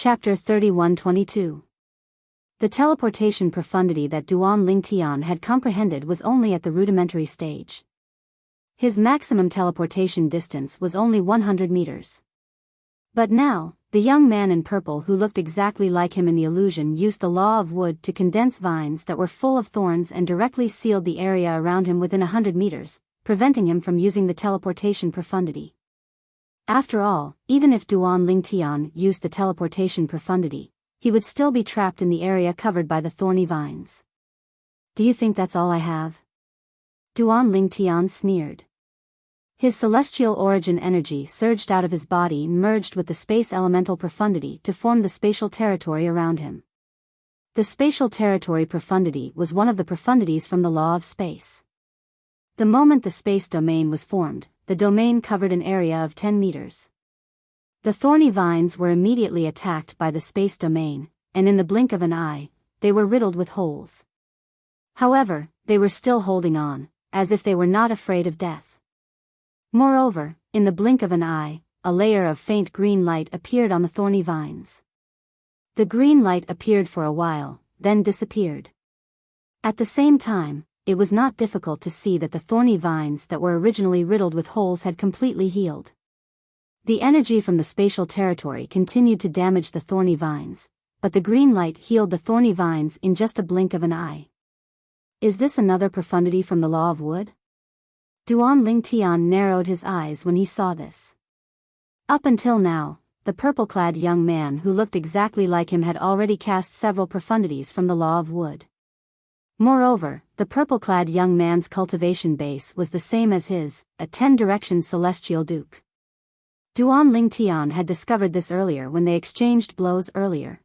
Chapter 31-22. The teleportation profundity that Duan Lingtian had comprehended was only at the rudimentary stage. His maximum teleportation distance was only 100 meters. But now, the young man in purple who looked exactly like him in the illusion used the law of wood to condense vines that were full of thorns and directly sealed the area around him within 100 meters, preventing him from using the teleportation profundity. After all, even if Duan Lingtian used the teleportation profundity, he would still be trapped in the area covered by the thorny vines. "Do you think that's all I have?" Duan Lingtian sneered. His celestial origin energy surged out of his body and merged with the space elemental profundity to form the spatial territory around him. The spatial territory profundity was one of the profundities from the law of space. The moment the space domain was formed, the domain covered an area of 10 meters. The thorny vines were immediately attacked by the space domain, and in the blink of an eye, they were riddled with holes. However, they were still holding on, as if they were not afraid of death. Moreover, in the blink of an eye, a layer of faint green light appeared on the thorny vines. The green light appeared for a while, then disappeared. At the same time, it was not difficult to see that the thorny vines that were originally riddled with holes had completely healed. The energy from the spatial territory continued to damage the thorny vines, but the green light healed the thorny vines in just a blink of an eye. Is this another profundity from the law of wood? Duan Lingtian narrowed his eyes when he saw this. Up until now, the purple-clad young man who looked exactly like him had already cast several profundities from the law of wood. Moreover, the purple-clad young man's cultivation base was the same as his, a 10-direction celestial duke. Duan Lingtian had discovered this earlier when they exchanged blows earlier.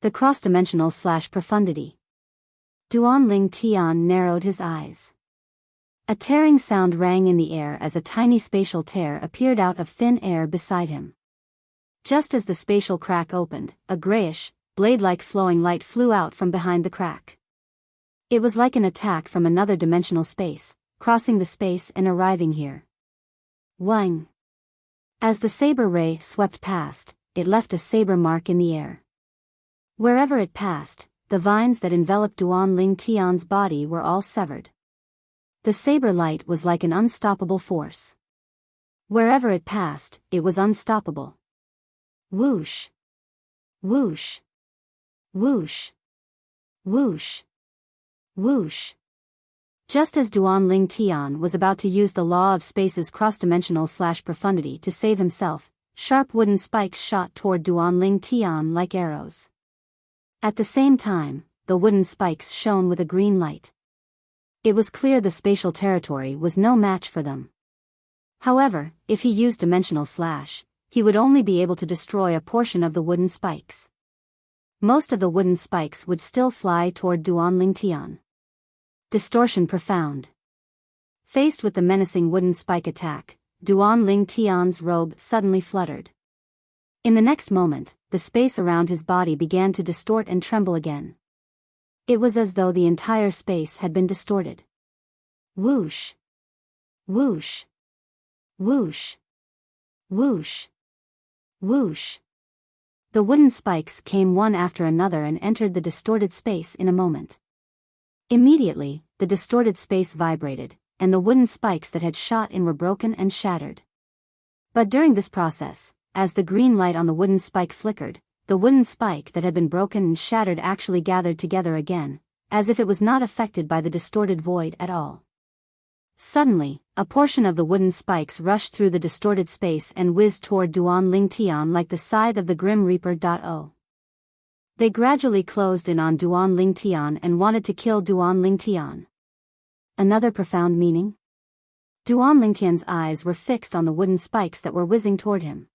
The cross-dimensional profundity. Duan Lingtian narrowed his eyes. A tearing sound rang in the air as a tiny spatial tear appeared out of thin air beside him. Just as the spatial crack opened, a grayish, blade-like flowing light flew out from behind the crack. It was like an attack from another dimensional space, crossing the space and arriving here. Wang! As the saber ray swept past, it left a saber mark in the air. Wherever it passed, the vines that enveloped Duan Lingtian's body were all severed. The saber light was like an unstoppable force. Wherever it passed, it was unstoppable. Whoosh! Whoosh! Whoosh! Whoosh! Whoosh! Just as Duan Lingtian was about to use the law of space's cross-dimensional profundity to save himself, sharp wooden spikes shot toward Duan Lingtian like arrows. At the same time, the wooden spikes shone with a green light. It was clear the spatial territory was no match for them. However, if he used dimensional slash, he would only be able to destroy a portion of the wooden spikes. Most of the wooden spikes would still fly toward Duan Lingtian. Distortion profound. Faced with the menacing wooden spike attack, Duan Lingtian's robe suddenly fluttered. In the next moment, the space around his body began to distort and tremble again. It was as though the entire space had been distorted. Whoosh! Whoosh! Whoosh! Whoosh! Whoosh! The wooden spikes came one after another and entered the distorted space in a moment. Immediately, the distorted space vibrated, and the wooden spikes that had shot in were broken and shattered. But during this process, as the green light on the wooden spike flickered, the wooden spike that had been broken and shattered actually gathered together again, as if it was not affected by the distorted void at all. Suddenly, a portion of the wooden spikes rushed through the distorted space and whizzed toward Duan Lingtian like the scythe of the Grim Reaper. They gradually closed in on Duan Lingtian and wanted to kill Duan Lingtian. Another profound meaning? Duan Lingtian's eyes were fixed on the wooden spikes that were whizzing toward him.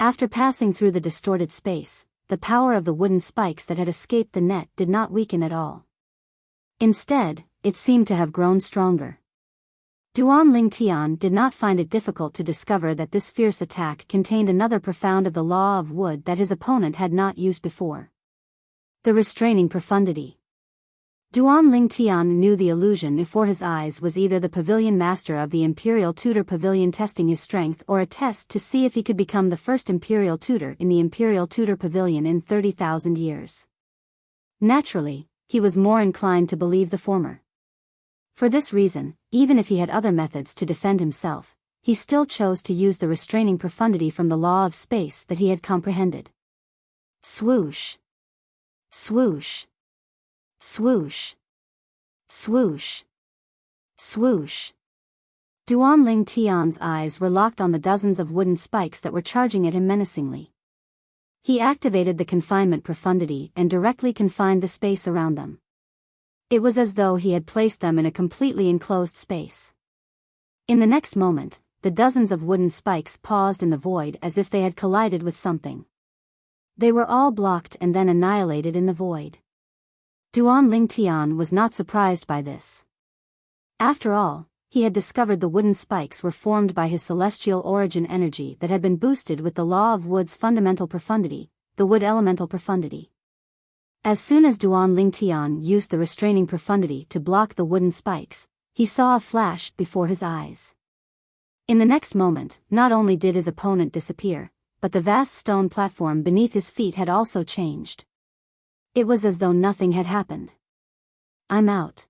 After passing through the distorted space, the power of the wooden spikes that had escaped the net did not weaken at all. Instead, it seemed to have grown stronger. Duan Lingtian did not find it difficult to discover that this fierce attack contained another profound of the law of wood that his opponent had not used before. The restraining profundity. Duan Ling Tian knew the illusion before his eyes was either the pavilion master of the Imperial Tutor Pavilion testing his strength or a test to see if he could become the first Imperial Tutor in the Imperial Tutor Pavilion in 30,000 years. Naturally, he was more inclined to believe the former. For this reason, even if he had other methods to defend himself, he still chose to use the restraining profundity from the law of space that he had comprehended. Swoosh. Swoosh. Swoosh. Swoosh. Swoosh. Duan Ling Tian's eyes were locked on the dozens of wooden spikes that were charging at him menacingly. He activated the confinement profundity and directly confined the space around them. It was as though he had placed them in a completely enclosed space. In the next moment, the dozens of wooden spikes paused in the void as if they had collided with something. They were all blocked and then annihilated in the void. Duan Ling Tian was not surprised by this. After all, he had discovered the wooden spikes were formed by his celestial origin energy that had been boosted with the law of wood's fundamental profundity, the wood elemental profundity. As soon as Duan Ling Tian used the restraining profundity to block the wooden spikes, he saw a flash before his eyes. In the next moment, not only did his opponent disappear, but the vast stone platform beneath his feet had also changed. It was as though nothing had happened. I'm out.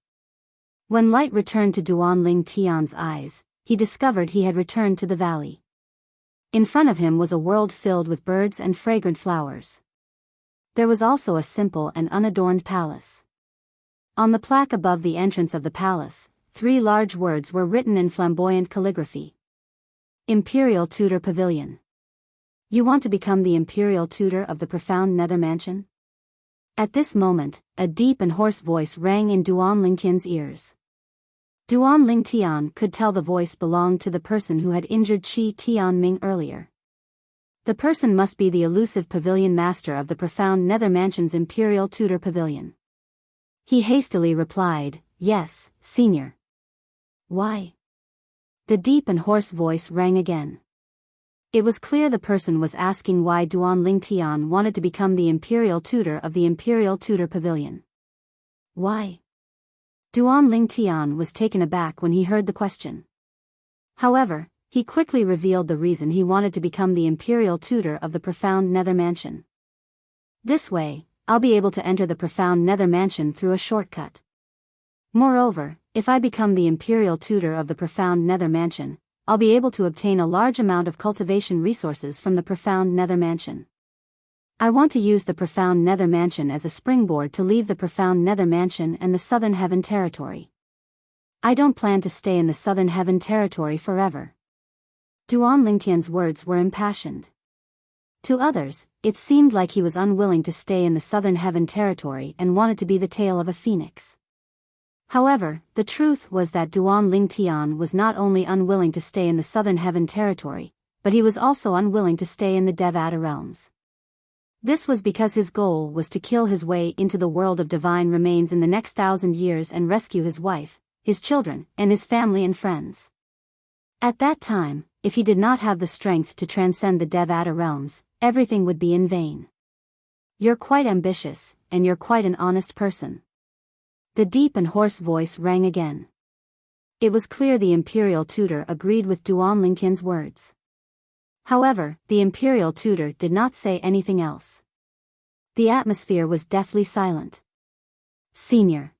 When light returned to Duan Ling Tian's eyes, he discovered he had returned to the valley. In front of him was a world filled with birds and fragrant flowers. There was also a simple and unadorned palace. On the plaque above the entrance of the palace, 3 large words were written in flamboyant calligraphy. Imperial Tutor Pavilion. You want to become the Imperial Tutor of the profound Nether Mansion? At this moment, a deep and hoarse voice rang in Duan Ling Tian's ears. Duan Ling Tian could tell the voice belonged to the person who had injured Qi Tianming earlier. The person must be the elusive pavilion master of the profound Nether Mansion's Imperial Tutor Pavilion. He hastily replied, "Yes, Senior." "Why?" The deep and hoarse voice rang again. It was clear the person was asking why Duan Ling Tian wanted to become the Imperial Tutor of the Imperial Tutor Pavilion. Why? Duan Ling Tian was taken aback when he heard the question. However, he quickly revealed the reason he wanted to become the Imperial Tutor of the profound Nether Mansion. This way, I'll be able to enter the profound Nether Mansion through a shortcut. Moreover, if I become the Imperial Tutor of the profound Nether Mansion, I'll be able to obtain a large amount of cultivation resources from the profound Nether Mansion. I want to use the profound Nether Mansion as a springboard to leave the profound Nether Mansion and the Southern Heaven Territory. I don't plan to stay in the Southern Heaven Territory forever. Duan Lingtian's words were impassioned. To others, it seemed like he was unwilling to stay in the Southern Heaven Territory and wanted to be the tail of a phoenix. However, the truth was that Duan Ling Tian was not only unwilling to stay in the Southern Heaven Territory, but he was also unwilling to stay in the Devata realms. This was because his goal was to kill his way into the world of divine remains in the next 1,000 years and rescue his wife, his children, and his family and friends. At that time, if he did not have the strength to transcend the Devata realms, everything would be in vain. You're quite ambitious, and you're quite an honest person. The deep and hoarse voice rang again. It was clear the Imperial Tutor agreed with Duan Lingtian's words. However, the Imperial Tutor did not say anything else. The atmosphere was deathly silent. Senior.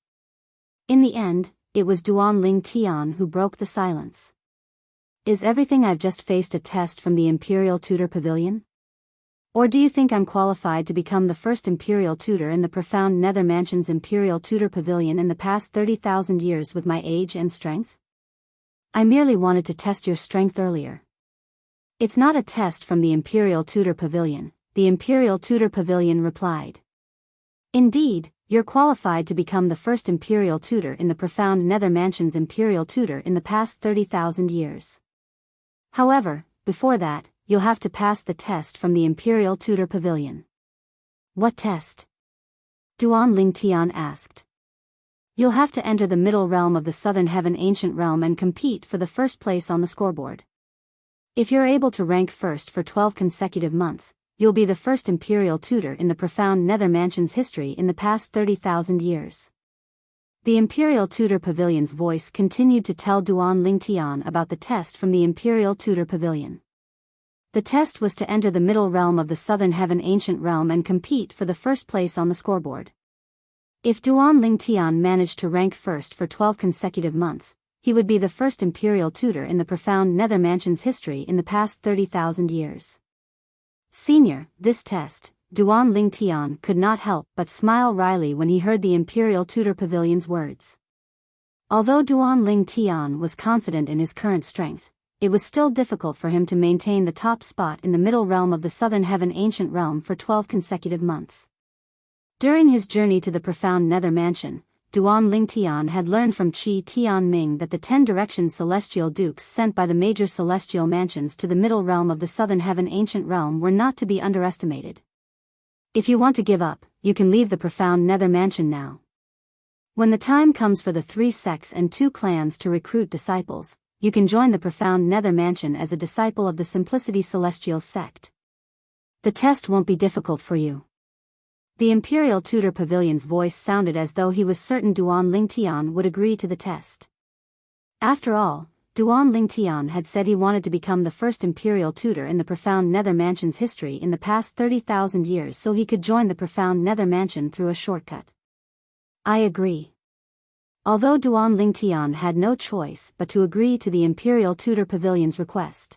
In the end, it was Duan Ling Tian who broke the silence. Is everything I've just faced a test from the Imperial Tutor Pavilion? Or do you think I'm qualified to become the first Imperial Tutor in the profound Nether Mansion's Imperial Tutor Pavilion in the past 30,000 years with my age and strength? I merely wanted to test your strength earlier. It's not a test from the Imperial Tutor Pavilion, the Imperial Tutor Pavilion replied. Indeed, you're qualified to become the first Imperial Tutor in the profound Nether Mansion's Imperial Tutor in the past 30,000 years. However, before that, you'll have to pass the test from the Imperial Tutor Pavilion. What test? Duan Ling Tian asked. You'll have to enter the middle realm of the Southern Heaven Ancient Realm and compete for the first place on the scoreboard. If you're able to rank first for 12 consecutive months, you'll be the first Imperial Tutor in the profound Nether Mansion's history in the past 30,000 years. The Imperial Tutor Pavilion's voice continued to tell Duan Lingtian about the test from the Imperial Tutor Pavilion. The test was to enter the middle realm of the Southern Heaven Ancient Realm and compete for the first place on the scoreboard. If Duan Lingtian managed to rank first for 12 consecutive months, he would be the first Imperial Tutor in the profound Nether Mansion's history in the past 30,000 years. Senior, this test, Duan Lingtian could not help but smile wryly when he heard the Imperial Tutor Pavilion's words. Although Duan Lingtian was confident in his current strength, it was still difficult for him to maintain the top spot in the middle realm of the Southern Heaven Ancient Realm for 12 consecutive months. During his journey to the profound Nether Mansion, Duan Lingtian had learned from Qi Tianming that the 10 direction celestial dukes sent by the major celestial mansions to the middle realm of the Southern Heaven Ancient Realm were not to be underestimated. If you want to give up, you can leave the profound Nether Mansion now. When the time comes for the 3 sects and 2 clans to recruit disciples, you can join the profound Nether Mansion as a disciple of the Simplicity Celestial sect. The test won't be difficult for you. The Imperial Tutor Pavilion's voice sounded as though he was certain Duan Lingtian would agree to the test. After all, Duan Lingtian had said he wanted to become the first Imperial Tutor in the profound Nether Mansion's history in the past 30,000 years so he could join the profound Nether Mansion through a shortcut. I agree. Although Duan Lingtian had no choice but to agree to the Imperial Tutor Pavilion's request.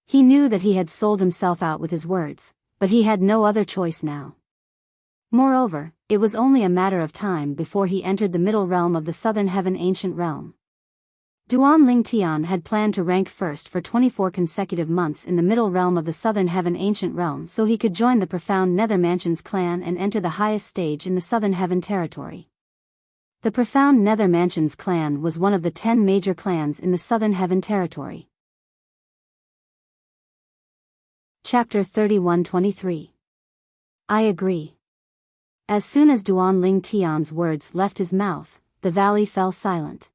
He knew that he had sold himself out with his words, but he had no other choice now. Moreover, it was only a matter of time before he entered the middle realm of the Southern Heaven Ancient Realm. Duan Lingtian had planned to rank first for 24 consecutive months in the middle realm of the Southern Heaven Ancient Realm so he could join the profound Nether Mansion's clan and enter the highest stage in the Southern Heaven territory. The profound Nether Mansion's clan was one of the 10 major clans in the Southern Heaven territory. Chapter 31-23. I agree. As soon as Duan Lingtian's words left his mouth, the valley fell silent.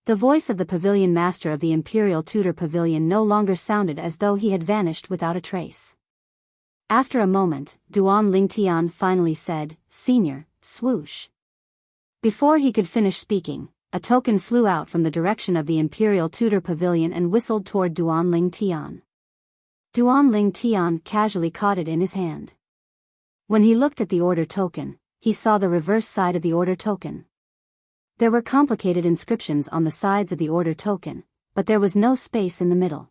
The voice of the pavilion master of the Imperial Tutor Pavilion no longer sounded as though he had vanished without a trace. After a moment, Duan Lingtian finally said, "Senior, swoosh." Before he could finish speaking, a token flew out from the direction of the Imperial Tutor Pavilion and whistled toward Duan Lingtian. Duan Lingtian casually caught it in his hand. When he looked at the order token, he saw the reverse side of the order token. There were complicated inscriptions on the sides of the order token, but there was no space in the middle.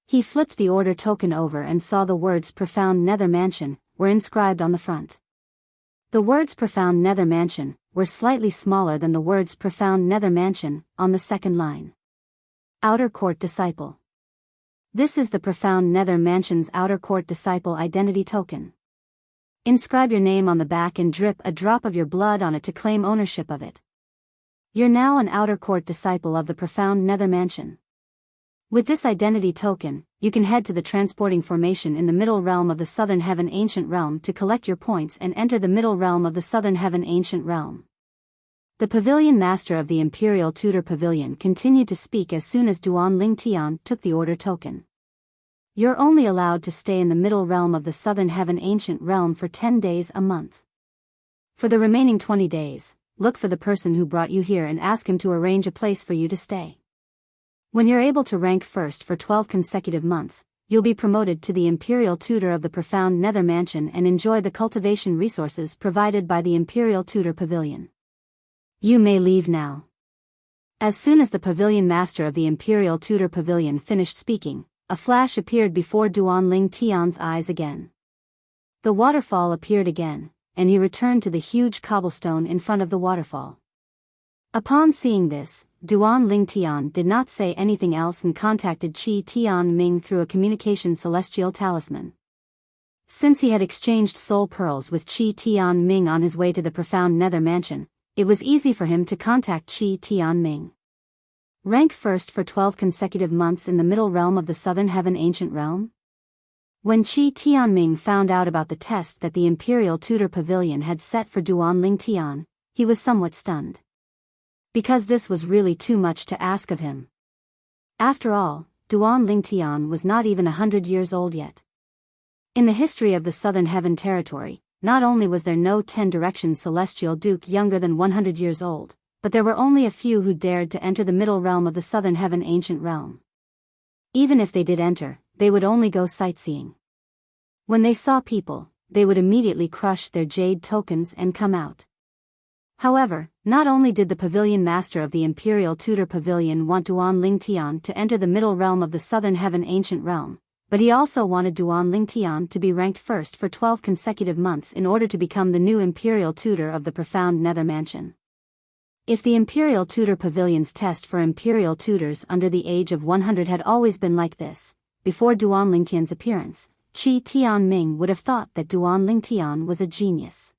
He flipped the order token over and saw the words Profound Nether Mansion were inscribed on the front. The words Profound Nether Mansion were slightly smaller than the words Profound Nether Mansion on the second line. Outer Court Disciple. This is the Profound Nether Mansion's Outer Court Disciple identity token. Inscribe your name on the back and drip a drop of your blood on it to claim ownership of it. You're now an Outer Court Disciple of the Profound Nether Mansion. With this identity token, you can head to the transporting formation in the middle realm of the Southern Heaven Ancient Realm to collect your points and enter the middle realm of the Southern Heaven Ancient Realm. The pavilion master of the Imperial Tutor Pavilion continued to speak as soon as Duan Lingtian took the order token. You're only allowed to stay in the middle realm of the Southern Heaven Ancient Realm for 10 days a month. For the remaining 20 days, look for the person who brought you here and ask him to arrange a place for you to stay. When you're able to rank first for 12 consecutive months, you'll be promoted to the Imperial Tutor of the Profound Nether Mansion and enjoy the cultivation resources provided by the Imperial Tutor Pavilion. You may leave now. As soon as the pavilion master of the Imperial Tutor Pavilion finished speaking, a flash appeared before Duan Lingtian's eyes again. The waterfall appeared again, and he returned to the huge cobblestone in front of the waterfall. Upon seeing this, Duan Lingtian did not say anything else and contacted Qi Tianming through a communication celestial talisman. Since he had exchanged soul pearls with Qi Tianming on his way to the profound Nether Mansion, it was easy for him to contact Qi Tianming. Rank first for 12 consecutive months in the middle realm of the Southern Heaven Ancient Realm? When Qi Tianming found out about the test that the Imperial Tutor Pavilion had set for Duan Lingtian, he was somewhat stunned. Because this was really too much to ask of him. After all, Duan Lingtian was not even 100 years old yet. In the history of the Southern Heaven territory, not only was there no 10 Directions Celestial Duke younger than 100 years old, but there were only a few who dared to enter the middle realm of the Southern Heaven Ancient Realm. Even if they did enter, they would only go sightseeing. When they saw people, they would immediately crush their jade tokens and come out. However, not only did the pavilion master of the Imperial Tutor Pavilion want Duan Lingtian to enter the middle realm of the Southern Heaven Ancient Realm, but he also wanted Duan Lingtian to be ranked first for 12 consecutive months in order to become the new Imperial Tutor of the Profound Nether Mansion. If the Imperial Tutor Pavilion's test for Imperial Tutors under the age of 100 had always been like this, before Duan Lingtian's appearance, Qi Tianming would have thought that Duan Lingtian was a genius.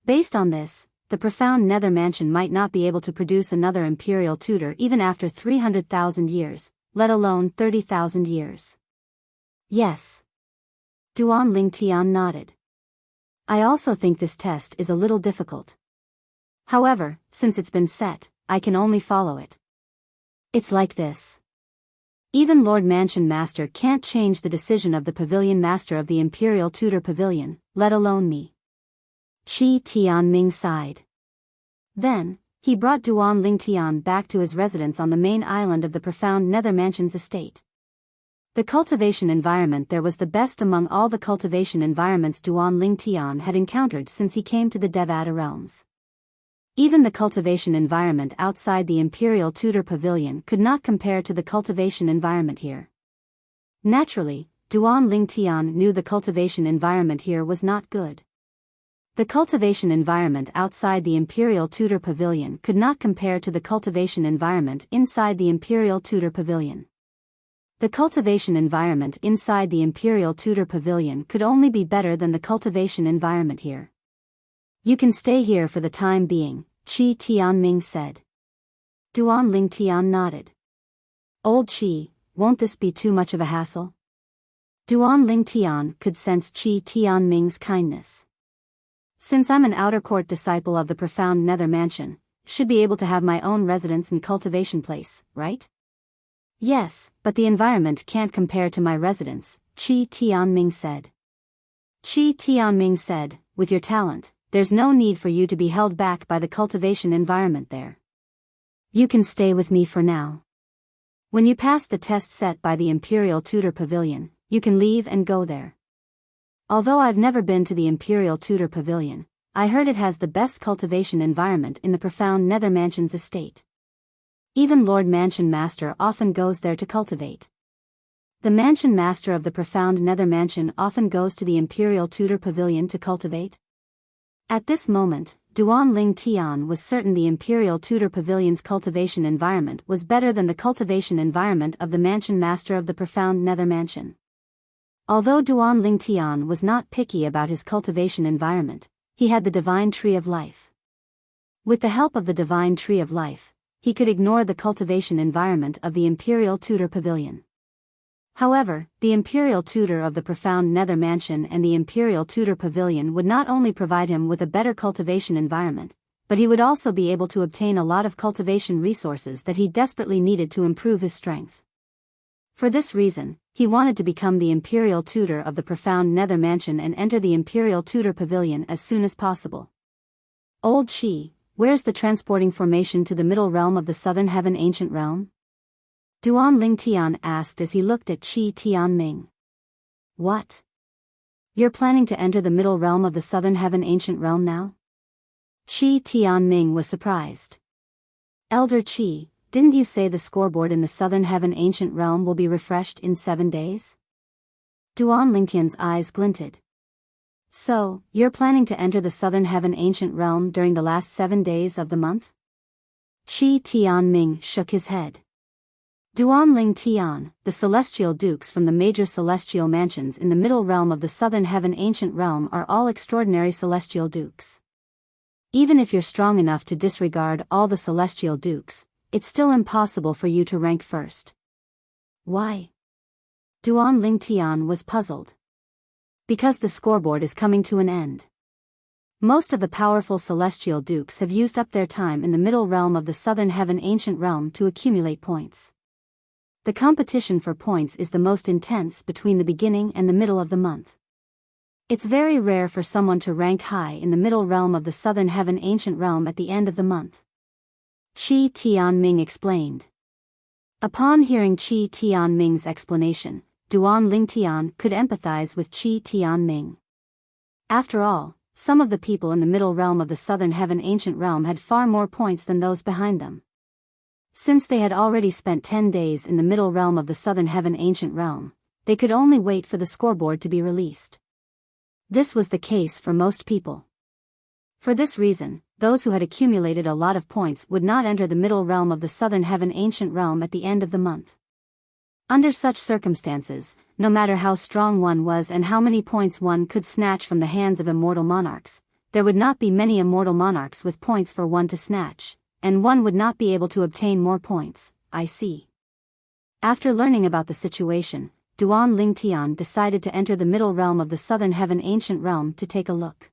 Based on this, the Profound Nether Mansion might not be able to produce another Imperial Tutor even after 300,000 years, let alone 30,000 years. Yes. Duan Lingtian nodded. I also think this test is a little difficult. However, since it's been set, I can only follow it. It's like this. Even Lord Mansion Master can't change the decision of the Pavilion Master of the Imperial Tutor Pavilion, let alone me. Qi Tianming sighed. Then, he brought Duan Lingtian back to his residence on the main island of the Profound Nether Mansion's estate. The cultivation environment there was the best among all the cultivation environments Duan Lingtian had encountered since he came to the Devata realms. Even the cultivation environment outside the Imperial Tutor Pavilion could not compare to the cultivation environment here. Naturally, Duan Lingtian knew the cultivation environment here was not good. The cultivation environment outside the Imperial Tutor Pavilion could not compare to the cultivation environment inside the Imperial Tutor Pavilion. The cultivation environment inside the Imperial Tutor Pavilion could only be better than the cultivation environment here. You can stay here for the time being, Qi Tianming said. Duan Lingtian nodded. Old Qi, won't this be too much of a hassle? Duan Lingtian could sense Qi Tianming's kindness. Since I'm an outer court disciple of the Profound Nether Mansion, should be able to have my own residence and cultivation place, right? Yes, but the environment can't compare to my residence, Qi Tianming said. Qi Tianming said, with your talent, there's no need for you to be held back by the cultivation environment there. You can stay with me for now. When you pass the test set by the Imperial Tutor Pavilion, you can leave and go there. Although I've never been to the Imperial Tutor Pavilion, I heard it has the best cultivation environment in the Profound Nether Mansion's estate. Even Lord Mansion Master often goes there to cultivate. The Mansion Master of the Profound Nether Mansion often goes to the Imperial Tutor Pavilion to cultivate. At this moment, Duan Lingtian was certain the Imperial Tutor Pavilion's cultivation environment was better than the cultivation environment of the Mansion Master of the Profound Nether Mansion. Although Duan Lingtian was not picky about his cultivation environment, he had the Divine Tree of Life. With the help of the Divine Tree of Life, he could ignore the cultivation environment of the Imperial Tutor Pavilion. However, the Imperial Tutor of the Profound Nether Mansion and the Imperial Tutor Pavilion would not only provide him with a better cultivation environment, but he would also be able to obtain a lot of cultivation resources that he desperately needed to improve his strength. For this reason, he wanted to become the Imperial Tutor of the Profound Nether Mansion and enter the Imperial Tutor Pavilion as soon as possible. Old Qi, where's the transporting formation to the middle realm of the Southern Heaven Ancient Realm? Duan Lingtian asked as he looked at Qi Tianming. What? You're planning to enter the middle realm of the Southern Heaven Ancient Realm now? Qi Tianming was surprised. Elder Qi, didn't you say the scoreboard in the Southern Heaven Ancient Realm will be refreshed in 7 days? Duan Lingtian's eyes glinted. So, you're planning to enter the Southern Heaven Ancient Realm during the last 7 days of the month? Qi Tianming shook his head. Duan Lingtian, the celestial dukes from the major celestial mansions in the middle realm of the Southern Heaven Ancient Realm are all extraordinary celestial dukes. Even if you're strong enough to disregard all the celestial dukes, it's still impossible for you to rank first. Why? Duan Lingtian was puzzled. Because the scoreboard is coming to an end. Most of the powerful celestial dukes have used up their time in the middle realm of the Southern Heaven Ancient Realm to accumulate points. The competition for points is the most intense between the beginning and the middle of the month. It's very rare for someone to rank high in the middle realm of the southern heaven ancient realm at the end of the month. Qi Tianming explained. Upon hearing Qi Tianming's explanation, Duan Lingtian could empathize with Qi Tianming. After all, some of the people in the middle realm of the southern heaven ancient realm had far more points than those behind them. Since they had already spent 10 days in the middle realm of the southern heaven ancient realm, they could only wait for the scoreboard to be released. This was the case for most people. For this reason, those who had accumulated a lot of points would not enter the middle realm of the southern heaven ancient realm at the end of the month. Under such circumstances, no matter how strong one was and how many points one could snatch from the hands of immortal monarchs, there would not be many immortal monarchs with points for one to snatch, and one would not be able to obtain more points. I see. After learning about the situation, Duan Lingtian decided to enter the middle realm of the southern heaven ancient realm to take a look.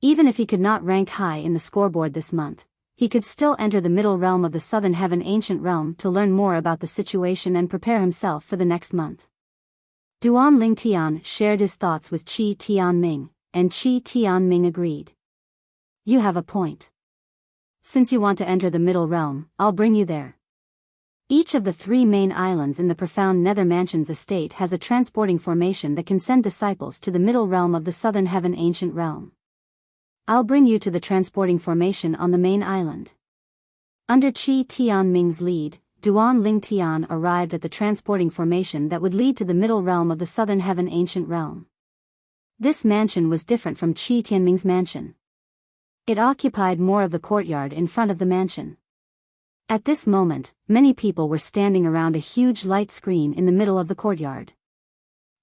Even if he could not rank high in the scoreboard this month, he could still enter the middle realm of the southern heaven ancient realm to learn more about the situation and prepare himself for the next month. Duan Lingtian shared his thoughts with Qi Tianming, and Qi Tianming agreed. You have a point. Since you want to enter the middle realm, I'll bring you there. Each of the 3 main islands in the profound Nether Mansion's estate has a transporting formation that can send disciples to the middle realm of the southern heaven ancient realm. I'll bring you to the transporting formation on the main island. Under Qi Tianming's lead, Duan Lingtian arrived at the transporting formation that would lead to the middle realm of the southern heaven ancient realm. This mansion was different from Qi Tianming's mansion. It occupied more of the courtyard in front of the mansion. At this moment, many people were standing around a huge light screen in the middle of the courtyard.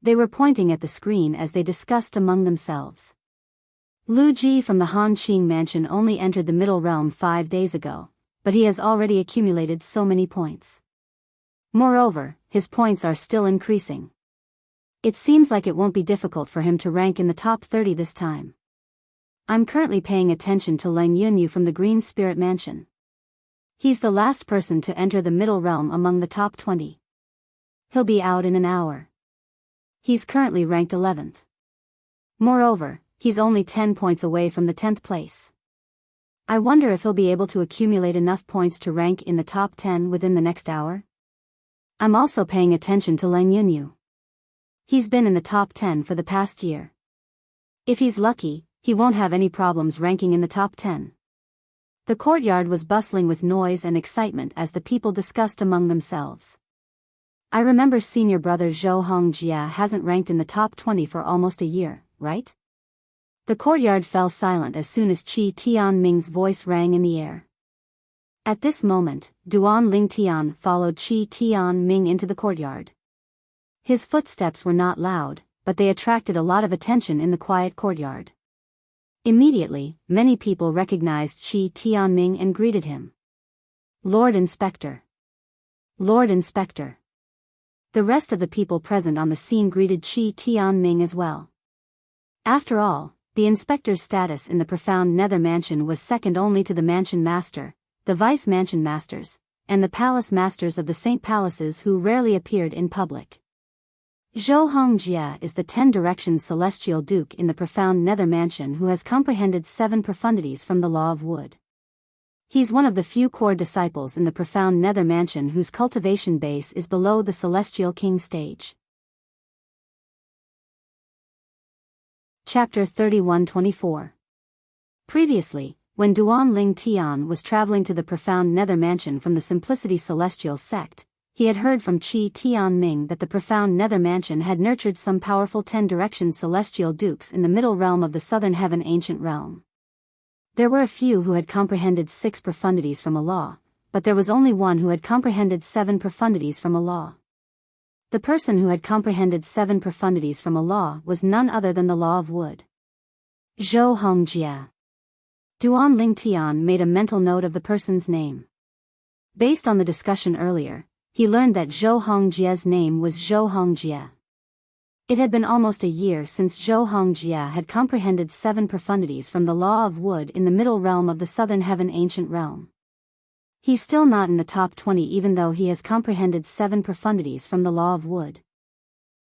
They were pointing at the screen as they discussed among themselves. Lu Ji from the Han Qing mansion only entered the middle realm 5 days ago, but he has already accumulated so many points. Moreover, his points are still increasing. It seems like it won't be difficult for him to rank in the top 30 this time. I'm currently paying attention to Lang Yunyu from the Green Spirit Mansion. He's the last person to enter the middle realm among the top 20. He'll be out in an hour. He's currently ranked 11th. Moreover, he's only 10 points away from the 10th place. I wonder if he'll be able to accumulate enough points to rank in the top 10 within the next hour? I'm also paying attention to Lang Yunyu. He's been in the top 10 for the past year. If he's lucky, he won't have any problems ranking in the top 10. The courtyard was bustling with noise and excitement as the people discussed among themselves. I remember senior brother Zhou Hongjia hasn't ranked in the top 20 for almost a year, right? The courtyard fell silent as soon as Qi Tianming's voice rang in the air. At this moment, Duan Lingtian followed Qi Tianming into the courtyard. His footsteps were not loud, but they attracted a lot of attention in the quiet courtyard. Immediately, many people recognized Qi Tianming and greeted him. Lord Inspector. Lord Inspector. The rest of the people present on the scene greeted Qi Tianming as well. After all, the inspector's status in the profound Nether Mansion was second only to the Mansion Master, the Vice Mansion Masters, and the Palace Masters of the Saint Palaces who rarely appeared in public. Zhou Hongjia is the 10 Directions Celestial Duke in the profound Nether Mansion who has comprehended 7 profundities from the Law of Wood. He's one of the few core disciples in the profound Nether Mansion whose cultivation base is below the Celestial King stage. Chapter 31-24. Previously, when Duan Lingtian was traveling to the profound Nether Mansion from the Simplicity Celestial sect, he had heard from Qi Tianming that the profound Nether Mansion had nurtured some powerful 10 Directions Celestial Dukes in the middle realm of the Southern Heaven Ancient Realm. There were a few who had comprehended 6 profundities from a law, but there was only one who had comprehended 7 profundities from a law. The person who had comprehended 7 profundities from a law was none other than the Law of Wood. Zhou Hongjia. Duan Lingtian made a mental note of the person's name. Based on the discussion earlier, he learned that Zhou Hongjia's name was Zhou Hongjia. It had been almost a year since Zhou Hongjia had comprehended 7 profundities from the Law of Wood in the middle realm of the Southern Heaven Ancient Realm. He's still not in the top 20 even though he has comprehended 7 profundities from the Law of Wood.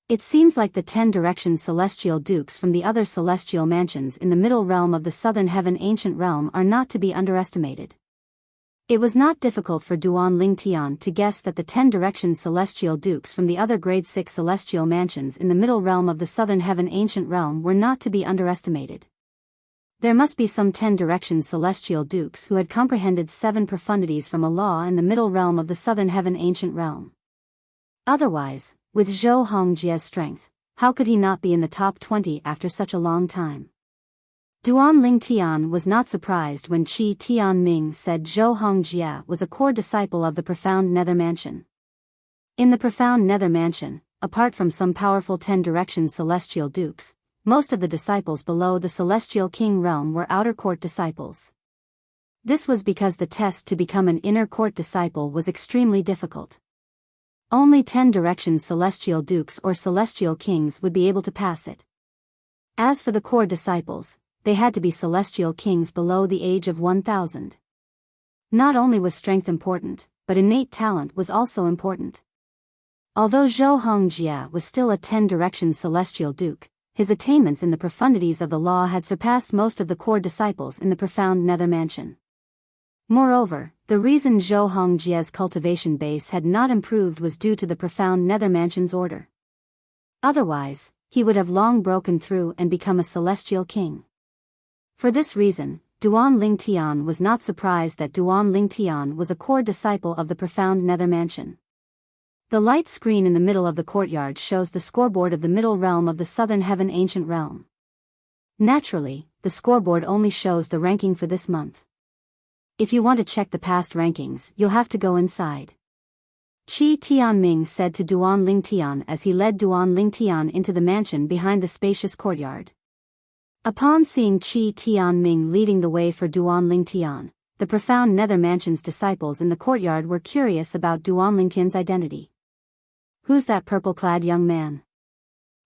It seems like the 10 direction celestial dukes from the other celestial mansions in the middle realm of the southern heaven ancient realm are not to be underestimated. It was not difficult for Duan Lingtian to guess that the 10 direction celestial dukes from the other grade 6 celestial mansions in the middle realm of the southern heaven ancient realm were not to be underestimated. There must be some 10 direction celestial dukes who had comprehended 7 profundities from a law in the middle realm of the southern heaven ancient realm. Otherwise, with Zhou Hongjia's strength, how could he not be in the top 20 after such a long time? Duan Lingtian was not surprised when Qi Tianming said Zhou Hongjia was a core disciple of the profound Nether Mansion. In the profound Nether Mansion, apart from some powerful 10 direction celestial dukes, most of the disciples below the celestial king realm were outer court disciples. This was because the test to become an inner court disciple was extremely difficult. Only 10 direction celestial dukes or celestial kings would be able to pass it. As for the core disciples, they had to be celestial kings below the age of 1000. Not only was strength important, but innate talent was also important. Although Zhou Hongjia was still a 10 direction celestial duke, his attainments in the profundities of the law had surpassed most of the core disciples in the profound Nether Mansion. Moreover, the reason Zhou Hongjia's cultivation base had not improved was due to the profound Nether Mansion's order. Otherwise, he would have long broken through and become a celestial king. For this reason, Duan Lingtian was not surprised that Duan Lingtian was a core disciple of the profound Nether Mansion. The light screen in the middle of the courtyard shows the scoreboard of the middle realm of the southern heaven ancient realm. Naturally, the scoreboard only shows the ranking for this month. If you want to check the past rankings, you'll have to go inside. Qi Tianming said to Duan Lingtian as he led Duan Lingtian into the mansion behind the spacious courtyard. Upon seeing Qi Tianming leading the way for Duan Lingtian, the profound Nether Mansion's disciples in the courtyard were curious about Duan Lingtian's identity. Who's that purple-clad young man?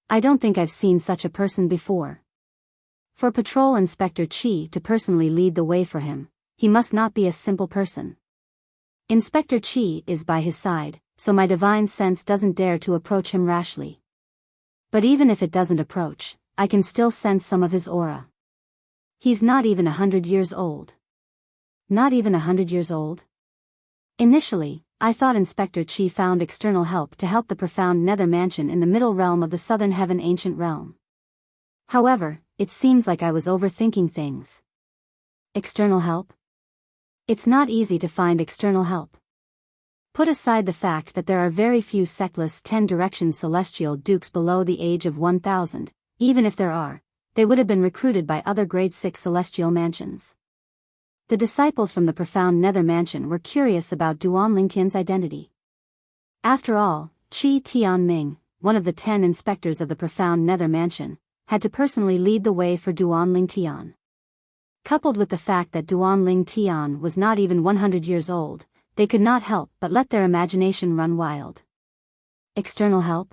I don't think I've seen such a person before. For Patrol Inspector Qi to personally lead the way for him, he must not be a simple person. Inspector Qi is by his side, so my divine sense doesn't dare to approach him rashly. But even if it doesn't approach, I can still sense some of his aura. He's not even 100 years old. Not even 100 years old? Initially, I thought Inspector Qi found external help to help the profound Nether Mansion in the middle realm of the southern heaven ancient realm. However, it seems like I was overthinking things. External help? It's not easy to find external help. Put aside the fact that there are very few sectless 10 direction celestial dukes below the age of 1000, even if there are, they would have been recruited by other grade 6 celestial mansions. The disciples from the profound Nether Mansion were curious about Duan Lingtian's identity. After all, Qi Tianming, one of the 10 inspectors of the profound Nether Mansion, had to personally lead the way for Duan Lingtian. Coupled with the fact that Duan Lingtian was not even 100 years old, they could not help but let their imagination run wild. External help?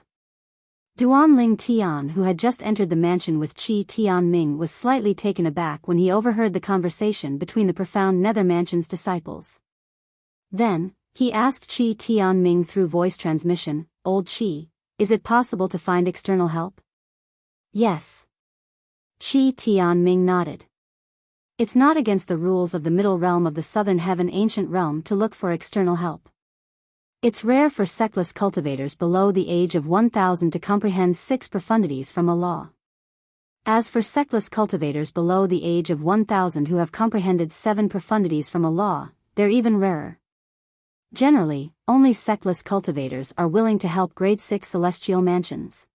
Duan Lingtian, who had just entered the mansion with Qi Tianming, was slightly taken aback when he overheard the conversation between the profound Nether Mansion's disciples. Then, he asked Qi Tianming through voice transmission, "Old Qi, is it possible to find external help?" "Yes." Qi Tianming nodded. It's not against the rules of the middle realm of the southern heaven ancient realm to look for external help. It's rare for sectless cultivators below the age of 1000 to comprehend 6 profundities from a law. As for sectless cultivators below the age of 1000 who have comprehended 7 profundities from a law, they're even rarer. Generally, only sectless cultivators are willing to help grade 6 celestial mansions.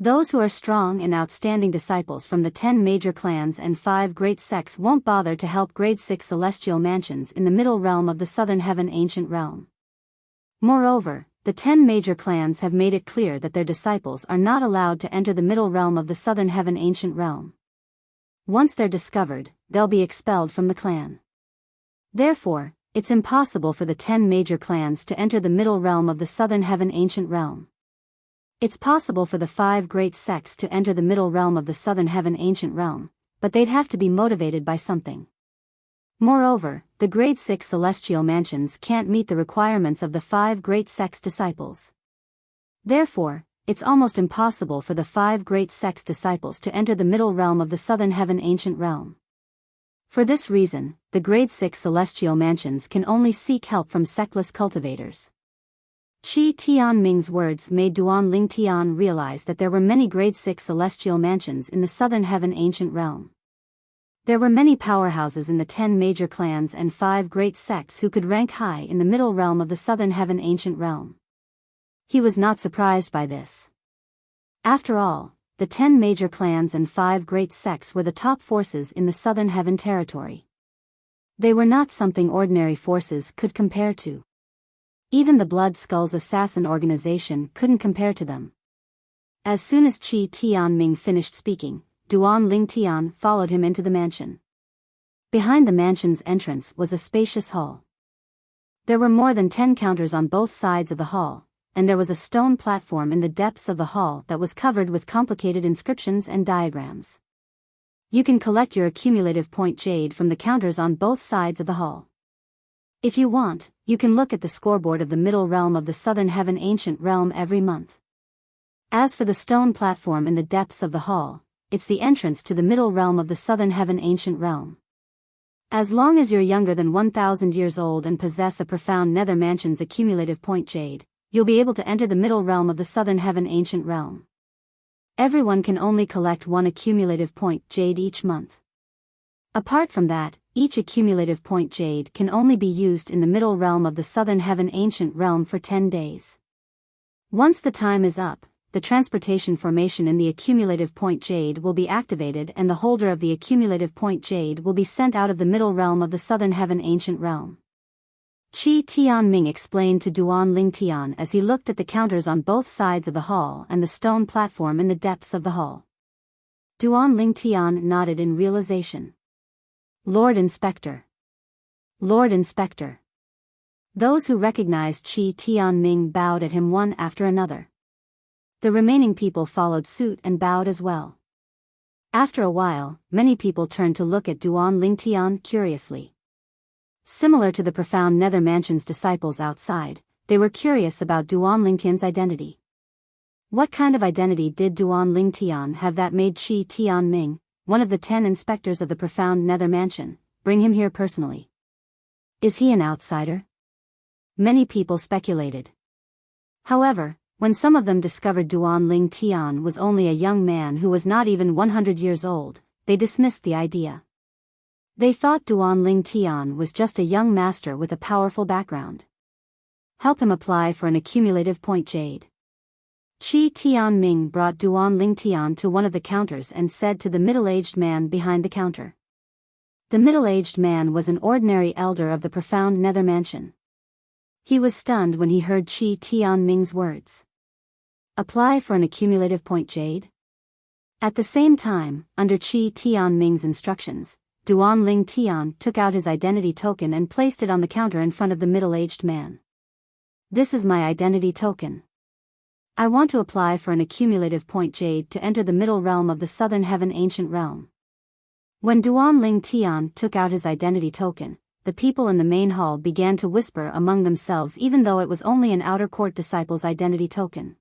Those who are strong and outstanding disciples from the 10 major clans and 5 great sects won't bother to help grade 6 celestial mansions in the middle realm of the southern heaven ancient realm. Moreover, the 10 major clans have made it clear that their disciples are not allowed to enter the middle realm of the southern heaven ancient realm. Once they're discovered, they'll be expelled from the clan. Therefore, it's impossible for the 10 major clans to enter the middle realm of the southern heaven ancient realm. It's possible for the 5 great sects to enter the middle realm of the southern heaven ancient realm, but they'd have to be motivated by something. Moreover, the grade 6 celestial mansions can't meet the requirements of the 5 great sects' disciples. Therefore, it's almost impossible for the 5 great sects' disciples to enter the middle realm of the southern heaven ancient realm. For this reason, the grade 6 celestial mansions can only seek help from sectless cultivators. Qi Tianming's words made Duan Ling Tian realize that there were many grade 6 celestial mansions in the southern heaven ancient realm. There were many powerhouses in the 10 major clans and 5 great sects who could rank high in the middle realm of the southern heaven ancient realm. He was not surprised by this. After all, the 10 major clans and 5 great sects were the top forces in the southern heaven territory. They were not something ordinary forces could compare to. Even the Blood Skulls assassin organization couldn't compare to them. As soon as Qi Tianming finished speaking, Duan Ling Tian followed him into the mansion. Behind the mansion's entrance was a spacious hall. There were more than 10 counters on both sides of the hall, and there was a stone platform in the depths of the hall that was covered with complicated inscriptions and diagrams. You can collect your accumulative point jade from the counters on both sides of the hall. If you want, you can look at the scoreboard of the middle realm of the southern heaven ancient realm every month. As for the stone platform in the depths of the hall, it's the entrance to the middle realm of the southern heaven ancient realm. As long as you're younger than 1,000 years old and possess a profound nether mansion's accumulative point jade, you'll be able to enter the middle realm of the southern heaven ancient realm. Everyone can only collect 1 accumulative point jade each month. Apart from that, each accumulative point jade can only be used in the middle realm of the southern heaven ancient realm for 10 days. Once the time is up, the transportation formation in the accumulative point jade will be activated and the holder of the accumulative point jade will be sent out of the middle realm of the southern heaven ancient realm. Qi Tianming explained to Duan Ling Tian as he looked at the counters on both sides of the hall and the stone platform in the depths of the hall. Duan Ling Tian nodded in realization. Lord Inspector. Lord Inspector. Those who recognized Qi Tianming bowed at him one after another. The remaining people followed suit and bowed as well. After a while, many people turned to look at Duan Ling Tian curiously. Similar to the profound nether mansion's disciples outside, they were curious about Duan Ling Tian's identity. What kind of identity did Duan Ling Tian have that made Qi Tianming, one of the 10 inspectors of the profound nether mansion, bring him here personally? Is he an outsider? Many people speculated. However, when some of them discovered Duan Ling Tian was only a young man who was not even 100 years old, they dismissed the idea. They thought Duan Ling Tian was just a young master with a powerful background. Help him apply for an accumulative point jade. Qi Tianming brought Duan Ling Tian to one of the counters and said to the middle-aged man behind the counter. The middle-aged man was an ordinary elder of the profound nether mansion. He was stunned when he heard Qi Tianming's words. Apply for an accumulative point jade? At the same time, under Qi Tianming's instructions, Duan Ling Tian took out his identity token and placed it on the counter in front of the middle-aged man. This is my identity token. I want to apply for an accumulative point jade to enter the middle realm of the southern heaven ancient realm. When Duan Ling Tian took out his identity token, the people in the main hall began to whisper among themselves even though it was only an outer court disciple's identity token.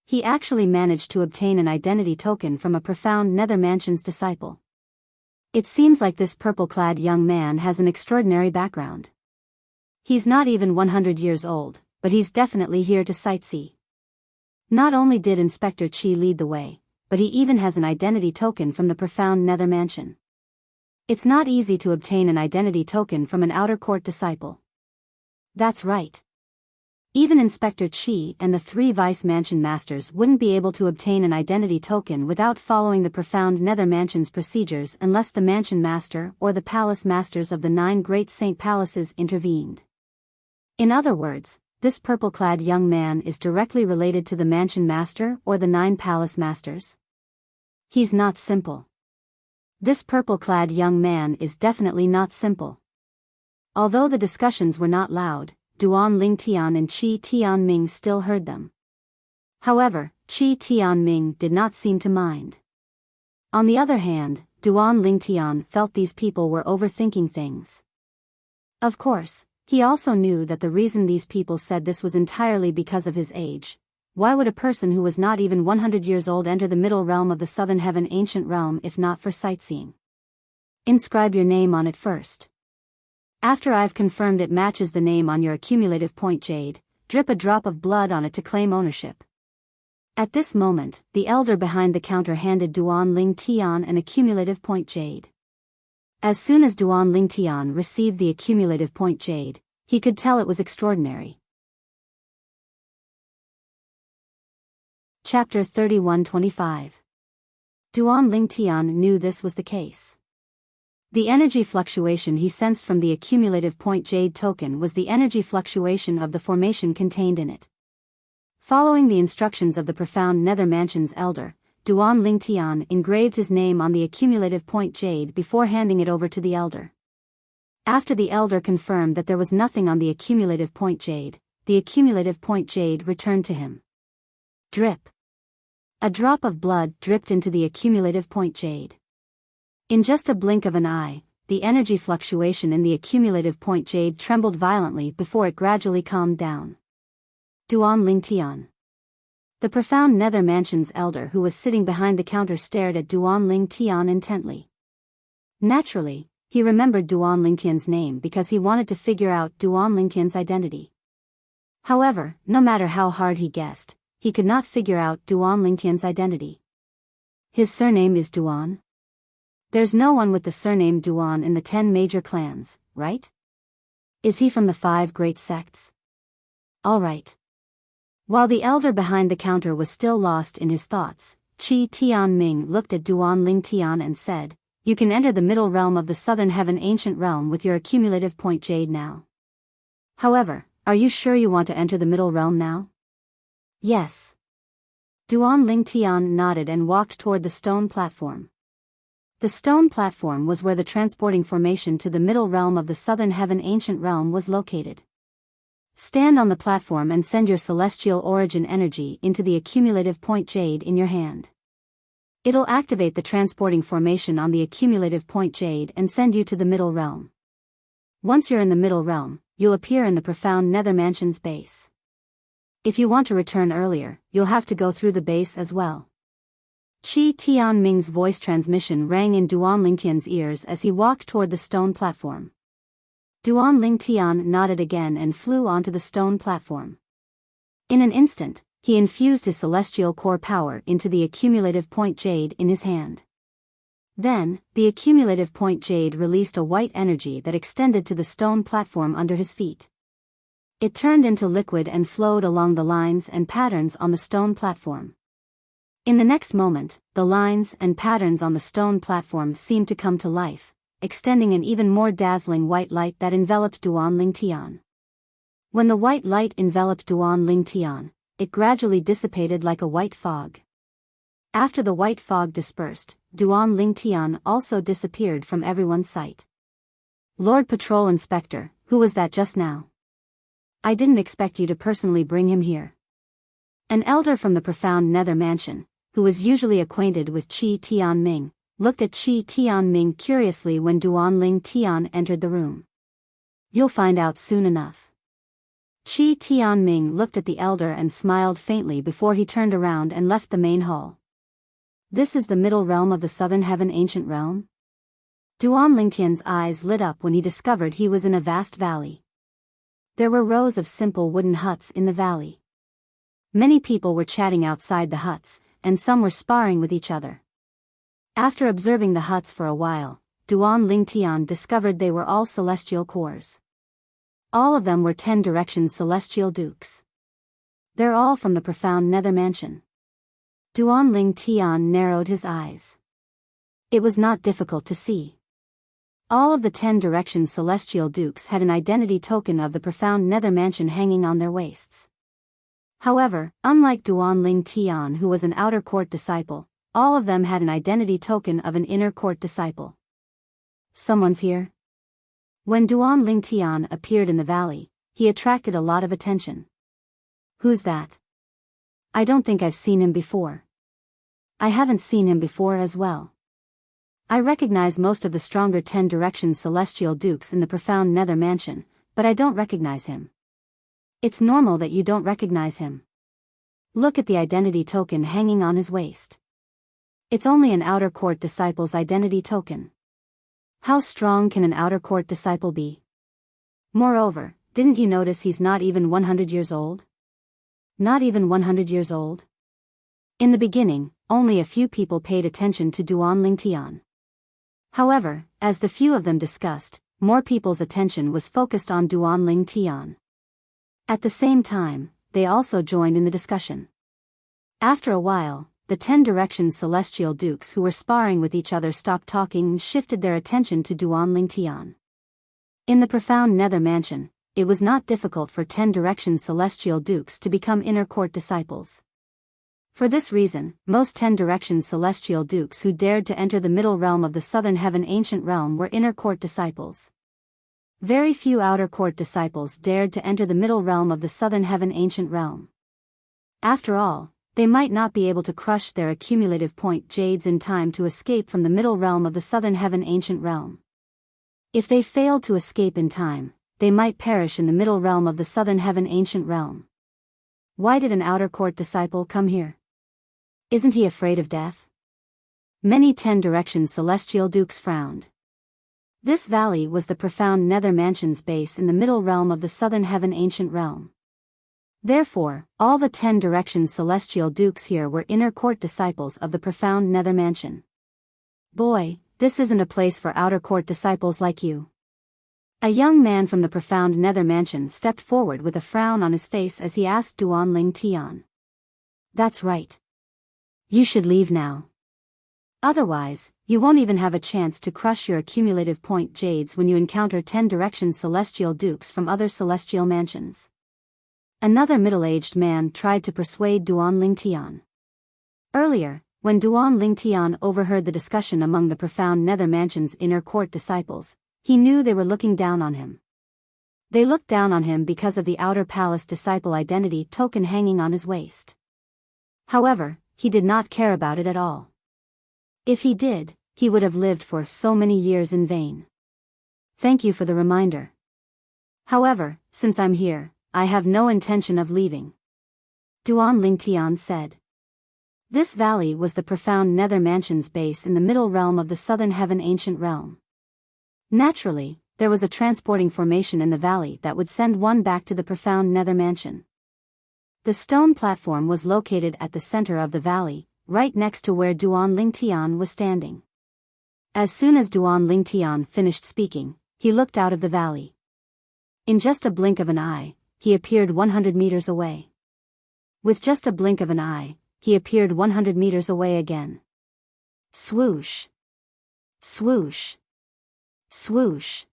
He actually managed to obtain an identity token from a profound nether mansion's disciple. It seems like this purple-clad young man has an extraordinary background. He's not even 100 years old, but he's definitely here to sightsee. Not only did Inspector Qi lead the way, but he even has an identity token from the profound nether mansion. It's not easy to obtain an identity token from an outer court disciple. That's right. Even Inspector Qi and the 3 vice mansion masters wouldn't be able to obtain an identity token without following the profound nether mansion's procedures unless the mansion master or the palace masters of the 9 great saint palaces intervened. In other words, this purple-clad young man is directly related to the mansion master or the 9 palace masters. He's not simple. This purple-clad young man is definitely not simple. Although the discussions were not loud, Duan Ling Tian and Qi Tianming still heard them. However, Qi Tianming did not seem to mind. On the other hand, Duan Ling Tian felt these people were overthinking things. Of course, he also knew that the reason these people said this was entirely because of his age. why would a person who was not even 100 years old enter the middle realm of the southern heaven ancient realm if not for sightseeing? Inscribe your name on it first. After I've confirmed it matches the name on your accumulative point jade, drip a drop of blood on it to claim ownership. At this moment, the elder behind the counter handed Duan Ling Tian an accumulative point jade. As soon as Duan Ling Tian received the accumulative point jade, he could tell it was extraordinary. Chapter 31-25. Duan Ling Tian knew this was the case. The energy fluctuation he sensed from the accumulative point jade token was the energy fluctuation of the formation contained in it. Following the instructions of the profound Nether Mansion's elder, Duan Ling Tian engraved his name on the accumulative point jade before handing it over to the elder. After the elder confirmed that there was nothing on the accumulative point jade, the accumulative point jade returned to him. Drip. A drop of blood dripped into the accumulative point jade. In just a blink of an eye, the energy fluctuation in the accumulative point jade trembled violently before it gradually calmed down. Duan Ling Tian. The profound Nether Mansion's elder who was sitting behind the counter stared at Duan Ling Tian intently. Naturally, he remembered Duan Ling Tian's name because he wanted to figure out Duan Ling Tian's identity. However, no matter how hard he guessed, he could not figure out Duan Ling Tian's identity. His surname is Duan? There's no one with the surname Duan in the 10 major clans, right? Is he from the 5 great sects? All right. While the elder behind the counter was still lost in his thoughts, Qi Tianming looked at Duan Ling Tian and said, "You can enter the middle realm of the southern heaven ancient realm with your accumulative point jade now. However, are you sure you want to enter the middle realm now?" "Yes." Duan Ling Tian nodded and walked toward the stone platform. The stone platform was where the transporting formation to the middle realm of the southern heaven ancient realm was located. Stand on the platform and send your celestial origin energy into the accumulative point jade in your hand. It'll activate the transporting formation on the accumulative point jade and send you to the middle realm. Once you're in the middle realm, you'll appear in the profound Nether Mansion's base. If you want to return earlier, you'll have to go through the base as well. Qi Tianming's voice transmission rang in Duan Ling Tian's ears as he walked toward the stone platform. Duan Ling Tian nodded again and flew onto the stone platform. In an instant, he infused his celestial core power into the accumulative point jade in his hand. Then, the accumulative point jade released a white energy that extended to the stone platform under his feet. It turned into liquid and flowed along the lines and patterns on the stone platform. In the next moment, the lines and patterns on the stone platform seemed to come to life, extending an even more dazzling white light that enveloped Duan Ling Tian. When the white light enveloped Duan Ling Tian, it gradually dissipated like a white fog. After the white fog dispersed, Duan Ling Tian also disappeared from everyone's sight. "Lord Patrol Inspector, who was that just now? I didn't expect you to personally bring him here." An elder from the profound Nether Mansion, who was usually acquainted with Qi Tianming, looked at Qi Tianming curiously when Duan Ling Tian entered the room. "You'll find out soon enough." Qi Tianming looked at the elder and smiled faintly before he turned around and left the main hall. "This is the middle realm of the southern heaven ancient realm?" Duan Ling Tian's eyes lit up when he discovered he was in a vast valley. There were rows of simple wooden huts in the valley. Many people were chatting outside the huts, and some were sparring with each other. After observing the huts for a while, Duan Ling Tian discovered they were all celestial cores. All of them were 10 direction celestial dukes. They're all from the profound Nether Mansion. Duan Ling Tian narrowed his eyes. It was not difficult to see. All of the 10 direction celestial dukes had an identity token of the profound Nether Mansion hanging on their waists. However, unlike Duan Ling Tian who was an outer court disciple, all of them had an identity token of an inner court disciple. "Someone's here?" When Duan Ling Tian appeared in the valley, he attracted a lot of attention. "Who's that? I don't think I've seen him before." "I haven't seen him before as well. I recognize most of the stronger 10 direction celestial dukes in the profound Nether Mansion, but I don't recognize him." "It's normal that you don't recognize him. Look at the identity token hanging on his waist. It's only an outer court disciple's identity token. How strong can an outer court disciple be? Moreover, didn't you notice he's not even 100 years old? Not even 100 years old? In the beginning, only a few people paid attention to Duan Lingtian. However, as the few of them discussed, more people's attention was focused on Duan Lingtian. At the same time, they also joined in the discussion. After a while, the 10 Directions celestial dukes who were sparring with each other stopped talking and shifted their attention to Duan Lingtian. In the profound nether mansion, it was not difficult for 10 Directions celestial dukes to become inner court disciples. For this reason, most 10 Directions celestial dukes who dared to enter the middle realm of the southern heaven ancient realm were inner court disciples. Very few outer court disciples dared to enter the middle realm of the southern heaven ancient realm. After all, they might not be able to crush their accumulative point jades in time to escape from the middle realm of the southern heaven ancient realm. If they failed to escape in time, they might perish in the middle realm of the southern heaven ancient realm. Why did an outer court disciple come here? Isn't he afraid of death? Many 10 Directions celestial dukes frowned. This valley was the profound nether mansion's base in the middle realm of the southern heaven ancient realm. Therefore, all the 10 Directions celestial dukes here were inner court disciples of the profound nether mansion. Boy, this isn't a place for outer court disciples like you. A young man from the profound nether mansion stepped forward with a frown on his face as he asked Duan Lingtian. That's right. You should leave now. Otherwise, you won't even have a chance to crush your accumulative point jades when you encounter 10 Directions celestial dukes from other celestial mansions. Another middle-aged man tried to persuade Duan Lingtian. Earlier, when Duan Lingtian overheard the discussion among the profound nether mansion's inner court disciples, he knew they were looking down on him. They looked down on him because of the outer palace disciple identity token hanging on his waist. However, he did not care about it at all. If he did, he would have lived for so many years in vain. Thank you for the reminder. However, since I'm here, I have no intention of leaving. Duan Lingtian said. This valley was the profound nether mansion's base in the middle realm of the southern heaven ancient realm. Naturally, there was a transporting formation in the valley that would send one back to the profound nether mansion. The stone platform was located at the center of the valley, right next to where Duan Lingtian was standing. As soon as Duan Lingtian finished speaking, he looked out of the valley. In just a blink of an eye, he appeared 100 meters away. With just a blink of an eye, he appeared 100 meters away again. Swoosh. Swoosh. Swoosh.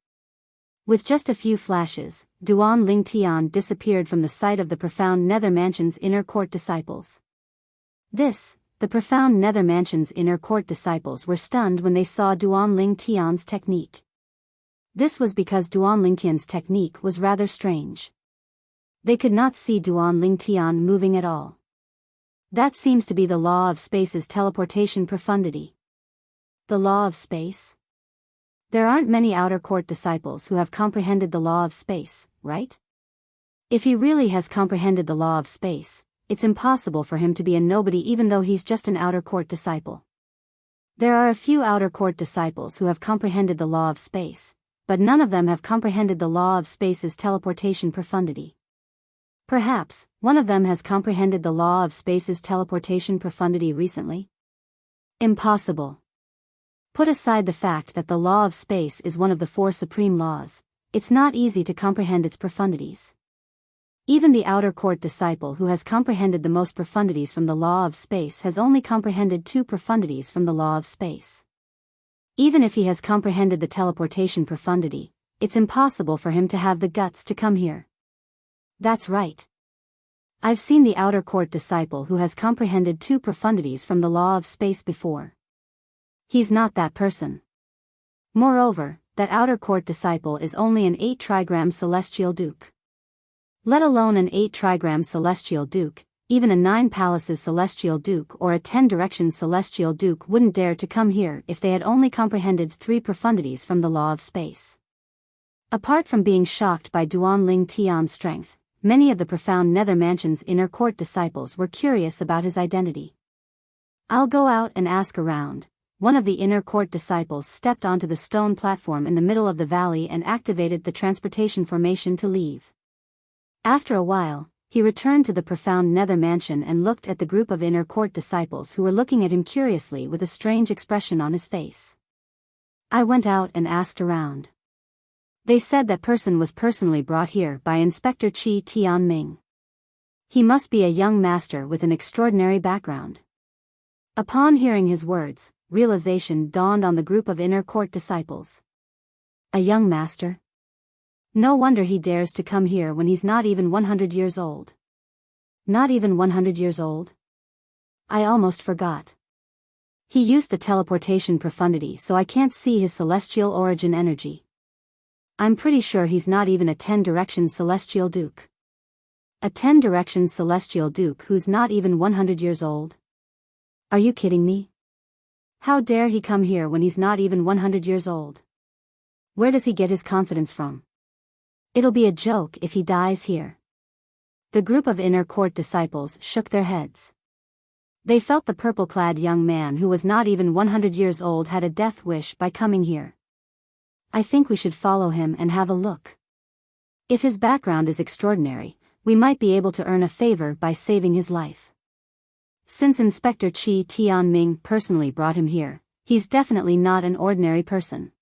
With just a few flashes, Duan Lingtian disappeared from the sight of the profound nether mansion's inner court disciples. The profound nether mansion's inner court disciples were stunned when they saw Duan Lingtian's technique. This was because Duan Lingtian's technique was rather strange. They could not see Duan Lingtian moving at all. That seems to be the law of space's teleportation profundity. The law of space? There aren't many outer court disciples who have comprehended the law of space, right? If he really has comprehended the law of space, it's impossible for him to be a nobody even though he's just an outer court disciple. There are a few outer court disciples who have comprehended the law of space, but none of them have comprehended the law of space's teleportation profundity. Perhaps, one of them has comprehended the law of space's teleportation profundity recently? Impossible. Put aside the fact that the law of space is one of the 4 supreme laws, it's not easy to comprehend its profundities. Even the outer court disciple who has comprehended the most profundities from the law of space has only comprehended 2 profundities from the law of space. Even if he has comprehended the teleportation profundity, it's impossible for him to have the guts to come here. That's right. I've seen the outer court disciple who has comprehended 2 profundities from the law of space before. He's not that person. Moreover, that outer court disciple is only an 8 trigram celestial duke. Let alone an 8 trigram celestial duke, even a 9 palaces celestial duke or a 10 directions celestial duke wouldn't dare to come here if they had only comprehended 3 profundities from the law of space. Apart from being shocked by Duan Lingtian's strength, many of the profound Nether Mansion's inner court disciples were curious about his identity. "I'll go out and ask around." One of the inner court disciples stepped onto the stone platform in the middle of the valley and activated the transportation formation to leave. After a while, he returned to the profound Nether Mansion and looked at the group of inner court disciples who were looking at him curiously with a strange expression on his face. "I went out and asked around. They said that person was personally brought here by Inspector Qi Tianming. He must be a young master with an extraordinary background." Upon hearing his words, realization dawned on the group of inner court disciples. A young master? No wonder he dares to come here when he's not even 100 years old. Not even 100 years old? I almost forgot. He used the teleportation profundity so I can't see his celestial origin energy. I'm pretty sure he's not even a 10-direction celestial duke. A 10-direction celestial duke who's not even 100 years old? Are you kidding me? How dare he come here when he's not even 100 years old? Where does he get his confidence from? It'll be a joke if he dies here. The group of inner court disciples shook their heads. They felt the purple-clad young man who was not even 100 years old had a death wish by coming here. I think we should follow him and have a look. If his background is extraordinary, we might be able to earn a favor by saving his life. Since Inspector Qi Tianming personally brought him here, he's definitely not an ordinary person.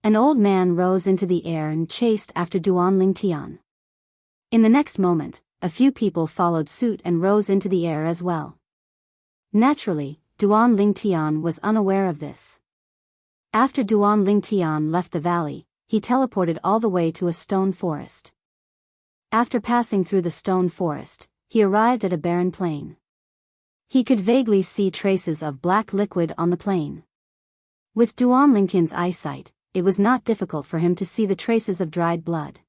An old man rose into the air and chased after Duan Tian. In the next moment, a few people followed suit and rose into the air as well. Naturally, Duan Tian was unaware of this. After Duan Tian left the valley, he teleported all the way to a stone forest. After passing through the stone forest, he arrived at a barren plain. He could vaguely see traces of black liquid on the plain. With Duan Tian's eyesight, it was not difficult for him to see the traces of dried blood.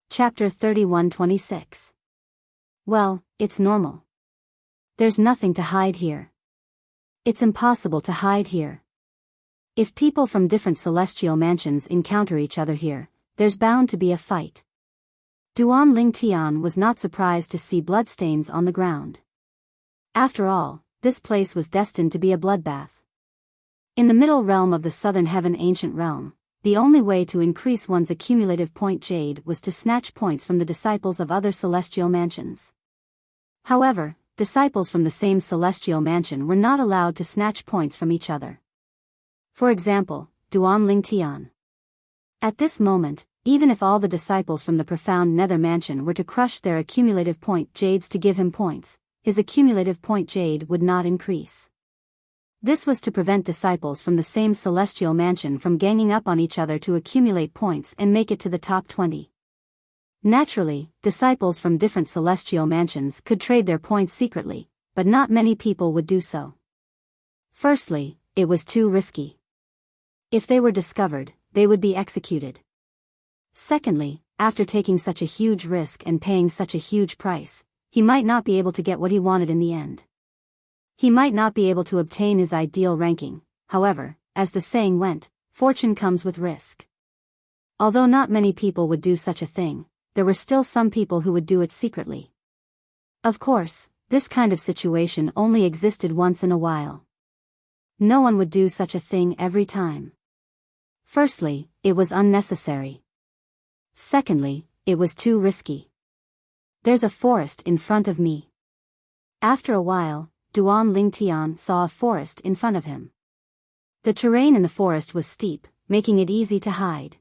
Chapter 31:26. Well, it's normal. There's nothing to hide here. It's impossible to hide here. If people from different celestial mansions encounter each other here, there's bound to be a fight. Duan Tian was not surprised to see bloodstains on the ground. After all, this place was destined to be a bloodbath. In the middle realm of the Southern Heaven Ancient Realm, the only way to increase one's accumulative point jade was to snatch points from the disciples of other celestial mansions. However, disciples from the same celestial mansion were not allowed to snatch points from each other. For example, Duan Tian. At this moment, even if all the disciples from the profound Nether Mansion were to crush their accumulative point jades to give him points, his accumulative point jade would not increase. This was to prevent disciples from the same celestial mansion from ganging up on each other to accumulate points and make it to the top 20. Naturally, disciples from different celestial mansions could trade their points secretly, but not many people would do so. Firstly, it was too risky. If they were discovered, they would be executed. Secondly, after taking such a huge risk and paying such a huge price, he might not be able to get what he wanted in the end. He might not be able to obtain his ideal ranking. However, as the saying went, fortune comes with risk. Although not many people would do such a thing, there were still some people who would do it secretly. Of course, this kind of situation only existed once in a while. No one would do such a thing every time. Firstly, it was unnecessary. Secondly, it was too risky. There's a forest in front of me. After a while, Duan Tian saw a forest in front of him. The terrain in the forest was steep, making it easy to hide.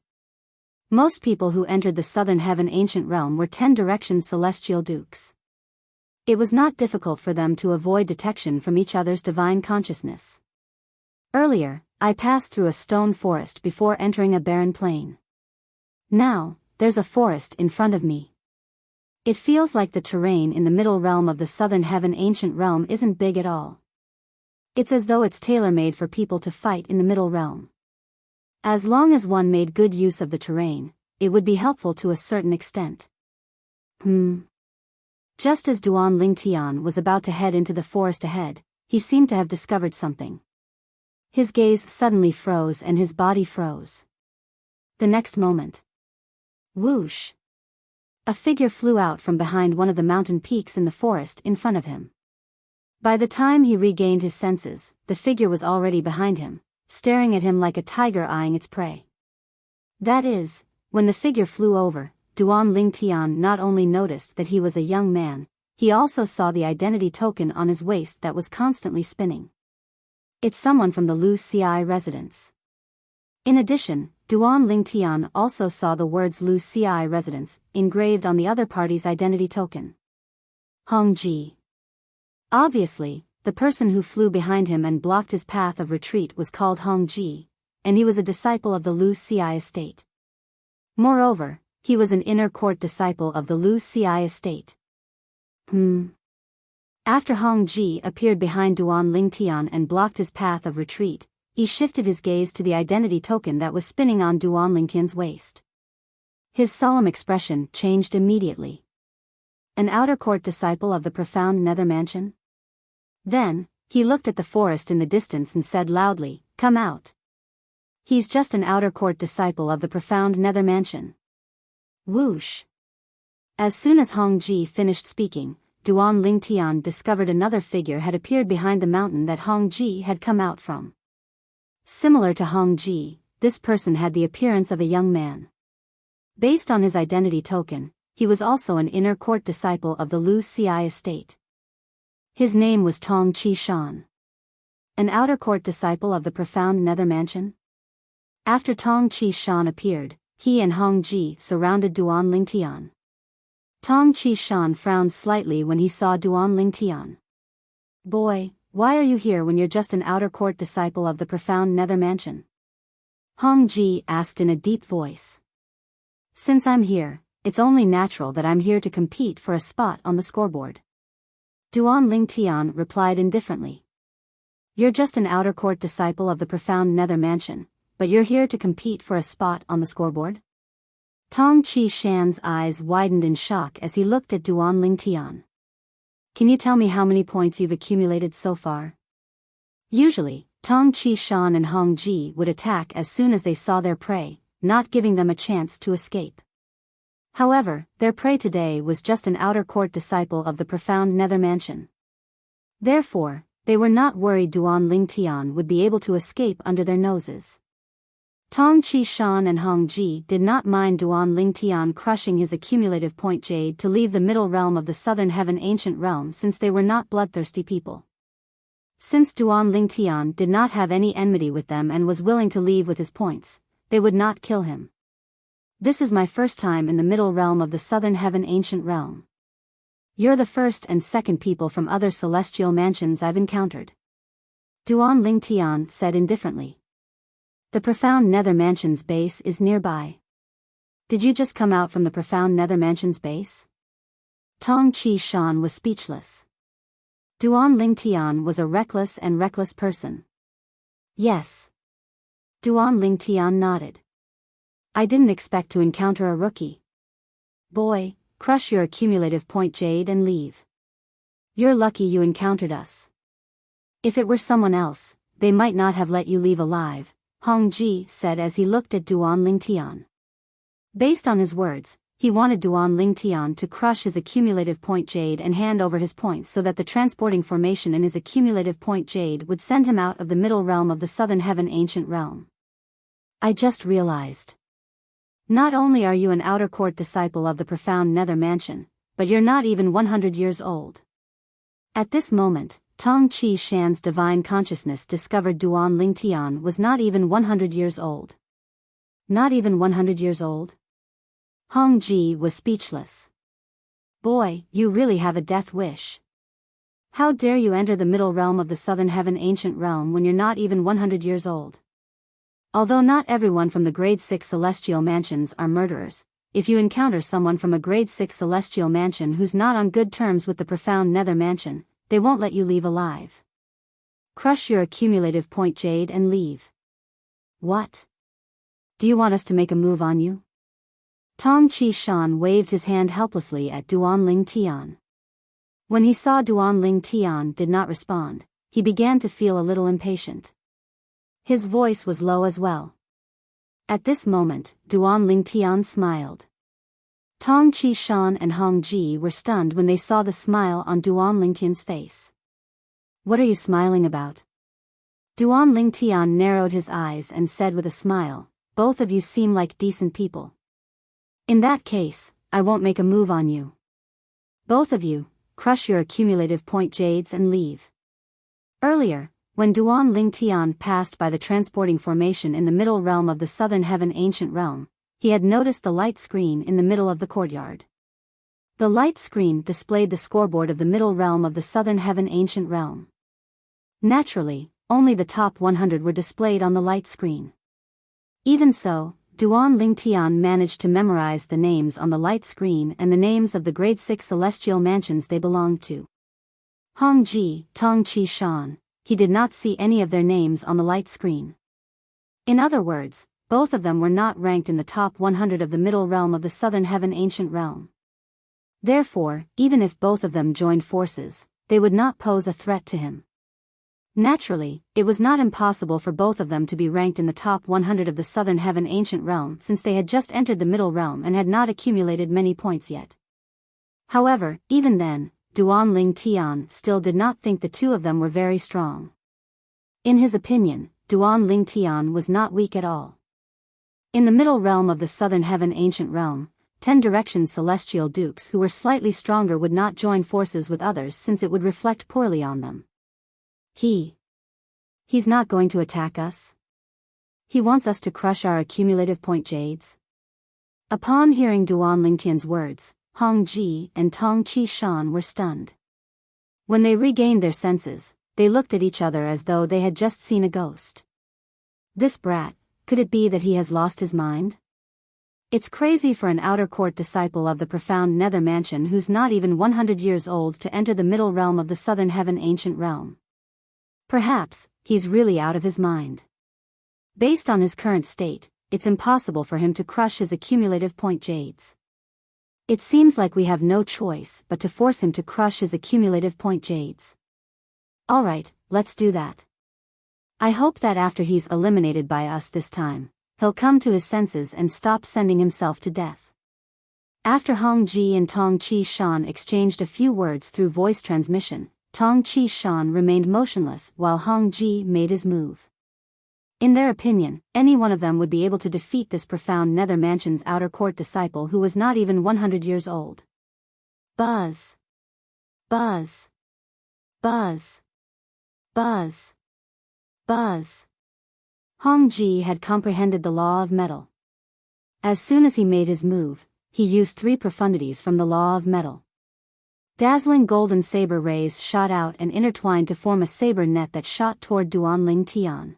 Most people who entered the Southern Heaven Ancient Realm were 10-direction celestial dukes. It was not difficult for them to avoid detection from each other's divine consciousness. Earlier, I passed through a stone forest before entering a barren plain. Now, there's a forest in front of me. It feels like the terrain in the middle realm of the Southern Heaven Ancient Realm isn't big at all. It's as though it's tailor-made for people to fight in the middle realm. As long as one made good use of the terrain, it would be helpful to a certain extent. Just as Duan Tian was about to head into the forest ahead, he seemed to have discovered something. His gaze suddenly froze and his body froze. The next moment, Whoosh! A figure flew out from behind one of the mountain peaks in the forest in front of him. By the time he regained his senses, the figure was already behind him, staring at him like a tiger eyeing its prey. That is, when the figure flew over, Duan Lingtian not only noticed that he was a young man, he also saw the identity token on his waist that was constantly spinning. It's someone from the Lu Xi residence. In addition, Duan Lingtian also saw the words Lu Xi residence engraved on the other party's identity token. Hong Ji. Obviously, the person who flew behind him and blocked his path of retreat was called Hong Ji, and he was a disciple of the Lu Xi estate. Moreover, he was an inner court disciple of the Lu Xi estate. After Hong Ji appeared behind Duan Lingtian and blocked his path of retreat, he shifted his gaze to the identity token that was spinning on Duan Lingtian's waist. His solemn expression changed immediately. An outer court disciple of the profound nether mansion? Then, he looked at the forest in the distance and said loudly, "Come out." He's just an outer court disciple of the profound nether mansion. Whoosh! As soon as Hong Ji finished speaking, Duan Lingtian discovered another figure had appeared behind the mountain that Hong Ji had come out from. Similar to Hong Ji, this person had the appearance of a young man. Based on his identity token, he was also an inner court disciple of the Lu Xi estate. His name was Tong Chi Shan. An outer court disciple of the profound nether mansion? After Tong Chi Shan appeared, he and Hong Ji surrounded Duan Lingtian. Tong Chi Shan frowned slightly when he saw Duan Lingtian. "Boy, why are you here when you're just an outer court disciple of the profound nether mansion?" Hong Ji asked in a deep voice. "Since I'm here, it's only natural that I'm here to compete for a spot on the scoreboard." Duan Lingtian replied indifferently. "You're just an outer court disciple of the profound nether mansion, but you're here to compete for a spot on the scoreboard?" Tong Chi Shan's eyes widened in shock as he looked at Duan Lingtian. "Can you tell me how many points you've accumulated so far?" Usually, Tong Chi Shan and Hong Ji would attack as soon as they saw their prey, not giving them a chance to escape. However, their prey today was just an outer court disciple of the profound nether mansion. Therefore, they were not worried Duan Lingtian would be able to escape under their noses. Tong Chi Shan and Hong Ji did not mind Duan Lingtian crushing his accumulative point jade to leave the middle realm of the southern heaven ancient realm, since they were not bloodthirsty people. Since Duan Lingtian did not have any enmity with them and was willing to leave with his points, they would not kill him. "This is my first time in the middle realm of the southern heaven ancient realm. You're the first and second people from other celestial mansions I've encountered," Duan Lingtian said indifferently. "The profound nether mansion's base is nearby. Did you just come out from the profound nether mansion's base?" Tong Chi Shan was speechless. Duan Lingtian was a reckless person. "Yes." Duan Lingtian nodded. "I didn't expect to encounter a rookie. Boy, crush your accumulative point jade and leave. You're lucky you encountered us. If it were someone else, they might not have let you leave alive," Hong Ji said as he looked at Duan Lingtian. Based on his words, he wanted Duan Lingtian to crush his accumulative point jade and hand over his points so that the transporting formation in his accumulative point jade would send him out of the middle realm of the southern heaven ancient realm. "I just realized. Not only are you an outer court disciple of the profound nether mansion, but you're not even 100 years old." At this moment, Tong Chi Shan's divine consciousness discovered Duan Lingtian was not even 100 years old. Not even 100 years old? Hong Ji was speechless. "Boy, you really have a death wish. How dare you enter the middle realm of the southern heaven ancient realm when you're not even 100 years old?" Although not everyone from the grade 6 celestial mansions are murderers, if you encounter someone from a grade 6 celestial mansion who's not on good terms with the profound nether mansion, they won't let you leave alive. Crush your accumulative point jade and leave. "What? Do you want us to make a move on you?" Tong Chi Shan waved his hand helplessly at Duan Lingtian. When he saw Duan Lingtian did not respond, he began to feel a little impatient. His voice was low as well. At this moment, Duan Lingtian smiled. Tong Qishan and Hong Ji were stunned when they saw the smile on Duan Lingtian's face. "What are you smiling about?" Duan Lingtian narrowed his eyes and said with a smile, "Both of you seem like decent people. In that case, I won't make a move on you. Both of you, crush your accumulative point jades and leave." Earlier, when Duan Lingtian passed by the transporting formation in the middle realm of the Southern Heaven Ancient Realm, he had noticed the light screen in the middle of the courtyard. The light screen displayed the scoreboard of the middle realm of the Southern Heaven Ancient Realm. Naturally, only the top 100 were displayed on the light screen. Even so, Duan Lingtian managed to memorize the names on the light screen and the names of the grade 6 celestial mansions they belonged to. Hong Ji, Tong Qishan, he did not see any of their names on the light screen. In other words, both of them were not ranked in the top 100 of the middle realm of the Southern Heaven Ancient Realm. Therefore, even if both of them joined forces, they would not pose a threat to him. Naturally, it was not impossible for both of them to be ranked in the top 100 of the Southern Heaven Ancient Realm since they had just entered the middle realm and had not accumulated many points yet. However, even then, Duan Lingtian still did not think the two of them were very strong. In his opinion, Duan Lingtian was not weak at all. In the middle realm of the Southern Heaven Ancient Realm, 10 Direction Celestial Dukes who were slightly stronger would not join forces with others since it would reflect poorly on them. He's not going to attack us? He wants us to crush our accumulative point jades? Upon hearing Duan Lingtian's words, Hong Ji and Tong Qishan were stunned. When they regained their senses, they looked at each other as though they had just seen a ghost. This brat, could it be that he has lost his mind? It's crazy for an outer court disciple of the profound Nether Mansion who's not even 100 years old to enter the middle realm of the Southern Heaven Ancient Realm. Perhaps, he's really out of his mind. Based on his current state, it's impossible for him to crush his accumulative point jades. It seems like we have no choice but to force him to crush his accumulative point jades. Alright, let's do that. I hope that after he's eliminated by us this time, he'll come to his senses and stop sending himself to death. After Hong Ji and Tong Qishan exchanged a few words through voice transmission, Tong Qishan remained motionless while Hong Ji made his move. In their opinion, any one of them would be able to defeat this profound Nether Mansion's outer court disciple who was not even 100 years old. Buzz. Buzz. Buzz. Buzz. Buzz. Hong Ji had comprehended the law of metal. As soon as he made his move, he used 3 profundities from the law of metal. Dazzling golden saber rays shot out and intertwined to form a saber net that shot toward Duan Lingtian.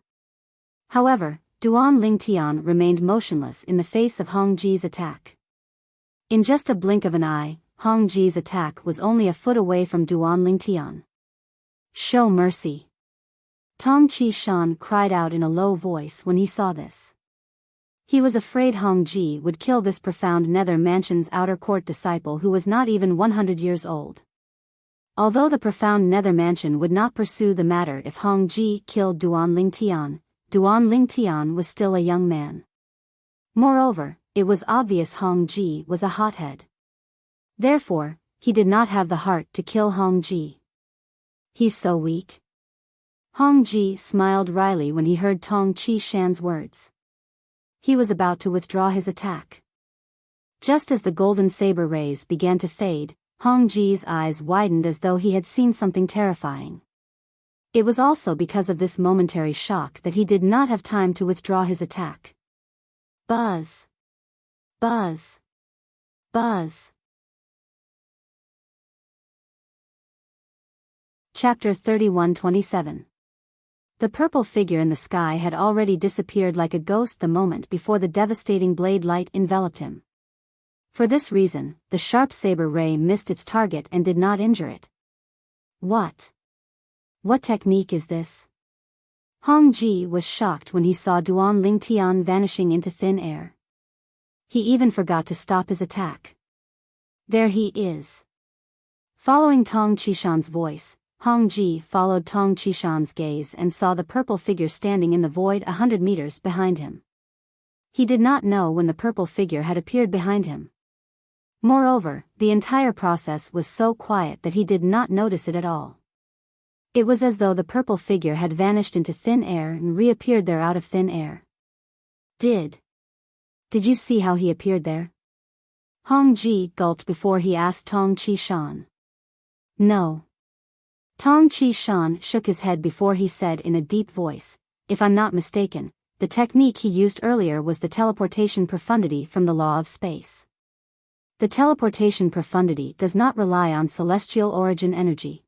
However, Duan Lingtian remained motionless in the face of Hong Ji's attack. In just a blink of an eye, Hong Ji's attack was only a foot away from Duan Lingtian. "Show mercy!" Tong Qishan cried out in a low voice when he saw this. He was afraid Hong Ji would kill this profound Nether Mansion's outer court disciple who was not even 100 years old. Although the profound Nether Mansion would not pursue the matter if Hong Ji killed Duan Lingtian was still a young man. Moreover, it was obvious Hong Ji was a hothead. Therefore, he did not have the heart to kill Hong Ji. "He's so weak." Hong Ji smiled wryly when he heard Tong Qishan's words. He was about to withdraw his attack. Just as the golden saber rays began to fade, Hong Ji's eyes widened as though he had seen something terrifying. It was also because of this momentary shock that he did not have time to withdraw his attack. Buzz. Buzz. Buzz. Chapter 31-27. The purple figure in the sky had already disappeared like a ghost the moment before the devastating blade light enveloped him. For this reason, the sharp saber ray missed its target and did not injure it. What technique is this? Hong Ji was shocked when he saw Duan Lingtian vanishing into thin air. He even forgot to stop his attack. There he is. Following Tong Qishan's voice, Hong Ji followed Tong Qishan's gaze and saw the purple figure standing in the void 100 meters behind him. He did not know when the purple figure had appeared behind him. Moreover, the entire process was so quiet that he did not notice it at all. It was as though the purple figure had vanished into thin air and reappeared there out of thin air. Did you see how he appeared there? Hong Ji gulped before he asked Tong Qishan. No. Tong Qishan shook his head before he said in a deep voice, if I'm not mistaken, the technique he used earlier was the teleportation profundity from the law of space. The teleportation profundity does not rely on celestial origin energy.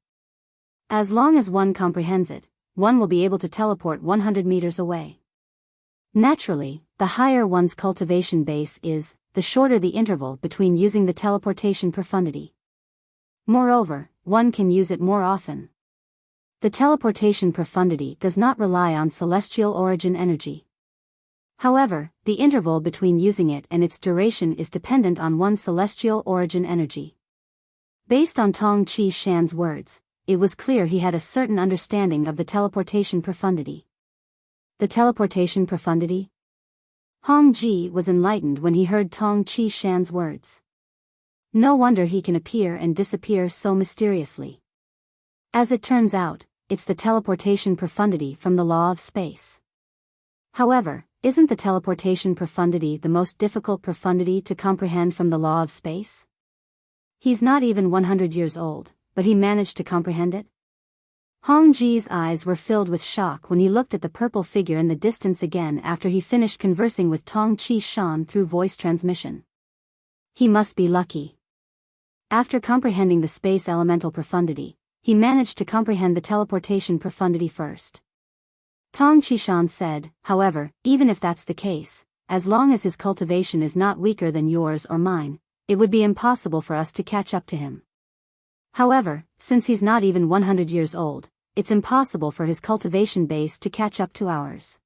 As long as one comprehends it, one will be able to teleport 100 meters away. Naturally, the higher one's cultivation base is, the shorter the interval between using the teleportation profundity. Moreover, one can use it more often. The teleportation profundity does not rely on celestial origin energy. However, the interval between using it and its duration is dependent on one's celestial origin energy. Based on Tong Qishan's words, it was clear he had a certain understanding of the teleportation profundity. The teleportation profundity? Hong Ji was enlightened when he heard Tong Qishan's words. No wonder he can appear and disappear so mysteriously. As it turns out, it's the teleportation profundity from the law of space. However, isn't the teleportation profundity the most difficult profundity to comprehend from the law of space? He's not even 100 years old, but he managed to comprehend it? Hong Ji's eyes were filled with shock when he looked at the purple figure in the distance again after he finished conversing with Tong Qishan through voice transmission. He must be lucky. After comprehending the space elemental profundity, he managed to comprehend the teleportation profundity first. Tong Qishan said, however, even if that's the case, as long as his cultivation is not weaker than yours or mine, it would be impossible for us to catch up to him. However, since he's not even 100 years old, it's impossible for his cultivation base to catch up to ours.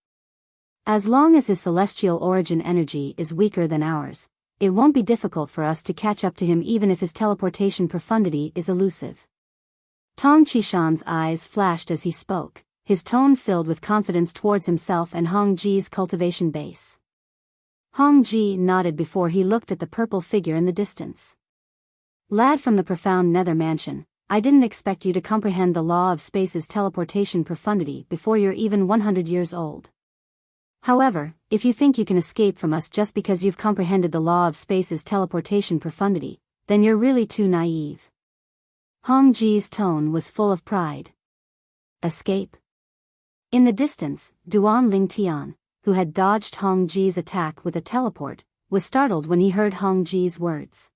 As long as his celestial origin energy is weaker than ours, it won't be difficult for us to catch up to him even if his teleportation profundity is elusive. Tong Qishan's eyes flashed as he spoke, his tone filled with confidence towards himself and Hong Ji's cultivation base. Hong Ji nodded before he looked at the purple figure in the distance. Lad from the profound nether mansion, I didn't expect you to comprehend the law of space's teleportation profundity before you're even 100 years old. However, if you think you can escape from us just because you've comprehended the law of space's teleportation profundity, then you're really too naive. Hong Ji's tone was full of pride. Escape? In the distance, Duan Lingtian, who had dodged Hong Ji's attack with a teleport, was startled when he heard Hong Ji's words.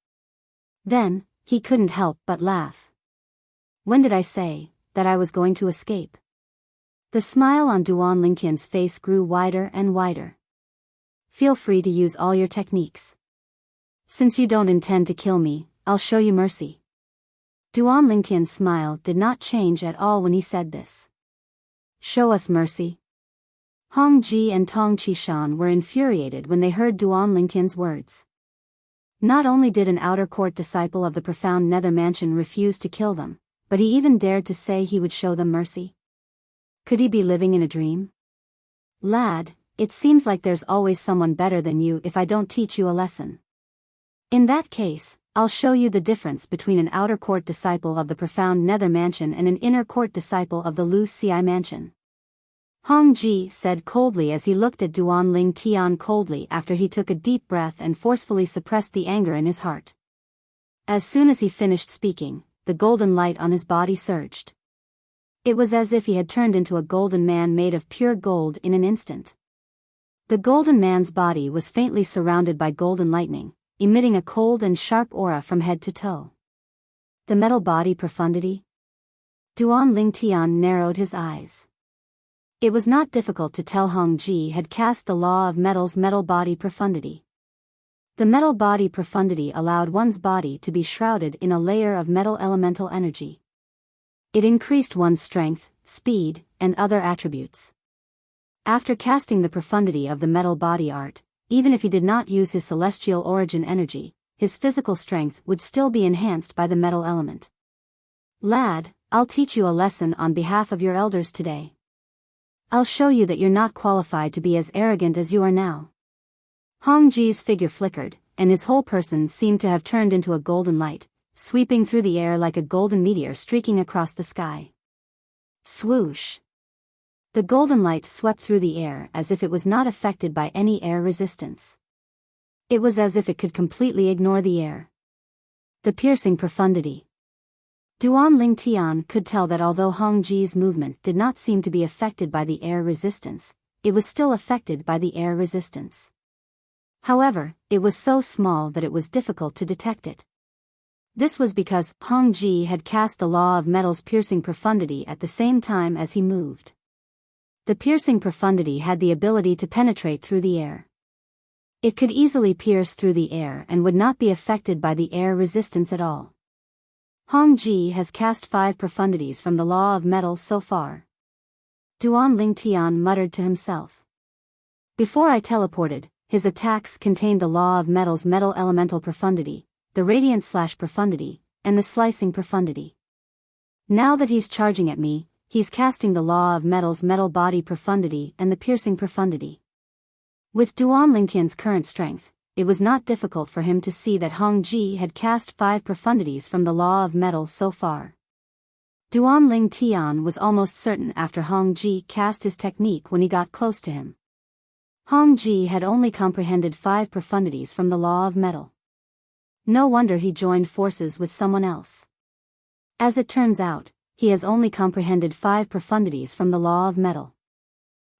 Then, he couldn't help but laugh. When did I say that I was going to escape? The smile on Duan Lingtian's face grew wider and wider. Feel free to use all your techniques. Since you don't intend to kill me, I'll show you mercy. Duan Lingtian's smile did not change at all when he said this. Show us mercy. Hong Ji and Tong Qishan were infuriated when they heard Duan Lingtian's words. Not only did an outer court disciple of the profound nether mansion refuse to kill them, but he even dared to say he would show them mercy. Could he be living in a dream? Lad, it seems like there's always someone better than you if I don't teach you a lesson. In that case, I'll show you the difference between an outer court disciple of the profound nether mansion and an inner court disciple of the Lu Xi mansion. Hong Ji said coldly as he looked at Duan Ling Tian coldly after he took a deep breath and forcefully suppressed the anger in his heart. As soon as he finished speaking, the golden light on his body surged. It was as if he had turned into a golden man made of pure gold in an instant. The golden man's body was faintly surrounded by golden lightning, emitting a cold and sharp aura from head to toe. The metal body profundity? Duan Lingtian narrowed his eyes. It was not difficult to tell Hong Ji had cast the law of metal's metal body profundity. The metal body profundity allowed one's body to be shrouded in a layer of metal elemental energy. It increased one's strength, speed, and other attributes. After casting the profundity of the metal body art, even if he did not use his celestial origin energy, his physical strength would still be enhanced by the metal element. Lad, I'll teach you a lesson on behalf of your elders today. I'll show you that you're not qualified to be as arrogant as you are now. Hong Ji's figure flickered, and his whole person seemed to have turned into a golden light, sweeping through the air like a golden meteor streaking across the sky. Swoosh! The golden light swept through the air as if it was not affected by any air resistance. It was as if it could completely ignore the air. The piercing profundity. Duan Ling Tian could tell that although Hong Ji's movement did not seem to be affected by the air resistance, it was still affected by the air resistance. However, it was so small that it was difficult to detect it. This was because Hong Ji had cast the law of metal's piercing profundity at the same time as he moved. The piercing profundity had the ability to penetrate through the air. It could easily pierce through the air and would not be affected by the air resistance at all. Hong Ji has cast 5 profundities from the law of metal so far. Duan Ling Tian muttered to himself. Before I teleported, his attacks contained the law of metal's metal elemental profundity, the radiant slash profundity, and the slicing profundity. Now that he's charging at me, he's casting the law of metal's metal body profundity and the piercing profundity. With Duan Lingtian's current strength, it was not difficult for him to see that Hong Ji had cast 5 profundities from the law of metal so far. Duan Ling Tian was almost certain after Hong Ji cast his technique when he got close to him. Hong Ji had only comprehended 5 profundities from the law of metal. No wonder he joined forces with someone else. As it turns out, he has only comprehended 5 profundities from the law of metal.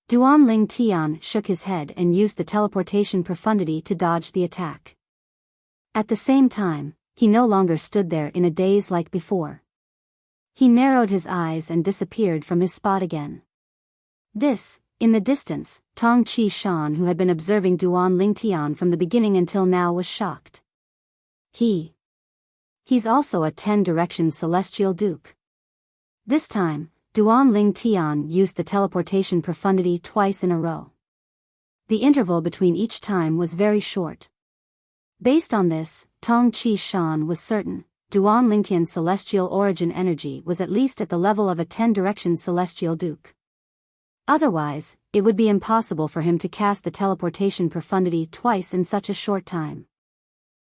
Duan Ling Tian shook his head and used the teleportation profundity to dodge the attack. At the same time, he no longer stood there in a daze like before. He narrowed his eyes and disappeared from his spot again. This, in the distance, Tong Chi Shan, who had been observing Duan Ling Tian from the beginning until now, was shocked. He's also a 10-direction celestial duke. This time, Duan Ling Tian used the teleportation profundity twice in a row. The interval between each time was very short. Based on this, Tong Chi Shan was certain Duan Lingtian's celestial origin energy was at least at the level of a 10-direction celestial duke. Otherwise, it would be impossible for him to cast the teleportation profundity twice in such a short time.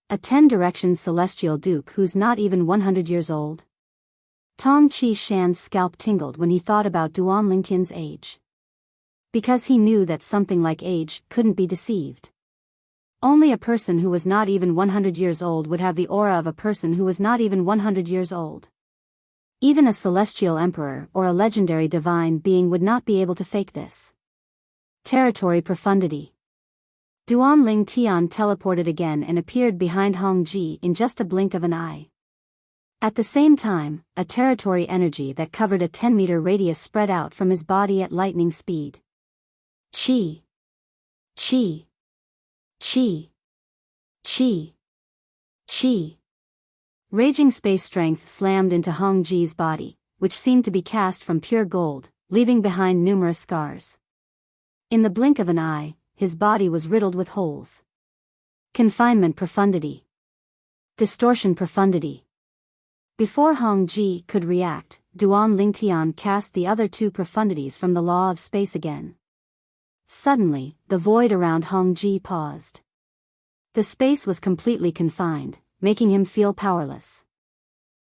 A 10-direction celestial duke who's not even 100 years old? Tong Chi Shan's scalp tingled when he thought about Duan Lingtian's age. Because he knew that something like age couldn't be deceived. Only a person who was not even 100 years old would have the aura of a person who was not even 100 years old. Even a celestial emperor or a legendary divine being would not be able to fake this. Territory profundity. Duan Ling Tian teleported again and appeared behind Hong Ji in just a blink of an eye. At the same time, a territory energy that covered a 10-meter radius spread out from his body at lightning speed. Chi. Chi. Chi. Chi. Chi. Raging space strength slammed into Hong Ji's body, which seemed to be cast from pure gold, leaving behind numerous scars. In the blink of an eye, his body was riddled with holes. Confinement profundity. Distortion profundity. Before Hong Ji could react, Duan Lingtian cast the other 2 profundities from the law of space again. Suddenly, the void around Hong Ji paused. The space was completely confined, making him feel powerless.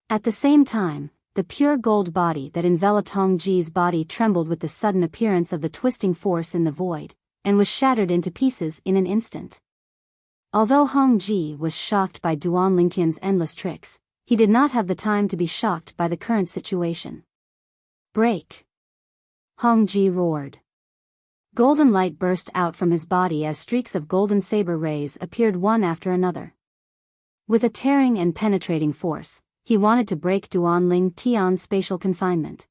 At the same time, the pure gold body that enveloped Hong Ji's body trembled with the sudden appearance of the twisting force in the void, and was shattered into pieces in an instant. Although Hong Ji was shocked by Duan Lingtian's endless tricks, he did not have the time to be shocked by the current situation. Break! Hong Ji roared. Golden light burst out from his body as streaks of golden saber rays appeared one after another. With a tearing and penetrating force, he wanted to break Duan Ling Tian's spatial confinement.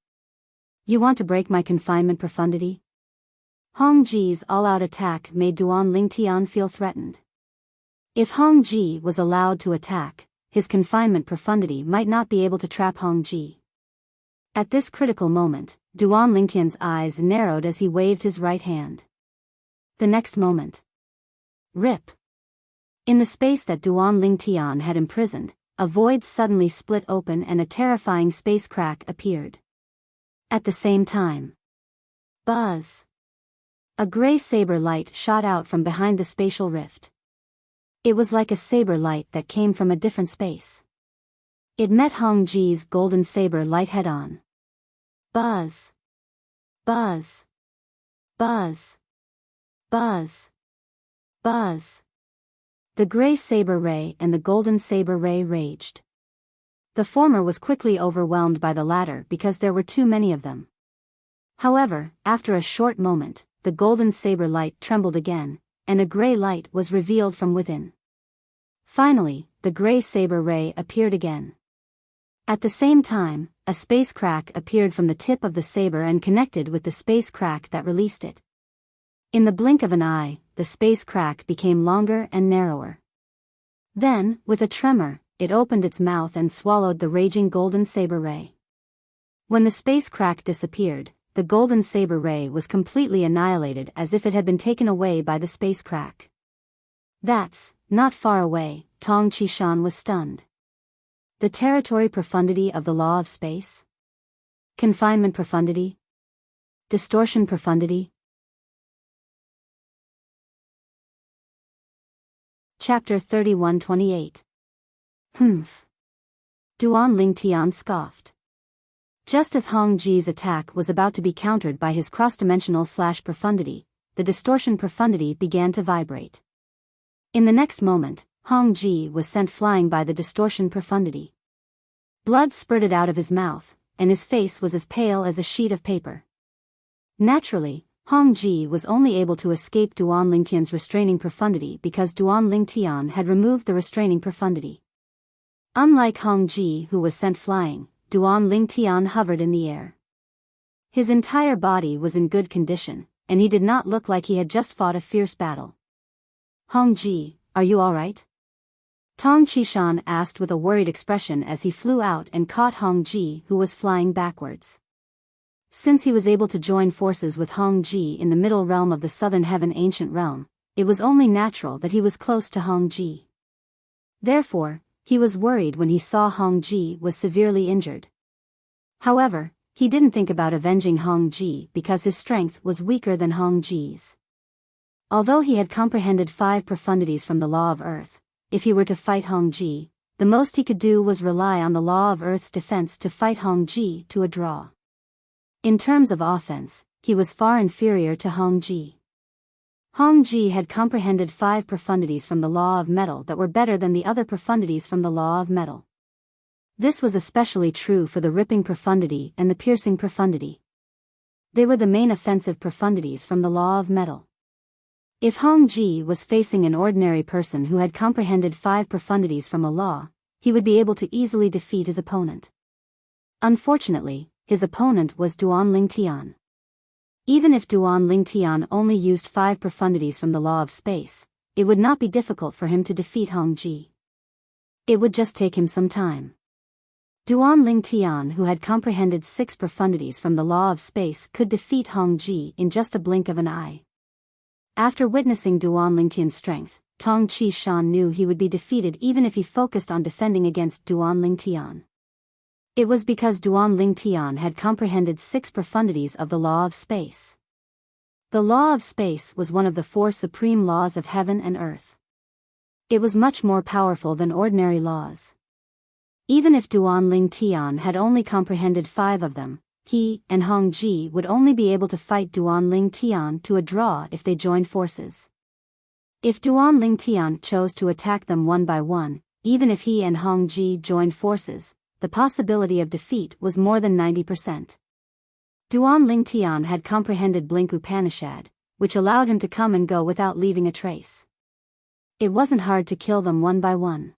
You want to break my confinement profundity? Hong Ji's all-out attack made Duan Ling Tian feel threatened. If Hong Ji was allowed to attack, his confinement profundity might not be able to trap Hong Ji. At this critical moment, Duan Lingtian's eyes narrowed as he waved his right hand. The next moment. Rip! In the space that Duan Lingtian had imprisoned, a void suddenly split open and a terrifying space crack appeared. At the same time. Buzz! A gray saber light shot out from behind the spatial rift. It was like a saber light that came from a different space. It met Hong Ji's golden saber light head-on. Buzz. Buzz. Buzz. Buzz. Buzz. The gray saber ray and the golden saber ray raged. The former was quickly overwhelmed by the latter because there were too many of them. However, after a short moment, the golden saber light trembled again, and a gray light was revealed from within. Finally, the gray saber ray appeared again. At the same time, a space crack appeared from the tip of the saber and connected with the space crack that released it. In the blink of an eye, the space crack became longer and narrower. Then, with a tremor, it opened its mouth and swallowed the raging golden saber ray. When the space crack disappeared, the golden saber ray was completely annihilated as if it had been taken away by the space crack. That's not far away. Tong Qishan was stunned. The territory profundity of the law of space? Confinement profundity? Distortion profundity? Chapter 31-28. Humph. Duan Lingtian scoffed. Just as Hong Ji's attack was about to be countered by his cross-dimensional profundity, the distortion profundity began to vibrate. In the next moment, Hong Ji was sent flying by the distortion profundity. Blood spurted out of his mouth, and his face was as pale as a sheet of paper. Naturally, Hong Ji was only able to escape Duan Lingtian's restraining profundity because Duan Lingtian had removed the restraining profundity. Unlike Hong Ji, who was sent flying, Duan Lingtian hovered in the air. His entire body was in good condition, and he did not look like he had just fought a fierce battle. Hong Ji, are you all right? Tong Qishan asked with a worried expression as he flew out and caught Hong Ji, who was flying backwards. Since he was able to join forces with Hong Ji in the middle realm of the southern heaven ancient realm, it was only natural that he was close to Hong Ji. Therefore, he was worried when he saw Hong Ji was severely injured. However, he didn't think about avenging Hong Ji because his strength was weaker than Hong Ji's. Although he had comprehended 5 profundities from the law of earth, if he were to fight Hong Ji, the most he could do was rely on the law of earth's defense to fight Hong Ji to a draw. In terms of offense, he was far inferior to Hong Ji. Hong Ji had comprehended 5 profundities from the law of metal that were better than the other profundities from the law of metal. This was especially true for the ripping profundity and the piercing profundity. They were the main offensive profundities from the law of metal. If Hong Ji was facing an ordinary person who had comprehended 5 profundities from a law, he would be able to easily defeat his opponent. Unfortunately, his opponent was Duan Lingtian. Even if Duan Lingtian only used 5 profundities from the law of space, it would not be difficult for him to defeat Hong Ji. It would just take him some time. Duan Lingtian, who had comprehended 6 profundities from the law of space, could defeat Hong Ji in just a blink of an eye. After witnessing Duan Lingtian's strength, Tong Qishan knew he would be defeated even if he focused on defending against Duan Lingtian. It was because Duan Lingtian had comprehended 6 profundities of the law of space. The law of space was one of the 4 supreme laws of heaven and earth. It was much more powerful than ordinary laws. Even if Duan Lingtian had only comprehended 5 of them, he and Hong Ji would only be able to fight Duan Lingtian to a draw if they joined forces. If Duan Lingtian chose to attack them one by one, even if he and Hong Ji joined forces, the possibility of defeat was more than 90%. Duan Lingtian had comprehended Blink Upanishad, which allowed him to come and go without leaving a trace. It wasn't hard to kill them one by one.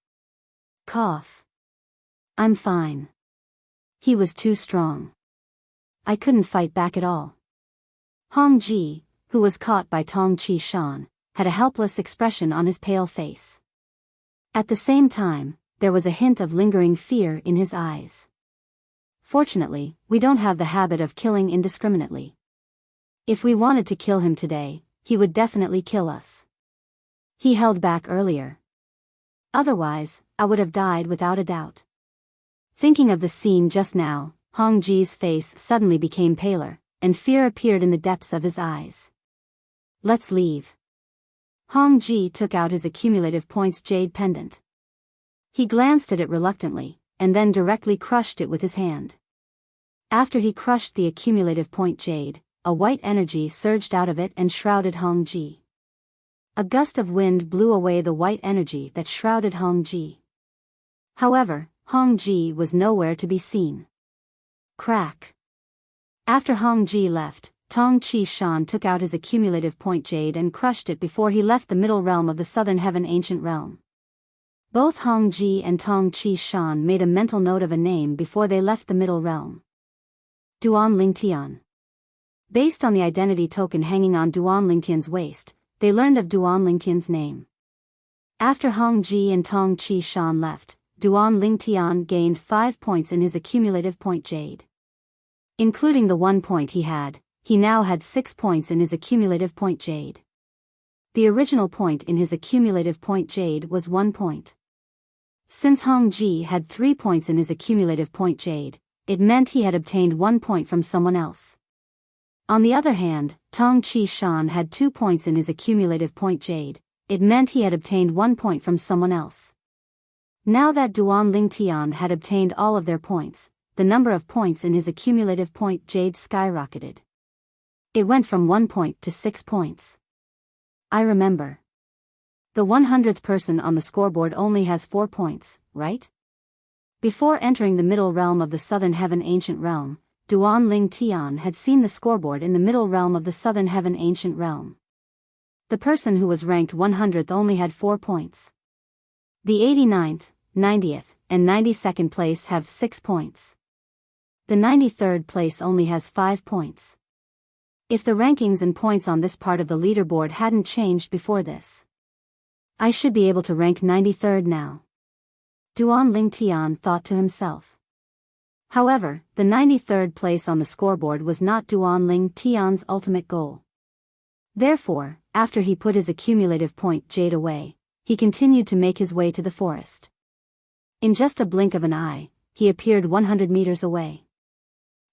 Cough. I'm fine. He was too strong. I couldn't fight back at all. Hong Ji, who was caught by Tong Qishan, had a helpless expression on his pale face. At the same time, there was a hint of lingering fear in his eyes. Fortunately, we don't have the habit of killing indiscriminately. If we wanted to kill him today, he would definitely kill us. He held back earlier. Otherwise, I would have died without a doubt. Thinking of the scene just now, Hong Ji's face suddenly became paler, and fear appeared in the depths of his eyes. Let's leave. Hong Ji took out his accumulative points jade pendant. He glanced at it reluctantly, and then directly crushed it with his hand. After he crushed the accumulative point jade, a white energy surged out of it and shrouded Hong Ji. A gust of wind blew away the white energy that shrouded Hong Ji. However, Hong Ji was nowhere to be seen. Crack. After Hong Ji left, Tong Chi Shan took out his accumulative point jade and crushed it before he left the middle realm of the southern heaven ancient realm. Both Hong Ji and Tong Chi Shan made a mental note of a name before they left the middle realm. Duan Lingtian. Based on the identity token hanging on Duan Lingtian's waist, they learned of Duan Lingtian's name. After Hong Ji and Tong Chi Shan left, Duan Lingtian gained 5 points in his accumulative point jade. Including the 1 point he now had 6 points in his accumulative point jade. The original point in his accumulative point jade was 1 point. Since Hong Ji had 3 points in his accumulative point jade, it meant he had obtained 1 point from someone else. On the other hand, Tong Chi Shan had 2 points in his accumulative point jade, it meant he had obtained 1 point from someone else. Now that Duan Lingtian had obtained all of their points, the number of points in his accumulative point jade skyrocketed. It went from 1 point to 6 points. I remember. The 100th person on the scoreboard only has 4 points, right? Before entering the middle realm of the southern heaven ancient realm, Duan Lingtian had seen the scoreboard in the middle realm of the southern heaven ancient realm. The person who was ranked 100th only had 4 points. The 89th, 90th, and 92nd place have 6 points. The 93rd place only has 5 points. If the rankings and points on this part of the leaderboard hadn't changed before this, I should be able to rank 93rd now. Duan Lingtian thought to himself. However, the 93rd place on the scoreboard was not Duan Lingtian's ultimate goal. Therefore, after he put his accumulative point jade away, he continued to make his way to the forest. In just a blink of an eye, he appeared 100 meters away.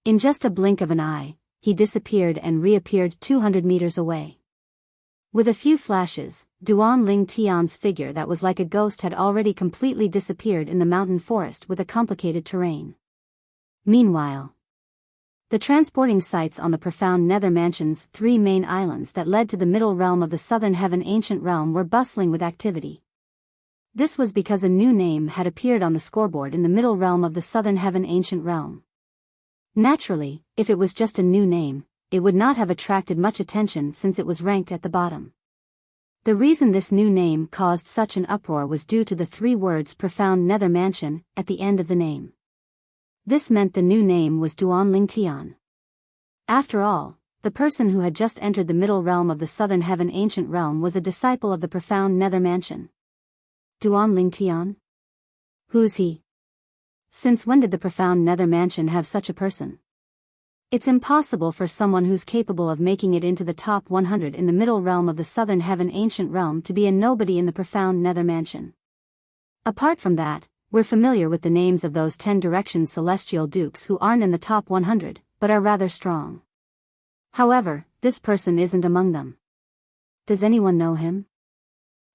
In just a blink of an eye, he disappeared and reappeared 200 meters away. With a few flashes, Duan Lingtian's figure that was like a ghost had already completely disappeared in the mountain forest with a complicated terrain. Meanwhile, the transporting sites on the profound nether mansion's 3 main islands that led to the middle realm of the southern heaven ancient realm were bustling with activity. This was because a new name had appeared on the scoreboard in the middle realm of the southern heaven ancient realm. Naturally, if it was just a new name, it would not have attracted much attention since it was ranked at the bottom. The reason this new name caused such an uproar was due to the 3 words profound nether mansion at the end of the name. This meant the new name was Duan Lingtian. After all, the person who had just entered the middle realm of the southern heaven ancient realm was a disciple of the profound nether mansion. Duan Lingtian? Who's he? Since when did the profound nether mansion have such a person? It's impossible for someone who's capable of making it into the top 100 in the middle realm of the southern heaven ancient realm to be a nobody in the profound nether mansion. Apart from that, we're familiar with the names of those 10 directions celestial dukes who aren't in the top 100, but are rather strong. However, this person isn't among them. Does anyone know him?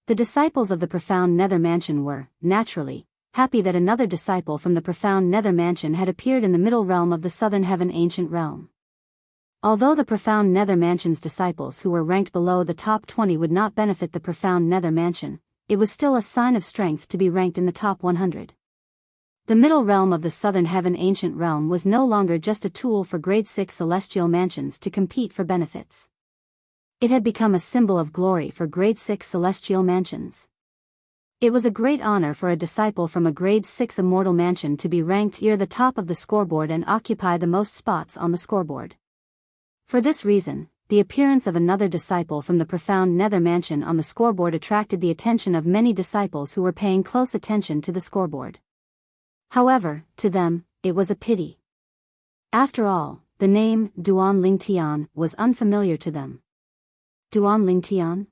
The disciples of the profound nether mansion were, naturally, happy that another disciple from the profound nether mansion had appeared in the middle realm of the southern heaven ancient realm. Although the profound nether mansion's disciples who were ranked below the top 20 would not benefit the profound nether mansion, it was still a sign of strength to be ranked in the top 100. The middle realm of the southern heaven ancient realm was no longer just a tool for grade 6 celestial mansions to compete for benefits. It had become a symbol of glory for grade 6 celestial mansions. It was a great honor for a disciple from a grade 6 immortal mansion to be ranked near the top of the scoreboard and occupy the most spots on the scoreboard. For this reason, the appearance of another disciple from the profound nether mansion on the scoreboard attracted the attention of many disciples who were paying close attention to the scoreboard. However, to them, it was a pity. After all, the name Duan Lingtian was unfamiliar to them. Duan Lingtian?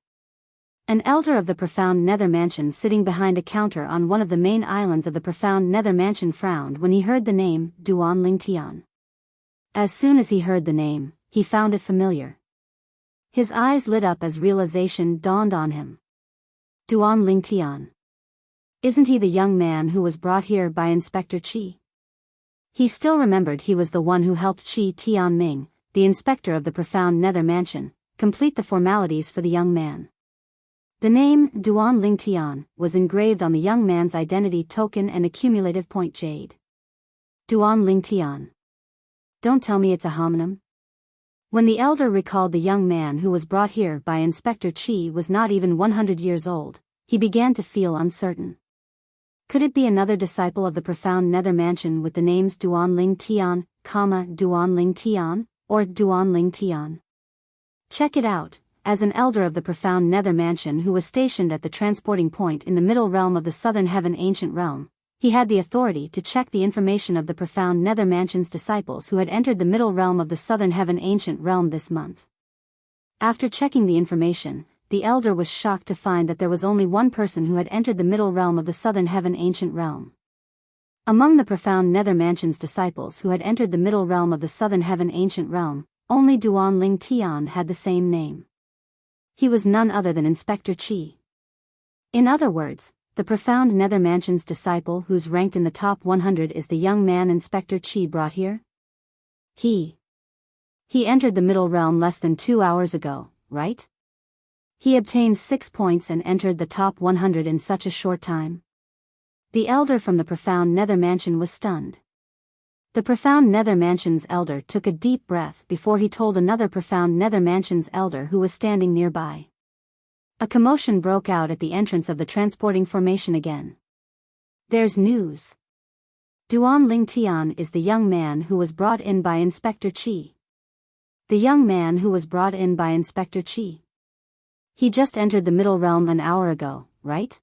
An elder of the profound nether mansion sitting behind a counter on one of the main islands of the profound nether mansion frowned when he heard the name Duan Lingtian. As soon as he heard the name, he found it familiar. His eyes lit up as realization dawned on him. Duan Ling Tian. Isn't he the young man who was brought here by Inspector Qi? He still remembered he was the one who helped Qi Tianming, the inspector of the profound nether mansion, complete the formalities for the young man. The name, Duan Ling Tian, was engraved on the young man's identity token and accumulative point jade. Duan Ling Tian. Don't tell me it's a homonym. When the elder recalled the young man who was brought here by Inspector Qi was not even 100 years old, he began to feel uncertain. Could it be another disciple of the profound nether mansion with the names Duan Ling Tian, Duan Ling Tian, or Duan Ling Tian? Check it out. As an elder of the profound nether mansion who was stationed at the transporting point in the middle realm of the southern heaven ancient realm, he had the authority to check the information of the profound nether mansion's disciples who had entered the middle realm of the southern heaven ancient realm this month. After checking the information, the elder was shocked to find that there was only one person who had entered the middle realm of the southern heaven ancient realm. Among the profound nether mansion's disciples who had entered the middle realm of the southern heaven ancient realm, only Duan Ling Tian had the same name. He was none other than Inspector Qi. In other words, the profound nether mansion's disciple who's ranked in the top 100 is the young man Inspector Qi brought here? He entered the middle realm less than 2 hours ago, right? He obtained 6 points and entered the top 100 in such a short time. The elder from the profound nether mansion was stunned. The profound nether mansion's elder took a deep breath before he told another profound nether mansion's elder who was standing nearby. A commotion broke out at the entrance of the transporting formation again. There's news. Duan Ling Tian is the young man who was brought in by Inspector Qi. The young man who was brought in by Inspector Qi. He just entered the middle realm an hour ago, right?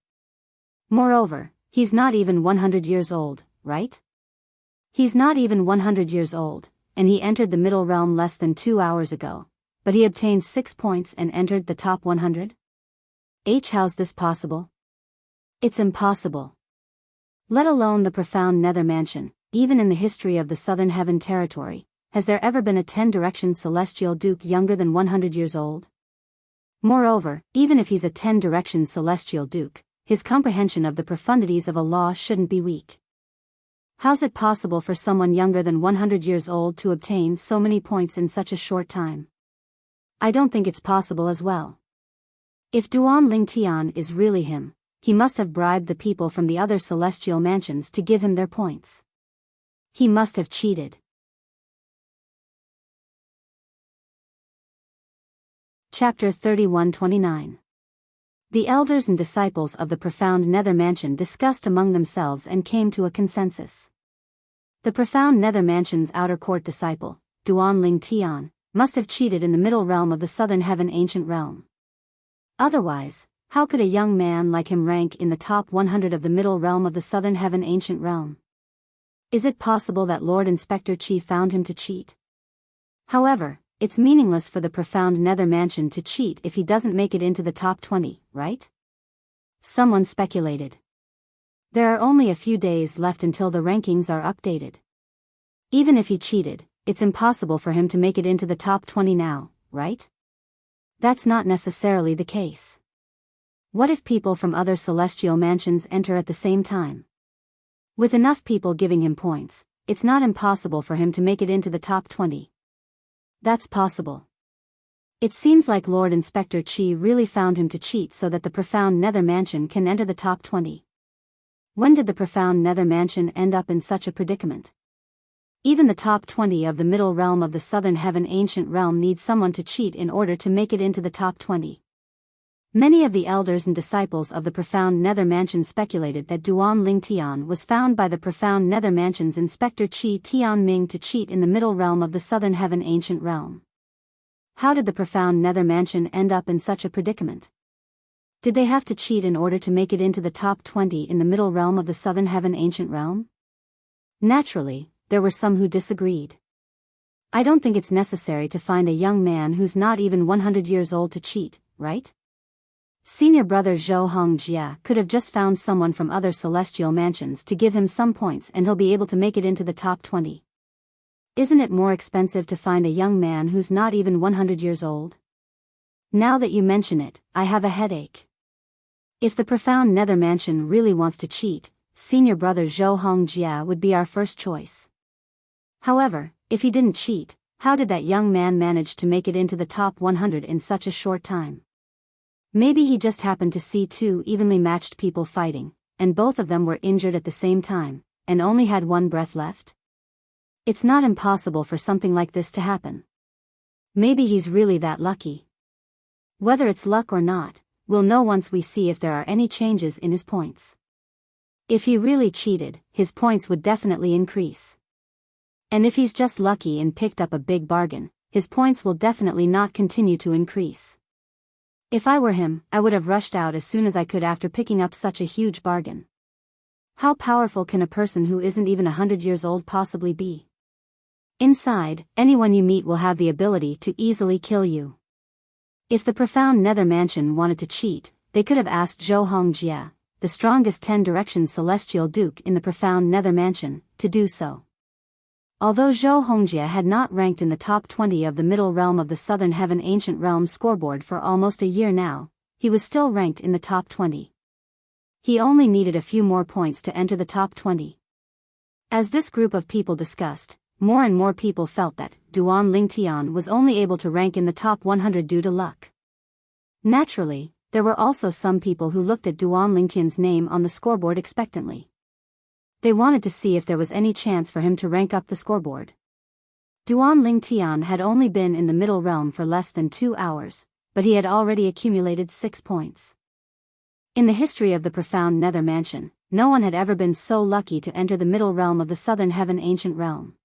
Moreover, he's not even 100 years old, right? He's not even 100 years old, and he entered the middle realm less than 2 hours ago, but he obtained 6 points and entered the top 100? How's this possible? It's impossible. Let alone the profound nether mansion, even in the history of the southern heaven territory, has there ever been a 10-direction celestial duke younger than 100 years old? Moreover, even if he's a 10-direction celestial duke, his comprehension of the profundities of a law shouldn't be weak. How's it possible for someone younger than 100 years old to obtain so many points in such a short time? I don't think it's possible as well. If Duan Ling Tian is really him, he must have bribed the people from the other celestial mansions to give him their points. He must have cheated. Chapter 31-29. The elders and disciples of the profound nether mansion discussed among themselves and came to a consensus. The profound nether mansion's outer court disciple, Duan Ling Tian, must have cheated in the middle realm of the southern heaven ancient realm. Otherwise, how could a young man like him rank in the top 100 of the middle realm of the southern heaven ancient realm? Is it possible that Lord Inspector Qi found him to cheat? However, it's meaningless for the profound nether mansion to cheat if he doesn't make it into the top 20, right? Someone speculated. There are only a few days left until the rankings are updated. Even if he cheated, it's impossible for him to make it into the top 20 now, right? That's not necessarily the case. What if people from other celestial mansions enter at the same time? With enough people giving him points, it's not impossible for him to make it into the top 20. That's possible. It seems like Lord Inspector Qi really found him to cheat so that the profound nether mansion can enter the top 20. When did the profound nether mansion end up in such a predicament? Even the top 20 of the middle realm of the southern heaven ancient realm need someone to cheat in order to make it into the top 20. Many of the elders and disciples of the profound nether mansion speculated that Duan Ling Tian was found by the profound nether mansion's Inspector Qi Tianming to cheat in the middle realm of the southern heaven ancient realm. How did the profound nether mansion end up in such a predicament? Did they have to cheat in order to make it into the top 20 in the middle realm of the southern heaven ancient realm? Naturally, there were some who disagreed. I don't think it's necessary to find a young man who's not even 100 years old to cheat, right? Senior brother Zhou Hongjia could have just found someone from other celestial mansions to give him some points and he'll be able to make it into the top 20. Isn't it more expensive to find a young man who's not even 100 years old? Now that you mention it, I have a headache. If the profound nether mansion really wants to cheat, senior brother Zhou Hongjia would be our first choice. However, if he didn't cheat, how did that young man manage to make it into the top 100 in such a short time? Maybe he just happened to see two evenly matched people fighting, and both of them were injured at the same time, and only had one breath left? It's not impossible for something like this to happen. Maybe he's really that lucky. Whether it's luck or not, we'll know once we see if there are any changes in his points. If he really cheated, his points would definitely increase. And if he's just lucky and picked up a big bargain, his points will definitely not continue to increase. If I were him, I would have rushed out as soon as I could after picking up such a huge bargain. How powerful can a person who isn't even 100 years old possibly be? Inside, anyone you meet will have the ability to easily kill you. If the profound nether mansion wanted to cheat, they could have asked Zhou Hongjia, the strongest 10 directions celestial duke in the profound nether mansion, to do so. Although Zhou Hongjia had not ranked in the top 20 of the middle realm of the Southern Heaven Ancient Realm scoreboard for almost a year now, he was still ranked in the top 20. He only needed a few more points to enter the top 20. As this group of people discussed, more and more people felt that Duan Lingtian was only able to rank in the top 100 due to luck. Naturally, there were also some people who looked at Duan Lingtian's name on the scoreboard expectantly. They wanted to see if there was any chance for him to rank up the scoreboard. Duan Lingtian had only been in the middle realm for less than 2 hours, but he had already accumulated 6 points. In the history of the profound nether mansion, no one had ever been so lucky to enter the middle realm of the Southern Heaven Ancient Realm.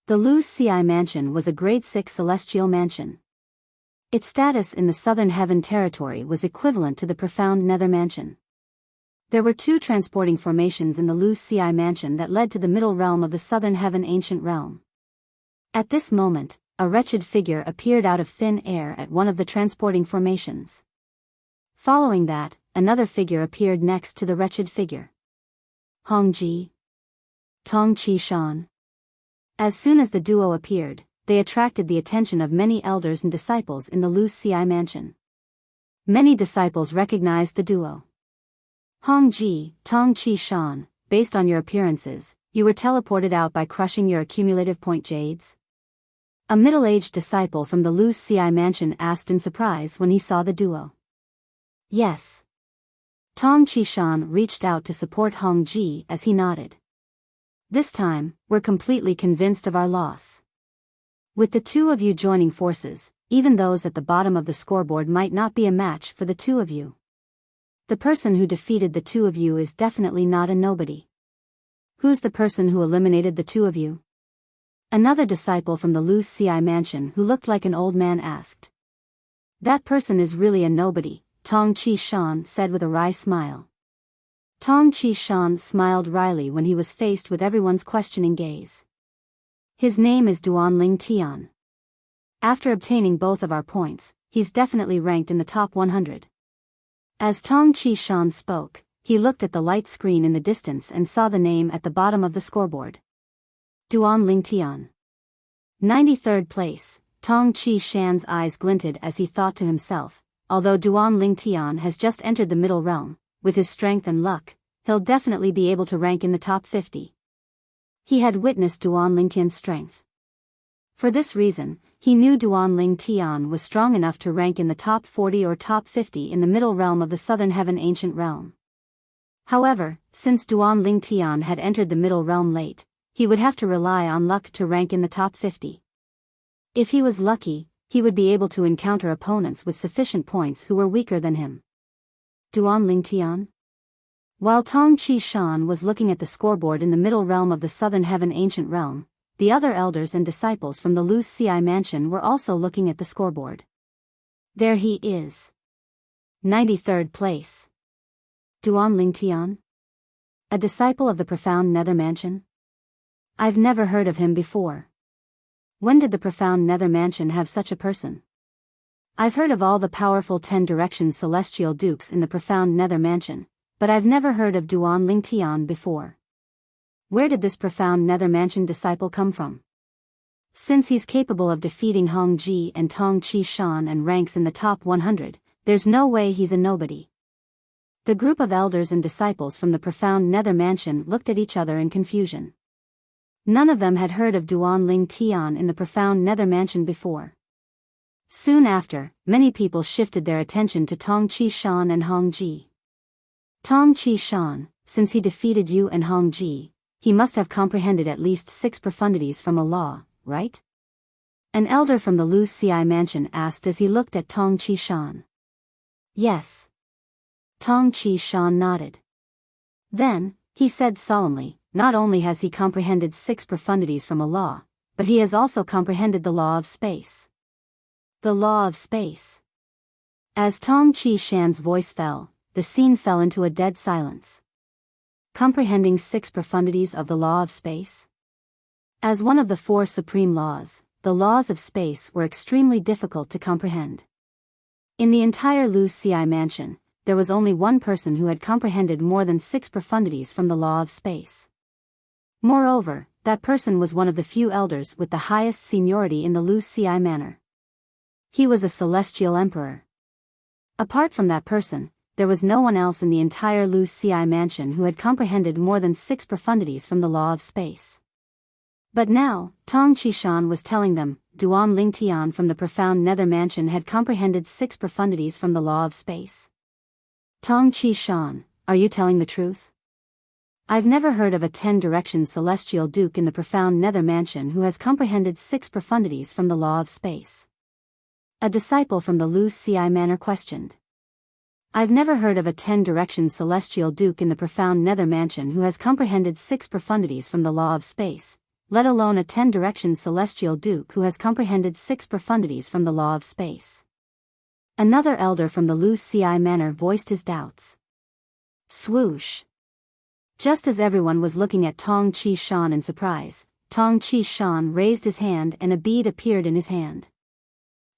The Lu Ci mansion was a grade 6 celestial mansion. Its status in the Southern Heaven territory was equivalent to the profound nether mansion. There were 2 transporting formations in the Lu Ci mansion that led to the middle realm of the Southern Heaven Ancient Realm. At this moment, a wretched figure appeared out of thin air at one of the transporting formations. Following that, another figure appeared next to the wretched figure. Hongji. Tong Qi Shan. As soon as the duo appeared, they attracted the attention of many elders and disciples in the Lu Ci mansion. Many disciples recognized the duo. Hongji, Tong Qi Shan, based on your appearances, you were teleported out by crushing your accumulative point jades? A middle-aged disciple from the Lu Ci mansion asked in surprise when he saw the duo. Yes. Tong Qi Shan reached out to support Hongji as he nodded. This time, we're completely convinced of our loss. With the 2 of you joining forces, even those at the bottom of the scoreboard might not be a match for the 2 of you. The person who defeated the 2 of you is definitely not a nobody. Who's the person who eliminated the 2 of you? Another disciple from the Lu Ci mansion who looked like an old man asked. That person is really a nobody, Tong Qi Shan said with a wry smile. Tong Qi Shan smiled wryly when he was faced with everyone's questioning gaze. His name is Duan Lingtian. After obtaining both of our points, he's definitely ranked in the top 100. As Tong Qi Shan spoke, he looked at the light screen in the distance and saw the name at the bottom of the scoreboard. Duan Lingtian. 93rd place. Tong Qi Shan's eyes glinted as he thought to himself, although Duan Lingtian has just entered the middle realm, with his strength and luck, he'll definitely be able to rank in the top 50. He had witnessed Duan Lingtian's strength. For this reason, he knew Duan Lingtian was strong enough to rank in the top 40 or top 50 in the middle realm of the Southern Heaven Ancient Realm. However, since Duan Lingtian had entered the middle realm late, he would have to rely on luck to rank in the top 50. If he was lucky, he would be able to encounter opponents with sufficient points who were weaker than him. Duan Lingtian? While Tong Qi Shan was looking at the scoreboard in the middle realm of the Southern Heaven Ancient Realm, the other elders and disciples from the Lu Ci mansion were also looking at the scoreboard. There he is. 93rd place. Duan Lingtian? A disciple of the profound nether mansion? I've never heard of him before. When did the profound nether mansion have such a person? I've heard of all the powerful 10 directions celestial dukes in the profound nether mansion, but I've never heard of Duan Lingtian before. Where did this profound nether mansion disciple come from? Since he's capable of defeating Hongji and Tong Qi Shan and ranks in the top 100, there's no way he's a nobody. The group of elders and disciples from the profound nether mansion looked at each other in confusion. None of them had heard of Duan Ling Tian in the profound nether mansion before. Soon after, many people shifted their attention to Tong Chi Shan and Hong Ji. Tong Chi Shan, since he defeated Yu and Hong Ji, he must have comprehended at least 6 profundities from a law, right? An elder from the Lu Xi mansion asked as he looked at Tong Chi Shan. Yes. Tong Chi Shan nodded. Then, he said solemnly, not only has he comprehended 6 profundities from a law, but he has also comprehended the law of space. The law of space. As Tong Chi Shan's voice fell, the scene fell into a dead silence. Comprehending 6 profundities of the law of space? As one of the 4 supreme laws, the laws of space were extremely difficult to comprehend. In the entire Lu Xi mansion, there was only one person who had comprehended more than 6 profundities from the law of space. Moreover, that person was one of the few elders with the highest seniority in the Lu Xi manor. He was a celestial emperor. Apart from that person, there was no one else in the entire Lu Xi mansion who had comprehended more than 6 profundities from the law of space. But now, Tong Chi Shan was telling them, Duan Ling Tian from the profound nether mansion had comprehended 6 profundities from the law of space. Tong Chi Shan, are you telling the truth? I've never heard of a 10-direction celestial duke in the profound nether mansion who has comprehended 6 profundities from the law of space. A disciple from the Lu Xi manor questioned. I've never heard of a 10-direction celestial duke in the profound nether mansion who has comprehended 6 profundities from the law of space, let alone a 10-direction celestial duke who has comprehended 6 profundities from the law of space. Another elder from the Lu Xi manor voiced his doubts. Swoosh. Just as everyone was looking at Tong Chi Shan in surprise, Tong Chi Shan raised his hand and a bead appeared in his hand.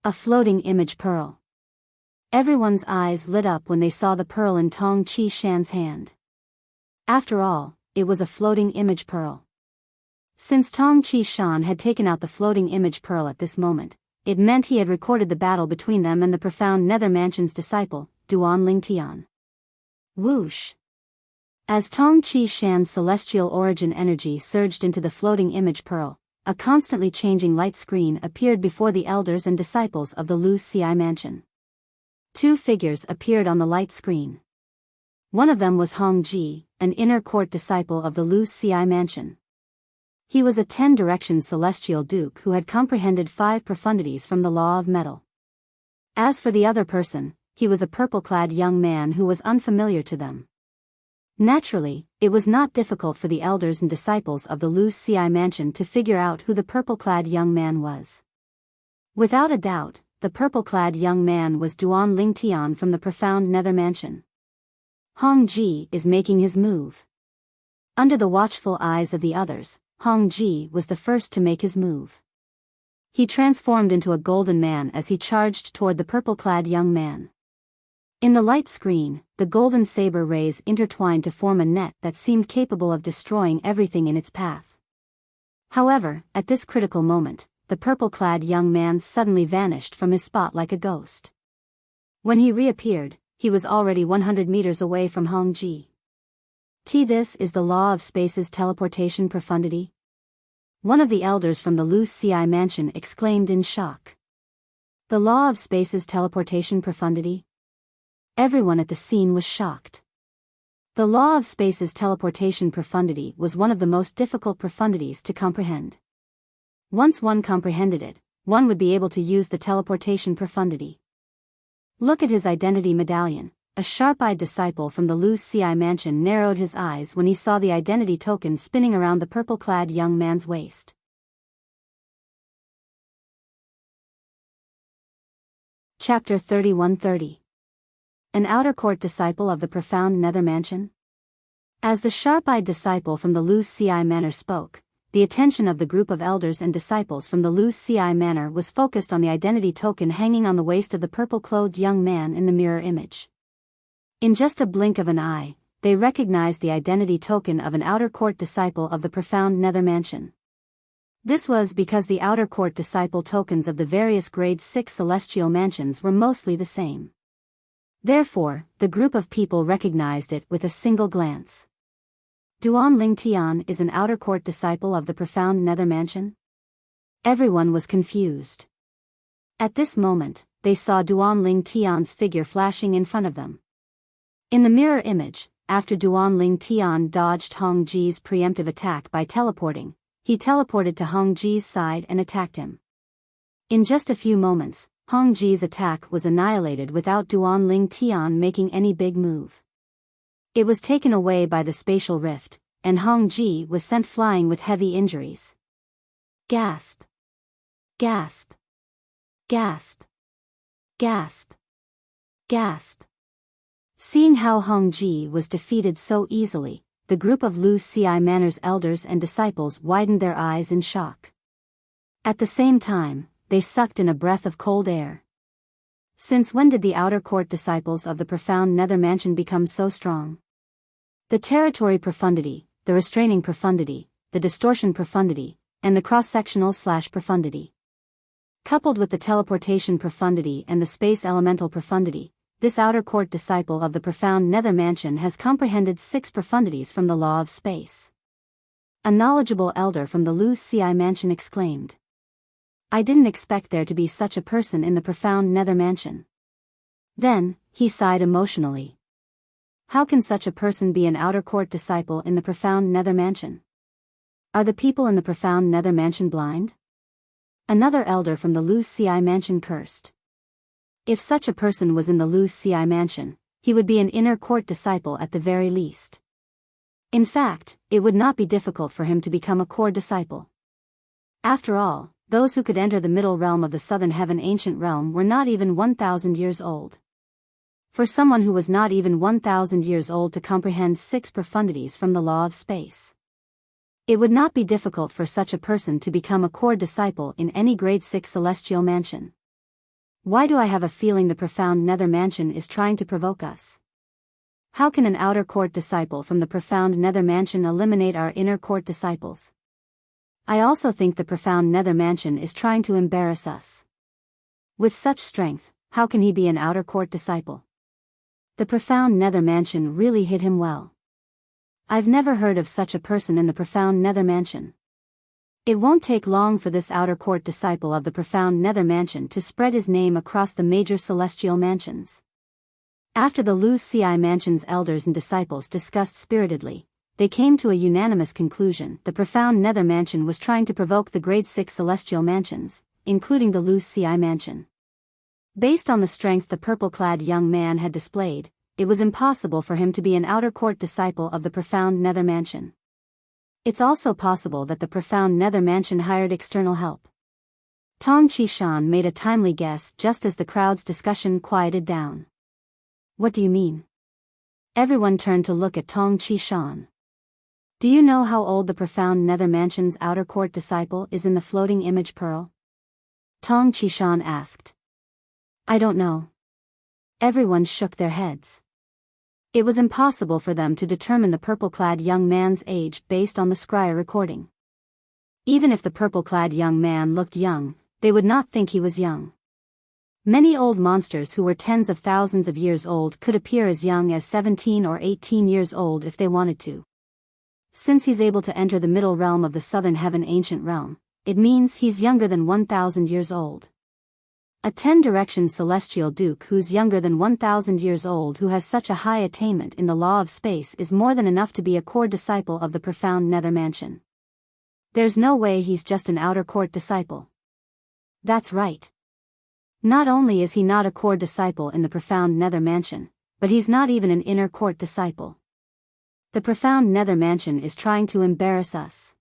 A floating image pearl. Everyone's eyes lit up when they saw the pearl in Tong Chi Shan's hand. After all, it was a floating image pearl. Since Tong Chi Shan had taken out the floating image pearl at this moment, it meant he had recorded the battle between them and the profound nether mansion's disciple, Duan Ling Tian. Whoosh. As Tong Chi Shan's celestial origin energy surged into the floating image pearl, a constantly changing light screen appeared before the elders and disciples of the Lu Xi mansion. 2 figures appeared on the light screen. One of them was Hong Ji, an inner court disciple of the Lu Xi mansion. He was a 10-direction celestial duke who had comprehended 5 profundities from the law of metal. As for the other person, he was a purple-clad young man who was unfamiliar to them. Naturally, it was not difficult for the elders and disciples of the Lu Xi mansion to figure out who the purple-clad young man was. Without a doubt, the purple-clad young man was Duan Ling Tian from the profound nether mansion. Hong Ji is making his move. Under the watchful eyes of the others, Hong Ji was the first to make his move. He transformed into a golden man as he charged toward the purple-clad young man. In the light screen, the golden saber rays intertwined to form a net that seemed capable of destroying everything in its path. However, at this critical moment, the purple-clad young man suddenly vanished from his spot like a ghost. When he reappeared, he was already 100 meters away from Hong Ji. This is the law of space's teleportation profundity? One of the elders from the Lu Xi mansion exclaimed in shock. The law of space's teleportation profundity? Everyone at the scene was shocked. The law of space's teleportation profundity was one of the most difficult profundities to comprehend. Once one comprehended it, one would be able to use the teleportation profundity. Look at his identity medallion. A sharp-eyed disciple from the Lu Xi mansion narrowed his eyes when he saw the identity token spinning around the purple-clad young man's waist. Chapter 3130. An outer court disciple of the profound nether mansion? As the sharp-eyed disciple from the Lu Xi manor spoke, the attention of the group of elders and disciples from the Lu Xi manor was focused on the identity token hanging on the waist of the purple-clothed young man in the mirror image. In just a blink of an eye, they recognized the identity token of an outer court disciple of the profound nether mansion. This was because the outer court disciple tokens of the various grade 6 celestial mansions were mostly the same. Therefore, the group of people recognized it with a single glance. Duan Ling Tian is an outer court disciple of the profound nether mansion? Everyone was confused. At this moment, they saw Duan Ling Tian's figure flashing in front of them. In the mirror image, after Duan Ling Tian dodged Hong Ji's preemptive attack by teleporting, he teleported to Hong Ji's side and attacked him. In just a few moments, Hong Ji's attack was annihilated without Duan Ling Tian making any big move. It was taken away by the spatial rift, and Hong Ji was sent flying with heavy injuries. Gasp! Gasp! Gasp! Gasp! Gasp! Seeing how Hong Ji was defeated so easily, the group of Lu Xi Manor's elders and disciples widened their eyes in shock. At the same time, they sucked in a breath of cold air. Since when did the outer court disciples of the profound nether mansion become so strong? The territory profundity, the restraining profundity, the distortion profundity, and the cross-sectional profundity. Coupled with the teleportation profundity and the space elemental profundity, this outer court disciple of the profound nether mansion has comprehended 6 profundities from the law of space. A knowledgeable elder from the Lu Xi mansion exclaimed. I didn't expect there to be such a person in the profound nether mansion. Then, he sighed emotionally. How can such a person be an outer court disciple in the profound nether mansion? Are the people in the profound nether mansion blind? Another elder from the Lu Xi mansion cursed. If such a person was in the Lu Xi mansion, he would be an inner court disciple at the very least. In fact, it would not be difficult for him to become a core disciple. After all, those who could enter the middle realm of the southern heaven ancient realm were not even 1,000 years old. For someone who was not even 1,000 years old to comprehend 6 profundities from the law of space, it would not be difficult for such a person to become a core disciple in any grade 6 celestial mansion. Why do I have a feeling the profound nether mansion is trying to provoke us? How can an outer court disciple from the profound nether mansion eliminate our inner court disciples? I also think the profound nether mansion is trying to embarrass us. With such strength, how can he be an outer court disciple? The profound nether mansion really hit him well. I've never heard of such a person in the profound nether mansion. It won't take long for this outer court disciple of the profound nether mansion to spread his name across the major celestial mansions. After the Lu Xi mansion's elders and disciples discussed spiritedly, they came to a unanimous conclusion. The profound nether mansion was trying to provoke the grade 6 celestial mansions, including the Lu Xi mansion. Based on the strength the purple-clad young man had displayed, it was impossible for him to be an outer court disciple of the profound nether mansion. It's also possible that the profound nether mansion hired external help. Tong Qishan made a timely guess just as the crowd's discussion quieted down. What do you mean? Everyone turned to look at Tong Qishan. Do you know how old the profound nether mansion's outer court disciple is in the floating image pearl? Tong Qishan asked. I don't know. Everyone shook their heads. It was impossible for them to determine the purple-clad young man's age based on the scryer recording. Even if the purple-clad young man looked young, they would not think he was young. Many old monsters who were tens of thousands of years old could appear as young as 17 or 18 years old if they wanted to. Since he's able to enter the middle realm of the southern heaven ancient realm, it means he's younger than 1,000 years old. A 10-direction celestial duke who's younger than 1,000 years old who has such a high attainment in the law of space is more than enough to be a core disciple of the profound nether mansion. There's no way he's just an outer court disciple. That's right. Not only is he not a core disciple in the profound nether mansion, but he's not even an inner court disciple. The profound nether mansion is trying to embarrass us.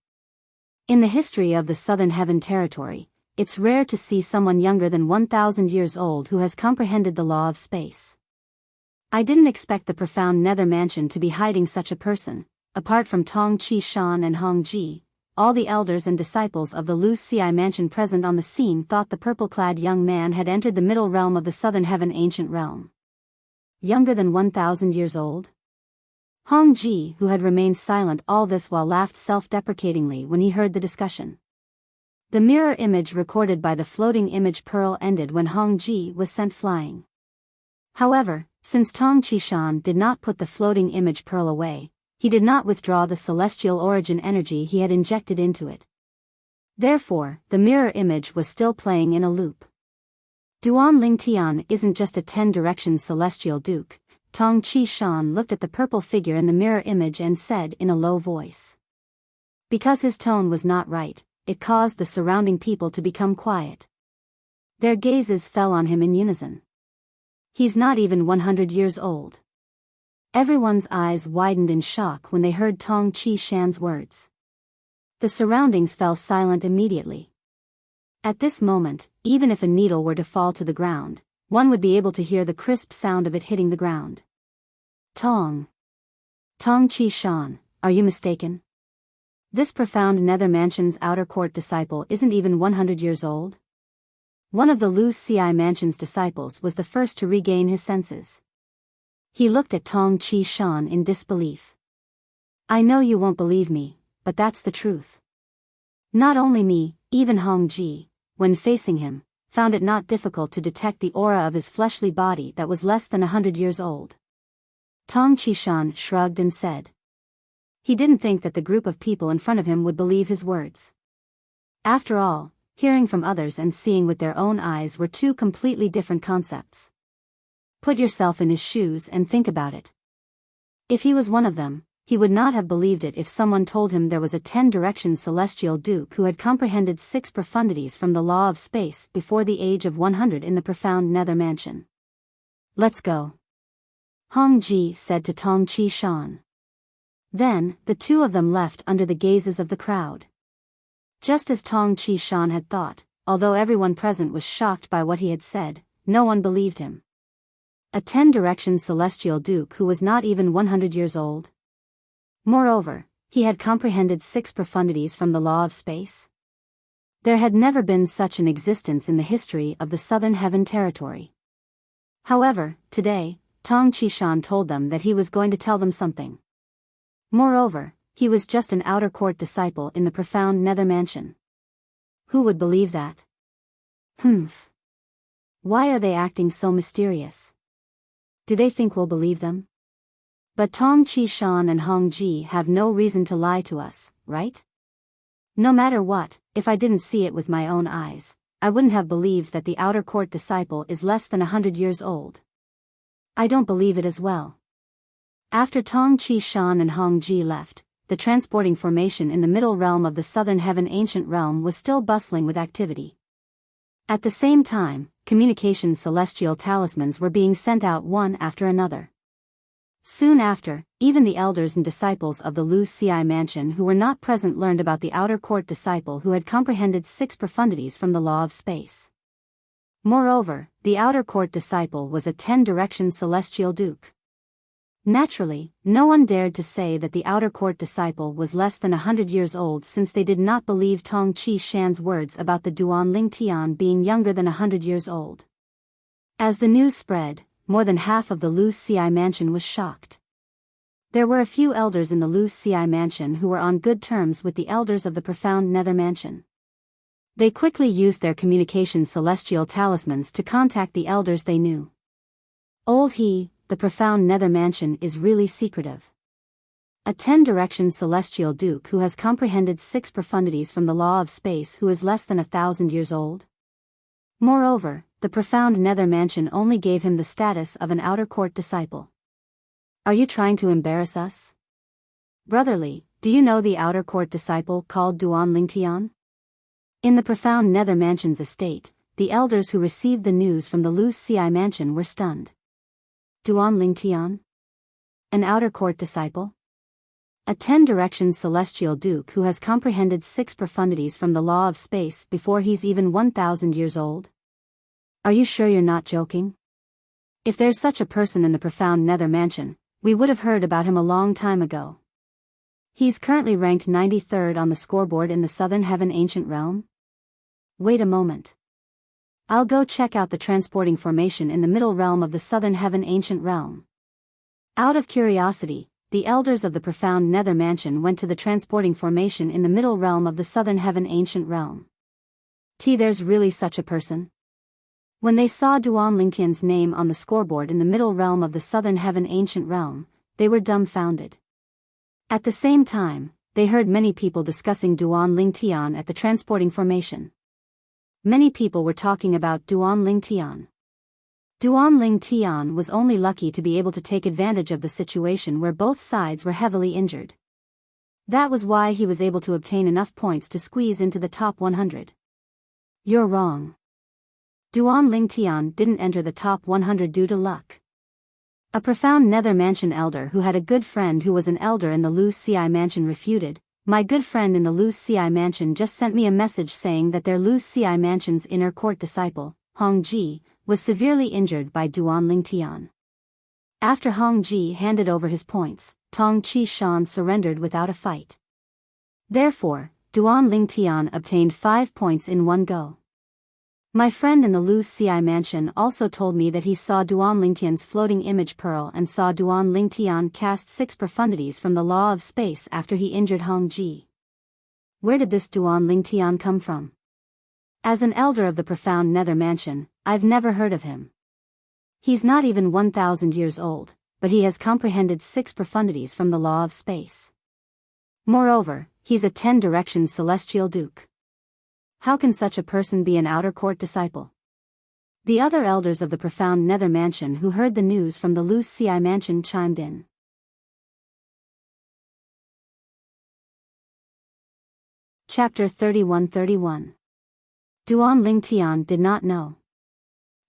In the history of the southern heaven territory, it's rare to see someone younger than 1,000 years old who has comprehended the law of space. I didn't expect the profound nether mansion to be hiding such a person. Apart from Tong Qishan and Hong Ji, all the elders and disciples of the Lu Xi mansion present on the scene thought the purple-clad young man had entered the middle realm of the southern heaven ancient realm. Younger than 1,000 years old? Hong Ji, who had remained silent all this while, laughed self-deprecatingly when he heard the discussion. The mirror image recorded by the floating image pearl ended when Hong Ji was sent flying. However, since Tong Qishan did not put the floating image pearl away, he did not withdraw the celestial origin energy he had injected into it. Therefore, the mirror image was still playing in a loop. Duan Lingtian isn't just a 10-direction celestial duke. Tong Qishan looked at the purple figure in the mirror image and said in a low voice. Because his tone was not right, it caused the surrounding people to become quiet. Their gazes fell on him in unison. He's not even 100 years old. Everyone's eyes widened in shock when they heard Tong Qishan's words. The surroundings fell silent immediately. At this moment, even if a needle were to fall to the ground, one would be able to hear the crisp sound of it hitting the ground. Tong Qishan, are you mistaken? This profound Nether Mansion's outer court disciple isn't even 100 years old? One of the Lu Xi Mansion's disciples was the first to regain his senses. He looked at Tong Qishan in disbelief. I know you won't believe me, but that's the truth. Not only me, even Hong Ji, when facing him, found it not difficult to detect the aura of his fleshly body that was less than 100 years old. Tong Qishan shrugged and said. He didn't think that the group of people in front of him would believe his words. After all, hearing from others and seeing with their own eyes were two completely different concepts. Put yourself in his shoes and think about it. If he was one of them, he would not have believed it if someone told him there was a 10-direction celestial duke who had comprehended 6 profundities from the law of space before the age of 100 in the profound Nether Mansion. Let's go. Hong Ji said to Tong Qishan. Then, the two of them left under the gazes of the crowd. Just as Tong Qishan had thought, although everyone present was shocked by what he had said, no one believed him. A 10-direction celestial duke who was not even 100 years old? Moreover, he had comprehended 6 profundities from the law of space. There had never been such an existence in the history of the Southern Heaven Territory. However, today, Tong Qishan told them that he was going to tell them something. Moreover, he was just an outer court disciple in the profound Nether Mansion. Who would believe that? Why are they acting so mysterious? Do they think we'll believe them? But Tong Qishan and Hong Ji have no reason to lie to us, right? No matter what, if I didn't see it with my own eyes, I wouldn't have believed that the outer court disciple is less than 100 years old. I don't believe it as well. After Tong Qishan and Hong Ji left, the transporting formation in the middle realm of the Southern Heaven Ancient Realm was still bustling with activity. At the same time, communication celestial talismans were being sent out one after another. Soon after, even the elders and disciples of the Lu Xi Mansion who were not present learned about the outer court disciple who had comprehended 6 profundities from the law of space. Moreover, the outer court disciple was a 10-direction celestial duke. Naturally, no one dared to say that the outer court disciple was less than 100 years old since they did not believe Tong Qishan's words about the Duan Lingtian being younger than 100 years old. As the news spread, more than half of the Lu Xi Mansion was shocked. There were a few elders in the Lu Xi Mansion who were on good terms with the elders of the profound Nether Mansion. They quickly used their communication celestial talismans to contact the elders they knew. Old He, the profound Nether Mansion is really secretive. A 10-direction celestial duke who has comprehended 6 profundities from the law of space who is less than 1,000 years old. Moreover, the profound Nether Mansion only gave him the status of an outer court disciple. Are you trying to embarrass us? Brotherly, do you know the outer court disciple called Duan Lingtian? In the profound Nether Mansion's estate, the elders who received the news from the Lu Xi Mansion were stunned. Duan Lingtian? An outer court disciple? A 10-direction celestial duke who has comprehended 6 profundities from the law of space before he's even 1,000 years old? Are you sure you're not joking? If there's such a person in the profound Nether Mansion, we would have heard about him a long time ago. He's currently ranked 93rd on the scoreboard in the Southern Heaven Ancient Realm. Wait a moment. I'll go check out the transporting formation in the middle realm of the Southern Heaven Ancient Realm. Out of curiosity, the elders of the profound Nether Mansion went to the transporting formation in the middle realm of the Southern Heaven Ancient Realm. There's really such a person? When they saw Duan Lingtian's name on the scoreboard in the middle realm of the southern heaven ancient realm, they were dumbfounded. At the same time, they heard many people discussing Duan Lingtian at the transporting formation. Many people were talking about Duan Lingtian. Duan Lingtian was only lucky to be able to take advantage of the situation where both sides were heavily injured. That was why he was able to obtain enough points to squeeze into the top 100. You're wrong. Duan Lingtian didn't enter the top 100 due to luck. A profound Nether Mansion elder who had a good friend who was an elder in the Lu Ci Mansion refuted, "My good friend in the Lu Ci Mansion just sent me a message saying that their Lu Ci Mansion's inner court disciple, Hong Ji, was severely injured by Duan Lingtian." After Hong Ji handed over his points, Tong Chi Shan surrendered without a fight. Therefore, Duan Lingtian obtained 5 points in one go. My friend in the Lu Ci Mansion also told me that he saw Duan Lingtian's floating image pearl and saw Duan Lingtian cast 6 profundities from the law of space after he injured Hong Ji. Where did this Duan Lingtian come from? As an elder of the profound Nether Mansion, I've never heard of him. He's not even 1,000 years old, but he has comprehended 6 profundities from the law of space. Moreover, he's a 10-direction celestial duke. How can such a person be an outer court disciple? The other elders of the profound Nether Mansion who heard the news from the Lu Ci Mansion chimed in. Chapter 31-31. Duan Lingtian did not know.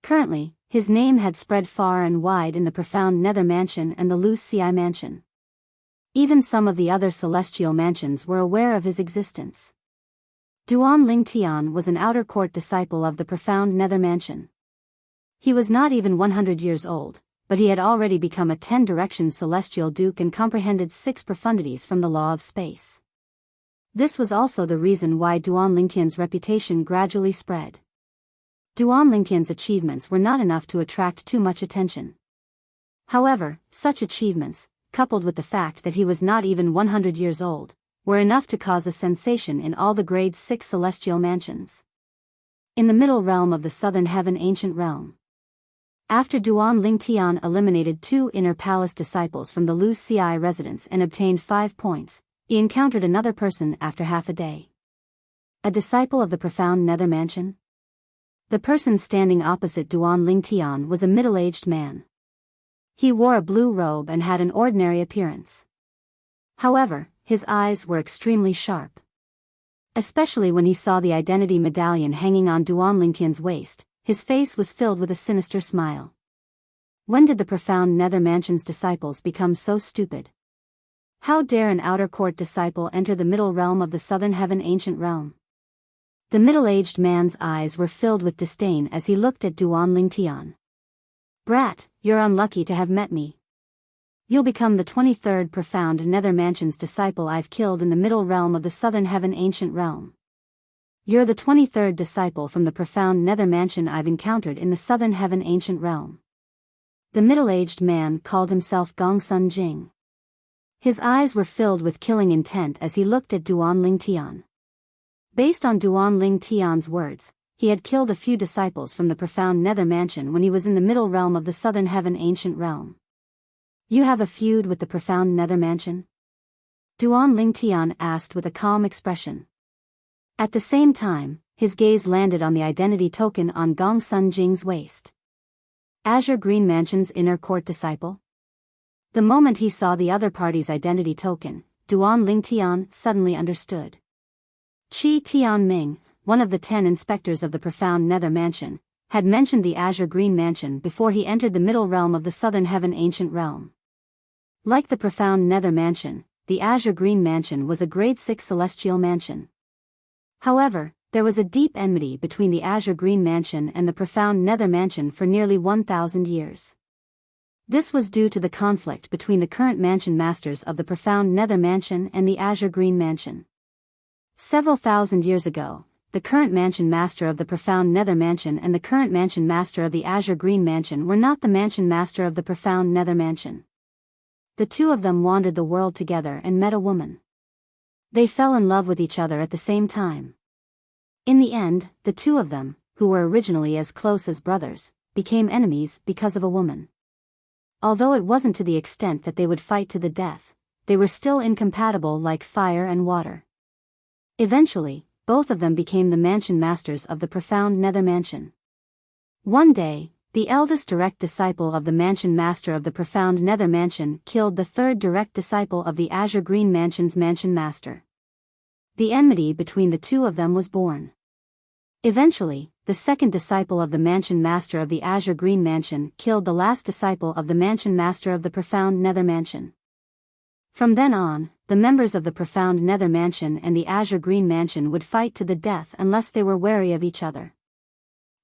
Currently, his name had spread far and wide in the profound Nether Mansion and the Lu Ci Mansion. Even some of the other celestial mansions were aware of his existence. Duan Lingtian was an outer court disciple of the profound Nether Mansion. He was not even 100 years old, but he had already become a 10-direction celestial duke and comprehended 6 profundities from the law of space. This was also the reason why Duan Lingtian's reputation gradually spread. Duan Lingtian's achievements were not enough to attract too much attention. However, such achievements, coupled with the fact that he was not even 100 years old, were enough to cause a sensation in all the grade 6 celestial mansions. In the middle realm of the southern heaven ancient realm. After Duan Lingtian eliminated 2 inner palace disciples from the Lu Ci residence and obtained 5 points, he encountered another person after half a day. A disciple of the profound Nether Mansion? The person standing opposite Duan Lingtian was a middle-aged man. He wore a blue robe and had an ordinary appearance. However, his eyes were extremely sharp. Especially when he saw the identity medallion hanging on Duan Lingtian's waist, his face was filled with a sinister smile. When did the profound Nether Mansion's disciples become so stupid? How dare an outer court disciple enter the middle realm of the southern heaven ancient realm? The middle-aged man's eyes were filled with disdain as he looked at Duan Lingtian. "Brat, you're unlucky to have met me. You'll become the 23rd profound Nether Mansion's disciple I've killed in the middle realm of the southern heaven ancient realm. You're the 23rd disciple from the profound Nether Mansion I've encountered in the southern heaven ancient realm." The middle-aged man called himself Gongsun Jing. His eyes were filled with killing intent as he looked at Duan Lingtian. Based on Duan Lingtian's words, he had killed a few disciples from the profound Nether Mansion when he was in the middle realm of the southern heaven ancient realm. "You have a feud with the profound Nether Mansion?" Duan Lingtian asked with a calm expression. At the same time, his gaze landed on the identity token on Gongsun Jing's waist. Azure Green Mansion's inner court disciple? The moment he saw the other party's identity token, Duan Lingtian suddenly understood. Qi Tianming, one of the 10 inspectors of the profound Nether Mansion, had mentioned the Azure Green Mansion before he entered the middle realm of the southern heaven ancient realm. Like the profound Nether Mansion, the Azure Green Mansion was a grade 6 celestial mansion. However, there was a deep enmity between the Azure Green Mansion and the profound Nether Mansion for nearly 1,000 years. This was due to the conflict between the current mansion masters of the profound Nether Mansion and the Azure Green Mansion. Several thousand years ago, the current mansion master of the profound Nether Mansion and the current mansion master of the Azure Green Mansion were not the mansion master of the profound Nether Mansion. The two of them wandered the world together and met a woman. They fell in love with each other at the same time. In the end, the two of them, who were originally as close as brothers, became enemies because of a woman. Although it wasn't to the extent that they would fight to the death, they were still incompatible like fire and water. Eventually, both of them became the mansion masters of the profound nether mansion. One day, the eldest direct disciple of the mansion master of the profound nether mansion killed the third direct disciple of the azure green mansion's mansion master. The enmity between the two of them was born. Eventually, the second disciple of the mansion master of the azure green mansion killed the last disciple of the mansion master of the profound nether mansion. From then on, the members of the profound nether mansion and the azure green mansion would fight to the death unless they were wary of each other.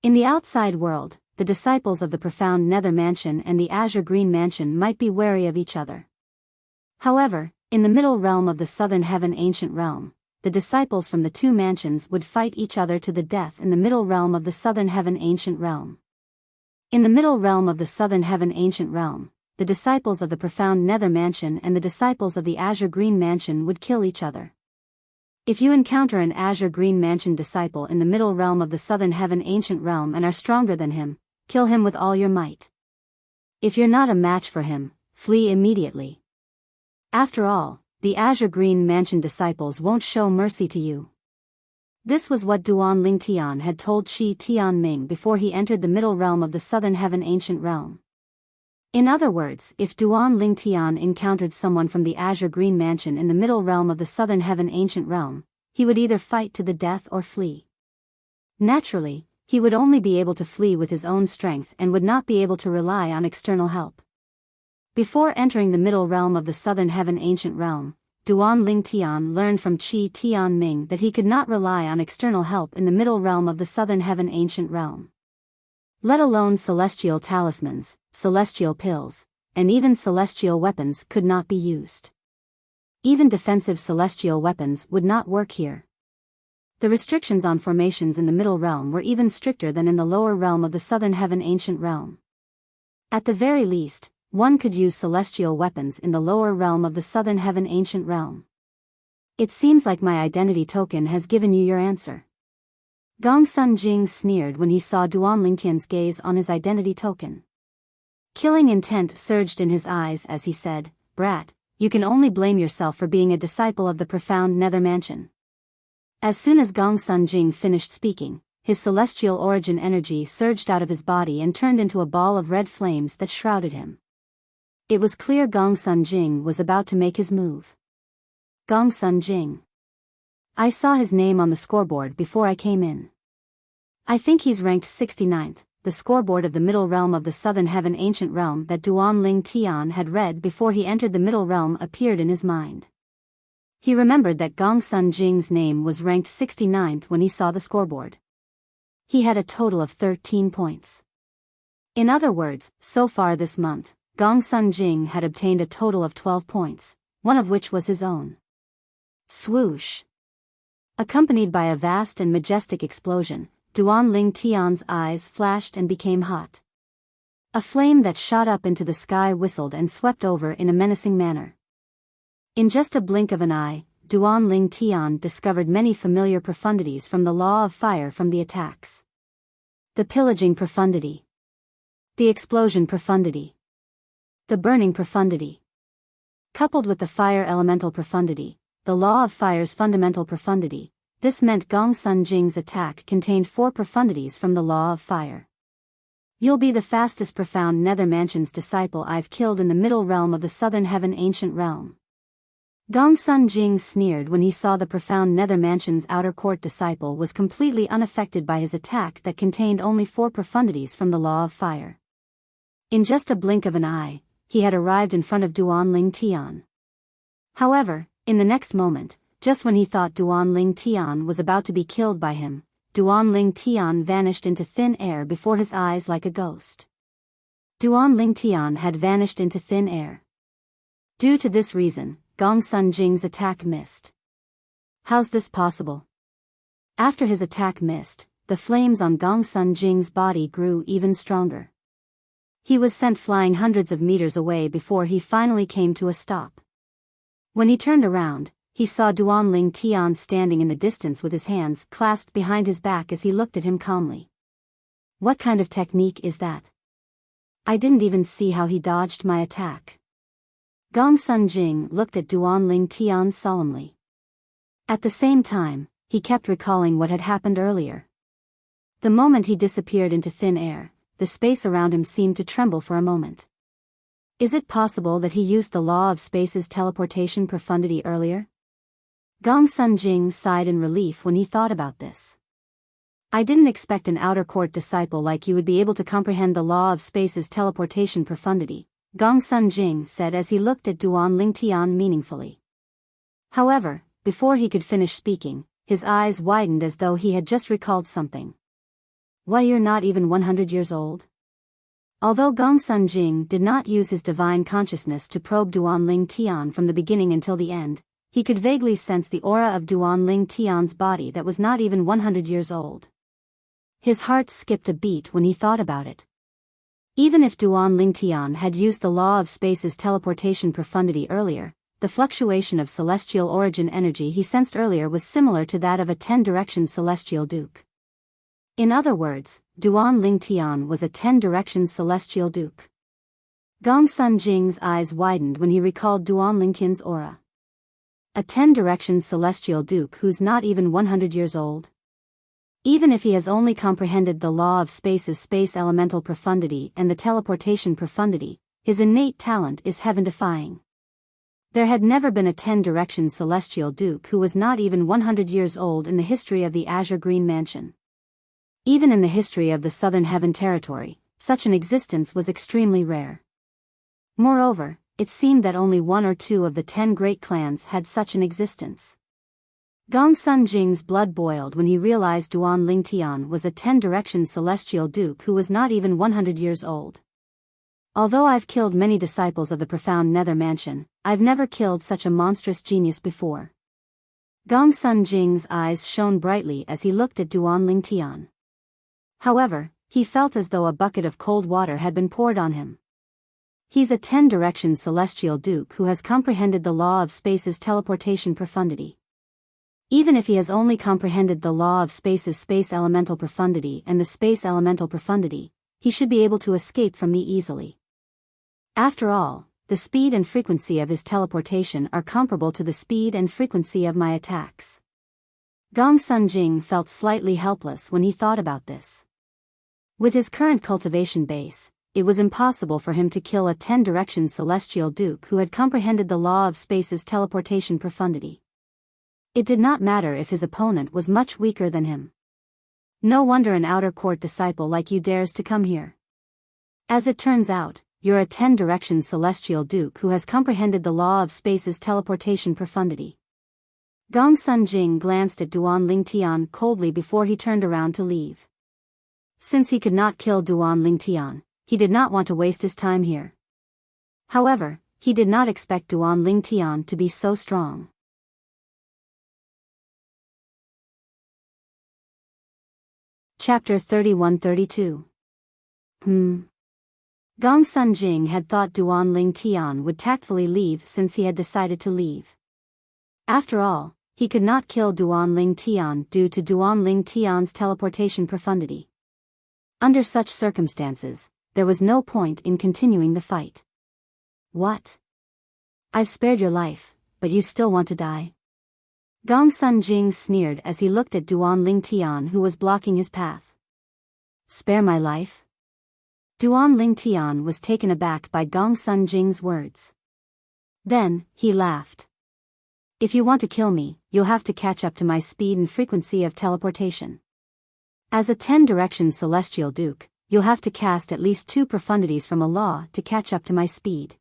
In the outside world, the disciples of the profound nether mansion and the azure green mansion might be wary of each other. However, in the middle realm of the southern heaven ancient realm, the disciples from the two mansions would fight each other to the death in the middle realm of the southern heaven ancient realm. In the middle realm of the southern heaven ancient realm, the disciples of the profound nether mansion and the disciples of the azure green mansion would kill each other. If you encounter an azure green mansion disciple in the middle realm of the southern heaven ancient realm and are stronger than him, kill him with all your might. If you're not a match for him, flee immediately. After all, the azure green mansion disciples won't show mercy to you. This was what Duan Ling Tian had told Qi Tianming before he entered the middle realm of the southern heaven ancient realm. In other words, if Duan Ling Tian encountered someone from the azure green mansion in the middle realm of the southern heaven ancient realm, he would either fight to the death or flee. Naturally, he would only be able to flee with his own strength and would not be able to rely on external help. Before entering the middle realm of the southern heaven ancient realm, Duan Ling Tian learned from Qi Tianming that he could not rely on external help in the middle realm of the southern heaven ancient realm. Let alone celestial talismans, celestial pills, and even celestial weapons could not be used. Even defensive celestial weapons would not work here. The restrictions on formations in the middle realm were even stricter than in the lower realm of the southern heaven ancient realm. At the very least, one could use celestial weapons in the lower realm of the southern heaven ancient realm. It seems like my identity token has given you your answer. Gong Sun Jing sneered when he saw Duan Lingtian's gaze on his identity token. Killing intent surged in his eyes as he said, "Brat, you can only blame yourself for being a disciple of the profound nether mansion." As soon as Gong Sun Jing finished speaking, his celestial origin energy surged out of his body and turned into a ball of red flames that shrouded him. It was clear Gong Sun Jing was about to make his move. Gong Sun Jing. I saw his name on the scoreboard before I came in. I think he's ranked 69th, the scoreboard of the middle realm of the southern heaven ancient realm that Duan Ling Tian had read before he entered the middle realm appeared in his mind. He remembered that Gong Sun Jing's name was ranked 69th when he saw the scoreboard. He had a total of 13 points. In other words, so far this month, Gong Sun Jing had obtained a total of 12 points, one of which was his own. Swoosh! Accompanied by a vast and majestic explosion, Duan Ling Tian's eyes flashed and became hot. A flame that shot up into the sky whistled and swept over in a menacing manner. In just a blink of an eye, Duan Ling Tian discovered many familiar profundities from the law of fire from the attacks. The pillaging profundity. The explosion profundity. The burning profundity. Coupled with the fire elemental profundity, the law of fire's fundamental profundity, this meant Gong Sun Jing's attack contained 4 profundities from the law of fire. You'll be the fastest profound nether mansion's disciple I've killed in the middle realm of the southern heaven ancient realm. Gong Sun Jing sneered when he saw the profound nether mansion's outer court disciple was completely unaffected by his attack that contained only 4 profundities from the law of fire. In just a blink of an eye, he had arrived in front of Duan Ling Tian. However, in the next moment, just when he thought Duan Ling Tian was about to be killed by him, Duan Ling Tian vanished into thin air before his eyes like a ghost. Duan Ling Tian had vanished into thin air. Due to this reason, Gong Sun Jing's attack missed. How's this possible? After his attack missed, the flames on Gong Sun Jing's body grew even stronger. He was sent flying hundreds of meters away before he finally came to a stop. When he turned around, he saw Duan Ling Tian standing in the distance with his hands clasped behind his back as he looked at him calmly. What kind of technique is that? I didn't even see how he dodged my attack. Gong Sun Jing looked at Duan Ling Tian solemnly. At the same time, he kept recalling what had happened earlier. The moment he disappeared into thin air, the space around him seemed to tremble for a moment. Is it possible that he used the law of space's teleportation profundity earlier? Gong Sun Jing sighed in relief when he thought about this. I didn't expect an outer court disciple like you would be able to comprehend the law of space's teleportation profundity, Gong Sun Jing said as he looked at Duan Ling Tian meaningfully. However, before he could finish speaking, his eyes widened as though he had just recalled something. Why, you're not even 100 years old? Although Gong Sun Jing did not use his divine consciousness to probe Duan Ling Tian from the beginning until the end, he could vaguely sense the aura of Duan Ling Tian's body that was not even 100 years old. His heart skipped a beat when he thought about it. Even if Duan Ling Tian had used the law of space's teleportation profundity earlier, the fluctuation of celestial origin energy he sensed earlier was similar to that of a 10-direction celestial duke. In other words, Duan Ling Tian was a 10-direction celestial duke. Gong Sun Jing's eyes widened when he recalled Duan Ling Tian's aura. A 10-direction celestial duke who's not even 100 years old? Even if he has only comprehended the law of space's space elemental profundity and the teleportation profundity, his innate talent is heaven-defying. There had never been a 10-direction celestial duke who was not even 100 years old in the history of the Azure Green Mansion. Even in the history of the Southern Heaven Territory, such an existence was extremely rare. Moreover, it seemed that only one or two of the 10 great clans had such an existence. Gong Sun Jing's blood boiled when he realized Duan Ling Tian was a 10-direction celestial duke who was not even 100 years old. Although I've killed many disciples of the profound Nether Mansion, I've never killed such a monstrous genius before. Gong Sun Jing's eyes shone brightly as he looked at Duan Ling Tian. However, he felt as though a bucket of cold water had been poured on him. He's a 10-direction celestial duke who has comprehended the law of space's teleportation profundity. Even if he has only comprehended the law of space's space elemental profundity and the space elemental profundity, he should be able to escape from me easily. After all, the speed and frequency of his teleportation are comparable to the speed and frequency of my attacks. Gong Sun Jing felt slightly helpless when he thought about this. With his current cultivation base, it was impossible for him to kill a 10-direction celestial duke who had comprehended the law of space's teleportation profundity. It did not matter if his opponent was much weaker than him. No wonder an outer court disciple like you dares to come here. As it turns out, you're a 10-direction celestial duke who has comprehended the law of space's teleportation profundity. Gong Sun Jing glanced at Duan Ling Tian coldly before he turned around to leave. Since he could not kill Duan Ling Tian, he did not want to waste his time here. However, he did not expect Duan Ling Tian to be so strong. Chapter 31-32. Gong Sun Jing had thought Duan Ling Tian would tactfully leave since he had decided to leave. After all, he could not kill Duan Ling Tian due to Duan Ling Tian's teleportation profundity. Under such circumstances, there was no point in continuing the fight. What? I've spared your life, but you still want to die? Gong Sun Jing sneered as he looked at Duan Ling Tian who was blocking his path. Spare my life? Duan Ling Tian was taken aback by Gong Sun Jing's words. Then, he laughed. If you want to kill me, you'll have to catch up to my speed and frequency of teleportation. As a 10-direction celestial duke, you'll have to cast at least 2 profundities from a law to catch up to my speed.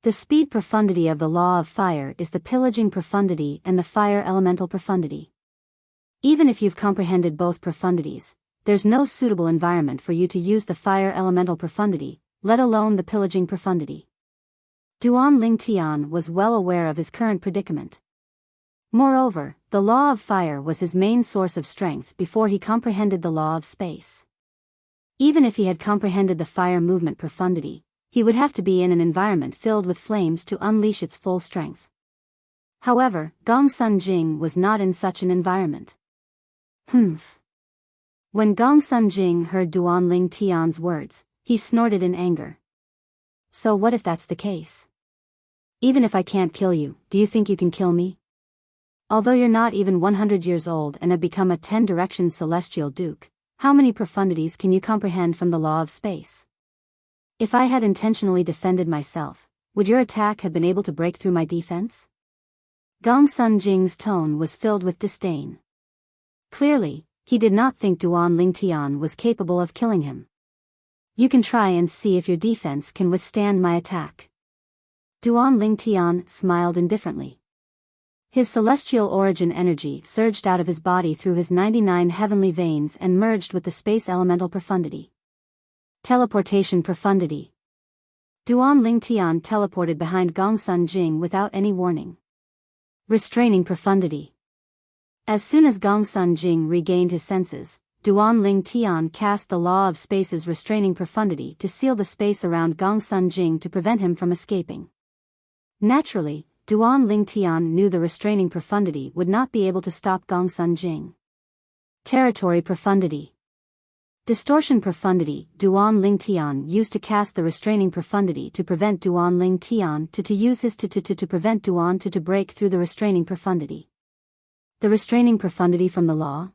The speed profundity of the law of fire is the pillaging profundity and the fire elemental profundity. Even if you've comprehended both profundities, there's no suitable environment for you to use the fire elemental profundity, let alone the pillaging profundity. Duan Ling Tian was well aware of his current predicament. Moreover, the law of fire was his main source of strength before he comprehended the law of space. Even if he had comprehended the fire movement profundity, he would have to be in an environment filled with flames to unleash its full strength. However, Gong Sun Jing was not in such an environment. When Gongsun Jing heard Duanling Tian's words, he snorted in anger. So what if that's the case? Even if I can't kill you, do you think you can kill me? Although you're not even 100 years old and have become a 10-direction celestial duke, how many profundities can you comprehend from the law of space? If I had intentionally defended myself, would your attack have been able to break through my defense? Gongsun Jing's tone was filled with disdain. Clearly, he did not think Duanling Tian was capable of killing him. You can try and see if your defense can withstand my attack. Duanling Tian smiled indifferently. His celestial origin energy surged out of his body through his 99 heavenly veins and merged with the space elemental profundity. Teleportation profundity. Duanling Tian teleported behind Gongsun Jing without any warning. Restraining profundity. As soon as Gongsun Jing regained his senses, Duanling Tian cast the law of space's restraining profundity to seal the space around Gongsun Jing to prevent him from escaping. Naturally, Duanling Tian knew the restraining profundity would not be able to stop Gongsun Jing. Territory profundity. Distortion profundity. Duanling Tian used to cast the restraining profundity to prevent Duanling Tian to use his to prevent Duan to break through the restraining profundity. The restraining profundity from the law?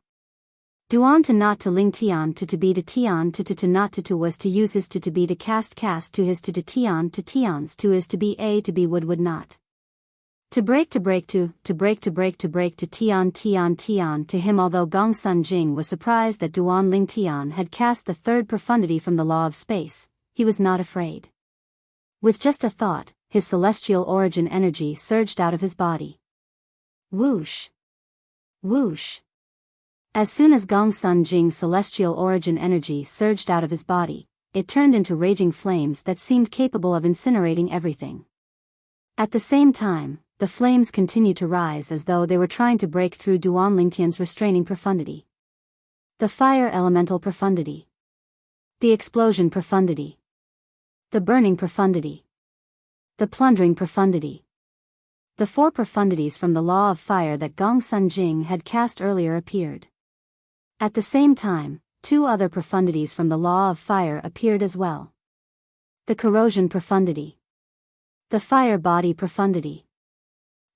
Duan to not to Ling Tian to be to Tian to not to was to use his to be to cast to his to Tian to Tian's to is to be a to be would not. To break to break to break to Tian to him. Although Gongsun Jing was surprised that Duanling Tian had cast the third profundity from the law of space, he was not afraid. With just a thought, his celestial origin energy surged out of his body. Whoosh! Whoosh! As soon as Gongsun Jing's celestial origin energy surged out of his body, it turned into raging flames that seemed capable of incinerating everything. At the same time, the flames continued to rise as though they were trying to break through Duanling Tian's restraining profundity. The fire elemental profundity. The explosion profundity. The burning profundity. The plundering profundity. The four profundities from the law of fire that Gongsun Jing had cast earlier appeared. At the same time, two other profundities from the law of fire appeared as well. The corrosion profundity. The fire body profundity.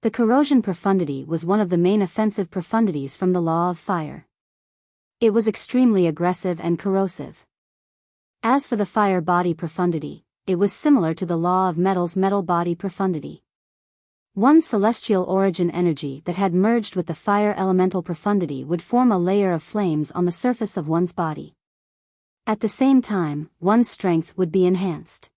The corrosion profundity was one of the main offensive profundities from the law of fire. It was extremely aggressive and corrosive. As for the fire body profundity, it was similar to the law of metal's metal body profundity. One's celestial origin energy that had merged with the fire elemental profundity would form a layer of flames on the surface of one's body. At the same time, one's strength would be enhanced.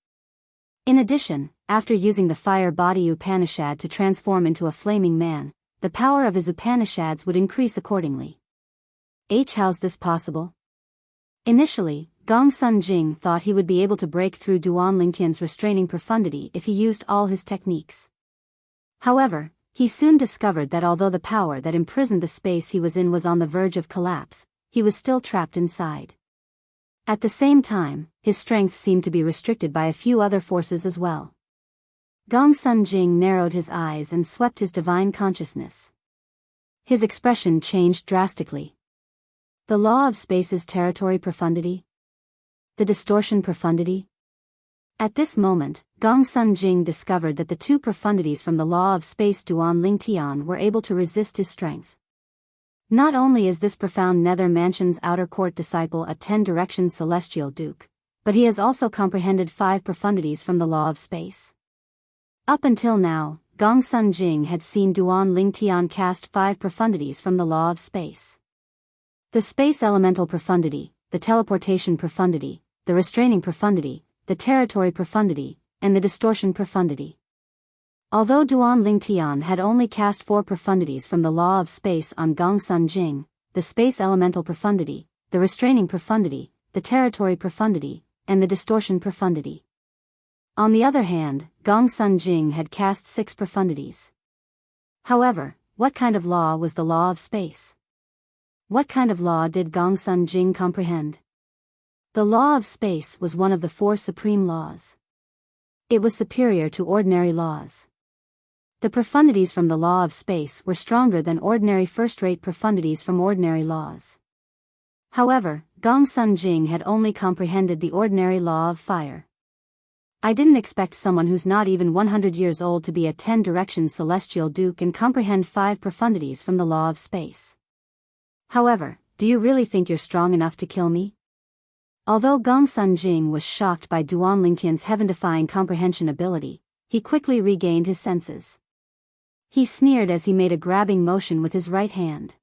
In addition, after using the fire body Upanishad to transform into a flaming man, the power of his Upanishads would increase accordingly. How's this possible? Initially, Gongsun Jing thought he would be able to break through Duanling Tian's restraining profundity if he used all his techniques. However, he soon discovered that although the power that imprisoned the space he was in was on the verge of collapse, he was still trapped inside. At the same time, his strength seemed to be restricted by a few other forces as well. Gongsun Jing narrowed his eyes and swept his divine consciousness. His expression changed drastically. The law of space's territory profundity? The distortion profundity? At this moment, Gongsun Jing discovered that the two profundities from the law of space Duanling Tian were able to resist his strength. Not only is this profound nether mansion's outer court disciple a 10-direction celestial duke, but he has also comprehended 5 profundities from the law of space. Up until now, Gongsun Jing had seen Duanling Tian cast 5 profundities from the law of space. The space elemental profundity, the teleportation profundity, the restraining profundity, the territory profundity, and the distortion profundity. Although Duanling Tian had only cast 4 profundities from the law of space on Gongsun Jing, the space elemental profundity, the restraining profundity, the territory profundity, and the distortion profundity. On the other hand, Gongsun Jing had cast 6 profundities. However, what kind of law was the law of space? What kind of law did Gongsun Jing comprehend? The law of space was one of the 4 supreme laws. It was superior to ordinary laws. The profundities from the law of space were stronger than ordinary first-rate profundities from ordinary laws. However, Gong Sun Jing had only comprehended the ordinary law of fire. I didn't expect someone who's not even 100 years old to be a 10-direction celestial duke and comprehend 5 profundities from the law of space. However, do you really think you're strong enough to kill me? Although Gong Sun Jing was shocked by Duan Lingtian's heaven-defying comprehension ability, he quickly regained his senses. He sneered as he made a grabbing motion with his right hand.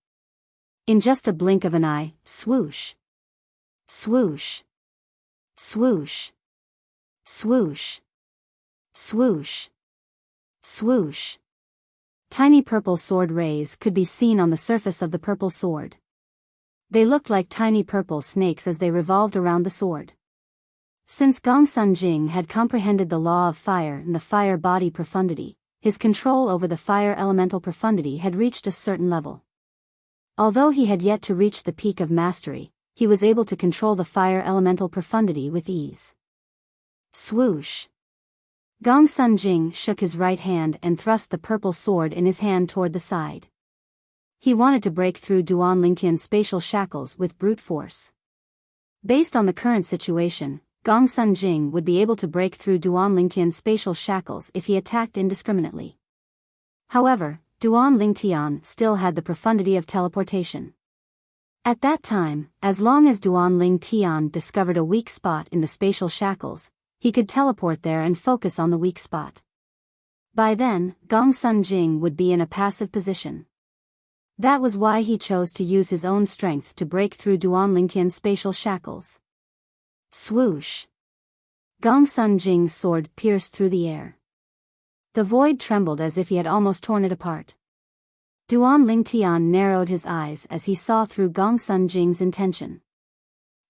In just a blink of an eye, swoosh. Swoosh. Swoosh. Swoosh. Swoosh. Swoosh. Tiny purple sword rays could be seen on the surface of the purple sword. They looked like tiny purple snakes as they revolved around the sword. Since Gong Sun Jing had comprehended the law of fire and the fire body profundity, his control over the fire elemental profundity had reached a certain level. Although he had yet to reach the peak of mastery, he was able to control the fire elemental profundity with ease. Swoosh. Gong Sun Jing shook his right hand and thrust the purple sword in his hand toward the side. He wanted to break through Duan Lingtian's spatial shackles with brute force. Based on the current situation, Gong Sun Jing would be able to break through Duan Lingtian's spatial shackles if he attacked indiscriminately. However, Duan Lingtian still had the profundity of teleportation. At that time, as long as Duan Lingtian discovered a weak spot in the spatial shackles, he could teleport there and focus on the weak spot. By then, Gong Sun Jing would be in a passive position. That was why he chose to use his own strength to break through Duan Lingtian's spatial shackles. Swoosh. Gong Sun Jing's sword pierced through the air. The void trembled as if he had almost torn it apart. Duan Lingtian narrowed his eyes as he saw through Gong Sun Jing's intention.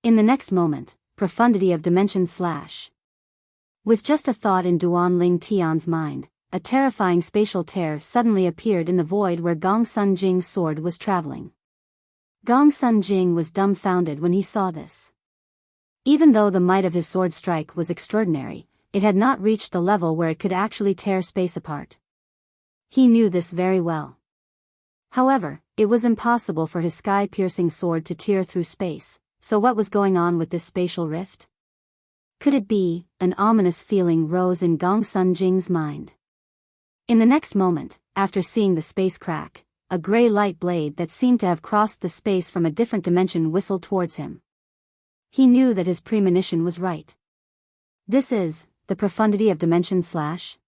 In the next moment, profundity of dimension slash. With just a thought in Duan Lingtian's mind, a terrifying spatial tear suddenly appeared in the void where Gong Sun Jing's sword was traveling. Gong Sun Jing was dumbfounded when he saw this. Even though the might of his sword strike was extraordinary, it had not reached the level where it could actually tear space apart. He knew this very well. However, it was impossible for his sky-piercing sword to tear through space, so what was going on with this spatial rift? Could it be? An ominous feeling rose in Gong Sun Jing's mind. In the next moment, after seeing the space crack, a gray light blade that seemed to have crossed the space from a different dimension whistled towards him. He knew that his premonition was right. This is the profundity of dimension slash.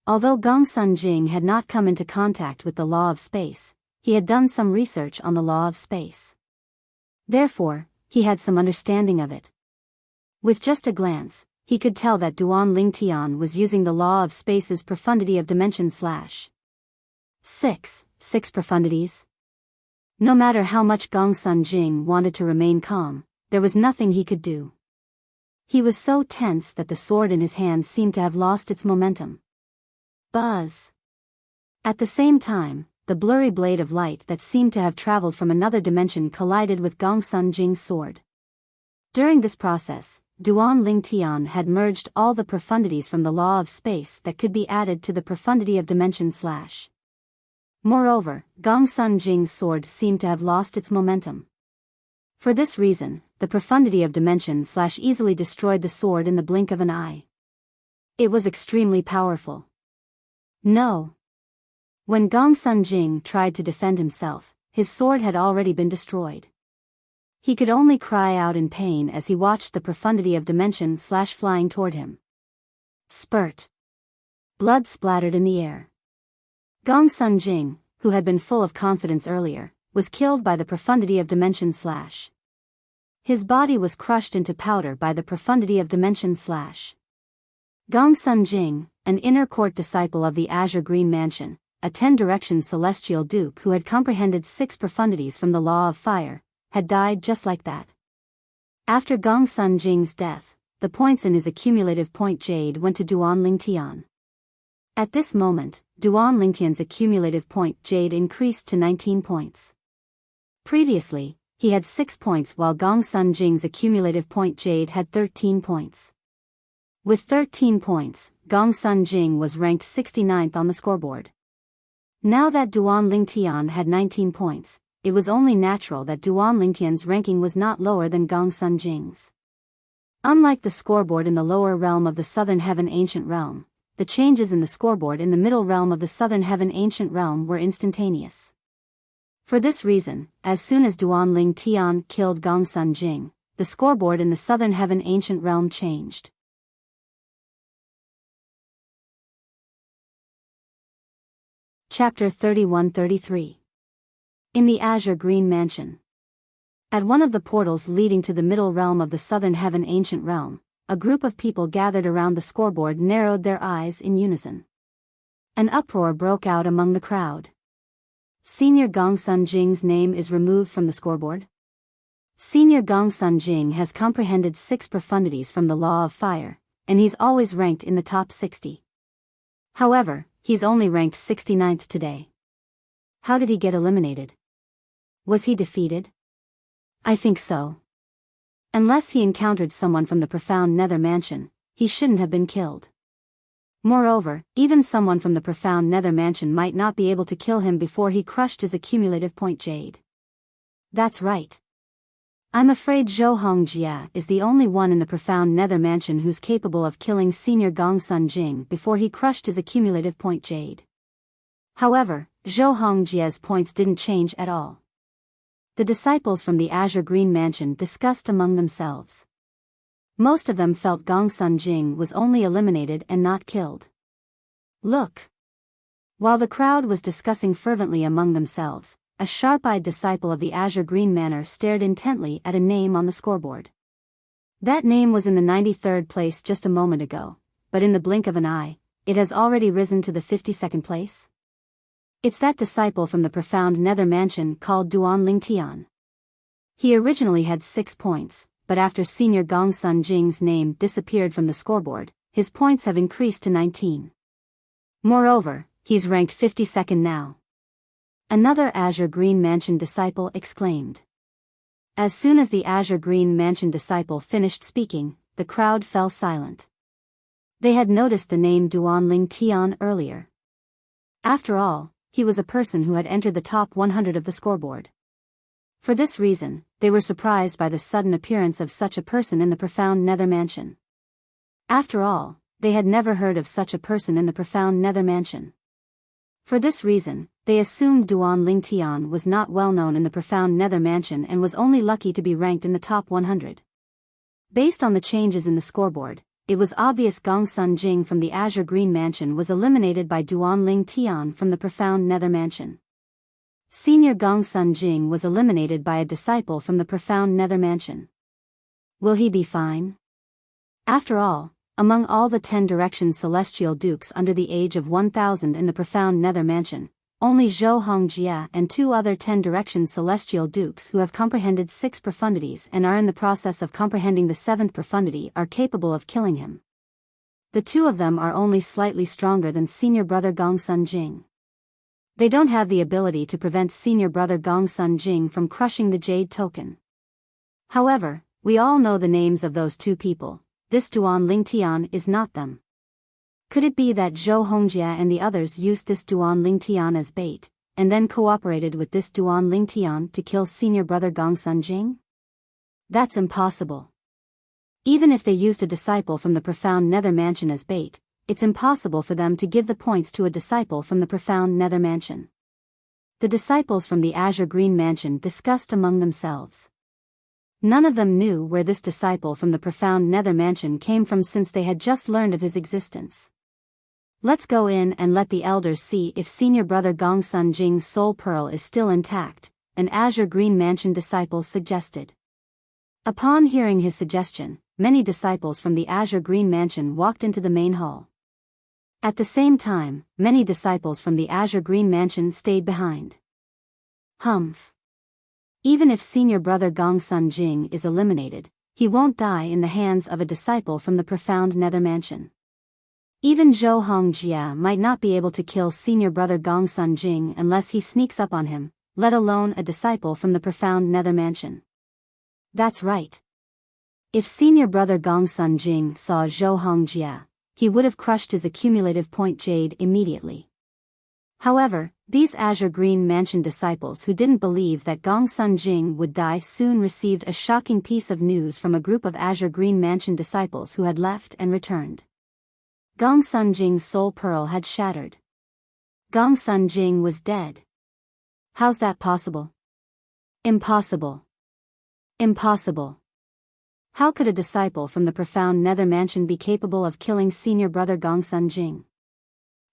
Although Gong Sun Jing had not come into contact with the law of space, he had done some research on the law of space. Therefore, he had some understanding of it. With just a glance, he could tell that Duan Lingtian was using the law of space's profundity of dimension slash. 6 profundities. No matter how much Gong Sun Jing wanted to remain calm, there was nothing he could do. He was so tense that the sword in his hand seemed to have lost its momentum. Buzz. At the same time, the blurry blade of light that seemed to have traveled from another dimension collided with Gong Sun Jing's sword. During this process, Duan Lingtian had merged all the profundities from the law of space that could be added to the profundity of dimension slash. Moreover, Gong Sun Jing's sword seemed to have lost its momentum. For this reason, the profundity of dimension slash easily destroyed the sword in the blink of an eye. It was extremely powerful. No. When Gong Sun Jing tried to defend himself, his sword had already been destroyed. He could only cry out in pain as he watched the profundity of dimension slash flying toward him. Spurt. Blood splattered in the air. Gong Sun Jing, who had been full of confidence earlier, was killed by the profundity of dimension slash. His body was crushed into powder by the profundity of dimension slash. Gong Sun Jing, an inner court disciple of the Azure Green Mansion, a 10-direction celestial duke who had comprehended 6 profundities from the law of fire, had died just like that. After Gong Sun Jing's death, the points in his accumulative point jade went to Duan Lingtian. At this moment, Duan Lingtian's accumulative point jade increased to 19 points. Previously, he had 6 points while Gong Sun Jing's accumulative point jade had 13 points. With 13 points, Gong Sun Jing was ranked 69th on the scoreboard. Now that Duan Lingtian had 19 points, it was only natural that Duan Lingtian's ranking was not lower than Gongsun Jing's. Unlike the scoreboard in the lower realm of the Southern Heaven Ancient Realm, the changes in the scoreboard in the middle realm of the Southern Heaven Ancient Realm were instantaneous. For this reason, as soon as Duan Lingtian killed Gongsun Jing, the scoreboard in the Southern Heaven Ancient Realm changed. Chapter 31-33. In the Azure Green Mansion. At one of the portals leading to the middle realm of the Southern Heaven Ancient Realm, a group of people gathered around the scoreboard narrowed their eyes in unison. An uproar broke out among the crowd. Senior Gongsun Jing's name is removed from the scoreboard. Senior Gongsun Jing has comprehended 6 profundities from the Law of Fire, and he's always ranked in the top 60. However, he's only ranked 69th today. How did he get eliminated? Was he defeated? I think so. Unless he encountered someone from the profound Nether Mansion, he shouldn't have been killed. Moreover, even someone from the profound Nether Mansion might not be able to kill him before he crushed his accumulative point jade. That's right. I'm afraid Zhou Hongjia is the only one in the profound Nether Mansion who's capable of killing Senior Gongsun Jing before he crushed his accumulative point jade. However, Zhou Hongjia's points didn't change at all. The disciples from the Azure Green Mansion discussed among themselves. Most of them felt Gongsun Jing was only eliminated and not killed. Look! While the crowd was discussing fervently among themselves, a sharp-eyed disciple of the Azure Green Manor stared intently at a name on the scoreboard. That name was in the 93rd place just a moment ago, but in the blink of an eye, it has already risen to the 52nd place. It's that disciple from the profound Nether Mansion called Duan Lingtian. He originally had 6 points, but after Senior Gongsun Jing's name disappeared from the scoreboard, his points have increased to 19. Moreover, he's ranked 52nd now. Another Azure Green Mansion disciple exclaimed. As soon as the Azure Green Mansion disciple finished speaking, the crowd fell silent. They had noticed the name Duan Lingtian earlier. After all, he was a person who had entered the top 100 of the scoreboard. For this reason, they were surprised by the sudden appearance of such a person in the profound Nether Mansion. After all, they had never heard of such a person in the profound Nether Mansion. For this reason, they assumed Duan Lingtian was not well known in the profound Nether Mansion and was only lucky to be ranked in the top 100. Based on the changes in the scoreboard, it was obvious Gongsun Jing from the Azure Green Mansion was eliminated by Duan Lingtian from the profound Nether Mansion. Senior Gongsun Jing was eliminated by a disciple from the profound Nether Mansion. Will he be fine? After all, among all the 10 Direction Celestial Dukes under the age of 1000 in the profound Nether Mansion, only Zhou Hongjia and 2 other 10 Direction Celestial Dukes who have comprehended 6 profundities and are in the process of comprehending the 7th profundity are capable of killing him. The 2 of them are only slightly stronger than Senior Brother Gongsun Jing. They don't have the ability to prevent Senior Brother Gongsun Jing from crushing the Jade Token. However, we all know the names of those 2 people. This Duan Lingtian is not them. Could it be that Zhou Hongjia and the others used this Duan Lingtian as bait, and then cooperated with this Duan Lingtian to kill Senior Brother Gongsun Jing? That's impossible. Even if they used a disciple from the profound Nether Mansion as bait, it's impossible for them to give the points to a disciple from the profound Nether Mansion. The disciples from the Azure Green Mansion discussed among themselves. None of them knew where this disciple from the profound Nether Mansion came from since they had just learned of his existence. Let's go in and let the elders see if Senior Brother Gongsun Jing's soul pearl is still intact, an Azure Green Mansion disciple suggested. Upon hearing his suggestion, many disciples from the Azure Green Mansion walked into the main hall. At the same time, many disciples from the Azure Green Mansion stayed behind. Humph. Even if Senior Brother Gongsun Jing is eliminated, he won't die in the hands of a disciple from the profound Nether Mansion. Even Zhou Hongjia might not be able to kill Senior Brother Gongsun Jing unless he sneaks up on him, let alone a disciple from the profound Nether Mansion. That's right. If Senior Brother Gongsun Jing saw Zhou Hongjia, he would have crushed his accumulative point jade immediately. However, These Azure Green Mansion disciples who didn't believe that Gongsun Jing would die soon received a shocking piece of news from a group of Azure Green Mansion disciples who had left and returned. Gongsun Jing's soul pearl had shattered. Gongsun Jing was dead. How's that possible? Impossible. Impossible. How could a disciple from the profound Nether Mansion be capable of killing senior brother Gongsun Jing?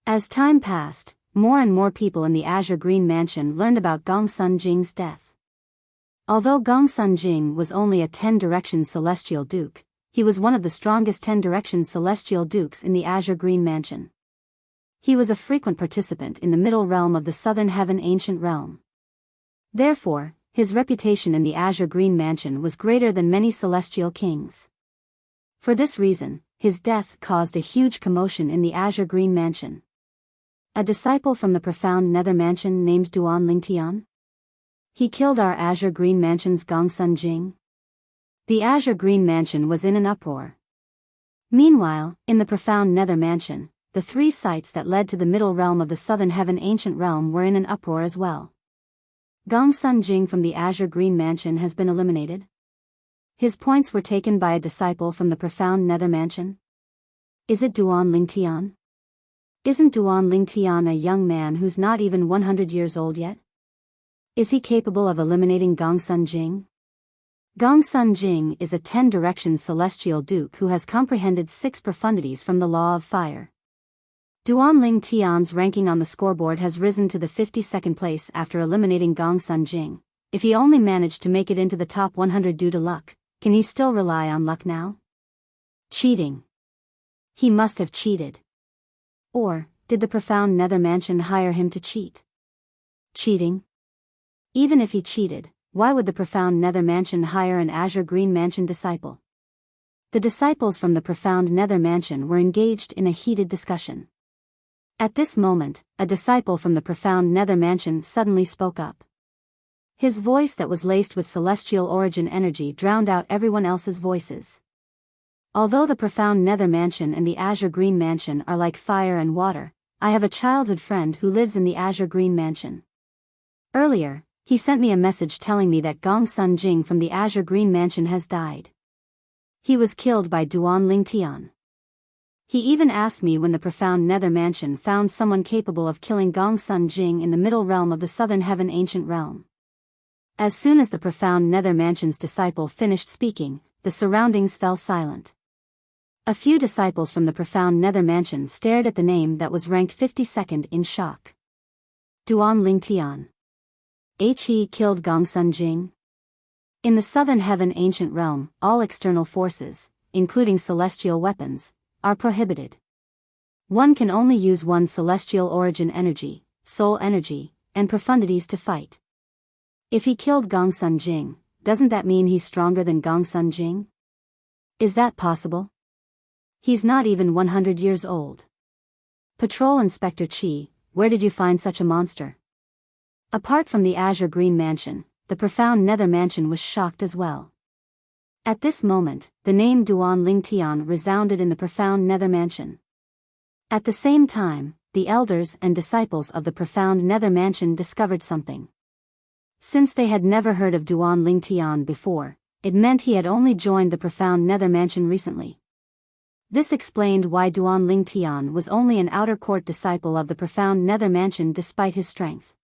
As time passed, more and more people in the Azure Green Mansion learned about Gongsun Jing's death. Although Gongsun Jing was only a 10-direction celestial duke, he was one of the strongest 10-direction celestial dukes in the Azure Green Mansion. He was a frequent participant in the middle realm of the Southern Heaven Ancient Realm. Therefore, his reputation in the Azure Green Mansion was greater than many celestial kings. For this reason, his death caused a huge commotion in the Azure Green Mansion. A disciple from the profound Nether Mansion named Duan Lingtian? He killed our Azure Green Mansion's Gongsun Jing. The Azure Green Mansion was in an uproar. Meanwhile, in the profound Nether Mansion, the 3 sites that led to the middle realm of the Southern Heaven Ancient Realm were in an uproar as well. Gongsun Jing from the Azure Green Mansion has been eliminated. His points were taken by a disciple from the profound Nether Mansion. Is it Duan Lingtian? Isn't Duan Lingtian a young man who's not even 100 years old yet? Is he capable of eliminating Gongsun Jing? Gongsun Jing is a 10-direction celestial duke who has comprehended 6 profundities from the law of fire. Duan Lingtian's ranking on the scoreboard has risen to the 52nd place after eliminating Gongsun Jing. If he only managed to make it into the top 100 due to luck, can he still rely on luck now? Cheating. He must have cheated. Or, did the profound Nether Mansion hire him to cheat? Cheating? Even if he cheated, why would the profound Nether Mansion hire an Azure Green Mansion disciple? The disciples from the profound Nether Mansion were engaged in a heated discussion. At this moment, a disciple from the profound Nether Mansion suddenly spoke up. His voice that was laced with celestial origin energy drowned out everyone else's voices. Although the profound Nether Mansion and the Azure Green Mansion are like fire and water, I have a childhood friend who lives in the Azure Green Mansion. Earlier, he sent me a message telling me that Gongsun Jing from the Azure Green Mansion has died. He was killed by Duan Lingtian. He even asked me when the profound Nether Mansion found someone capable of killing Gongsun Jing in the middle realm of the Southern Heaven Ancient Realm. As soon as the profound Nether Mansion's disciple finished speaking, the surroundings fell silent. A few disciples from the profound Nether Mansion stared at the name that was ranked 52nd in shock. Duan Lingtian. He killed Gongsun Jing. In the Southern Heaven Ancient Realm, all external forces, including celestial weapons, are prohibited. One can only use one's celestial origin energy, soul energy, and profundities to fight. If he killed Gongsun Jing, doesn't that mean he's stronger than Gongsun Jing? Is that possible? He's not even 100 years old. Patrol Inspector Chi, where did you find such a monster? Apart from the Azure Green Mansion, the profound Nether Mansion was shocked as well. At this moment, the name Duan Lingtian resounded in the profound Nether Mansion. At the same time, the elders and disciples of the profound Nether Mansion discovered something. Since they had never heard of Duan Lingtian before, it meant he had only joined the profound Nether Mansion recently. This explained why Duan Lingtian was only an outer court disciple of the profound Nether Mansion despite his strength.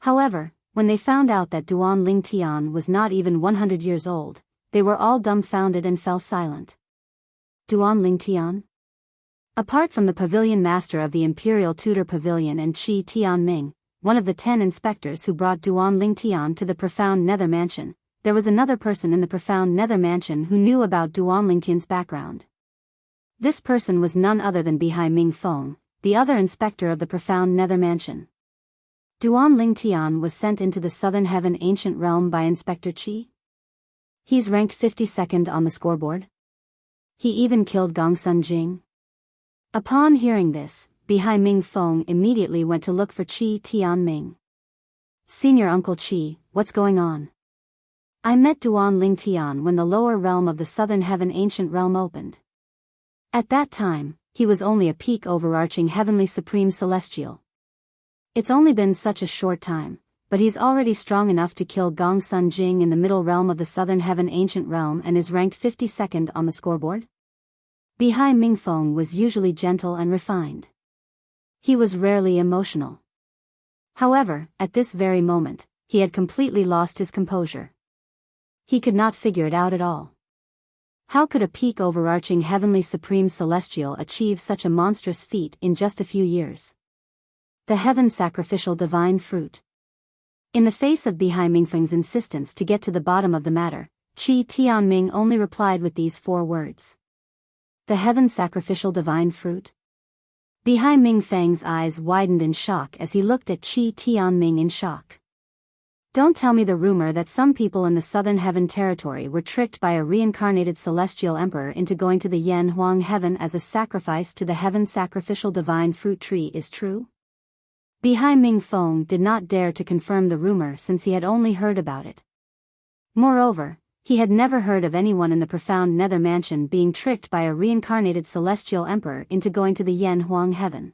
However, when they found out that Duan Lingtian was not even 100 years old, they were all dumbfounded and fell silent. Duan Lingtian? Apart from the pavilion master of the Imperial Tudor Pavilion and Qi Tianming, one of the 10 inspectors who brought Duan Lingtian to the profound Nether Mansion, there was another person in the profound Nether Mansion who knew about Duan Lingtian's background. This person was none other than Bihai Mingfeng, the other inspector of the profound Nether Mansion. Duan Lingtian was sent into the Southern Heaven Ancient Realm by Inspector Qi. He's ranked 52nd on the scoreboard. He even killed Gongsun Jing. Upon hearing this, Bihai Mingfeng immediately went to look for Qi Tianming. Senior Uncle Qi, what's going on? I met Duan Lingtian when the lower realm of the Southern Heaven Ancient Realm opened. At that time, he was only a peak overarching heavenly supreme celestial. It's only been such a short time, but he's already strong enough to kill Gong Sun Jing in the middle realm of the Southern Heaven Ancient Realm and is ranked 52nd on the scoreboard? Bihai Mingfeng was usually gentle and refined. He was rarely emotional. However, at this very moment, he had completely lost his composure. He could not figure it out at all. How could a peak overarching heavenly supreme celestial achieve such a monstrous feat in just a few years? The heaven sacrificial divine fruit. In the face of Bihai Mingfeng's insistence to get to the bottom of the matter, Qi Tianming only replied with these 4 words. The heaven sacrificial divine fruit? Bihai Mingfeng's eyes widened in shock as he looked at Qi Tianming in shock. Don't tell me the rumor that some people in the Southern Heaven territory were tricked by a reincarnated celestial emperor into going to the Yan Huang Heaven as a sacrifice to the heaven sacrificial divine fruit tree is true? Bihai Mingfeng did not dare to confirm the rumor since he had only heard about it. Moreover, he had never heard of anyone in the profound nether mansion being tricked by a reincarnated celestial emperor into going to the Yan Huang Heaven.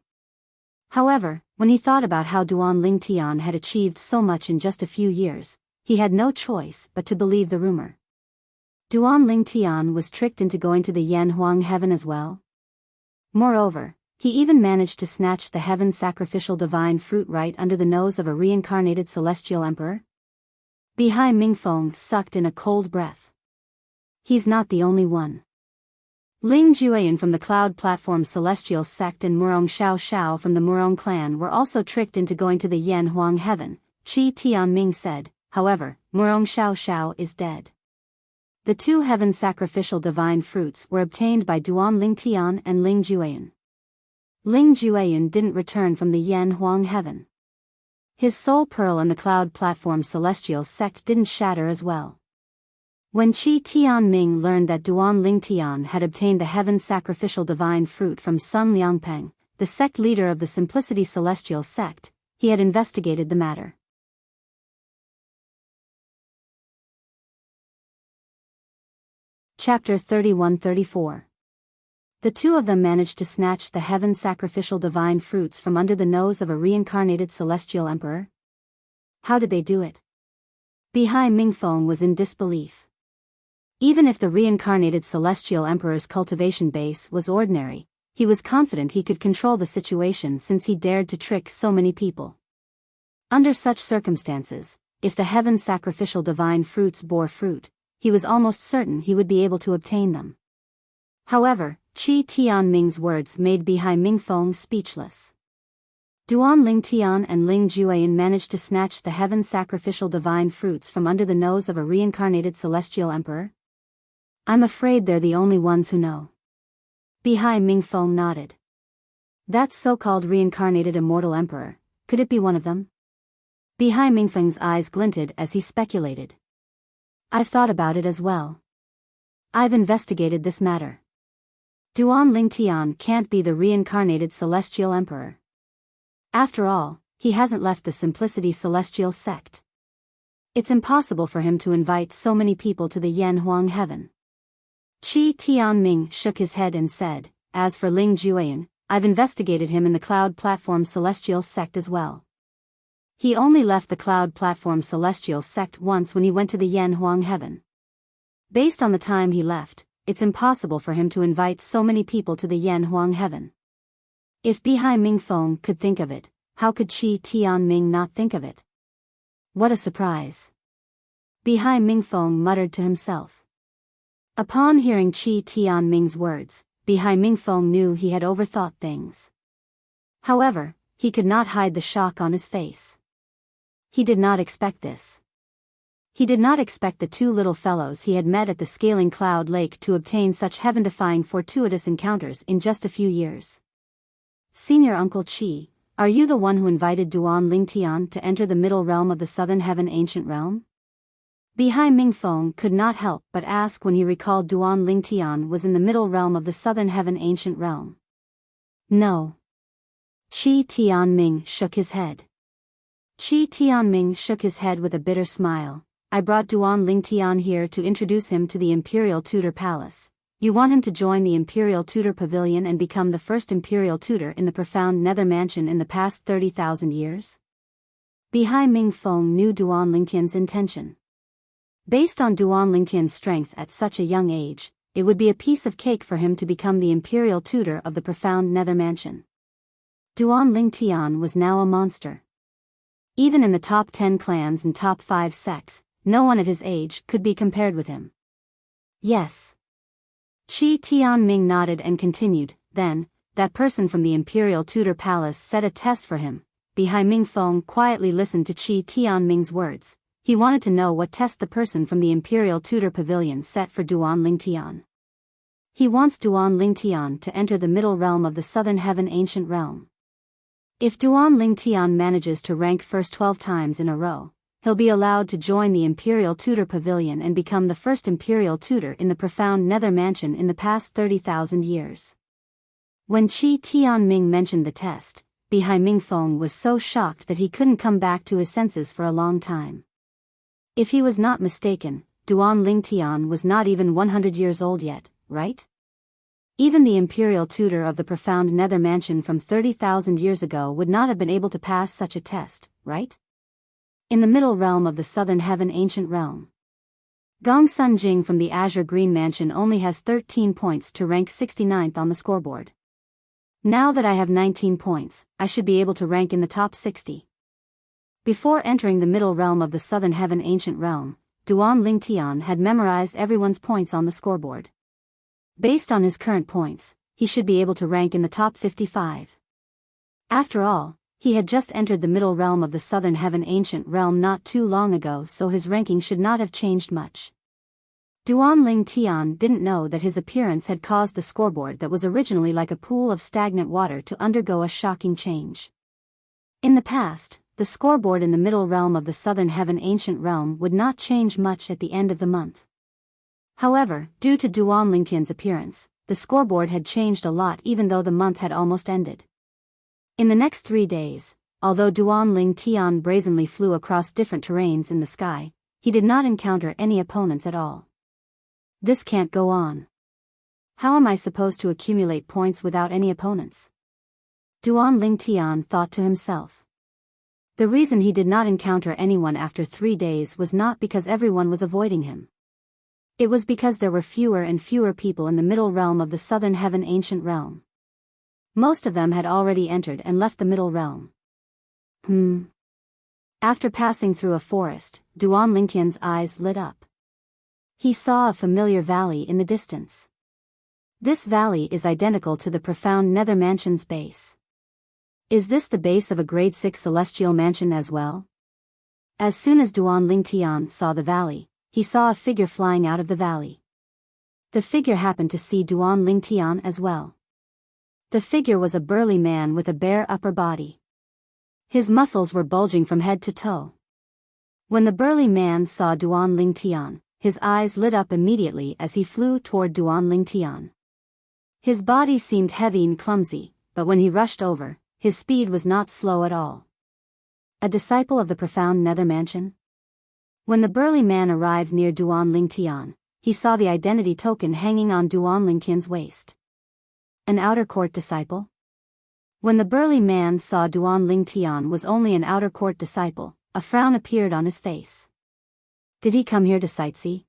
However, when he thought about how Duan Lingtian had achieved so much in just a few years, he had no choice but to believe the rumor. Duan Lingtian was tricked into going to the Yan Huang Heaven as well. Moreover, he even managed to snatch the heaven sacrificial divine fruit right under the nose of a reincarnated celestial emperor. Bihai Mingfeng sucked in a cold breath. He's not the only one. Ling Jueyan from the Cloud Platform Celestial Sect and Murong Xiao Xiao from the Murong clan were also tricked into going to the Yan Huang Heaven, Qi Tianming said. However, Murong Xiao Xiao is dead. The 2 heaven sacrificial divine fruits were obtained by Duan Lingtian and Ling Jueyan. Ling Jueyan didn't return from the Yan Huang Heaven. His soul pearl in the Cloud Platform Celestial Sect didn't shatter as well. When Qi Tianming learned that Duan Lingtian had obtained the heaven sacrificial divine fruit from Sun Liangpeng, the sect leader of the Simplicity Celestial Sect, he had investigated the matter. Chapter 31-34. The 2 of them managed to snatch the heaven sacrificial divine fruits from under the nose of a reincarnated celestial emperor. How did they do it? Bihai Mingfeng was in disbelief. Even if the reincarnated celestial emperor's cultivation base was ordinary, he was confident he could control the situation since he dared to trick so many people. Under such circumstances, if the heaven sacrificial divine fruits bore fruit, he was almost certain he would be able to obtain them. However, Qi Tianming's words made Bihai Mingfeng speechless. Duan Lingtian and Ling Jueyan managed to snatch the heaven sacrificial divine fruits from under the nose of a reincarnated celestial emperor? I'm afraid they're the only ones who know. Bihai Mingfeng nodded. That so-called reincarnated immortal emperor, could it be one of them? Bihai Mingfeng's eyes glinted as he speculated. I've thought about it as well. I've investigated this matter. Duan Lingtian can't be the reincarnated celestial emperor. After all, he hasn't left the Simplicity Celestial Sect. It's impossible for him to invite so many people to the Yan Huang Heaven. Qi Tianming shook his head and said, as for Ling Jueyan, I've investigated him in the Cloud Platform Celestial Sect as well. He only left the Cloud Platform Celestial Sect once when he went to the Yan Huang Heaven. Based on the time he left, it's impossible for him to invite so many people to the Yan Huang Heaven. If Bihai Mingfeng could think of it, how could Qi Tianming not think of it? What a surprise. Bihai Mingfeng muttered to himself. Upon hearing Qi Tianming's words, Bihai Mingfeng knew he had overthought things. However, he could not hide the shock on his face. He did not expect this. He did not expect the 2 little fellows he had met at the Scaling Cloud Lake to obtain such heaven-defying fortuitous encounters in just a few years. Senior Uncle Qi, are you the one who invited Duan Lingtian to enter the middle realm of the Southern Heaven Ancient Realm? Bihai Mingfeng could not help but ask when he recalled Duan Lingtian was in the middle realm of the Southern Heaven Ancient Realm. No. Qi Tianming shook his head. Qi Tianming shook his head with a bitter smile. I brought Duan Lingtian here to introduce him to the Imperial Tudor Palace. You want him to join the Imperial Tutor Pavilion and become the first Imperial Tutor in the profound Nether Mansion in the past 30,000 years? Bihai Mingfeng knew Duan Lingtian's intention. Based on Duan Lingtian's strength at such a young age, it would be a piece of cake for him to become the Imperial Tutor of the profound Nether Mansion. Duan Lingtian was now a monster. Even in the top 10 clans and top 5 sects, no one at his age could be compared with him. Yes. Qi Tianming nodded and continued, then, that person from the Imperial Tutor Palace set a test for him. Bihai Mingfeng quietly listened to Qi Tianming's words. He wanted to know what test the person from the Imperial Tutor Pavilion set for Duan Lingtian. He wants Duan Lingtian to enter the middle realm of the Southern Heaven Ancient Realm. If Duan Lingtian manages to rank first 12 times in a row, he'll be allowed to join the Imperial Tutor Pavilion and become the first Imperial Tutor in the profound Nether Mansion in the past 30,000 years. When Qi Tianming mentioned the test, Bihai Mingfeng was so shocked that he couldn't come back to his senses for a long time. If he was not mistaken, Duan Lingtian was not even 100 years old yet, right? Even the Imperial Tutor of the profound Nether Mansion from 30,000 years ago would not have been able to pass such a test, right? In the middle realm of the Southern Heaven Ancient Realm, Gong Sun Jing from the Azure Green Mansion only has 13 points to rank 69th on the scoreboard. Now that I have 19 points, I should be able to rank in the top 60. Before entering the middle realm of the Southern Heaven Ancient Realm, Duan Lingtian had memorized everyone's points on the scoreboard. Based on his current points, he should be able to rank in the top 55. After all, he had just entered the middle realm of the Southern Heaven Ancient Realm not too long ago, so his ranking should not have changed much. Duan Lingtian didn't know that his appearance had caused the scoreboard that was originally like a pool of stagnant water to undergo a shocking change. In the past, the scoreboard in the middle realm of the Southern Heaven Ancient Realm would not change much at the end of the month. However, due to Duan Lingtian's appearance, the scoreboard had changed a lot even though the month had almost ended. In the next 3 days, although Duan Lingtian brazenly flew across different terrains in the sky, he did not encounter any opponents at all. This can't go on. How am I supposed to accumulate points without any opponents? Duan Lingtian thought to himself. The reason he did not encounter anyone after 3 days was not because everyone was avoiding him. It was because there were fewer and fewer people in the middle realm of the Southern Heaven Ancient Realm. Most of them had already entered and left the middle realm. After passing through a forest, Duan Lingtian's eyes lit up. He saw a familiar valley in the distance. This valley is identical to the profound Nether Mansion's base. Is this the base of a grade 6 celestial mansion as well? As soon as Duan Lingtian saw the valley, he saw a figure flying out of the valley. The figure happened to see Duan Lingtian as well. The figure was a burly man with a bare upper body. His muscles were bulging from head to toe. When the burly man saw Duan Lingtian, his eyes lit up immediately as he flew toward Duan Lingtian. His body seemed heavy and clumsy, but when he rushed over, his speed was not slow at all. A disciple of the profound Nether Mansion? When the burly man arrived near Duan Lingtian, he saw the identity token hanging on Duan Lingtian's waist. An outer court disciple? When the burly man saw Duan Lingtian was only an outer court disciple, a frown appeared on his face. Did he come here to sightsee?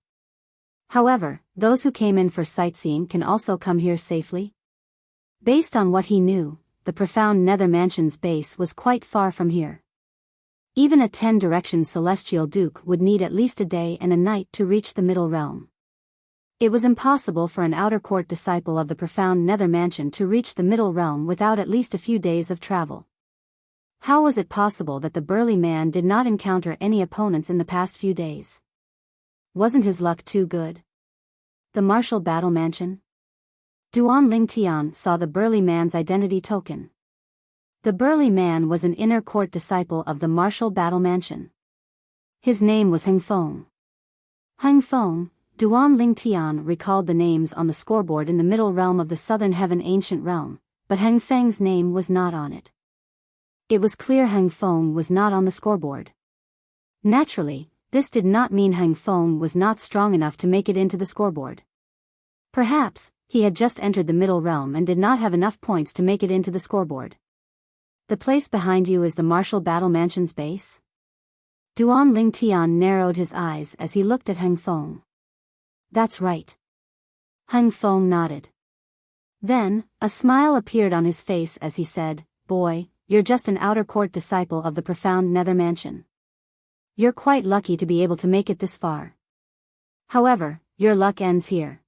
However, those who came in for sightseeing can also come here safely? Based on what he knew, the profound Nether Mansion's base was quite far from here. Even a 10-direction celestial duke would need at least a day and a night to reach the middle realm. It was impossible for an outer court disciple of the profound Nether Mansion to reach the middle realm without at least a few days of travel. How was it possible that the burly man did not encounter any opponents in the past few days? Wasn't his luck too good? The Martial Battle Mansion? Duan Lingtian saw the burly man's identity token. The burly man was an inner court disciple of the Martial Battle Mansion. His name was Heng Feng. Heng Feng, Duan Lingtian recalled the names on the scoreboard in the middle realm of the Southern Heaven Ancient Realm, but Heng Feng's name was not on it. It was clear Heng Feng was not on the scoreboard. Naturally, this did not mean Heng Feng was not strong enough to make it into the scoreboard. Perhaps, he had just entered the middle realm and did not have enough points to make it into the scoreboard. The place behind you is the Martial Battle Mansion's base? Duan Ling Tian narrowed his eyes as he looked at Heng Feng. That's right. Heng Feng nodded. Then, a smile appeared on his face as he said, Boy, you're just an outer court disciple of the profound Nether Mansion. You're quite lucky to be able to make it this far. However, your luck ends here.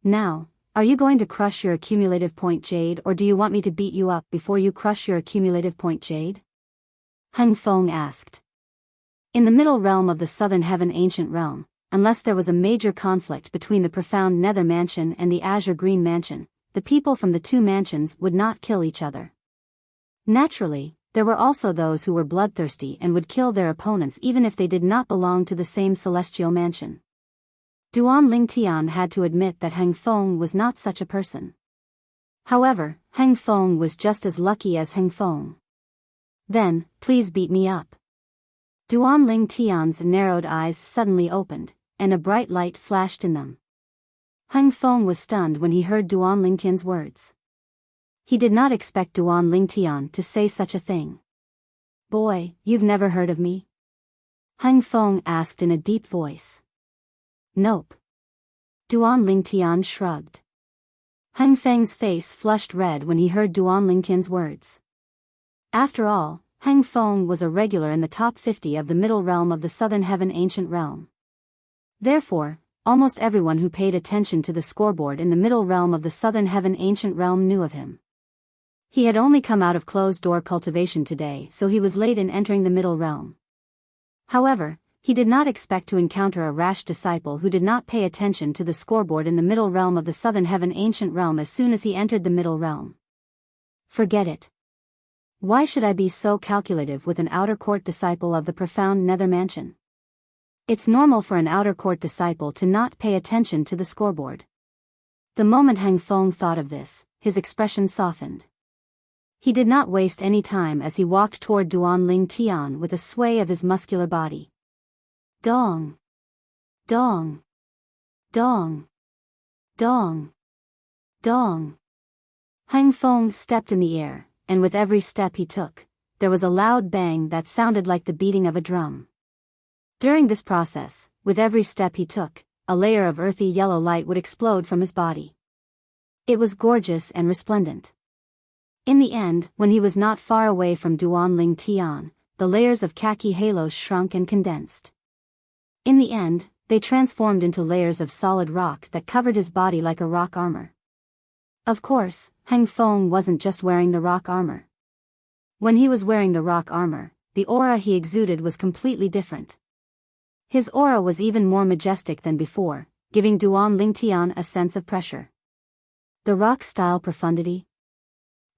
Now, are you going to crush your accumulative point jade, or do you want me to beat you up before you crush your accumulative point jade? Heng Feng asked. In the middle realm of the Southern Heaven Ancient Realm, unless there was a major conflict between the profound Nether Mansion and the Azure Green Mansion, the people from the two mansions would not kill each other. Naturally, there were also those who were bloodthirsty and would kill their opponents even if they did not belong to the same celestial mansion. Duan Ling Tian had to admit that Heng Feng was not such a person. However, Heng Feng was just as lucky as Heng Feng. Then, please beat me up. Duan Ling Tian's narrowed eyes suddenly opened, and a bright light flashed in them. Heng Feng was stunned when he heard Duan Ling Tian's words. He did not expect Duan Ling Tian to say such a thing. Boy, you've never heard of me? Heng Feng asked in a deep voice. Nope. Duan Ling Tian shrugged. Heng Feng's face flushed red when he heard Duan Ling Tian's words. After all, Heng Feng was a regular in the top 50 of the middle realm of the Southern Heaven Ancient Realm. Therefore, almost everyone who paid attention to the scoreboard in the middle realm of the Southern Heaven Ancient Realm knew of him. He had only come out of closed-door cultivation today, so he was late in entering the middle realm. However, he did not expect to encounter a rash disciple who did not pay attention to the scoreboard in the middle realm of the Southern Heaven Ancient Realm as soon as he entered the middle realm. Forget it. Why should I be so calculative with an outer court disciple of the profound Nether Mansion? It's normal for an outer court disciple to not pay attention to the scoreboard. The moment Heng Feng thought of this, his expression softened. He did not waste any time as he walked toward Duan Ling Tian with a sway of his muscular body. Dong! Dong! Dong! Dong! Dong! Heng Feng stepped in the air, and with every step he took, there was a loud bang that sounded like the beating of a drum. During this process, with every step he took, a layer of earthy yellow light would explode from his body. It was gorgeous and resplendent. In the end, when he was not far away from Duan Ling Tian, the layers of khaki halos shrunk and condensed. In the end, they transformed into layers of solid rock that covered his body like a rock armor. Of course, Heng Feng wasn't just wearing the rock armor. When he was wearing the rock armor, the aura he exuded was completely different. His aura was even more majestic than before, giving Duan Ling Tian a sense of pressure. The rock-style profundity.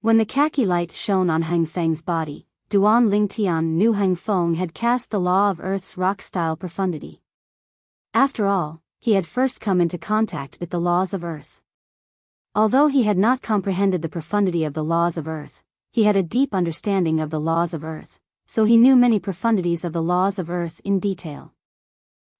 When the khaki light shone on Heng Feng's body, Duan Ling Tian knew Heng Feng had cast the law of Earth's rock-style profundity. After all, he had first come into contact with the laws of Earth. Although he had not comprehended the profundity of the laws of Earth, he had a deep understanding of the laws of Earth, so he knew many profundities of the laws of Earth in detail.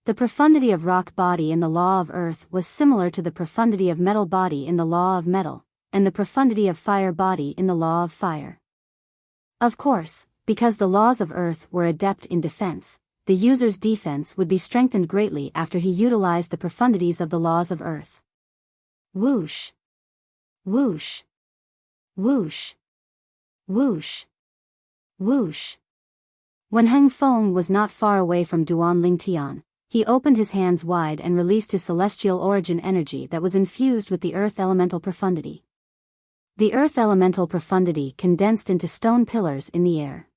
The profundity of rock body in the law of Earth was similar to the profundity of metal body in the law of metal, and the profundity of fire body in the law of fire. Of course, because the laws of Earth were adept in defense, the user's defense would be strengthened greatly after he utilized the profundities of the laws of Earth. Whoosh! Whoosh! Whoosh! Whoosh! Whoosh! When Heng Feng was not far away from Duan Ling Tian, he opened his hands wide and released his celestial origin energy that was infused with the earth elemental profundity. The earth elemental profundity condensed into stone pillars in the air.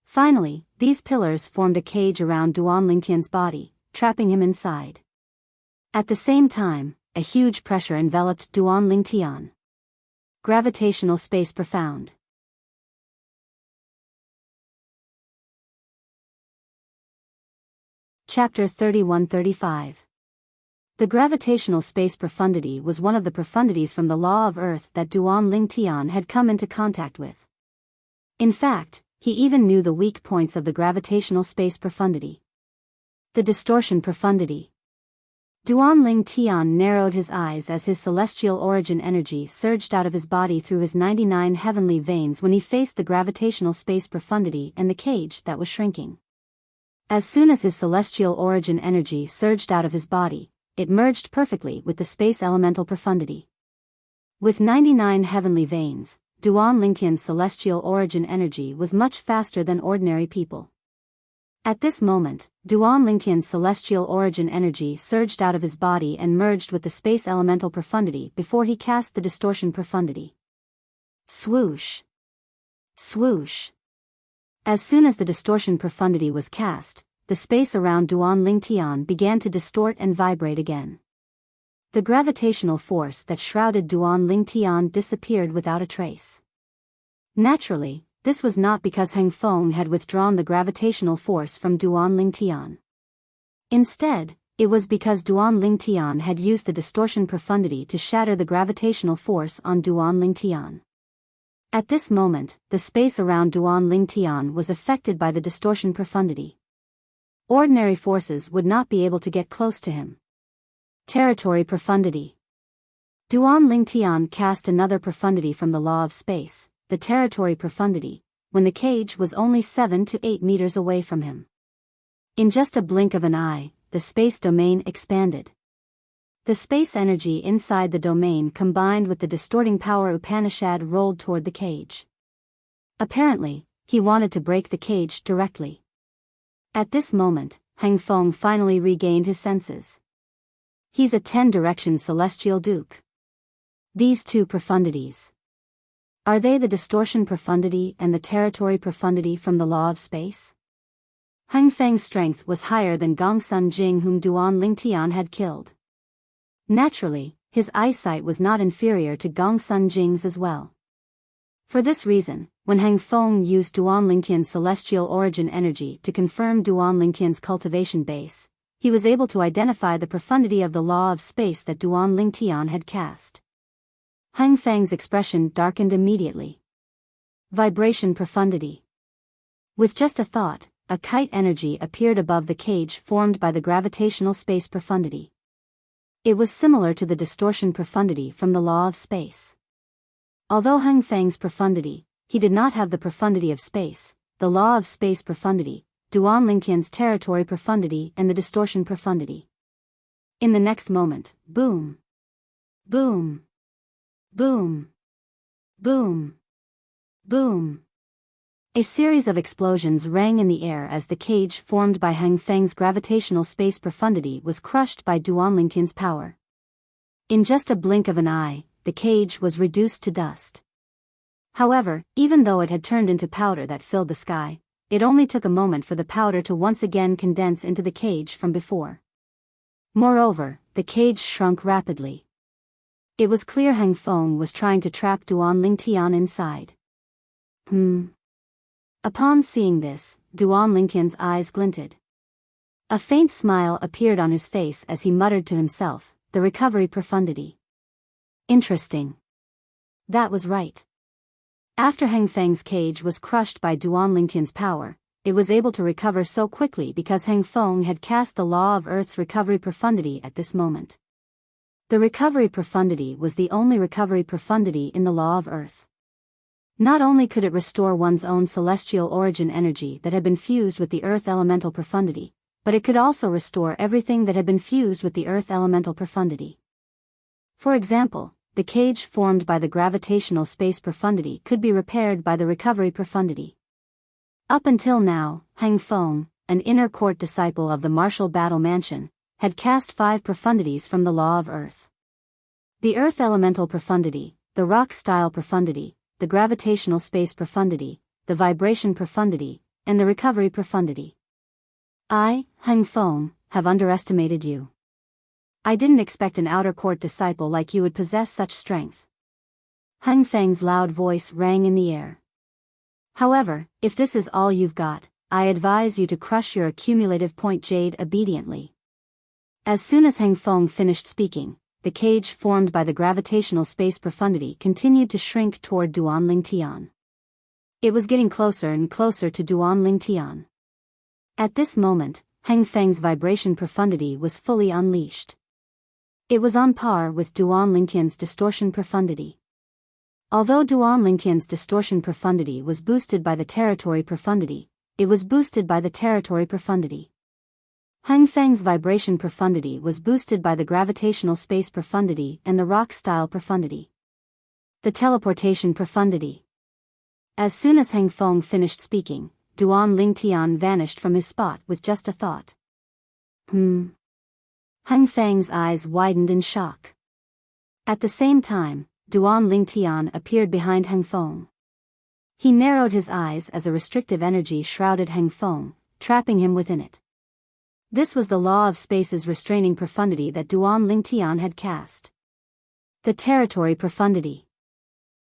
Finally, these pillars formed a cage around Duan Ling Tian's body, trapping him inside. At the same time, a huge pressure enveloped Duan Ling Tian. Gravitational space profound. Chapter 31-35. The gravitational space profundity was one of the profundities from the law of Earth that Duan Ling Tian had come into contact with. In fact, he even knew the weak points of the gravitational space profundity. The distortion profundity. Duan Tian narrowed his eyes as his celestial origin energy surged out of his body through his 99 heavenly veins when he faced the gravitational space profundity and the cage that was shrinking. As soon as his celestial origin energy surged out of his body, it merged perfectly with the space elemental profundity. With 99 heavenly veins, Duan Lingtian's celestial origin energy was much faster than ordinary people. At this moment, Duan Lingtian's celestial origin energy surged out of his body and merged with the space elemental profundity before he cast the distortion profundity. Swoosh! Swoosh! As soon as the distortion profundity was cast, the space around Duan Lingtian began to distort and vibrate again. The gravitational force that shrouded Duan Lingtian disappeared without a trace. Naturally, this was not because Heng Feng had withdrawn the gravitational force from Duan Lingtian. Instead, it was because Duan Lingtian had used the distortion profundity to shatter the gravitational force on Duan Lingtian. At this moment, the space around Duan Lingtian was affected by the distortion profundity. Ordinary forces would not be able to get close to him. Territory profundity. Duan Lingtian cast another profundity from the law of space, the territory profundity, when the cage was only 7 to 8 meters away from him. In just a blink of an eye, the space domain expanded. The space energy inside the domain combined with the distorting power Upanishad rolled toward the cage. Apparently, he wanted to break the cage directly. At this moment, Heng Feng finally regained his senses. He's a 10-direction celestial duke. These two profundities. Are they the distortion profundity and the territory profundity from the law of space? Heng Feng's strength was higher than Gongsun Jing, whom Duan Lingtian had killed. Naturally, his eyesight was not inferior to Gongsun Jing's as well. For this reason, when Heng Feng used Duan Lingtian's celestial origin energy to confirm Duan Lingtian's cultivation base, he was able to identify the profundity of the law of space that Duan Lingtian had cast. Heng Feng's expression darkened immediately. Vibration profundity. With just a thought, a kite energy appeared above the cage formed by the gravitational space profundity. It was similar to the distortion profundity from the law of space. Although Heng Feng's profundity, he did not have the profundity of space, the law of space profundity, Duan Lingtian's territory profundity and the distortion profundity. In the next moment, boom! Boom! Boom! Boom! Boom! A series of explosions rang in the air as the cage formed by Heng Feng's gravitational space profundity was crushed by Duan Lingtian's power. In just a blink of an eye, the cage was reduced to dust. However, even though it had turned into powder that filled the sky, it only took a moment for the powder to once again condense into the cage from before. Moreover, the cage shrunk rapidly. It was clear Heng Feng was trying to trap Duan Lingtian inside. Upon seeing this, Duan Lingtian's eyes glinted. A faint smile appeared on his face as he muttered to himself, the recovery profundity. Interesting. That was right. After Heng Feng's cage was crushed by Duan Lingtian's power, it was able to recover so quickly because Heng Feng had cast the law of Earth's recovery profundity at this moment. The recovery profundity was the only recovery profundity in the law of Earth. Not only could it restore one's own celestial origin energy that had been fused with the Earth elemental profundity, but it could also restore everything that had been fused with the Earth elemental profundity. For example, the cage formed by the gravitational space profundity could be repaired by the recovery profundity. Up until now, Heng Feng, an inner court disciple of the martial battle mansion, had cast 5 profundities from the law of Earth. The Earth elemental profundity, the rock-style profundity, the gravitational space profundity, the vibration profundity, and the recovery profundity. I, Heng Feng, have underestimated you. I didn't expect an outer court disciple like you would possess such strength. Heng Feng's loud voice rang in the air. However, if this is all you've got, I advise you to crush your accumulative point jade obediently. As soon as Heng Feng finished speaking, the cage formed by the gravitational space profundity continued to shrink toward Duan Lingtian. It was getting closer and closer to Duan Lingtian. At this moment, Heng Feng's vibration profundity was fully unleashed. It was on par with Duan Lingtian's distortion profundity. Although Duan Lingtian's distortion profundity was boosted by the territory profundity, it was boosted by the territory profundity. Hang Feng's vibration profundity was boosted by the gravitational space profundity and the rock-style profundity. The teleportation profundity. As soon as Hang Feng finished speaking, Duan Lingtian vanished from his spot with just a thought. Hang Feng's eyes widened in shock. At the same time, Duan Lingtian appeared behind Hang Feng. He narrowed his eyes as a restrictive energy shrouded Hang Feng, trapping him within it. This was the law of space's restraining profundity that Duan Lingtian had cast. The territory profundity.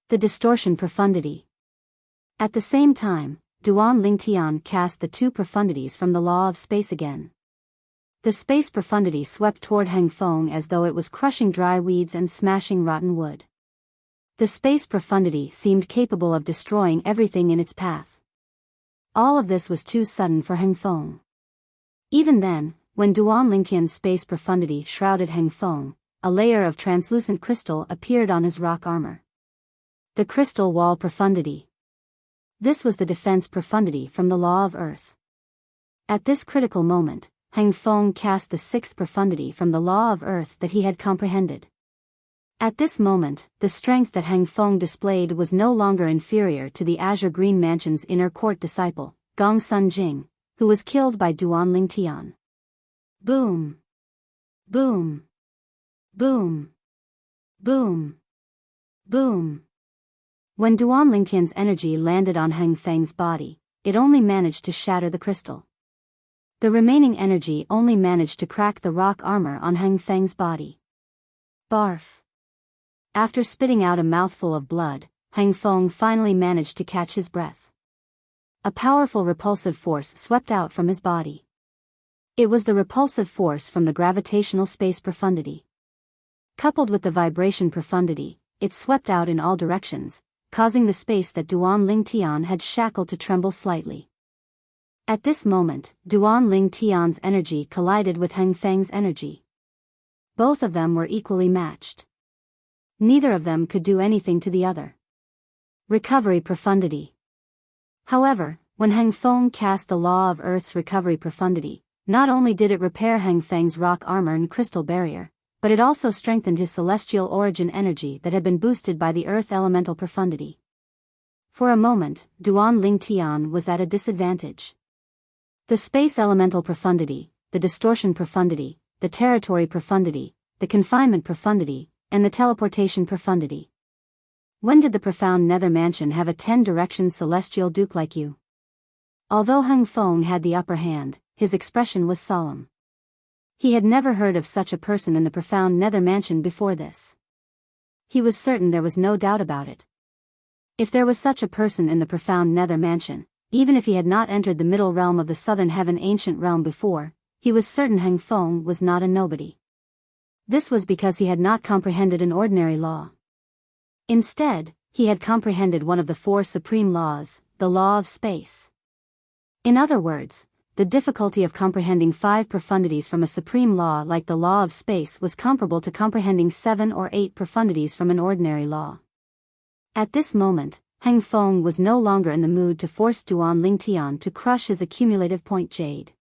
The distortion profundity. At the same time, Duan Lingtian cast the two profundities from the law of space again. The space profundity swept toward Hang Feng as though it was crushing dry weeds and smashing rotten wood. The space profundity seemed capable of destroying everything in its path. All of this was too sudden for Hang Feng. Even then, when Duan Lingtian's space profundity shrouded Hang Feng, a layer of translucent crystal appeared on his rock armor. The crystal wall profundity. This was the defense profundity from the law of earth. At this critical moment, Hang Feng cast the sixth profundity from the law of earth that he had comprehended. At this moment, the strength that Hang Feng displayed was no longer inferior to the Azure Green Mansion's inner court disciple, Gong Sun Jing, who was killed by Duan Lingtian. Boom! Boom! Boom! Boom! Boom! When Duan Lingtian's energy landed on Hang Feng's body, it only managed to shatter the crystal. The remaining energy only managed to crack the rock armor on Hang Feng's body. Barf! After spitting out a mouthful of blood, Hang Feng finally managed to catch his breath. A powerful repulsive force swept out from his body. It was the repulsive force from the gravitational space profundity. Coupled with the vibration profundity, it swept out in all directions, causing the space that Duan Lingtian had shackled to tremble slightly. At this moment, Duan Lingtian's energy collided with Hang Feng's energy. Both of them were equally matched. Neither of them could do anything to the other. Recovery profundity. However, when Hang Feng cast the law of Earth's recovery profundity, not only did it repair Hang Feng's rock armor and crystal barrier, but it also strengthened his celestial origin energy that had been boosted by the Earth elemental profundity. For a moment, Duan Lingtian was at a disadvantage. The space elemental profundity, the distortion profundity, the territory profundity, the confinement profundity, and the teleportation profundity. When did the profound nether mansion have a 10-direction celestial duke like you? Although Hang Feng had the upper hand, his expression was solemn. He had never heard of such a person in the profound nether mansion before this. He was certain there was no doubt about it. If there was such a person in the profound nether mansion, even if he had not entered the middle realm of the southern heaven ancient realm before, he was certain Hang Feng was not a nobody. This was because he had not comprehended an ordinary law. Instead, he had comprehended one of the four supreme laws, the law of space. In other words, the difficulty of comprehending 5 profundities from a supreme law like the law of space was comparable to comprehending 7 or 8 profundities from an ordinary law. At this moment, Hang Feng was no longer in the mood to force Duan Lingtian to crush his accumulative point jade.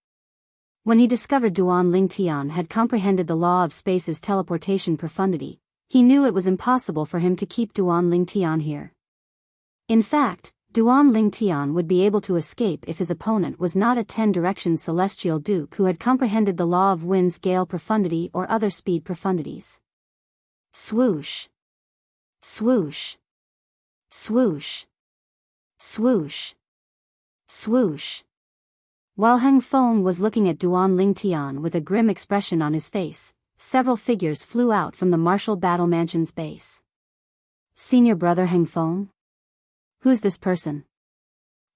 When he discovered Duan Lingtian had comprehended the law of space's teleportation profundity, he knew it was impossible for him to keep Duan Lingtian here. In fact, Duan Lingtian would be able to escape if his opponent was not a 10-direction celestial duke who had comprehended the law of wind's gale profundity or other speed profundities. Swoosh! Swoosh! Swoosh! Swoosh! Swoosh! While Hang Feng was looking at Duan Lingtian with a grim expression on his face, several figures flew out from the martial battle mansion's base. Senior brother Hang Feng? Who's this person?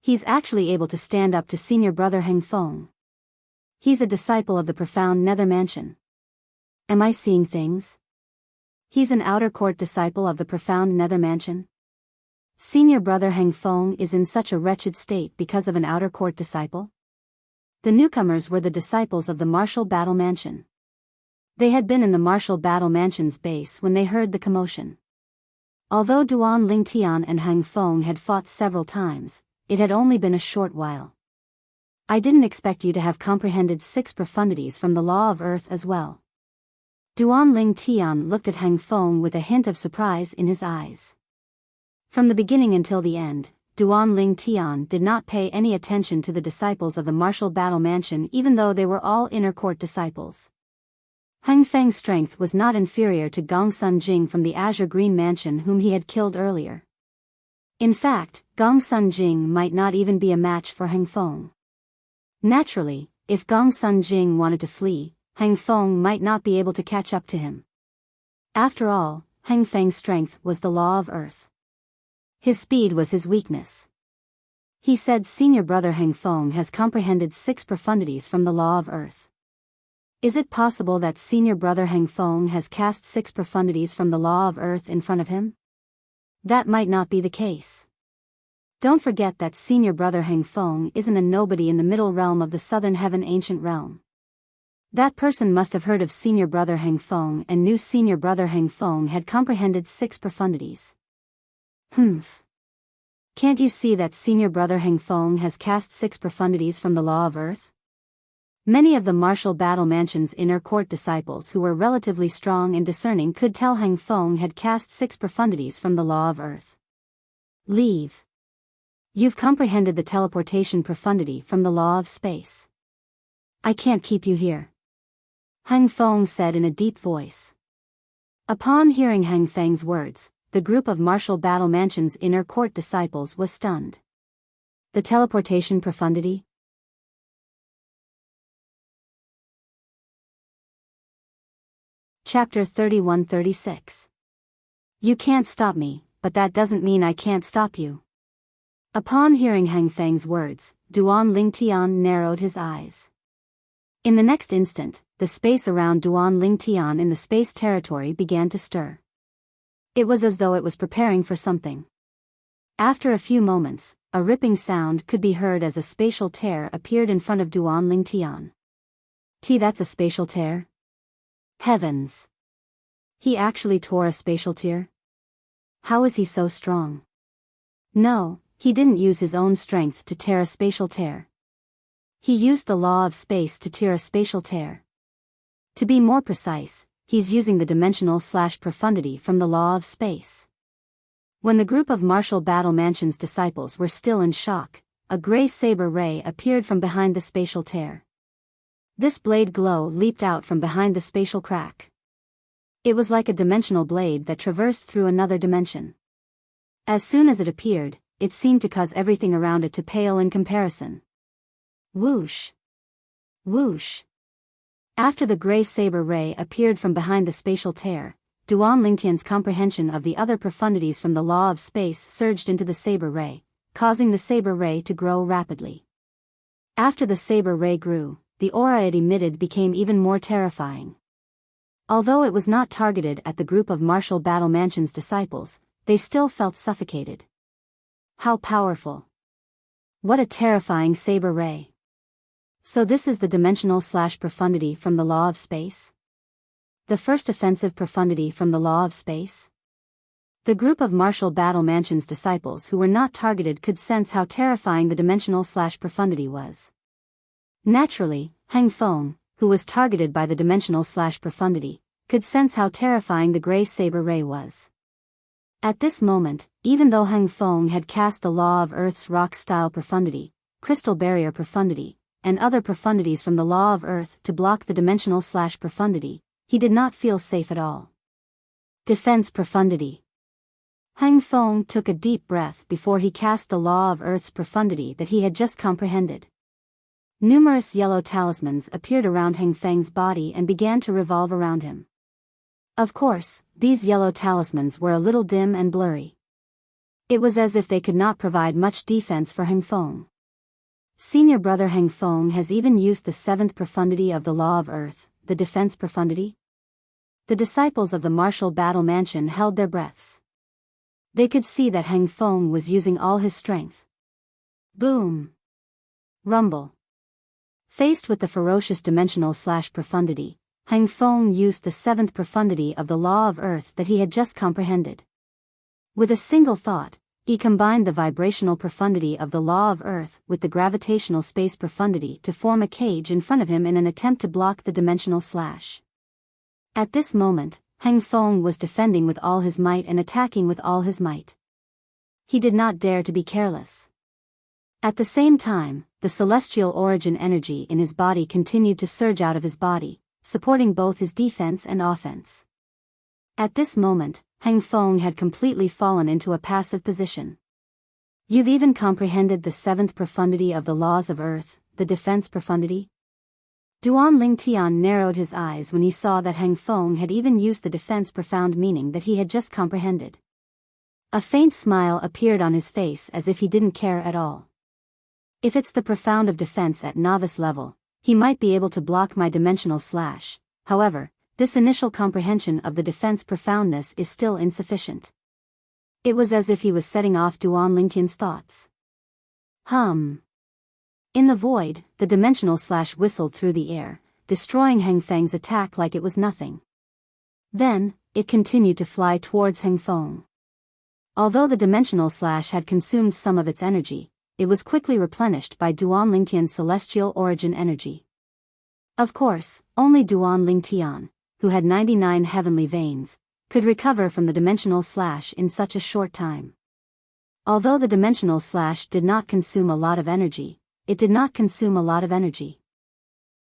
He's actually able to stand up to senior brother Hang Feng. He's a disciple of the profound nether mansion. Am I seeing things? He's an outer court disciple of the profound nether mansion. Senior brother Hang Feng is in such a wretched state because of an outer court disciple? The newcomers were the disciples of the martial battle mansion. They had been in the martial battle mansion's base when they heard the commotion. Although Duan Lingtian and Hang Feng had fought several times, it had only been a short while. I didn't expect you to have comprehended 6 profundities from the law of earth as well. Duan Lingtian looked at Hang Feng with a hint of surprise in his eyes. From the beginning until the end, Duan Lingtian did not pay any attention to the disciples of the martial battle mansion even though they were all inner court disciples. Hang Feng's strength was not inferior to Gong Sun Jing from the Azure Green Mansion whom he had killed earlier. In fact, Gong Sun Jing might not even be a match for Hang Feng. Naturally, if Gong Sun Jing wanted to flee, Hang Feng might not be able to catch up to him. After all, Hang Feng's strength was the law of earth. His speed was his weakness. He said senior brother Hang Feng has comprehended 6 profundities from the law of earth. Is it possible that senior brother Hang Feng has cast 6 profundities from the law of earth in front of him? That might not be the case. Don't forget that senior brother Hang Feng isn't a nobody in the middle realm of the southern heaven ancient realm. That person must have heard of senior brother Hang Feng and knew senior brother Hang Feng had comprehended 6 profundities. Can't you see that senior brother Hang Feng has cast 6 profundities from the law of earth? Many of the martial battle mansion's inner court disciples who were relatively strong and discerning could tell Hang Feng had cast 6 profundities from the law of earth. Leave. You've comprehended the teleportation profundity from the law of space. I can't keep you here. Hang Feng said in a deep voice. Upon hearing Hang Feng's words, the group of martial battle mansion's inner court disciples was stunned. The teleportation profundity? Chapter 31-36. You can't stop me, but that doesn't mean I can't stop you. Upon hearing Hang Feng's words, Duan Lingtian narrowed his eyes. In the next instant, the space around Duan Lingtian in the space territory began to stir. It was as though it was preparing for something. After a few moments, a ripping sound could be heard as a spatial tear appeared in front of Duan Lingtian. That's a spatial tear? Heavens! He actually tore a spatial tear? How is he so strong? No, he didn't use his own strength to tear a spatial tear. He used the law of space to tear a spatial tear. To be more precise, he's using the dimensional/profundity from the law of space. When the group of martial battle mansion's disciples were still in shock, a gray saber ray appeared from behind the spatial tear. This blade glow leaped out from behind the spatial crack. It was like a dimensional blade that traversed through another dimension. As soon as it appeared, it seemed to cause everything around it to pale in comparison. Whoosh! Whoosh! After the gray saber ray appeared from behind the spatial tear, Duan Lingtian's comprehension of the other profundities from the law of space surged into the saber ray, causing the saber ray to grow rapidly. After the saber ray grew, the aura it emitted became even more terrifying. Although it was not targeted at the group of martial battle mansion's disciples, they still felt suffocated. How powerful! What a terrifying saber ray! So this is the dimensional/profundity from the law of space? The first offensive profundity from the law of space? The group of martial battle mansion's disciples who were not targeted could sense how terrifying the dimensional/profundity was. Naturally, Hang Feng, who was targeted by the dimensional/profundity, could sense how terrifying the gray saber ray was. At this moment, even though Hang Feng had cast the law of Earth's rock-style profundity, crystal barrier profundity, and other profundities from the law of Earth to block the dimensional/profundity, he did not feel safe at all. Defense profundity. Hang Feng took a deep breath before he cast the law of Earth's profundity that he had just comprehended. Numerous yellow talismans appeared around Hang Feng's body and began to revolve around him. Of course, these yellow talismans were a little dim and blurry. It was as if they could not provide much defense for Hang Feng. Senior brother Hang Feng has even used the 7th profundity of the law of Earth, the defense profundity. The disciples of the martial battle mansion held their breaths. They could see that Hang Feng was using all his strength. Boom! Rumble! Faced with the ferocious dimensional/profundity, Hang Feng used the seventh profundity of the law of earth that he had just comprehended. With a single thought, he combined the vibrational profundity of the law of earth with the gravitational space profundity to form a cage in front of him in an attempt to block the dimensional slash. At this moment, Hang Feng was defending with all his might and attacking with all his might. He did not dare to be careless. At the same time, the celestial origin energy in his body continued to surge out of his body, supporting both his defense and offense. At this moment, Hang Feng had completely fallen into a passive position. You've even comprehended the seventh profundity of the laws of earth, the defense profundity? Duan Lingtian narrowed his eyes when he saw that Hang Feng had even used the defense profound meaning that he had just comprehended. A faint smile appeared on his face as if he didn't care at all. If it's the profound of defense at novice level, he might be able to block my dimensional slash. However, this initial comprehension of the defense profoundness is still insufficient. It was as if he was setting off Duan Lingtian's thoughts. In the void, the dimensional slash whistled through the air, destroying Hang Feng's attack like it was nothing. Then, it continued to fly towards Hang Feng. Although the dimensional slash had consumed some of its energy, it was quickly replenished by Duan Lingtian's celestial origin energy. Of course, only Duan Lingtian, who had 99 heavenly veins, could recover from the dimensional slash in such a short time. Although the dimensional slash did not consume a lot of energy, it did not consume a lot of energy.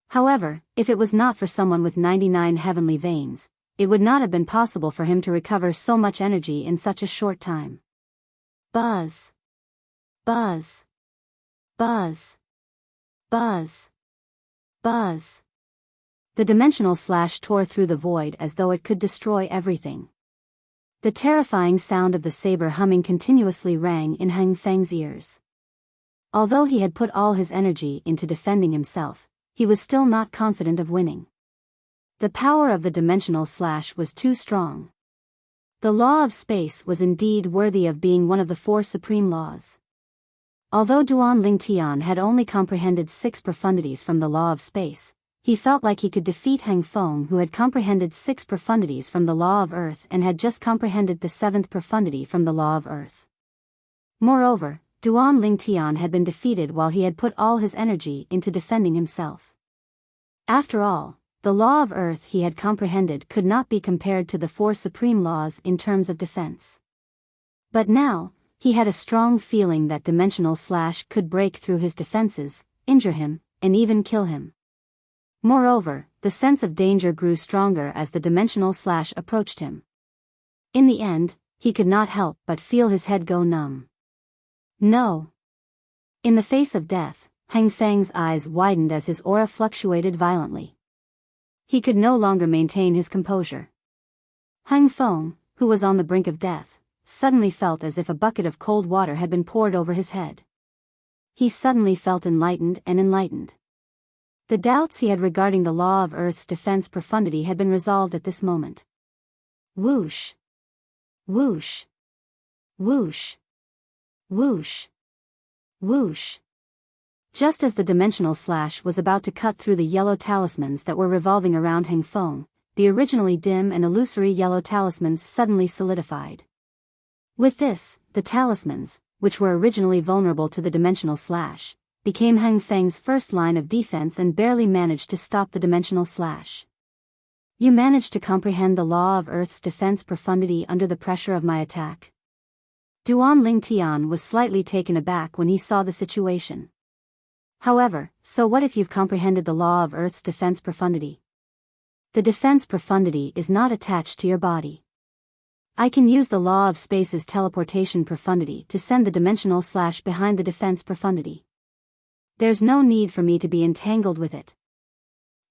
However, if it was not for someone with 99 heavenly veins, it would not have been possible for him to recover so much energy in such a short time. Buzz. Buzz. Buzz. Buzz. Buzz. The dimensional slash tore through the void as though it could destroy everything. The terrifying sound of the saber humming continuously rang in Hang Feng's ears. Although he had put all his energy into defending himself, he was still not confident of winning. The power of the dimensional slash was too strong. The law of space was indeed worthy of being one of the four supreme laws. Although Duan Lingtian had only comprehended 6 profundities from the law of space, he felt like he could defeat Hang Feng, who had comprehended 6 profundities from the law of earth and had just comprehended the 7th profundity from the law of earth. Moreover, Duan Lingtian had been defeated while he had put all his energy into defending himself. After all, the law of earth he had comprehended could not be compared to the 4 supreme laws in terms of defense. But now, he had a strong feeling that dimensional slash could break through his defenses, injure him, and even kill him. Moreover, the sense of danger grew stronger as the dimensional slash approached him. In the end, he could not help but feel his head go numb. No. In the face of death, Hang Feng's eyes widened as his aura fluctuated violently. He could no longer maintain his composure. Hang Feng, who was on the brink of death, suddenly felt as if a bucket of cold water had been poured over his head. He suddenly felt enlightened and enlightened. The doubts he had regarding the law of Earth's defense profundity had been resolved at this moment. Whoosh! Whoosh! Whoosh! Whoosh! Whoosh! Just as the dimensional slash was about to cut through the yellow talismans that were revolving around Hang Feng, the originally dim and illusory yellow talismans suddenly solidified. With this, the talismans, which were originally vulnerable to the dimensional slash, became Hang Feng's first line of defense and barely managed to stop the dimensional slash. You managed to comprehend the law of Earth's defense profundity under the pressure of my attack. Duan Lingtian was slightly taken aback when he saw the situation. However, so what if you've comprehended the law of Earth's defense profundity? The defense profundity is not attached to your body. I can use the law of space's teleportation profundity to send the dimensional slash behind the defense profundity. There's no need for me to be entangled with it.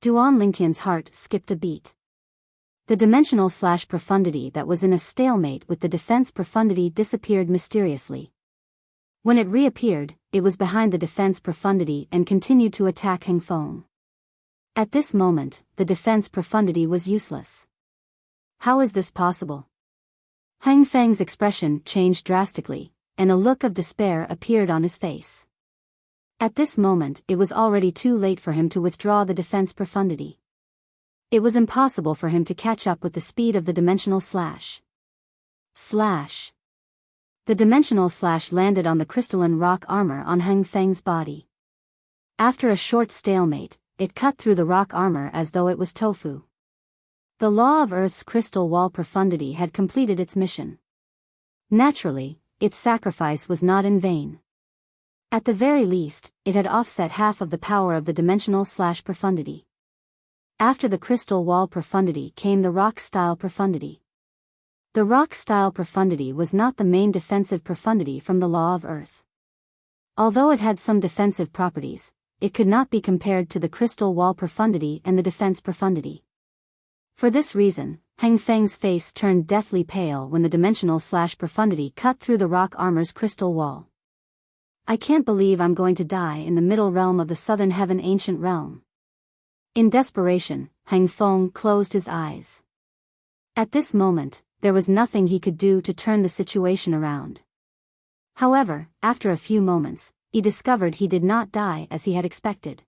Duan Lingtian's heart skipped a beat. The dimensional slash profundity that was in a stalemate with the defense profundity disappeared mysteriously. When it reappeared, it was behind the defense profundity and continued to attack Hang Feng. At this moment, the defense profundity was useless. How is this possible? Hang Feng's expression changed drastically, and a look of despair appeared on his face. At this moment it was already too late for him to withdraw the defense profundity. It was impossible for him to catch up with the speed of the dimensional slash. Slash. The dimensional slash landed on the crystalline rock armor on Hang Feng's body. After a short stalemate, it cut through the rock armor as though it was tofu. The law of Earth's crystal wall profundity had completed its mission. Naturally, its sacrifice was not in vain. At the very least, it had offset half of the power of the dimensional slash profundity. After the crystal wall profundity came the rock-style profundity. The rock-style profundity was not the main defensive profundity from the law of Earth. Although it had some defensive properties, it could not be compared to the crystal wall profundity and the defense profundity. For this reason, Hang Feng's face turned deathly pale when the dimensional slash profundity cut through the rock armor's crystal wall. I can't believe I'm going to die in the middle realm of the southern heaven ancient realm. In desperation, Hang Feng closed his eyes. At this moment, there was nothing he could do to turn the situation around. However, after a few moments, he discovered he did not die as he had expected.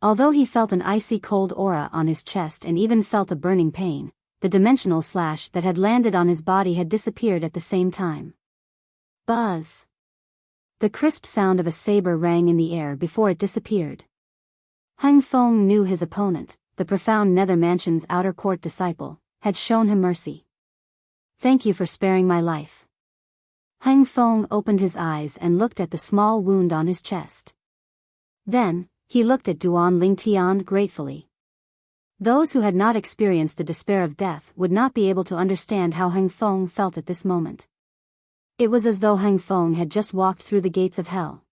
Although he felt an icy cold aura on his chest and even felt a burning pain, the dimensional slash that had landed on his body had disappeared at the same time. Buzz! The crisp sound of a saber rang in the air before it disappeared. Hang Feng knew his opponent, the profound Nether Mansion's outer court disciple, had shown him mercy. Thank you for sparing my life. Hang Feng opened his eyes and looked at the small wound on his chest. Then, he looked at Duan Lingtian gratefully. Those who had not experienced the despair of death would not be able to understand how Hang Feng felt at this moment. It was as though Hang Feng had just walked through the gates of hell.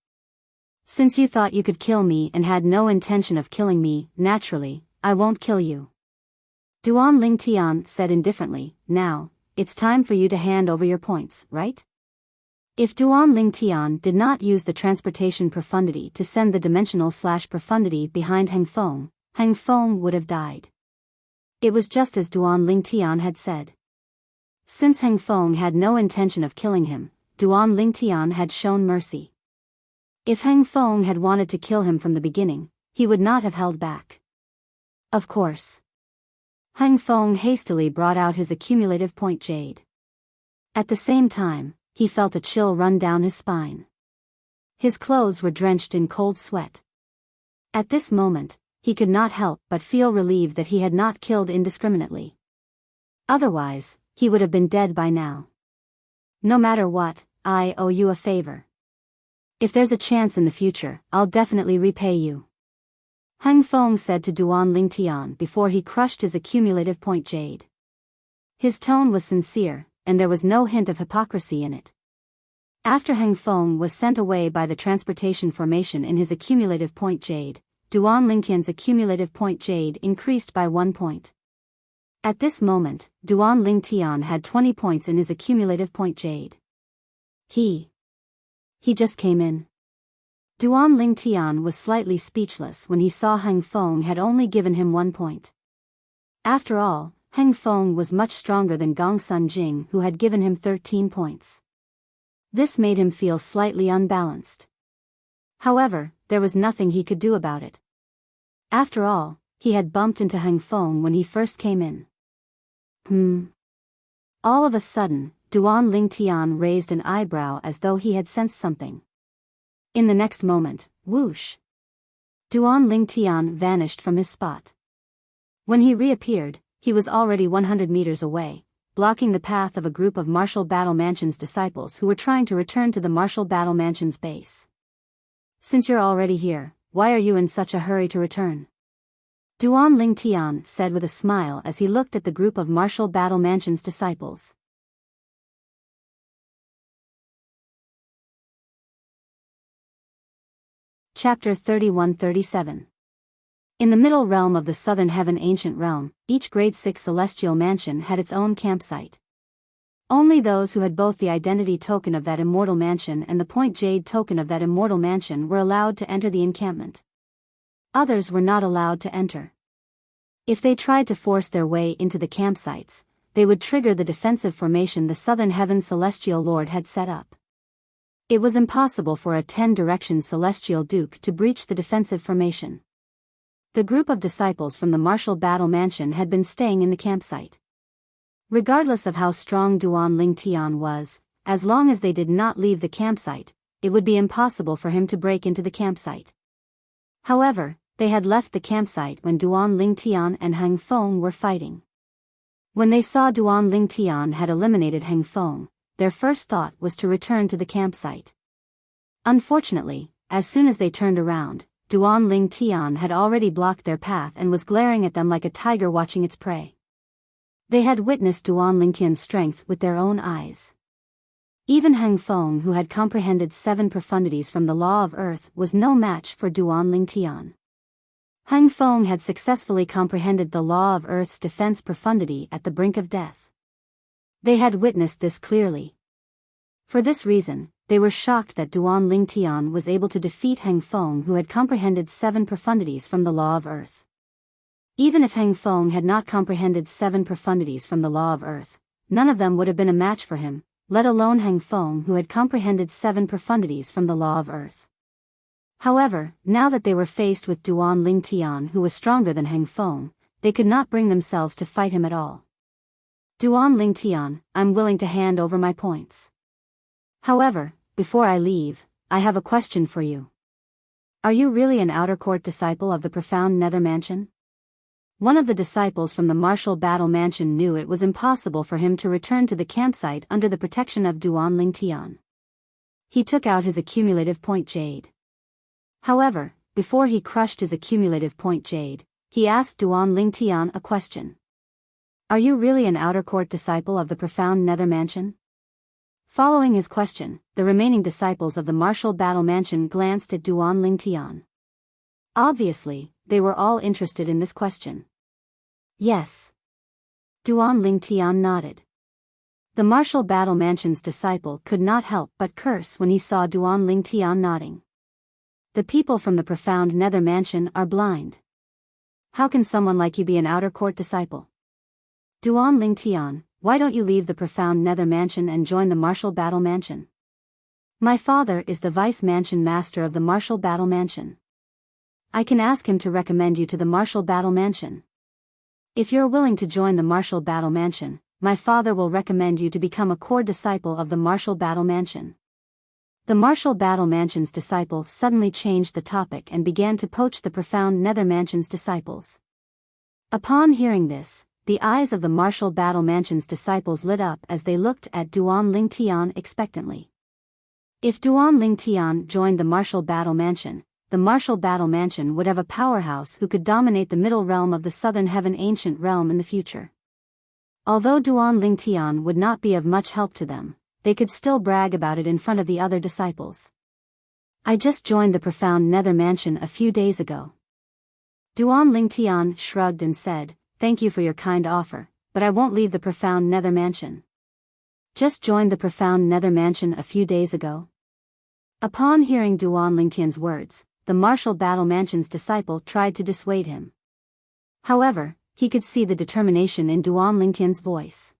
Since you thought you could kill me and had no intention of killing me, naturally, I won't kill you. Duan Lingtian said indifferently, now, it's time for you to hand over your points, right? If Duan Lingtian did not use the transportation profundity to send the dimensional slash profundity behind Hang Feng would have died. It was just as Duan Lingtian had said. Since Hang Feng had no intention of killing him, Duan Lingtian had shown mercy. If Hang Feng had wanted to kill him from the beginning, he would not have held back. Of course. Hang Feng hastily brought out his accumulative point jade. At the same time, he felt a chill run down his spine. His clothes were drenched in cold sweat. At this moment, he could not help but feel relieved that he had not killed indiscriminately. Otherwise, he would have been dead by now. No matter what, I owe you a favor. If there's a chance in the future, I'll definitely repay you. Hang Feng said to Duan Lingtian before he crushed his accumulative point jade. His tone was sincere, and there was no hint of hypocrisy in it. After Hang Feng was sent away by the transportation formation in his accumulative point jade, Duan Lingtian's accumulative point jade increased by 1 point. At this moment, Duan Lingtian had 20 points in his accumulative point jade. He just came in. Duan Lingtian was slightly speechless when he saw Hang Feng had only given him 1 point. After all, Hang Feng was much stronger than Gong Sun Jing, who had given him 13 points. This made him feel slightly unbalanced. However, there was nothing he could do about it. After all, he had bumped into Hang Feng when he first came in. All of a sudden, Duan Lingtian raised an eyebrow as though he had sensed something. In the next moment, whoosh! Duan Lingtian vanished from his spot. When he reappeared, he was already 100 meters away, blocking the path of a group of Martial Battle Mansion's disciples who were trying to return to the Martial Battle Mansion's base. Since you're already here, why are you in such a hurry to return? Duan Lingtian said with a smile as he looked at the group of Martial Battle Mansion's disciples. Chapter 31-37. In the middle realm of the southern heaven ancient realm, each grade 6 celestial mansion had its own campsite. Only those who had both the identity token of that immortal mansion and the point jade token of that immortal mansion were allowed to enter the encampment. Others were not allowed to enter. If they tried to force their way into the campsites, they would trigger the defensive formation the southern heaven celestial lord had set up. It was impossible for a 10-direction celestial duke to breach the defensive formation. The group of disciples from the martial battle mansion had been staying in the campsite. Regardless of how strong Duan Ling Tian was, as long as they did not leave the campsite, it would be impossible for him to break into the campsite. However, they had left the campsite when Duan Ling Tian and Heng Feng were fighting. When they saw Duan Ling Tian had eliminated Heng Feng, their first thought was to return to the campsite. Unfortunately, as soon as they turned around, Duan Ling Tian had already blocked their path and was glaring at them like a tiger watching its prey. They had witnessed Duan Ling Tian's strength with their own eyes. Even Heng Feng, who had comprehended 7 profundities from the law of earth, was no match for Duan Ling Tian. Heng Feng had successfully comprehended the law of Earth's defense profundity at the brink of death. They had witnessed this clearly. For this reason, they were shocked that Duan Ling Tian was able to defeat Heng Feng, who had comprehended 7 profundities from the law of Earth. Even if Heng Feng had not comprehended 7 profundities from the law of Earth, none of them would have been a match for him, let alone Heng Feng, who had comprehended 7 profundities from the law of Earth. However, now that they were faced with Duan Ling Tian, who was stronger than Heng Feng, they could not bring themselves to fight him at all. Duan Ling Tian, I'm willing to hand over my points. However, before I leave, I have a question for you. Are you really an outer court disciple of the profound nether mansion? One of the disciples from the martial battle mansion knew it was impossible for him to return to the campsite under the protection of Duan Ling Tian. He took out his accumulative point jade. However, before he crushed his accumulative point jade, he asked Duan Ling Tian a question. Are you really an outer court disciple of the profound nether mansion? Following his question, the remaining disciples of the martial battle mansion glanced at Duan Ling Tian. Obviously, they were all interested in this question. Yes. Duan Ling Tian nodded. The martial battle mansion's disciple could not help but curse when he saw Duan Ling Tian nodding. The people from the profound nether mansion are blind. How can someone like you be an outer court disciple? Duan Ling Tian, why don't you leave the profound nether mansion and join the martial battle mansion? My father is the vice mansion master of the martial battle mansion. I can ask him to recommend you to the martial battle mansion. If you're willing to join the martial battle mansion, my father will recommend you to become a core disciple of the martial battle mansion. The martial battle mansion's disciple suddenly changed the topic and began to poach the profound nether mansion's disciples. Upon hearing this, the eyes of the martial battle mansion's disciples lit up as they looked at Duan Ling Tian expectantly. If Duan Ling Tian joined the martial battle mansion, the martial battle mansion would have a powerhouse who could dominate the middle realm of the southern heaven ancient realm in the future. Although Duan Ling Tian would not be of much help to them, they could still brag about it in front of the other disciples. I just joined the profound nether mansion a few days ago. Duan Ling Tian shrugged and said, thank you for your kind offer, but I won't leave the profound nether mansion. Just joined the profound nether mansion a few days ago. Upon hearing Duan Ling Tian's words, the martial battle mansion's disciple tried to dissuade him. However, he could see the determination in Duan Ling Tian's voice.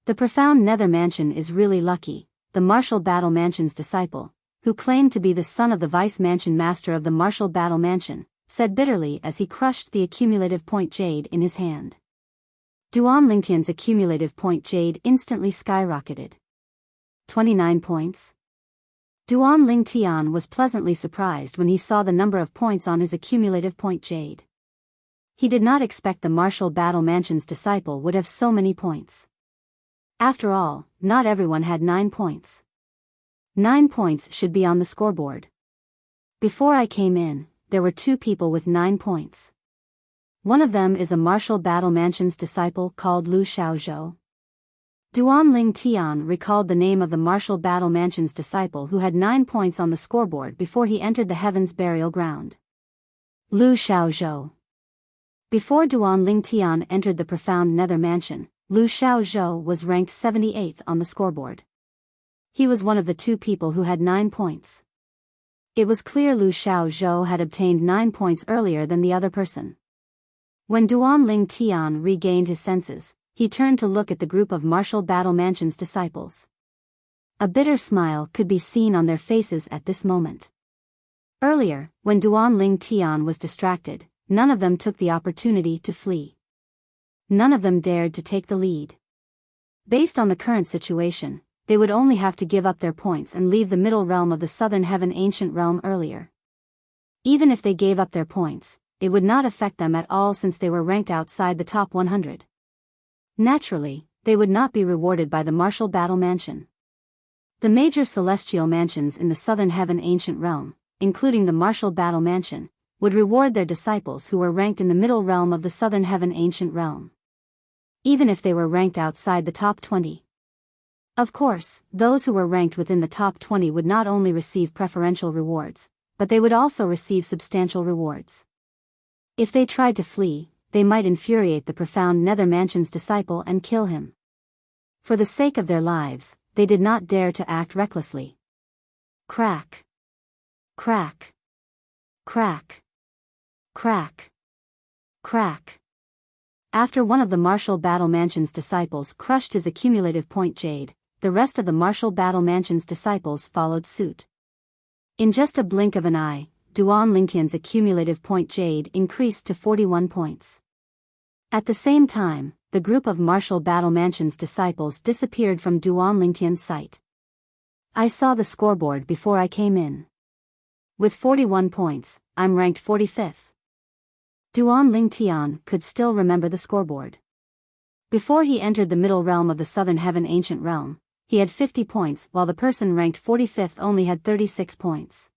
The profound nether mansion is really lucky, the martial battle mansion's disciple, who claimed to be the son of the vice mansion master of the martial battle mansion, said bitterly as he crushed the accumulative point jade in his hand. Duan Ling Tian's accumulative point jade instantly skyrocketed. 29 points. Duan Ling Tian was pleasantly surprised when he saw the number of points on his accumulative point jade. He did not expect the martial battle mansion's disciple would have so many points. After all, not everyone had 9 points. 9 points should be on the scoreboard. Before I came in, there were 2 people with 9 points. One of them is a martial battle mansion's disciple called Lu Xiaozhou. Duan Ling Tian recalled the name of the martial battle mansion's disciple who had 9 points on the scoreboard before he entered the heavens burial ground. Lu Xiaozhou. Before Duan Ling Tian entered the profound nether mansion, Lu Xiaozhou was ranked 78th on the scoreboard. He was one of the 2 people who had 9 points. It was clear Lu Xiaozhou had obtained 9 points earlier than the other person. When Duan Ling Tian regained his senses, he turned to look at the group of martial battle mansion's disciples. A bitter smile could be seen on their faces at this moment. Earlier, when Duan Ling Tian was distracted, none of them took the opportunity to flee. None of them dared to take the lead. Based on the current situation, they would only have to give up their points and leave the middle realm of the southern heaven ancient realm earlier. Even if they gave up their points, it would not affect them at all since they were ranked outside the top 100. Naturally, they would not be rewarded by the martial battle mansion. The major celestial mansions in the southern heaven ancient realm, including the martial battle mansion, would reward their disciples who were ranked in the middle realm of the southern heaven ancient realm, even if they were ranked outside the top 20. Of course, those who were ranked within the top 20 would not only receive preferential rewards, but they would also receive substantial rewards. If they tried to flee, they might infuriate the profound Nether Mansion's disciple and kill him. For the sake of their lives, they did not dare to act recklessly. Crack. Crack. Crack. Crack. Crack. After one of the martial battle mansion's disciples crushed his accumulative point jade, the rest of the martial battle mansion's disciples followed suit. In just a blink of an eye, Duan Lingtian's accumulative point jade increased to 41 points. At the same time, the group of martial battle mansion's disciples disappeared from Duan Lingtian's sight. I saw the scoreboard before I came in. With 41 points, I'm ranked 45th. Duan Lingtian could still remember the scoreboard. Before he entered the middle realm of the southern heaven ancient realm, he had 50 points while the person ranked 45th only had 36 points.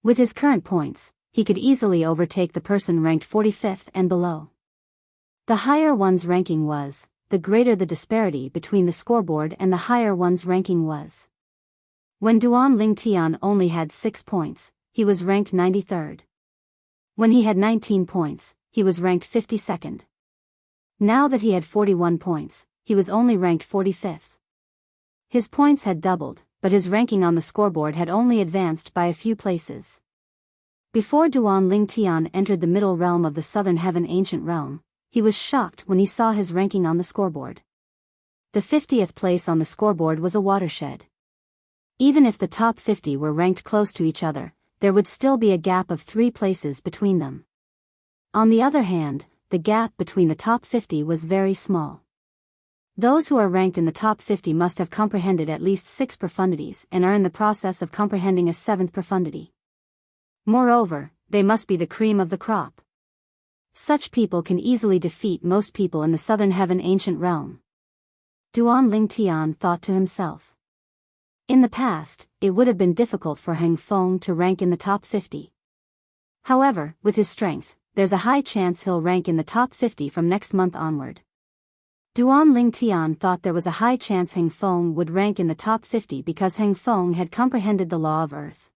With his current points, he could easily overtake the person ranked 45th and below. The higher one's ranking was, the greater the disparity between the scoreboard and the higher one's ranking was. When Duan Lingtian only had 6 points, he was ranked 93rd. When he had 19 points, he was ranked 52nd. Now that he had 41 points, he was only ranked 45th. His points had doubled, but his ranking on the scoreboard had only advanced by a few places. Before Duan Lingtian entered the middle realm of the southern heaven ancient realm, he was shocked when he saw his ranking on the scoreboard. The 50th place on the scoreboard was a watershed. Even if the top 50 were ranked close to each other, there would still be a gap of 3 places between them. On the other hand, the gap between the top 50 was very small. Those who are ranked in the top 50 must have comprehended at least 6 profundities and are in the process of comprehending a 7th profundity. Moreover, they must be the cream of the crop. Such people can easily defeat most people in the southern heaven ancient realm. Duan Lingtian thought to himself. In the past, it would have been difficult for Heng Feng to rank in the top 50. However, with his strength, there's a high chance he'll rank in the top 50 from next month onward. Duan Lingtian thought there was a high chance Heng Feng would rank in the top 50 because Heng Feng had comprehended the law of earth.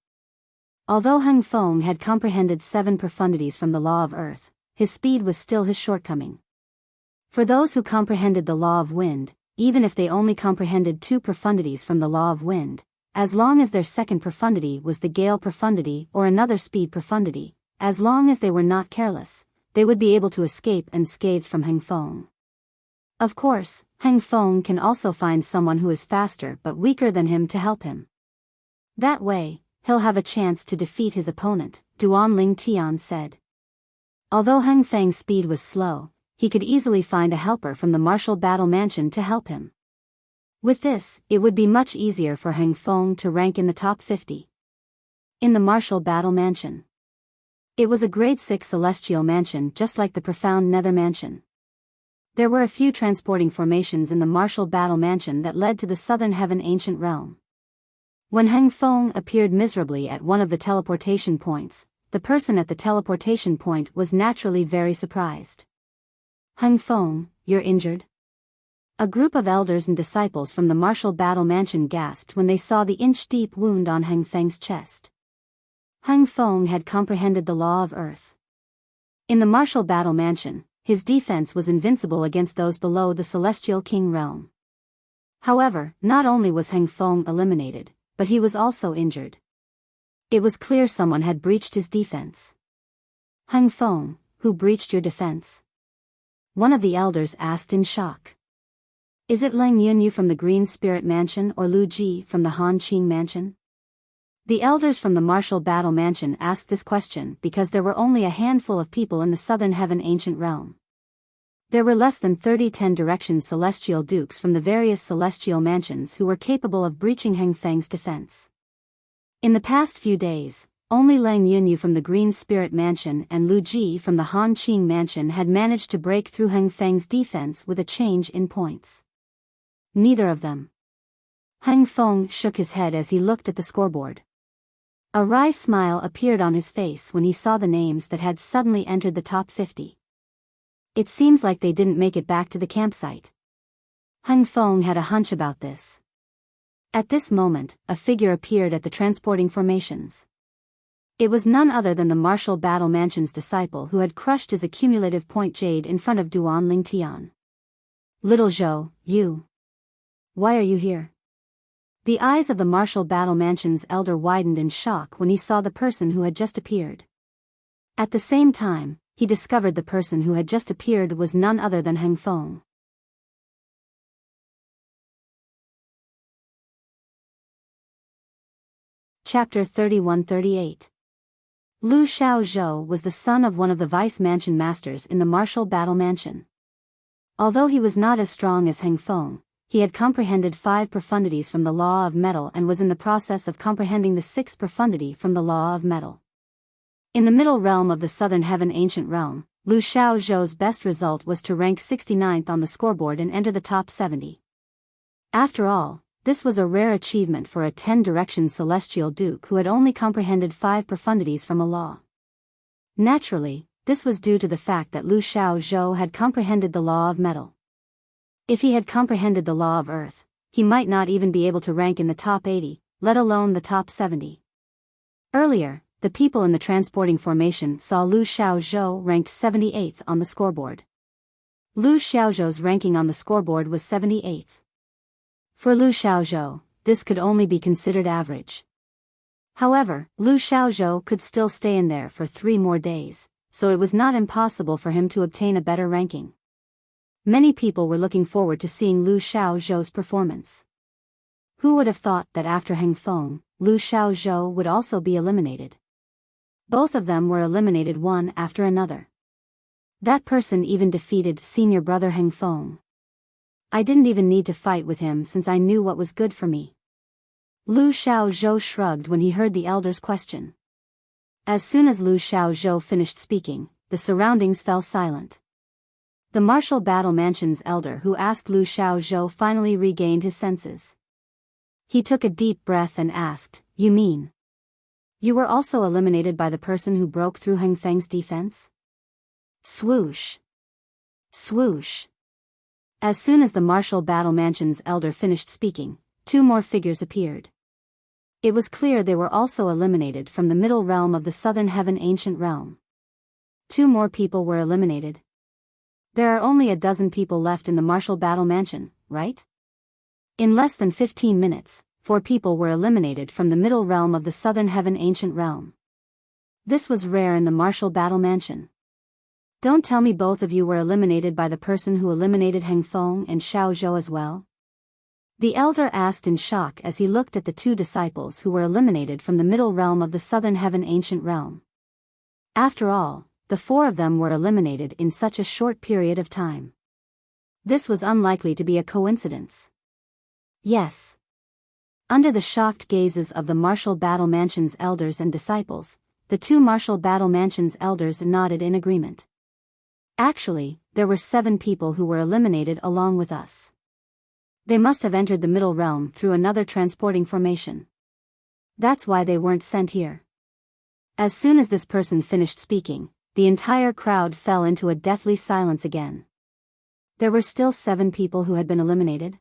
Although Heng Feng had comprehended 7 profundities from the law of earth, his speed was still his shortcoming. For those who comprehended the law of wind, even if they only comprehended 2 profundities from the law of wind, as long as their second profundity was the gale profundity or another speed profundity, as long as they were not careless, they would be able to escape unscathed from Heng Feng. Of course, Heng Feng can also find someone who is faster but weaker than him to help him. That way, he'll have a chance to defeat his opponent, Duan Lingtian said. Although Heng Feng's speed was slow, he could easily find a helper from the martial battle mansion to help him. With this, it would be much easier for Heng Feng to rank in the top 50. In the martial battle mansion. It was a grade 6 celestial mansion just like the profound nether mansion. There were a few transporting formations in the martial battle mansion that led to the southern heaven ancient realm. When Heng Feng appeared miserably at one of the teleportation points, the person at the teleportation point was naturally very surprised. Heng Feng, you're injured? A group of elders and disciples from the martial battle mansion gasped when they saw the inch-deep wound on Heng Feng's chest. Heng Feng had comprehended the law of earth. In the martial battle mansion, his defense was invincible against those below the celestial king realm. However, not only was Heng Feng eliminated, but he was also injured. It was clear someone had breached his defense. Heng Feng, who breached your defense? One of the elders asked in shock. Is it Lang Yunyu from the Green Spirit Mansion or Lu Ji from the Han Qing Mansion? The elders from the martial battle mansion asked this question because there were only a handful of people in the southern heaven ancient realm. There were less than 30 10-direction celestial dukes from the various celestial mansions who were capable of breaching Heng Feng's defense. In the past few days, only Lang Yunyu from the Green Spirit Mansion and Lu Ji from the Han Qing Mansion had managed to break through Heng Feng's defense with a change in points. Neither of them. Heng Feng shook his head as he looked at the scoreboard. A wry smile appeared on his face when he saw the names that had suddenly entered the top 50. It seems like they didn't make it back to the campsite. Heng Feng had a hunch about this. At this moment, a figure appeared at the transporting formations. It was none other than the martial battle mansion's disciple who had crushed his accumulative point jade in front of Duan Lingtian. Little Zhou, you. Why are you here? The eyes of the martial battle mansion's elder widened in shock when he saw the person who had just appeared. At the same time, he discovered the person who had just appeared was none other than Heng Feng. Chapter 31-38. Lu Xiaozhou was the son of one of the vice mansion masters in the martial battle mansion. Although he was not as strong as Heng Feng, he had comprehended 5 profundities from the law of metal and was in the process of comprehending the 6th profundity from the law of metal. In the middle realm of the southern heaven ancient realm, Lu Xiaozhou's best result was to rank 69th on the scoreboard and enter the top 70. After all, this was a rare achievement for a 10-direction celestial duke who had only comprehended 5 profundities from a law. Naturally, this was due to the fact that Lu Xiaozhou had comprehended the law of metal. If he had comprehended the law of earth, he might not even be able to rank in the top 80, let alone the top 70. Earlier, the people in the transporting formation saw Lu Xiaozhou ranked 78th on the scoreboard. Lu Xiaozhou's ranking on the scoreboard was 78th. For Lu Xiaozhou, this could only be considered average. However, Lu Xiaozhou could still stay in there for 3 more days, so it was not impossible for him to obtain a better ranking. Many people were looking forward to seeing Lu Xiaozhou's performance. Who would have thought that after Heng Feng, Lu Xiaozhou would also be eliminated? Both of them were eliminated one after another. That person even defeated senior brother Heng Feng. I didn't even need to fight with him since I knew what was good for me. Lu Xiaozhou shrugged when he heard the elder's question. As soon as Lu Xiaozhou finished speaking, the surroundings fell silent. The martial battle mansion's elder who asked Lu Xiaozhou finally regained his senses. He took a deep breath and asked, "You mean? You were also eliminated by the person who broke through Heng Feng's defense?" Swoosh. Swoosh. As soon as the martial battle mansion's elder finished speaking, 2 more figures appeared. It was clear they were also eliminated from the middle realm of the southern heaven ancient realm. 2 more people were eliminated. There are only a dozen people left in the martial battle mansion, right? In less than 15 minutes, 4 people were eliminated from the middle realm of the southern heaven ancient realm. This was rare in the martial battle mansion. Don't tell me both of you were eliminated by the person who eliminated Heng Feng and Xiaozhou as well? The elder asked in shock as he looked at the 2 disciples who were eliminated from the middle realm of the southern heaven ancient realm. After all, the 4 of them were eliminated in such a short period of time. This was unlikely to be a coincidence. Yes. Under the shocked gazes of the martial battle mansion's elders and disciples, the 2 martial battle mansion's elders nodded in agreement. Actually, there were 7 people who were eliminated along with us. They must have entered the middle realm through another transporting formation. That's why they weren't sent here. As soon as this person finished speaking, the entire crowd fell into a deathly silence again. There were still 7 people who had been eliminated.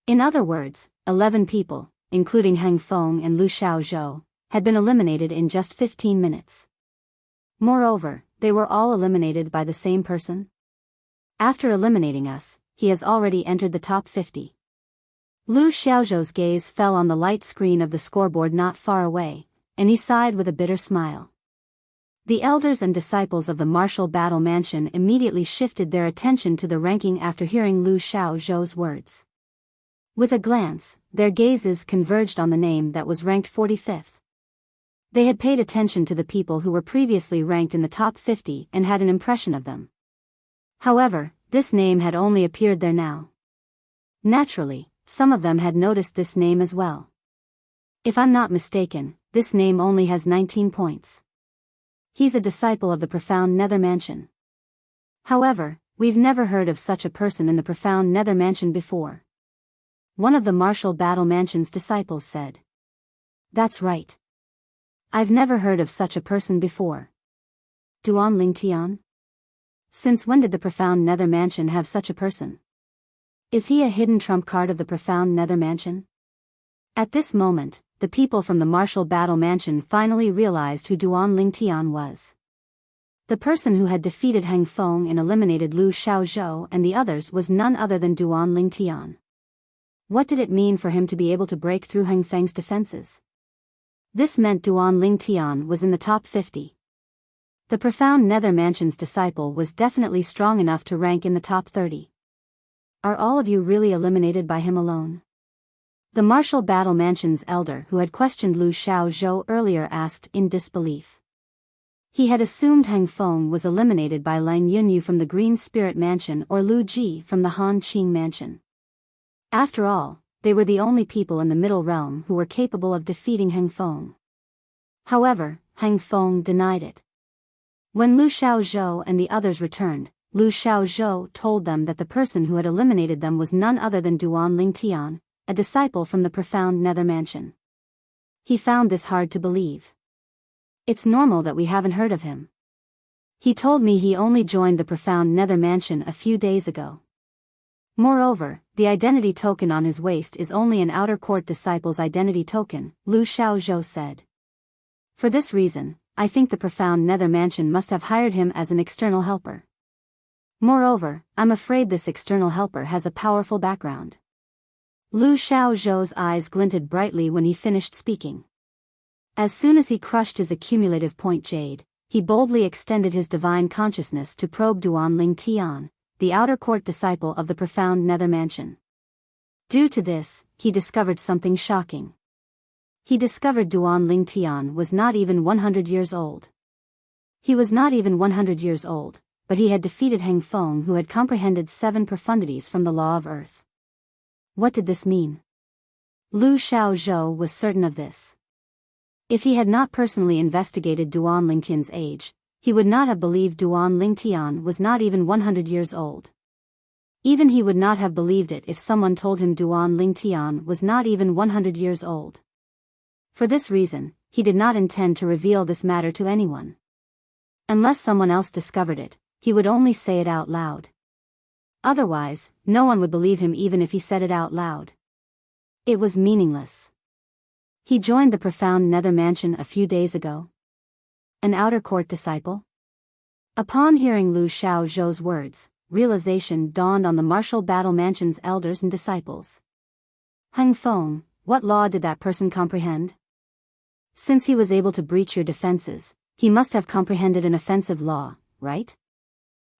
In other words, 11 people, including Heng Feng and Lu Xiaozhou, had been eliminated in just 15 minutes. Moreover, they were all eliminated by the same person. After eliminating us, he has already entered the top 50. Lu Xiaozhou's gaze fell on the light screen of the scoreboard not far away, and he sighed with a bitter smile. The elders and disciples of the martial battle mansion immediately shifted their attention to the ranking after hearing Lu Xiaozhou's words. With a glance, their gazes converged on the name that was ranked 45th. They had paid attention to the people who were previously ranked in the top 50 and had an impression of them. However, this name had only appeared there now. Naturally, some of them had noticed this name as well. If I'm not mistaken, this name only has 19 points. He's a disciple of the profound Nether Mansion. However, we've never heard of such a person in the profound Nether Mansion before. One of the Martial Battle Mansion's disciples said. That's right. I've never heard of such a person before. Duan Lingtian? Since when did the profound Nether Mansion have such a person? Is he a hidden trump card of the profound Nether Mansion? At this moment, the people from the Martial Battle Mansion finally realized who Duan Lingtian was. The person who had defeated Hang Feng and eliminated Lu Xiaozhou and the others was none other than Duan Lingtian. What did it mean for him to be able to break through Hang Feng's defenses? This meant Duan Lingtian was in the top 50. The profound Nether Mansion's disciple was definitely strong enough to rank in the top 30. Are all of you really eliminated by him alone? The Martial Battle Mansion's elder who had questioned Lu Xiaozhou earlier asked in disbelief. He had assumed Hang Feng was eliminated by Lang Yunyu from the Green Spirit Mansion or Lu Ji from the Han Qing Mansion. After all, they were the only people in the Middle Realm who were capable of defeating Hang Feng. However, Hang Feng denied it. When Lu Xiaozhou and the others returned, Lu Xiaozhou told them that the person who had eliminated them was none other than Duan Lingtian, a disciple from the profound Nether Mansion. He found this hard to believe. It's normal that we haven't heard of him. He told me he only joined the profound Nether Mansion a few days ago. Moreover, the identity token on his waist is only an outer court disciple's identity token, Lu Xiaozhou said. For this reason, I think the profound Nether Mansion must have hired him as an external helper. Moreover, I'm afraid this external helper has a powerful background. Lu Xiaozhou's eyes glinted brightly when he finished speaking. As soon as he crushed his accumulative point jade, he boldly extended his divine consciousness to probe Duan Lingtian, the outer court disciple of the profound Nether Mansion. Due to this, he discovered something shocking. He discovered Duan Lingtian was not even 100 years old. He was not even 100 years old, but he had defeated Hang Feng who had comprehended 7 profundities from the law of earth. What did this mean? Lu Xiaozhou was certain of this. If he had not personally investigated Duan Lingtian's age, he would not have believed Duan Lingtian was not even 100 years old. Even he would not have believed it if someone told him Duan Lingtian was not even 100 years old. For this reason, he did not intend to reveal this matter to anyone. Unless someone else discovered it, he would only say it out loud. Otherwise, no one would believe him even if he said it out loud. It was meaningless. He joined the profound Nether Mansion a few days ago. An outer court disciple? Upon hearing Lu Xiaozhou's words, realization dawned on the Martial Battle Mansion's elders and disciples. Hang Feng, what law did that person comprehend? Since he was able to breach your defenses, he must have comprehended an offensive law, right?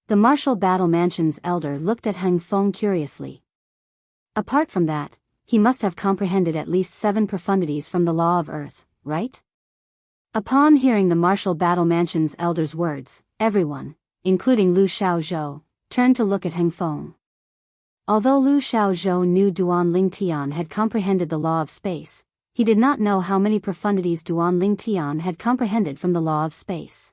The Martial Battle Mansion's elder looked at Hang Feng curiously. Apart from that, he must have comprehended at least 7 profundities from the law of earth, right? Upon hearing the Martial Battle Mansion's elder's words, everyone, including Lu Xiaozhou, turned to look at Hang Feng. Although Lu Xiaozhou knew Duan Lingtian had comprehended the law of space, he did not know how many profundities Duan Lingtian had comprehended from the law of space.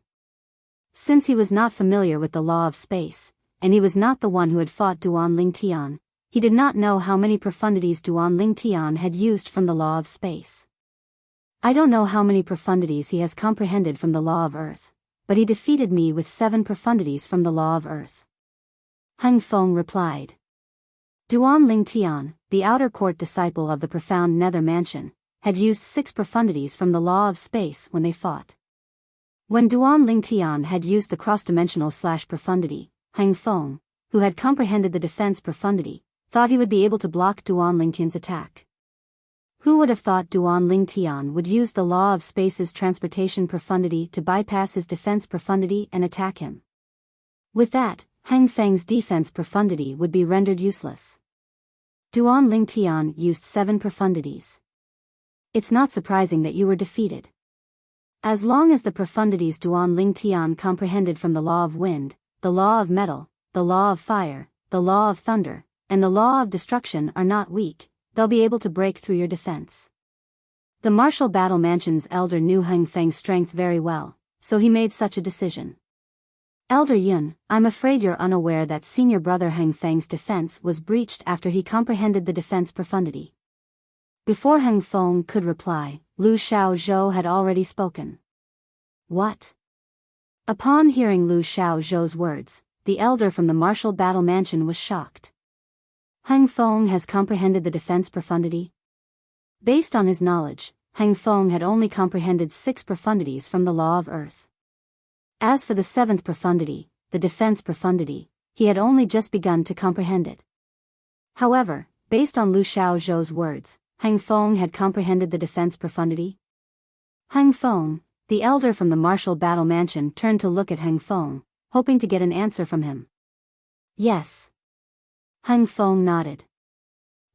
Since he was not familiar with the law of space, and he was not the one who had fought Duan Lingtian, he did not know how many profundities Duan Lingtian had used from the law of space. I don't know how many profundities he has comprehended from the law of earth, but he defeated me with 7 profundities from the law of earth. Hang Feng replied. Duan Lingtian, the outer court disciple of the profound Nether Mansion, had used 6 profundities from the law of space when they fought. When Duan Lingtian had used the cross-dimensional profundity, Hang Feng, who had comprehended the defense profundity, thought he would be able to block Duan Lingtian's attack. Who would have thought Duan Lingtian would use the law of space's transportation profundity to bypass his defense profundity and attack him? With that, Hang Feng's defense profundity would be rendered useless. Duan Ling Tian used 7 profundities. It's not surprising that you were defeated. As long as the profundities Duan Ling Tian comprehended from the law of wind, the law of metal, the law of fire, the law of thunder, and the law of destruction are not weak, they'll be able to break through your defense. The martial battle mansion's elder knew Hang Feng's strength very well, so he made such a decision. Elder Yun, I'm afraid you're unaware that senior brother Hang Feng's defense was breached after he comprehended the defense profundity. Before Hang Feng could reply, Lu Xiaozhou had already spoken. What? Upon hearing Lu Xiaozhou's words, the elder from the martial battle mansion was shocked. Hang Feng has comprehended the defense profundity? Based on his knowledge, Hang Feng had only comprehended 6 profundities from the law of earth. As for the 7th profundity, the defense profundity, he had only just begun to comprehend it. However, based on Lu Xiaozhou's words, Hang Feng had comprehended the defense profundity. Hang Feng, the elder from the martial battle mansion, turned to look at Hang Feng, hoping to get an answer from him. Yes. Hang Feng nodded.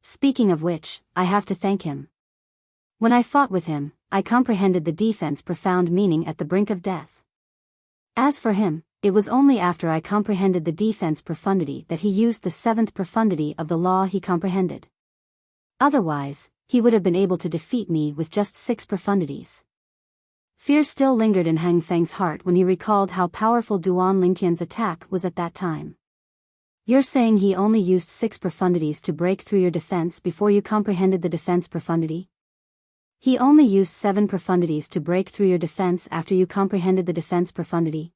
Speaking of which, I have to thank him. When I fought with him, I comprehended the defense profound meaning at the brink of death. As for him, it was only after I comprehended the defense profundity that he used the 7th profundity of the law he comprehended. Otherwise, he would have been able to defeat me with just 6 profundities. Fear still lingered in Hang Feng's heart when he recalled how powerful Duan Lingtian's attack was at that time. You're saying he only used 6 profundities to break through your defense before you comprehended the defense profundity? He only used 7 profundities to break through your defense after you comprehended the defense profundity?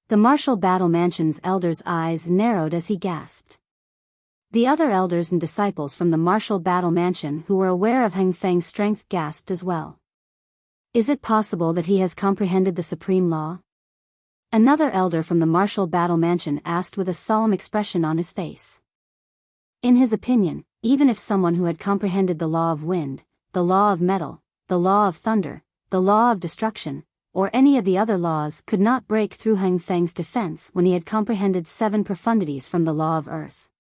The martial battle mansion's elder's eyes narrowed as he gasped. The other elders and disciples from the martial battle mansion who were aware of Hang Feng's strength gasped as well. Is it possible that he has comprehended the supreme law? Another elder from the martial battle mansion asked with a solemn expression on his face. In his opinion, even if someone who had comprehended the law of wind, the law of metal, the law of thunder, the law of destruction, or any of the other laws could not break through Hang Feng's defense when he had comprehended 7 profundities from the law of earth.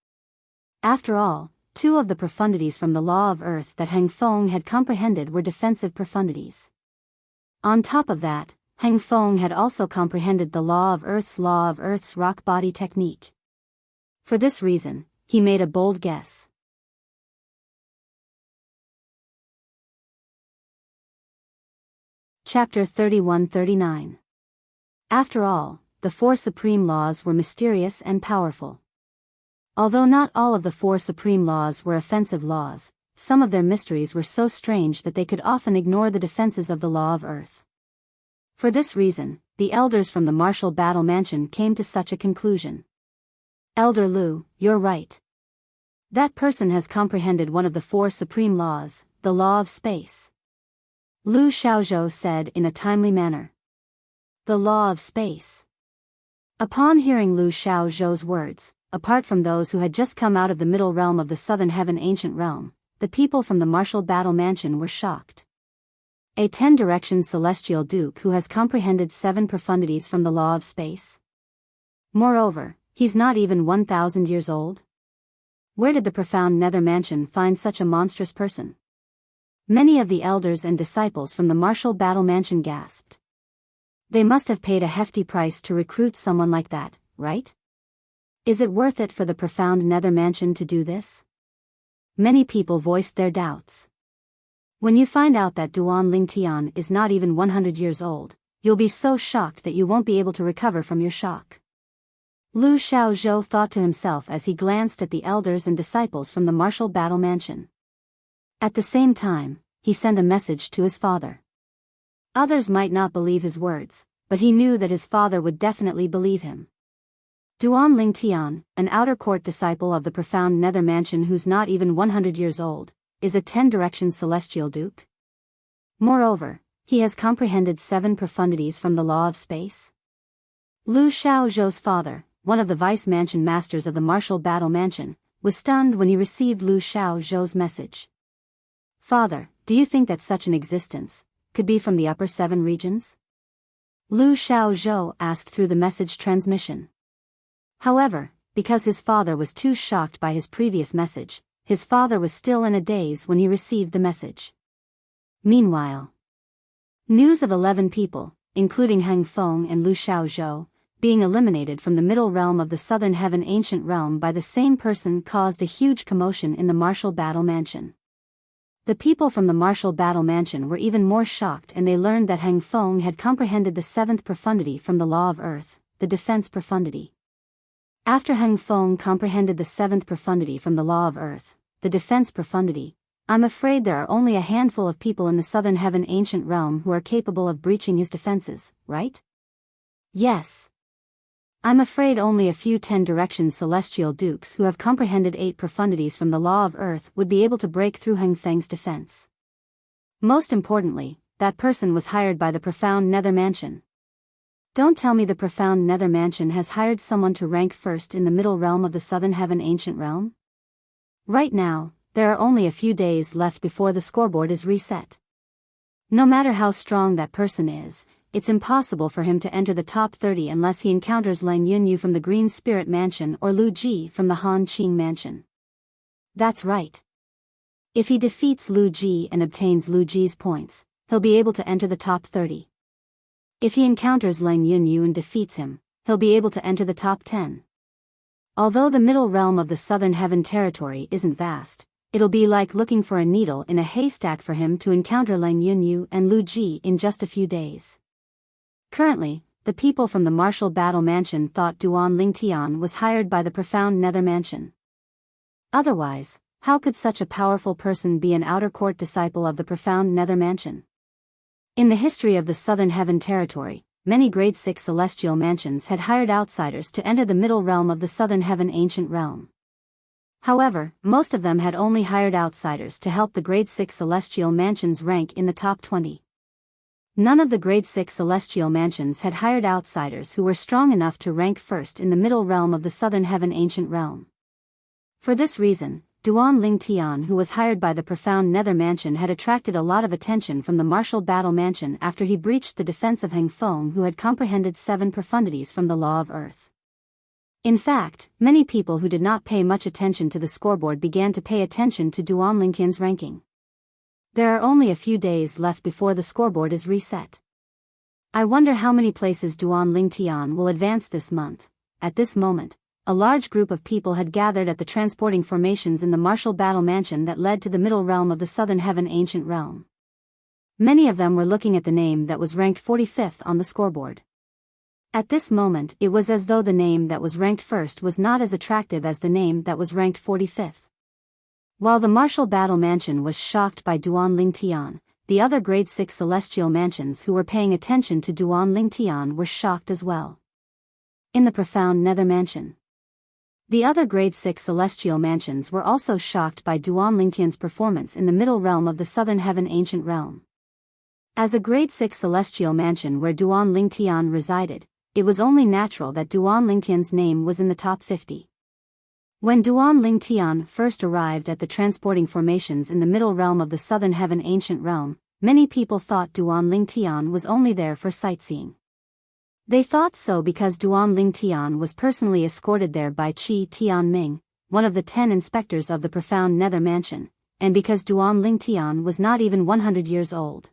After all, 2 of the profundities from the law of earth that Hang Feng had comprehended were defensive profundities. On top of that, Hang Feng had also comprehended the law of Earth's rock body technique. For this reason, he made a bold guess. Chapter 31-39. After all, the 4 supreme laws were mysterious and powerful. Although not all of the 4 supreme laws were offensive laws, some of their mysteries were so strange that they could often ignore the defenses of the law of earth. For this reason, the elders from the martial battle mansion came to such a conclusion. Elder Lu, you're right. That person has comprehended one of the 4 supreme laws, the law of space. Lu Xiaozhou said in a timely manner. The law of space. Upon hearing Lu Xiaozhou's words, apart from those who had just come out of the middle realm of the southern heaven ancient realm, the people from the martial battle mansion were shocked. A 10-direction celestial duke who has comprehended 7 profundities from the law of space? Moreover, he's not even 1,000 years old? Where did the profound nether mansion find such a monstrous person? Many of the elders and disciples from the martial battle mansion gasped. They must have paid a hefty price to recruit someone like that, right? Is it worth it for the profound nether mansion to do this? Many people voiced their doubts. When you find out that Duan Ling Tian is not even 100 years old, you'll be so shocked that you won't be able to recover from your shock. Lu Xiaozhou thought to himself as he glanced at the elders and disciples from the martial battle mansion. At the same time, he sent a message to his father. Others might not believe his words, but he knew that his father would definitely believe him. Duan Ling Tian, an outer court disciple of the profound nether mansion who's not even 100 years old, is a 10-direction celestial duke. Moreover, he has comprehended 7 profundities from the law of space. Lu Xiaozhou's father, one of the vice mansion masters of the martial battle mansion, was stunned when he received Lu Xiaozhou's message. Father, do you think that such an existence could be from the upper 7 regions? Lu Xiaozhou asked through the message transmission. However, because his father was too shocked by his previous message, his father was still in a daze when he received the message. Meanwhile, news of 11 people, including Hang Feng and Lu Xiaozhou, being eliminated from the middle realm of the southern heaven ancient realm by the same person caused a huge commotion in the martial battle mansion. The people from the martial battle mansion were even more shocked, and they learned that Hang Feng had comprehended the seventh profundity from the law of earth, the defense profundity. After Hang Feng comprehended the seventh profundity from the law of earth, the defense profundity, I'm afraid there are only a handful of people in the southern heaven ancient realm who are capable of breaching his defenses, right? Yes. I'm afraid only a few 10 directions celestial dukes who have comprehended 8 profundities from the law of earth would be able to break through Hang Feng's defense. Most importantly, that person was hired by the profound nether mansion. Don't tell me the profound nether mansion has hired someone to rank first in the middle realm of the southern heaven ancient realm? Right now, there are only a few days left before the scoreboard is reset. No matter how strong that person is, it's impossible for him to enter the top 30 unless he encounters Lang Yunyu from the Green Spirit Mansion or Lu Ji from the Han Qing Mansion. That's right. If he defeats Lu Ji and obtains Lu Ji's points, he'll be able to enter the top 30. If he encounters Lang Yunyu and defeats him, he'll be able to enter the top 10. Although the middle realm of the southern heaven territory isn't vast, it'll be like looking for a needle in a haystack for him to encounter Lang Yunyu and Lu Ji in just a few days. Currently, the people from the martial battle mansion thought Duan Lingtian was hired by the profound nether mansion. Otherwise, how could such a powerful person be an outer court disciple of the profound nether mansion? In the history of the southern heaven territory, many grade 6 celestial mansions had hired outsiders to enter the middle realm of the southern heaven ancient realm. However, most of them had only hired outsiders to help the grade 6 celestial mansions rank in the top 20. None of the grade 6 celestial mansions had hired outsiders who were strong enough to rank first in the middle realm of the southern heaven ancient realm. For this reason, Duan Lingtian, who was hired by the profound nether mansion, had attracted a lot of attention from the martial battle mansion after he breached the defense of Hang Feng, who had comprehended 7 profundities from the law of earth. In fact, many people who did not pay much attention to the scoreboard began to pay attention to Duan Lingtian's ranking. There are only a few days left before the scoreboard is reset. I wonder how many places Duan Lingtian will advance this month. At this moment, a large group of people had gathered at the transporting formations in the martial battle mansion that led to the middle realm of the southern heaven ancient realm. Many of them were looking at the name that was ranked 45th on the scoreboard. At this moment, it was as though the name that was ranked first was not as attractive as the name that was ranked 45th. While the martial battle mansion was shocked by Duan Lingtian, the other grade 6 celestial mansions who were paying attention to Duan Lingtian were shocked as well. In the profound nether mansion, the other grade 6 celestial mansions were also shocked by Duan Lingtian's performance in the middle realm of the southern heaven ancient realm. As a grade 6 celestial mansion where Duan Lingtian resided, it was only natural that Duan Lingtian's name was in the top 50. When Duan Lingtian first arrived at the transporting formations in the middle realm of the southern heaven ancient realm, many people thought Duan Lingtian was only there for sightseeing. They thought so because Duan Lingtian was personally escorted there by Qi Tianming, one of the 10 inspectors of the profound nether mansion, and because Duan Lingtian was not even 100 years old.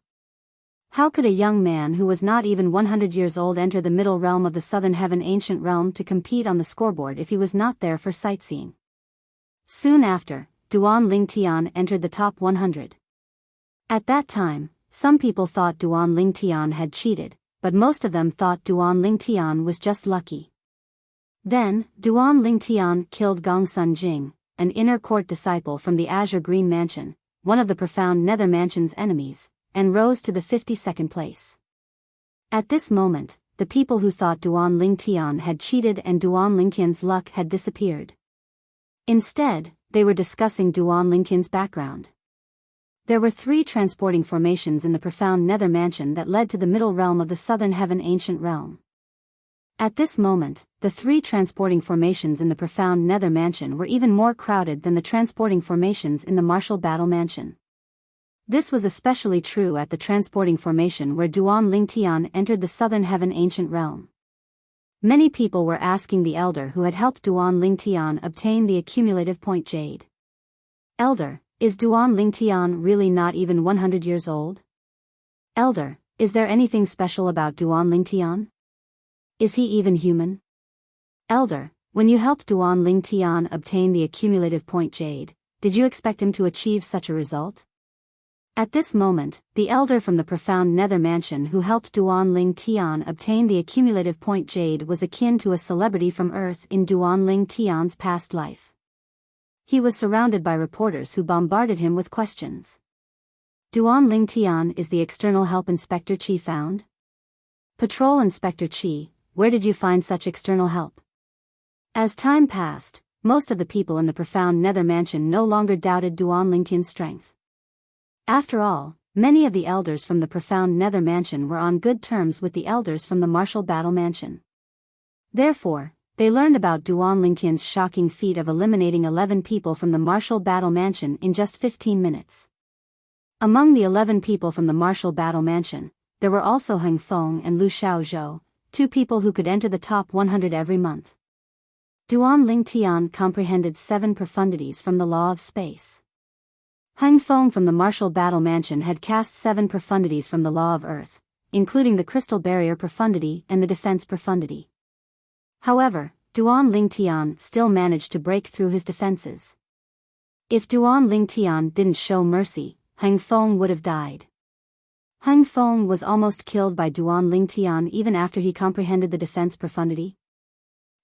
How could a young man who was not even 100 years old enter the middle realm of the southern heaven ancient realm to compete on the scoreboard if he was not there for sightseeing? Soon after, Duan Lingtian entered the top 100. At that time, some people thought Duan Lingtian had cheated, but most of them thought Duan Lingtian was just lucky. Then, Duan Lingtian killed Gongsun Jing, an inner court disciple from the Azure Green Mansion, one of the profound nether mansion's enemies, and rose to the 52nd place. At this moment, the people who thought Duan Lingtian had cheated and Duan Lingtian's luck had disappeared. Instead, they were discussing Duan Lingtian's background. There were 3 transporting formations in the profound nether mansion that led to the middle realm of the southern heaven ancient realm. At this moment, the 3 transporting formations in the profound nether mansion were even more crowded than the transporting formations in the martial battle mansion. This was especially true at the transporting formation where Duan Lingtian entered the southern heaven ancient realm. Many people were asking the elder who had helped Duan Lingtian obtain the accumulative point jade. Elder, is Duan Lingtian really not even 100 years old? Elder, is there anything special about Duan Lingtian? Is he even human? Elder, when you helped Duan Lingtian obtain the accumulative point jade, did you expect him to achieve such a result? At this moment, the elder from the profound nether mansion who helped Duan Lingtian obtain the accumulative point jade was akin to a celebrity from Earth in Duan Lingtian's past life. He was surrounded by reporters who bombarded him with questions. Duan Lingtian is the external help Inspector Chi found? Patrol Inspector Chi, where did you find such external help? As time passed, most of the people in the profound nether mansion no longer doubted Duan Lingtian's strength. After all, many of the elders from the profound nether mansion were on good terms with the elders from the martial battle mansion. Therefore, they learned about Duan Lingtian's shocking feat of eliminating 11 people from the martial battle mansion in just 15 minutes. Among the 11 people from the martial battle mansion, there were also Heng Feng and Lu Xiaozhou, 2 people who could enter the top 100 every month. Duan Lingtian comprehended 7 profundities from the law of space. Heng Feng from the martial battle mansion had cast 7 profundities from the law of earth, including the crystal barrier profundity and the defense profundity. However, Duan Lingtian still managed to break through his defenses. If Duan Lingtian didn't show mercy, Heng Feng would have died. Heng Feng was almost killed by Duan Lingtian even after he comprehended the defense profundity.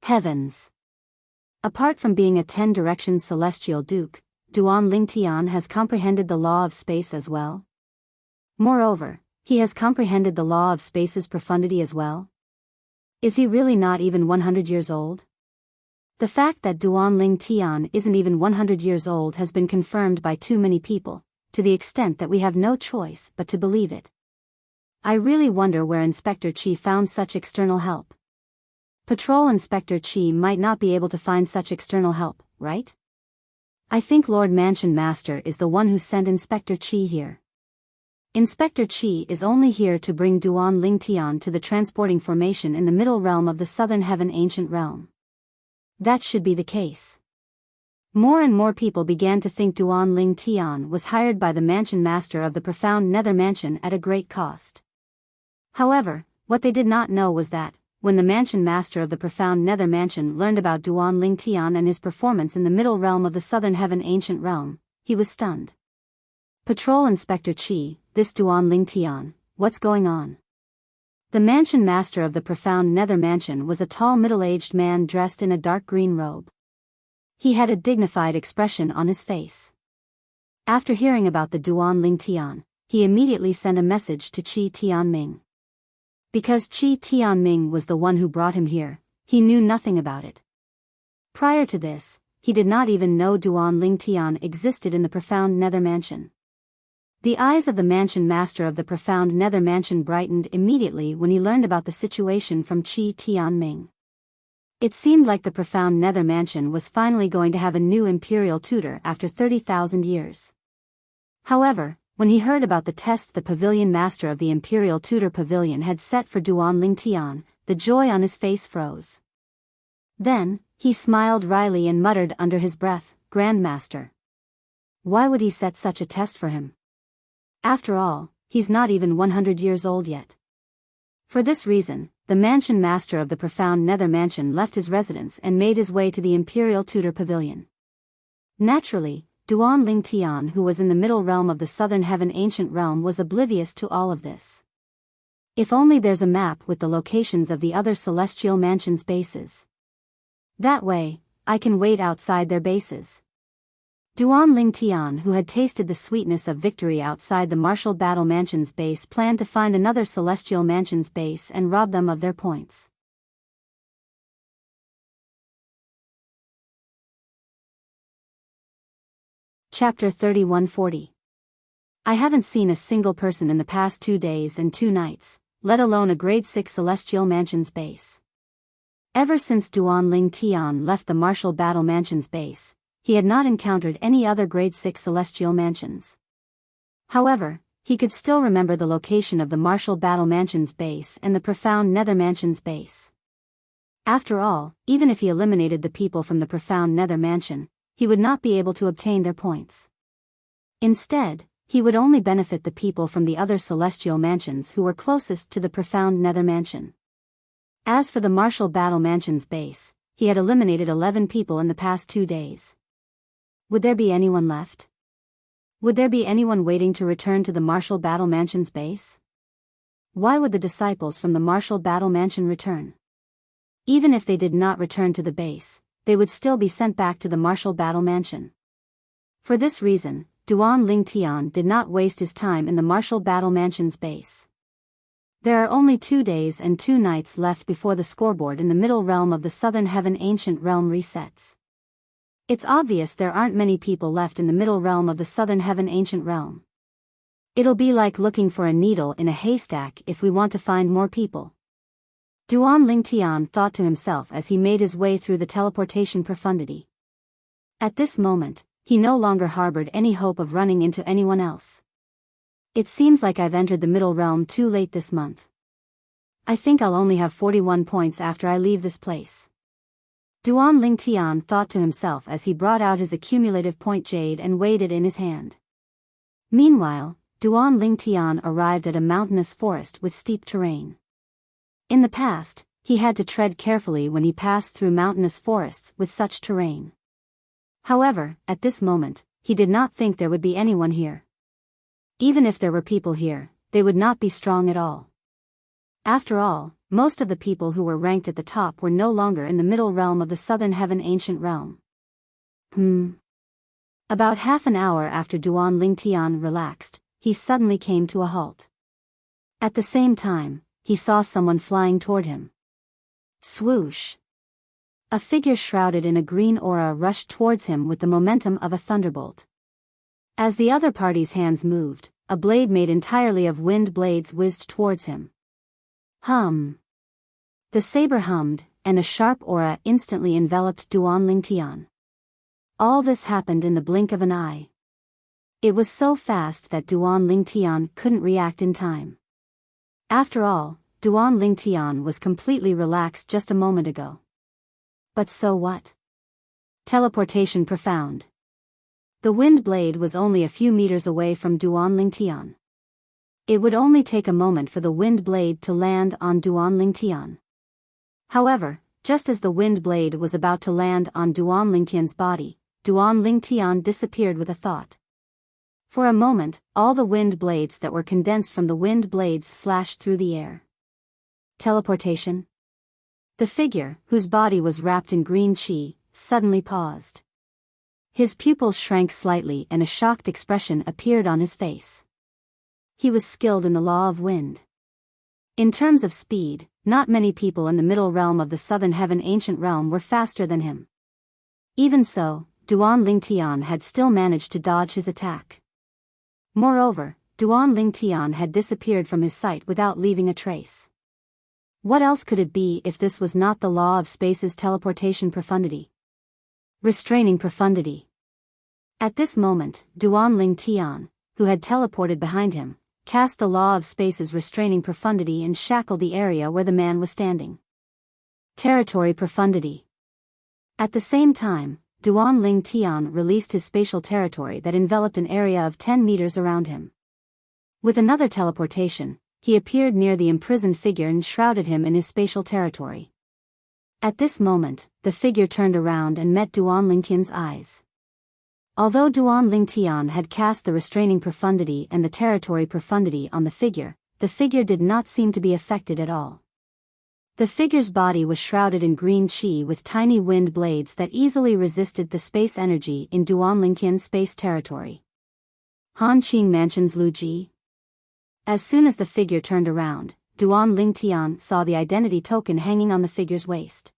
Heavens! Apart from being a 10 directions celestial duke, Duan Lingtian has comprehended the law of space as well. Moreover, he has comprehended the law of space's profundity as well. Is he really not even 100 years old? The fact that Duan Lingtian isn't even 100 years old has been confirmed by too many people, to the extent that we have no choice but to believe it. I really wonder where Inspector Chi found such external help. Patrol Inspector Chi might not be able to find such external help, right? I think Lord Mansion Master is the one who sent Inspector Chi here. Inspector Chi is only here to bring Duan Lingtian to the transporting formation in the middle realm of the southern heaven ancient realm. That should be the case. More and more people began to think Duan Lingtian was hired by the Mansion Master of the profound nether mansion at a great cost. However, what they did not know was that, when the Mansion Master of the profound nether mansion learned about Duan Lingtian and his performance in the middle realm of the southern heaven ancient realm, he was stunned. Patrol Inspector Chi, this Duan Lingtian, what's going on? The Mansion Master of the profound nether mansion was a tall middle-aged man dressed in a dark green robe. He had a dignified expression on his face. After hearing about the Duan Lingtian, he immediately sent a message to Qi Tianming. Because Qi Tianming was the one who brought him here, he knew nothing about it. Prior to this, he did not even know Duan Lingtian existed in the profound nether mansion. The eyes of the Mansion Master of the profound nether mansion brightened immediately when he learned about the situation from Qi Tianming. It seemed like the profound nether mansion was finally going to have a new imperial tutor after 30,000 years. However, when he heard about the test the pavilion master of the imperial tutor pavilion had set for Duan Lingtian, the joy on his face froze. Then, he smiled wryly and muttered under his breath, "Grandmaster. Why would he set such a test for him? After all, he's not even 100 years old yet." For this reason, the Mansion Master of the profound nether mansion left his residence and made his way to the imperial tutor pavilion. Naturally, Duan Lingtian, who was in the middle realm of the southern heaven ancient realm, was oblivious to all of this. If only there's a map with the locations of the other celestial mansions' bases. That way, I can wait outside their bases. Duan Lingtian, who had tasted the sweetness of victory outside the martial battle mansion's base, planned to find another celestial mansion's base and rob them of their points. Chapter 3140. I haven't seen a single person in the past 2 days and 2 nights, let alone a grade 6 celestial mansion's base. Ever since Duan Lingtian left the martial battle mansion's base, he had not encountered any other grade 6 celestial mansions. However, he could still remember the location of the martial battle mansion's base and the profound nether mansion's base. After all, even if he eliminated the people from the profound nether mansion, he would not be able to obtain their points. Instead, he would only benefit the people from the other celestial mansions who were closest to the profound nether mansion. As for the martial battle mansion's base, he had eliminated 11 people in the past 2 days. Would there be anyone left? Would there be anyone waiting to return to the martial battle mansion's base? Why would the disciples from the martial battle mansion return? Even if they did not return to the base, they would still be sent back to the martial battle mansion. For this reason, Duan Lingtian did not waste his time in the martial battle mansion's base. There are only 2 days and 2 nights left before the scoreboard in the middle realm of the southern heaven ancient realm resets. It's obvious there aren't many people left in the middle realm of the southern heaven ancient realm. It'll be like looking for a needle in a haystack if we want to find more people. Duan Lingtian thought to himself as he made his way through the teleportation profundity. At this moment, he no longer harbored any hope of running into anyone else. It seems like I've entered the middle realm too late this month. I think I'll only have 41 points after I leave this place. Duan Lingtian thought to himself as he brought out his accumulative point jade and weighed it in his hand. Meanwhile, Duan Lingtian arrived at a mountainous forest with steep terrain. In the past, he had to tread carefully when he passed through mountainous forests with such terrain. However, at this moment, he did not think there would be anyone here. Even if there were people here, they would not be strong at all. After all, most of the people who were ranked at the top were no longer in the middle realm of the southern heaven ancient realm. About half an hour after Duan Lingtian relaxed, he suddenly came to a halt. At the same time, he saw someone flying toward him. Swoosh! A figure shrouded in a green aura rushed towards him with the momentum of a thunderbolt. As the other party's hands moved, a blade made entirely of wind blades whizzed towards him. Hum! The saber hummed, and a sharp aura instantly enveloped Duan Lingtian. All this happened in the blink of an eye. It was so fast that Duan Lingtian couldn't react in time. After all, Duan Lingtian was completely relaxed just a moment ago. But so what? Teleportation profound. The wind blade was only a few meters away from Duan Lingtian. It would only take a moment for the wind blade to land on Duan Lingtian. However, just as the wind blade was about to land on Duan Lingtian's body, Duan Lingtian disappeared with a thought. For a moment, all the wind blades that were condensed from the wind blades slashed through the air. Teleportation? The figure, whose body was wrapped in green chi, suddenly paused. His pupils shrank slightly and a shocked expression appeared on his face. He was skilled in the law of wind. In terms of speed, not many people in the middle realm of the southern heaven ancient realm were faster than him. Even so, Duan Lingtian had still managed to dodge his attack. Moreover, Duan Lingtian had disappeared from his sight without leaving a trace. What else could it be if this was not the law of space's teleportation profundity? Restraining profundity. At this moment, Duan Lingtian, who had teleported behind him, cast the law of space's restraining profundity and shackled the area where the man was standing. Territory profundity. At the same time, Duan Lingtian released his spatial territory that enveloped an area of 10 meters around him. With another teleportation, he appeared near the imprisoned figure and shrouded him in his spatial territory. At this moment, the figure turned around and met Duan Lingtian's eyes. Although Duan Lingtian had cast the restraining profundity and the territory profundity on the figure did not seem to be affected at all. The figure's body was shrouded in green chi with tiny wind blades that easily resisted the space energy in Duan Lingtian's space territory. Hanqing Mansion's Lu Ji. As soon as the figure turned around, Duan Lingtian saw the identity token hanging on the figure's waist.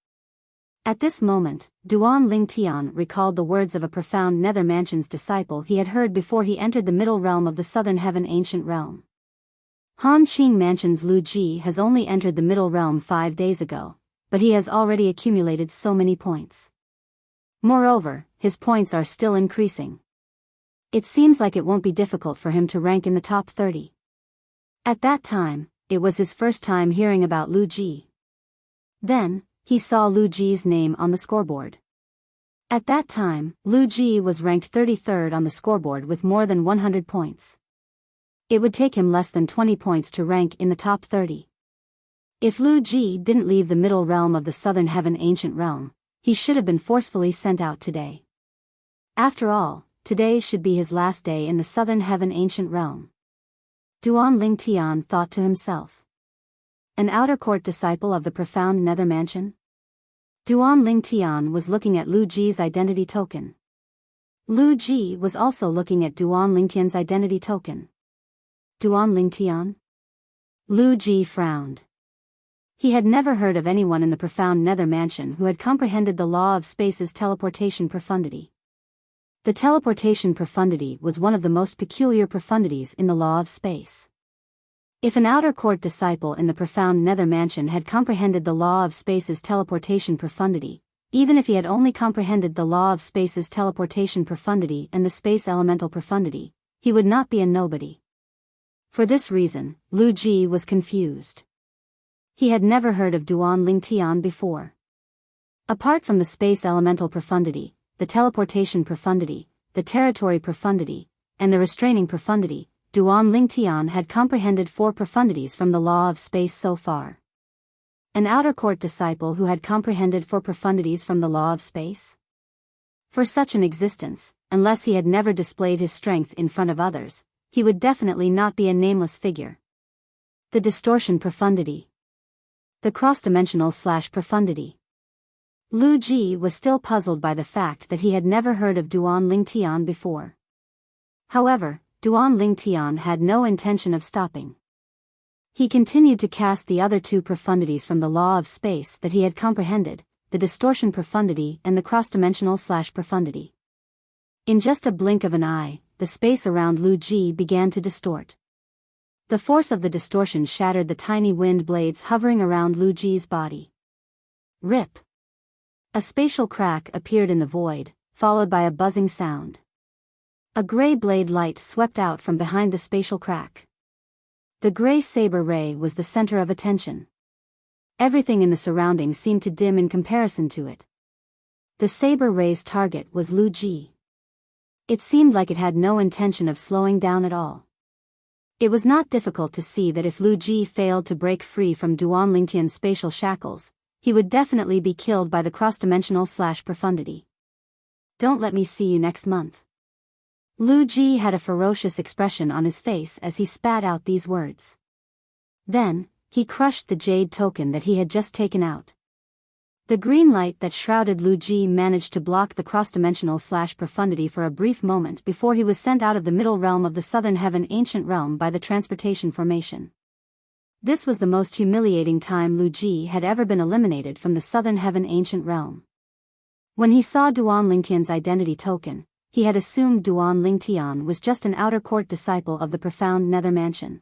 At this moment, Duan Lingtian recalled the words of a profound Nether Mansion's disciple he had heard before he entered the middle realm of the southern heaven ancient realm. Hanqing Mansion's Lu Ji has only entered the middle realm 5 days ago, but he has already accumulated so many points. Moreover, his points are still increasing. It seems like it won't be difficult for him to rank in the top 30. At that time, it was his first time hearing about Lu Ji. Then, he saw Lu Ji's name on the scoreboard. At that time, Lu Ji was ranked 33rd on the scoreboard with more than 100 points. It would take him less than 20 points to rank in the top 30. If Lu Ji didn't leave the middle realm of the Southern Heaven Ancient Realm, he should have been forcefully sent out today. After all, today should be his last day in the Southern Heaven Ancient Realm. Duan Lingtian thought to himself. An outer court disciple of the profound nether mansion? Duan Lingtian was looking at Lu Ji's identity token. Lu Ji was also looking at Duan Lingtian's identity token. Duan Lingtian? Lu Ji frowned. He had never heard of anyone in the profound nether mansion who had comprehended the law of space's teleportation profundity. The teleportation profundity was one of the most peculiar profundities in the law of space. If an outer court disciple in the profound nether mansion had comprehended the law of space's teleportation profundity, even if he had only comprehended the law of space's teleportation profundity and the space elemental profundity, he would not be a nobody. For this reason, Lu Ji was confused. He had never heard of Duan Lingtian before. Apart from the space elemental profundity, the teleportation profundity, the territory profundity, and the restraining profundity, Duan Lingtian had comprehended 4 profundities from the law of space so far. An outer court disciple who had comprehended 4 profundities from the law of space? For such an existence, unless he had never displayed his strength in front of others, he would definitely not be a nameless figure. The distortion profundity. The cross-dimensional / profundity. Lu Ji was still puzzled by the fact that he had never heard of Duan Lingtian before. However, Duan Lingtian had no intention of stopping. He continued to cast the other 2 profundities from the law of space that he had comprehended, the distortion profundity and the cross-dimensional / profundity. In just a blink of an eye, the space around Lu Ji began to distort. The force of the distortion shattered the tiny wind blades hovering around Lu Ji's body. Rip! A spatial crack appeared in the void, followed by a buzzing sound. A gray blade light swept out from behind the spatial crack. The gray saber ray was the center of attention. Everything in the surroundings seemed to dim in comparison to it. The saber ray's target was Lu Ji. It seemed like it had no intention of slowing down at all. It was not difficult to see that if Lu Ji failed to break free from Duan Lingtian's spatial shackles, he would definitely be killed by the cross-dimensional / profundity. Don't let me see you next month. Lu Ji had a ferocious expression on his face as he spat out these words. Then, he crushed the jade token that he had just taken out. The green light that shrouded Lu Ji managed to block the cross-dimensional / profundity for a brief moment before he was sent out of the middle realm of the Southern Heaven Ancient Realm by the transportation formation. This was the most humiliating time Lu Ji had ever been eliminated from the Southern Heaven Ancient Realm. When he saw Duan Lingtian's identity token, he had assumed Duan Lingtian was just an outer court disciple of the profound nether mansion.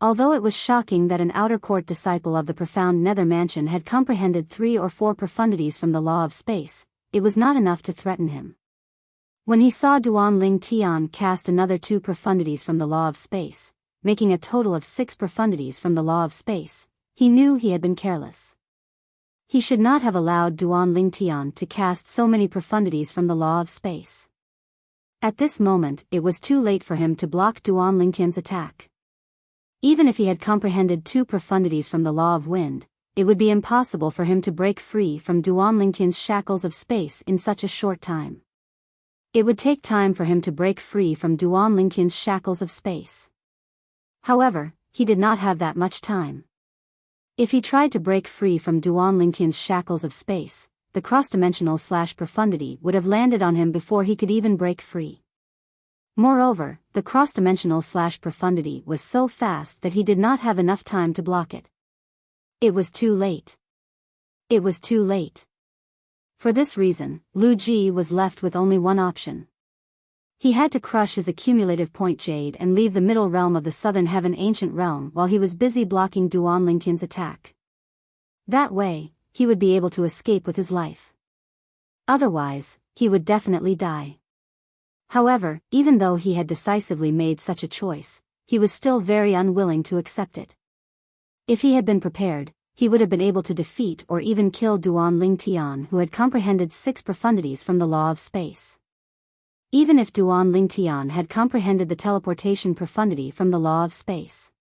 Although it was shocking that an outer court disciple of the profound nether mansion had comprehended 3 or 4 profundities from the law of space, it was not enough to threaten him. When he saw Duan Lingtian cast another 2 profundities from the law of space, making a total of 6 profundities from the law of space, he knew he had been careless. He should not have allowed Duan Lingtian to cast so many profundities from the law of space. At this moment, it was too late for him to block Duan Lingtian's attack. Even if he had comprehended 2 profundities from the law of wind, it would be impossible for him to break free from Duan Lingtian's shackles of space in such a short time. It would take time for him to break free from Duan Lingtian's shackles of space. However, he did not have that much time. If he tried to break free from Duan Lingtian's shackles of space, the cross-dimensional / profundity would have landed on him before he could even break free. Moreover, the cross-dimensional / profundity was so fast that he did not have enough time to block it. It was too late. It was too late. For this reason, Lu Ji was left with only one option. He had to crush his accumulative point jade and leave the middle realm of the Southern Heaven Ancient Realm while he was busy blocking Duan Lingtian's attack. That way, he would be able to escape with his life. Otherwise, he would definitely die. However, even though he had decisively made such a choice, he was still very unwilling to accept it. If he had been prepared, he would have been able to defeat or even kill Duan Ling Tian, who had comprehended 6 profundities from the law of space. Even if Duan Ling Tian had comprehended the teleportation profundity from the law of space,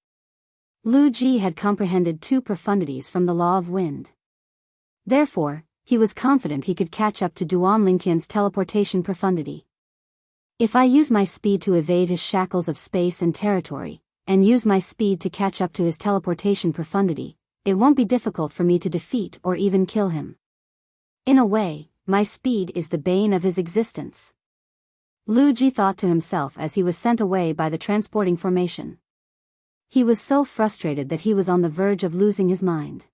Lu Ji had comprehended 2 profundities from the law of wind. Therefore, he was confident he could catch up to Duan Ling Tian's teleportation profundity. If I use my speed to evade his shackles of space and territory, and use my speed to catch up to his teleportation profundity, it won't be difficult for me to defeat or even kill him. In a way, my speed is the bane of his existence. Lu Ji thought to himself as he was sent away by the transporting formation. He was so frustrated that he was on the verge of losing his mind.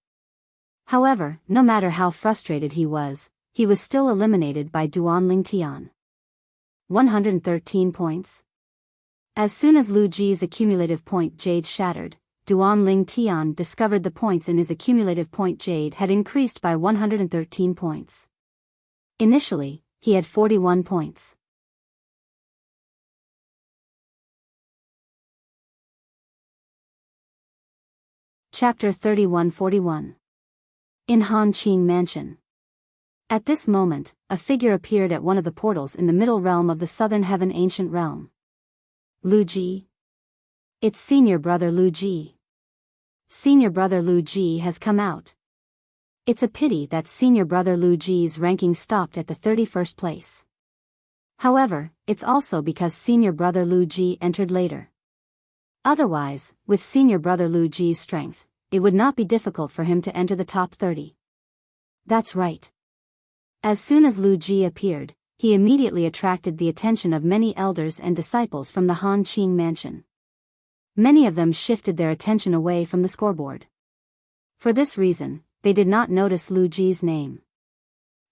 However, no matter how frustrated he was still eliminated by Duan Ling Tian. 113 points. As soon as Lu Ji's accumulative point jade shattered, Duan Ling Tian discovered the points in his accumulative point jade had increased by 113 points. Initially, he had 41 points. Chapter 3141. In Han Qing Mansion. At this moment, a figure appeared at one of the portals in the middle realm of the Southern Heaven Ancient Realm. Lu Ji. It's senior brother Lu Ji. Senior brother Lu Ji has come out. It's a pity that senior brother Lu Ji's ranking stopped at the 31st place. However, it's also because senior brother Lu Ji entered later. Otherwise, with senior brother Lu Ji's strength, it would not be difficult for him to enter the top 30. That's right. As soon as Lu Ji appeared, he immediately attracted the attention of many elders and disciples from the Han Qing Mansion. Many of them shifted their attention away from the scoreboard. For this reason, they did not notice Lu Ji's name.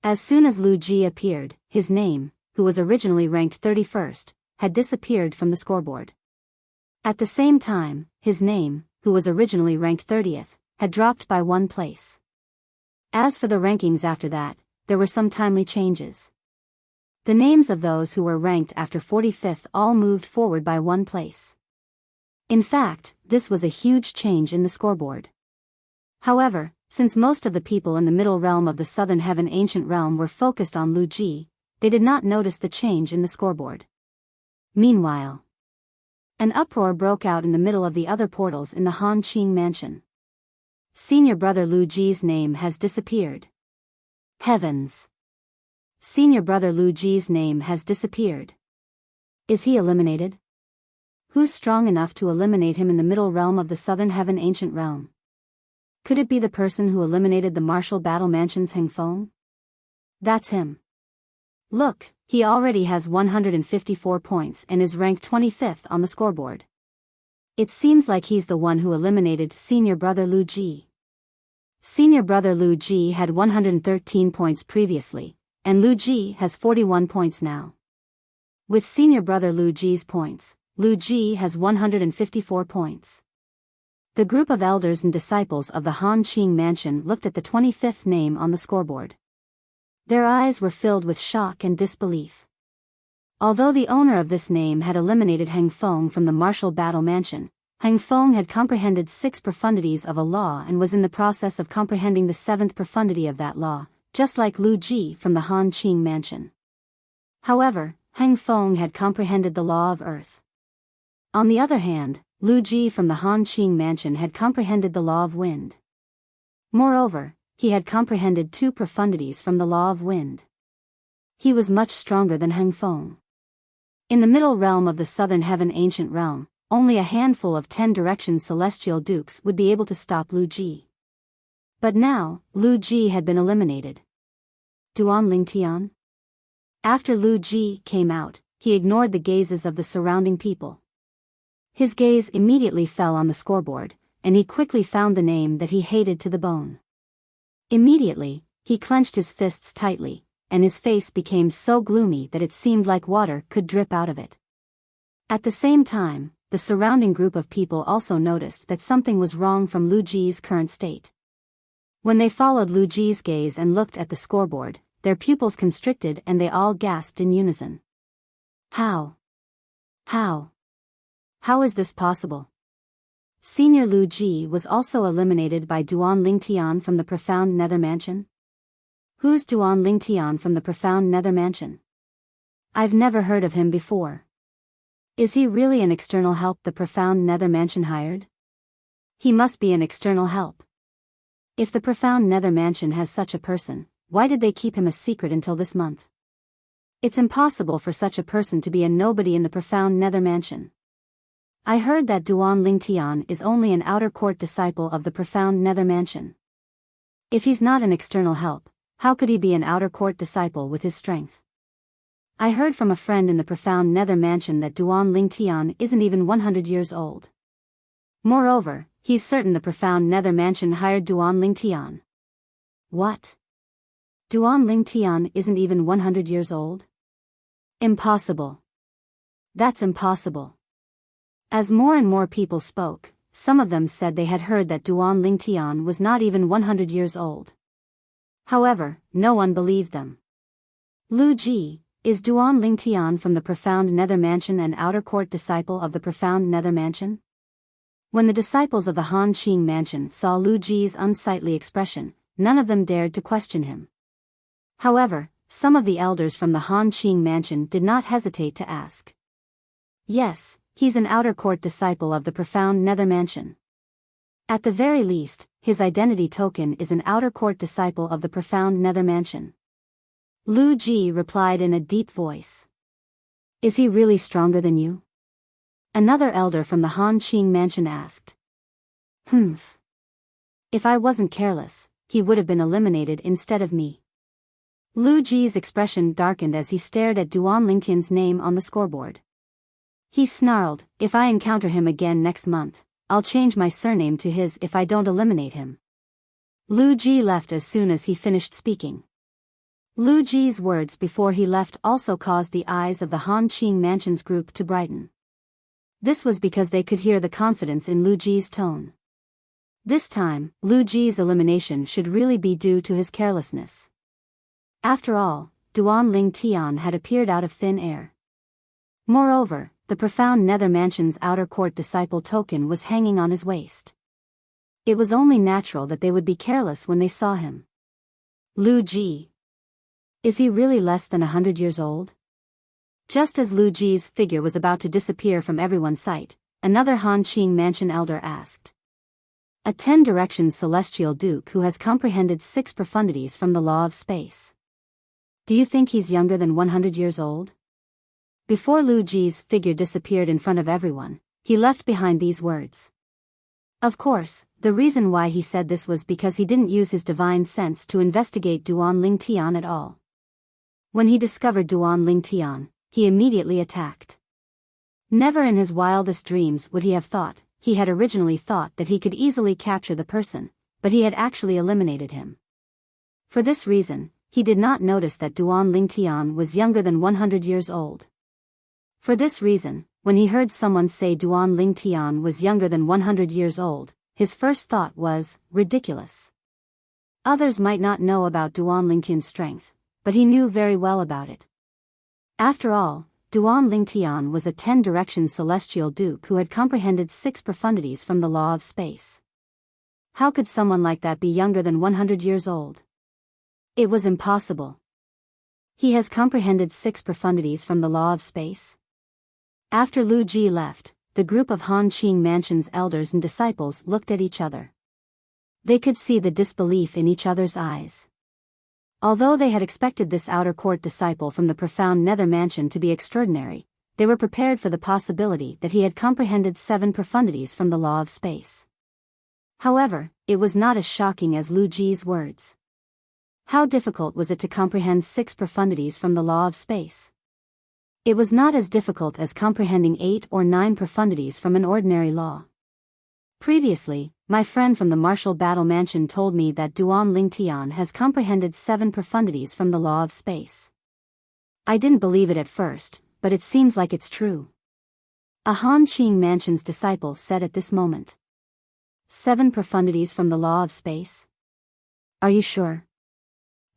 As soon as Lu Ji appeared, his name, who was originally ranked 31st, had disappeared from the scoreboard. At the same time, his name, who was originally ranked 30th, had dropped by 1 place. As for the rankings after that, there were some timely changes. The names of those who were ranked after 45th all moved forward by 1 place. In fact, this was a huge change in the scoreboard. However, since most of the people in the middle realm of the Southern Heaven Ancient Realm were focused on Lu Ji, they did not notice the change in the scoreboard. Meanwhile, an uproar broke out in the middle of the other portals in the Han Qing Mansion. Senior brother Lu Ji's name has disappeared. Heavens! Senior brother Lu Ji's name has disappeared. Is he eliminated? Who's strong enough to eliminate him in the middle realm of the Southern Heaven Ancient Realm? Could it be the person who eliminated the Martial Battle Mansion's Heng Feng? That's him. Look, he already has 154 points and is ranked 25th on the scoreboard. It seems like he's the one who eliminated senior brother Lu Ji. Senior brother Lu Ji had 113 points previously, and Lu Ji has 41 points now. With senior brother Lu Ji's points, Lu Ji has 154 points. The group of elders and disciples of the Han Qing Mansion looked at the 25th name on the scoreboard. Their eyes were filled with shock and disbelief. Although the owner of this name had eliminated Heng Feng from the Martial Battle Mansion, Heng Feng had comprehended 6 profundities of a law and was in the process of comprehending the 7th profundity of that law, just like Lu Ji from the Han Qing Mansion. However, Heng Feng had comprehended the law of earth. On the other hand, Lu Ji from the Han Qing Mansion had comprehended the law of wind. Moreover, he had comprehended 2 profundities from the law of wind. He was much stronger than Heng Feng. In the middle realm of the Southern Heaven Ancient Realm, only a handful of 10 direction celestial dukes would be able to stop Lu Ji. But now, Lu Ji had been eliminated. Duan Ling Tian? After Lu Ji came out, he ignored the gazes of the surrounding people. His gaze immediately fell on the scoreboard, and he quickly found the name that he hated to the bone. Immediately, he clenched his fists tightly, and his face became so gloomy that it seemed like water could drip out of it. At the same time, the surrounding group of people also noticed that something was wrong from Lu Ji's current state. When they followed Lu Ji's gaze and looked at the scoreboard, their pupils constricted and they all gasped in unison. How? How is this possible? Senior Lu Ji was also eliminated by Duan Lingtian from the Profound Nether Mansion? Who's Duan Lingtian from the Profound Nether Mansion? I've never heard of him before. Is he really an external help the Profound Nether Mansion hired? He must be an external help. If the Profound Nether Mansion has such a person, why did they keep him a secret until this month? It's impossible for such a person to be a nobody in the Profound Nether Mansion. I heard that Duan Lingtian is only an outer court disciple of the Profound Nether Mansion. If he's not an external help, how could he be an outer court disciple with his strength? I heard from a friend in the Profound Nether Mansion that Duan Lingtian isn't even 100 years old. Moreover, he's certain the Profound Nether Mansion hired Duan Lingtian. What? Duan Lingtian isn't even 100 years old? Impossible. That's impossible. As more and more people spoke, some of them said they had heard that Duan Lingtian was not even 100 years old. However, no one believed them. Lu Ji, is Duan Lingtian from the Profound Nether Mansion an outer court disciple of the Profound Nether Mansion? When the disciples of the Han Qing Mansion saw Lu Ji's unsightly expression, none of them dared to question him. However, some of the elders from the Han Qing Mansion did not hesitate to ask. Yes, he's an outer court disciple of the Profound Nether Mansion. At the very least, his identity token is an outer court disciple of the Profound Nether Mansion. Lu Ji replied in a deep voice. Is he really stronger than you? Another elder from the Han Qing Mansion asked. If I wasn't careless, he would have been eliminated instead of me. Lu Ji's expression darkened as he stared at Duan Lingtian's name on the scoreboard. He snarled, if I encounter him again next month, I'll change my surname to his if I don't eliminate him. Lu Ji left as soon as he finished speaking. Lu Ji's words before he left also caused the eyes of the Han Qing Mansion's group to brighten. This was because they could hear the confidence in Lu Ji's tone. This time, Lu Ji's elimination should really be due to his carelessness. After all, Duan Lingtian had appeared out of thin air. Moreover, the Profound Nether Mansion's outer court disciple token was hanging on his waist. It was only natural that they would be careless when they saw him. Lu Ji. Is he really less than 100 years old? Just as Lu Ji's figure was about to disappear from everyone's sight, another Han Qing Mansion elder asked. A 10-direction celestial duke who has comprehended 6 profundities from the law of space. Do you think he's younger than 100 years old? Before Lu Ji's figure disappeared in front of everyone, he left behind these words. Of course, the reason why he said this was because he didn't use his divine sense to investigate Duan Lingtian at all. When he discovered Duan Lingtian, he immediately attacked. Never in his wildest dreams would he have thought, he had originally thought that he could easily capture the person, but he had actually eliminated him. For this reason, he did not notice that Duan Lingtian was younger than 100 years old. For this reason, when he heard someone say Duan Lingtian was younger than 100 years old, his first thought was, ridiculous. Others might not know about Duan Lingtian's strength, but he knew very well about it. After all, Duan Lingtian was a 10-direction celestial duke who had comprehended 6 profundities from the law of space. How could someone like that be younger than 100 years old? It was impossible. He has comprehended 6 profundities from the law of space? After Lu Ji left, the group of Han Qing Mansion's elders and disciples looked at each other. They could see the disbelief in each other's eyes. Although they had expected this outer court disciple from the Profound Nether Mansion to be extraordinary, they were prepared for the possibility that he had comprehended 7 profundities from the law of space. However, it was not as shocking as Lu Ji's words. How difficult was it to comprehend 6 profundities from the law of space? It was not as difficult as comprehending 8 or 9 profundities from an ordinary law. Previously, my friend from the Martial Battle Mansion told me that Duan Lingtian has comprehended 7 profundities from the law of space. I didn't believe it at first, but it seems like it's true. A Han Qing Mansion's disciple said at this moment. 7 profundities from the law of space? Are you sure?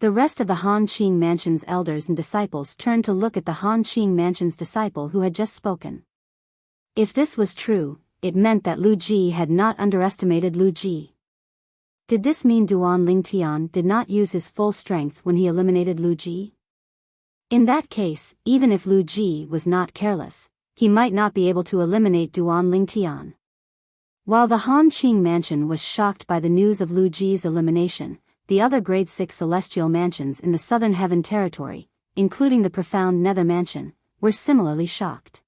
The rest of the Han Qing Mansion's elders and disciples turned to look at the Han Qing Mansion's disciple who had just spoken. If this was true, it meant that Lu Ji had not underestimated Lu Ji. Did this mean Duan Lingtian did not use his full strength when he eliminated Lu Ji? In that case, even if Lu Ji was not careless, he might not be able to eliminate Duan Lingtian. While the Han Qing mansion was shocked by the news of Lu Ji's elimination, the other grade 6 celestial mansions in the Southern Heaven territory, including the profound Nether mansion, were similarly shocked.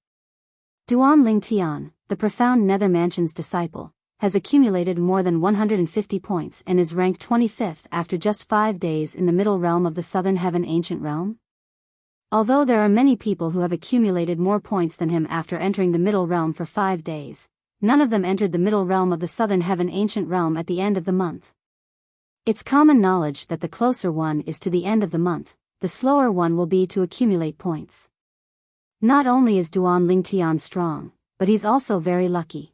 Duan Lingtian, the profound Nether mansion's disciple, has accumulated more than 150 points and is ranked 25th after just 5 days in the middle realm of the Southern Heaven ancient realm. Although there are many people who have accumulated more points than him after entering the middle realm for 5 days, none of them entered the middle realm of the Southern Heaven ancient realm at the end of the month. It's common knowledge that the closer one is to the end of the month, the slower one will be to accumulate points. Not only is Duan Lingtian strong, but he's also very lucky.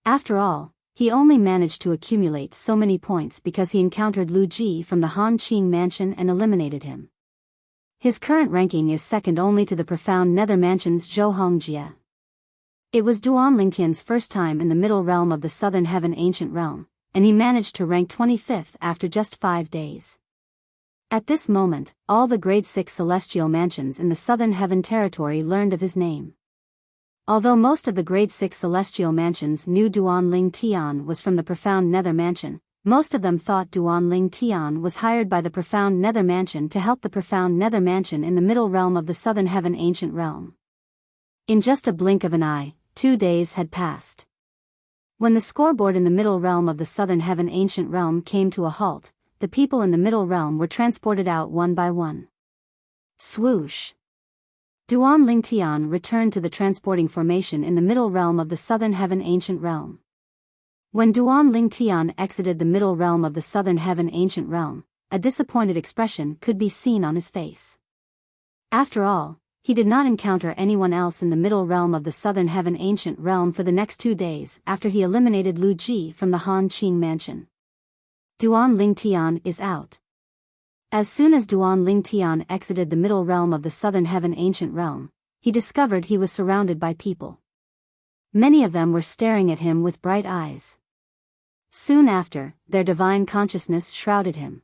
After all, he only managed to accumulate so many points because he encountered Lu Ji from the Han Qing mansion and eliminated him. His current ranking is second only to the profound Nether mansion's Zhou Hongjie. It was Duan Lingtian's first time in the middle realm of the Southern Heaven ancient realm, and he managed to rank 25th after just 5 days. At this moment, all the grade 6 celestial mansions in the Southern Heaven territory learned of his name. Although most of the grade 6 celestial mansions knew Duan Lingtian was from the profound Nether mansion, most of them thought Duan Lingtian was hired by the profound Nether mansion to help the profound Nether mansion in the middle realm of the Southern Heaven ancient realm. In just a blink of an eye, 2 days had passed. When the scoreboard in the middle realm of the Southern Heaven ancient realm came to a halt, the people in the middle realm were transported out one by one. Swoosh! Duan Lingtian returned to the transporting formation in the middle realm of the Southern Heaven ancient realm. When Duan Lingtian exited the middle realm of the Southern Heaven ancient realm, a disappointed expression could be seen on his face. After all, he did not encounter anyone else in the middle realm of the Southern Heaven ancient realm for the next 2 days after he eliminated Lu Ji from the Han Qing mansion. Duan Lingtian is out. As soon as Duan Lingtian exited the middle realm of the Southern Heaven ancient realm, he discovered he was surrounded by people. Many of them were staring at him with bright eyes. Soon after, their divine consciousness shrouded him.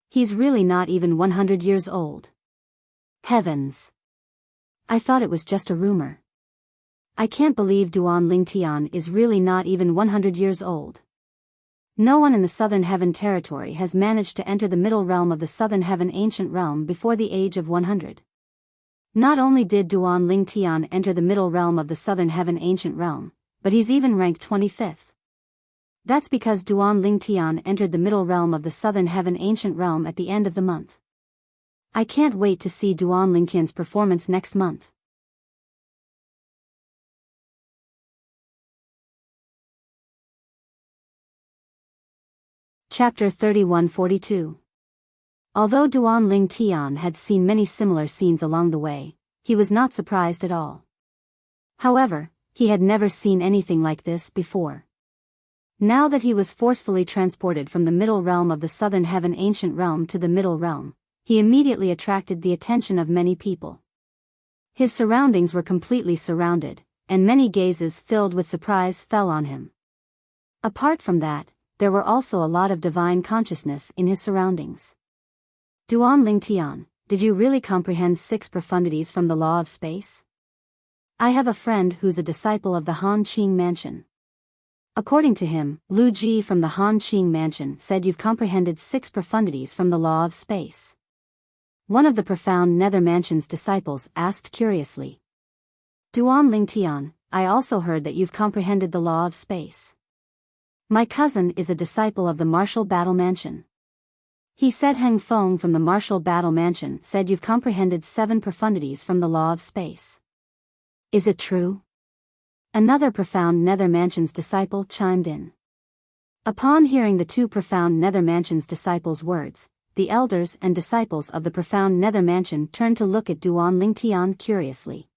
He's really not even 100 years old. Heavens! I thought it was just a rumor. I can't believe Duan Lingtian is really not even 100 years old. No one in the Southern Heaven territory has managed to enter the middle realm of the Southern Heaven ancient realm before the age of 100. Not only did Duan Lingtian enter the middle realm of the Southern Heaven ancient realm, but he's even ranked 25th. That's because Duan Lingtian entered the middle realm of the Southern Heaven ancient realm at the end of the month. I can't wait to see Duan Lingtian's performance next month. Chapter 3142. Although Duan Lingtian had seen many similar scenes along the way, he was not surprised at all. However, he had never seen anything like this before. Now that he was forcefully transported from the middle realm of the Southern Heaven ancient realm to the middle realm, he immediately attracted the attention of many people. His surroundings were completely surrounded, and many gazes filled with surprise fell on him. Apart from that, there were also a lot of divine consciousness in his surroundings. Duan Lingtian, did you really comprehend 6 profundities from the law of space? I have a friend who's a disciple of the Han Qing mansion. According to him, Lu Ji from the Han Qing mansion said you've comprehended 6 profundities from the law of space. One of the profound Nether mansion's disciples asked curiously. Duan Lingtian, I also heard that you've comprehended the law of space. My cousin is a disciple of the Martial Battle Mansion. He said Heng Feng from the Martial Battle Mansion said you've comprehended 7 profundities from the law of space. Is it true? Another profound Nether mansion's disciple chimed in. Upon hearing the 2 profound Nether mansion's disciples' words, the elders and disciples of the profound Nether mansion turned to look at Duan Lingtian curiously.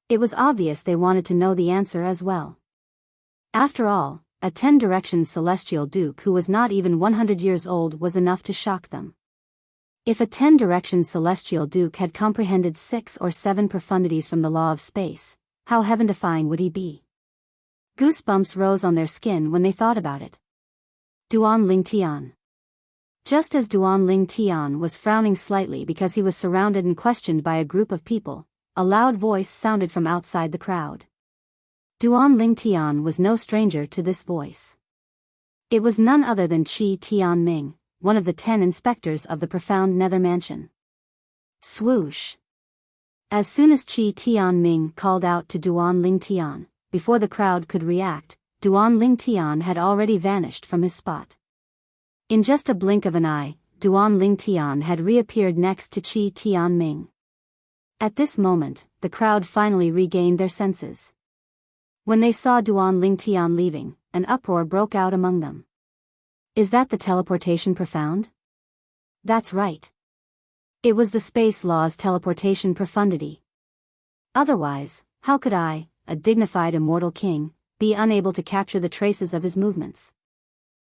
It was obvious they wanted to know the answer as well. After all, a 10 directions celestial duke who was not even 100 years old was enough to shock them. If a 10 directions celestial duke had comprehended 6 or 7 profundities from the law of space, how heaven-defying would he be? Goosebumps rose on their skin when they thought about it. Duan Ling Tian. Just as Duan Ling Tian was frowning slightly because he was surrounded and questioned by a group of people, a loud voice sounded from outside the crowd. Duan Ling Tian was no stranger to this voice. It was none other than Qi Tianming, one of the 10 inspectors of the profound Nether Mansion. Swoosh! As soon as Qi Tianming called out to Duan Ling Tian, before the crowd could react, Duan Ling Tian had already vanished from his spot. In just a blink of an eye, Duan Ling Tian had reappeared next to Qi Tianming. At this moment, the crowd finally regained their senses. When they saw Duan Ling Tian leaving, an uproar broke out among them. Is that the teleportation profound? That's right. It was the space law's teleportation profundity. Otherwise, how could I, a dignified immortal king, be unable to capture the traces of his movements?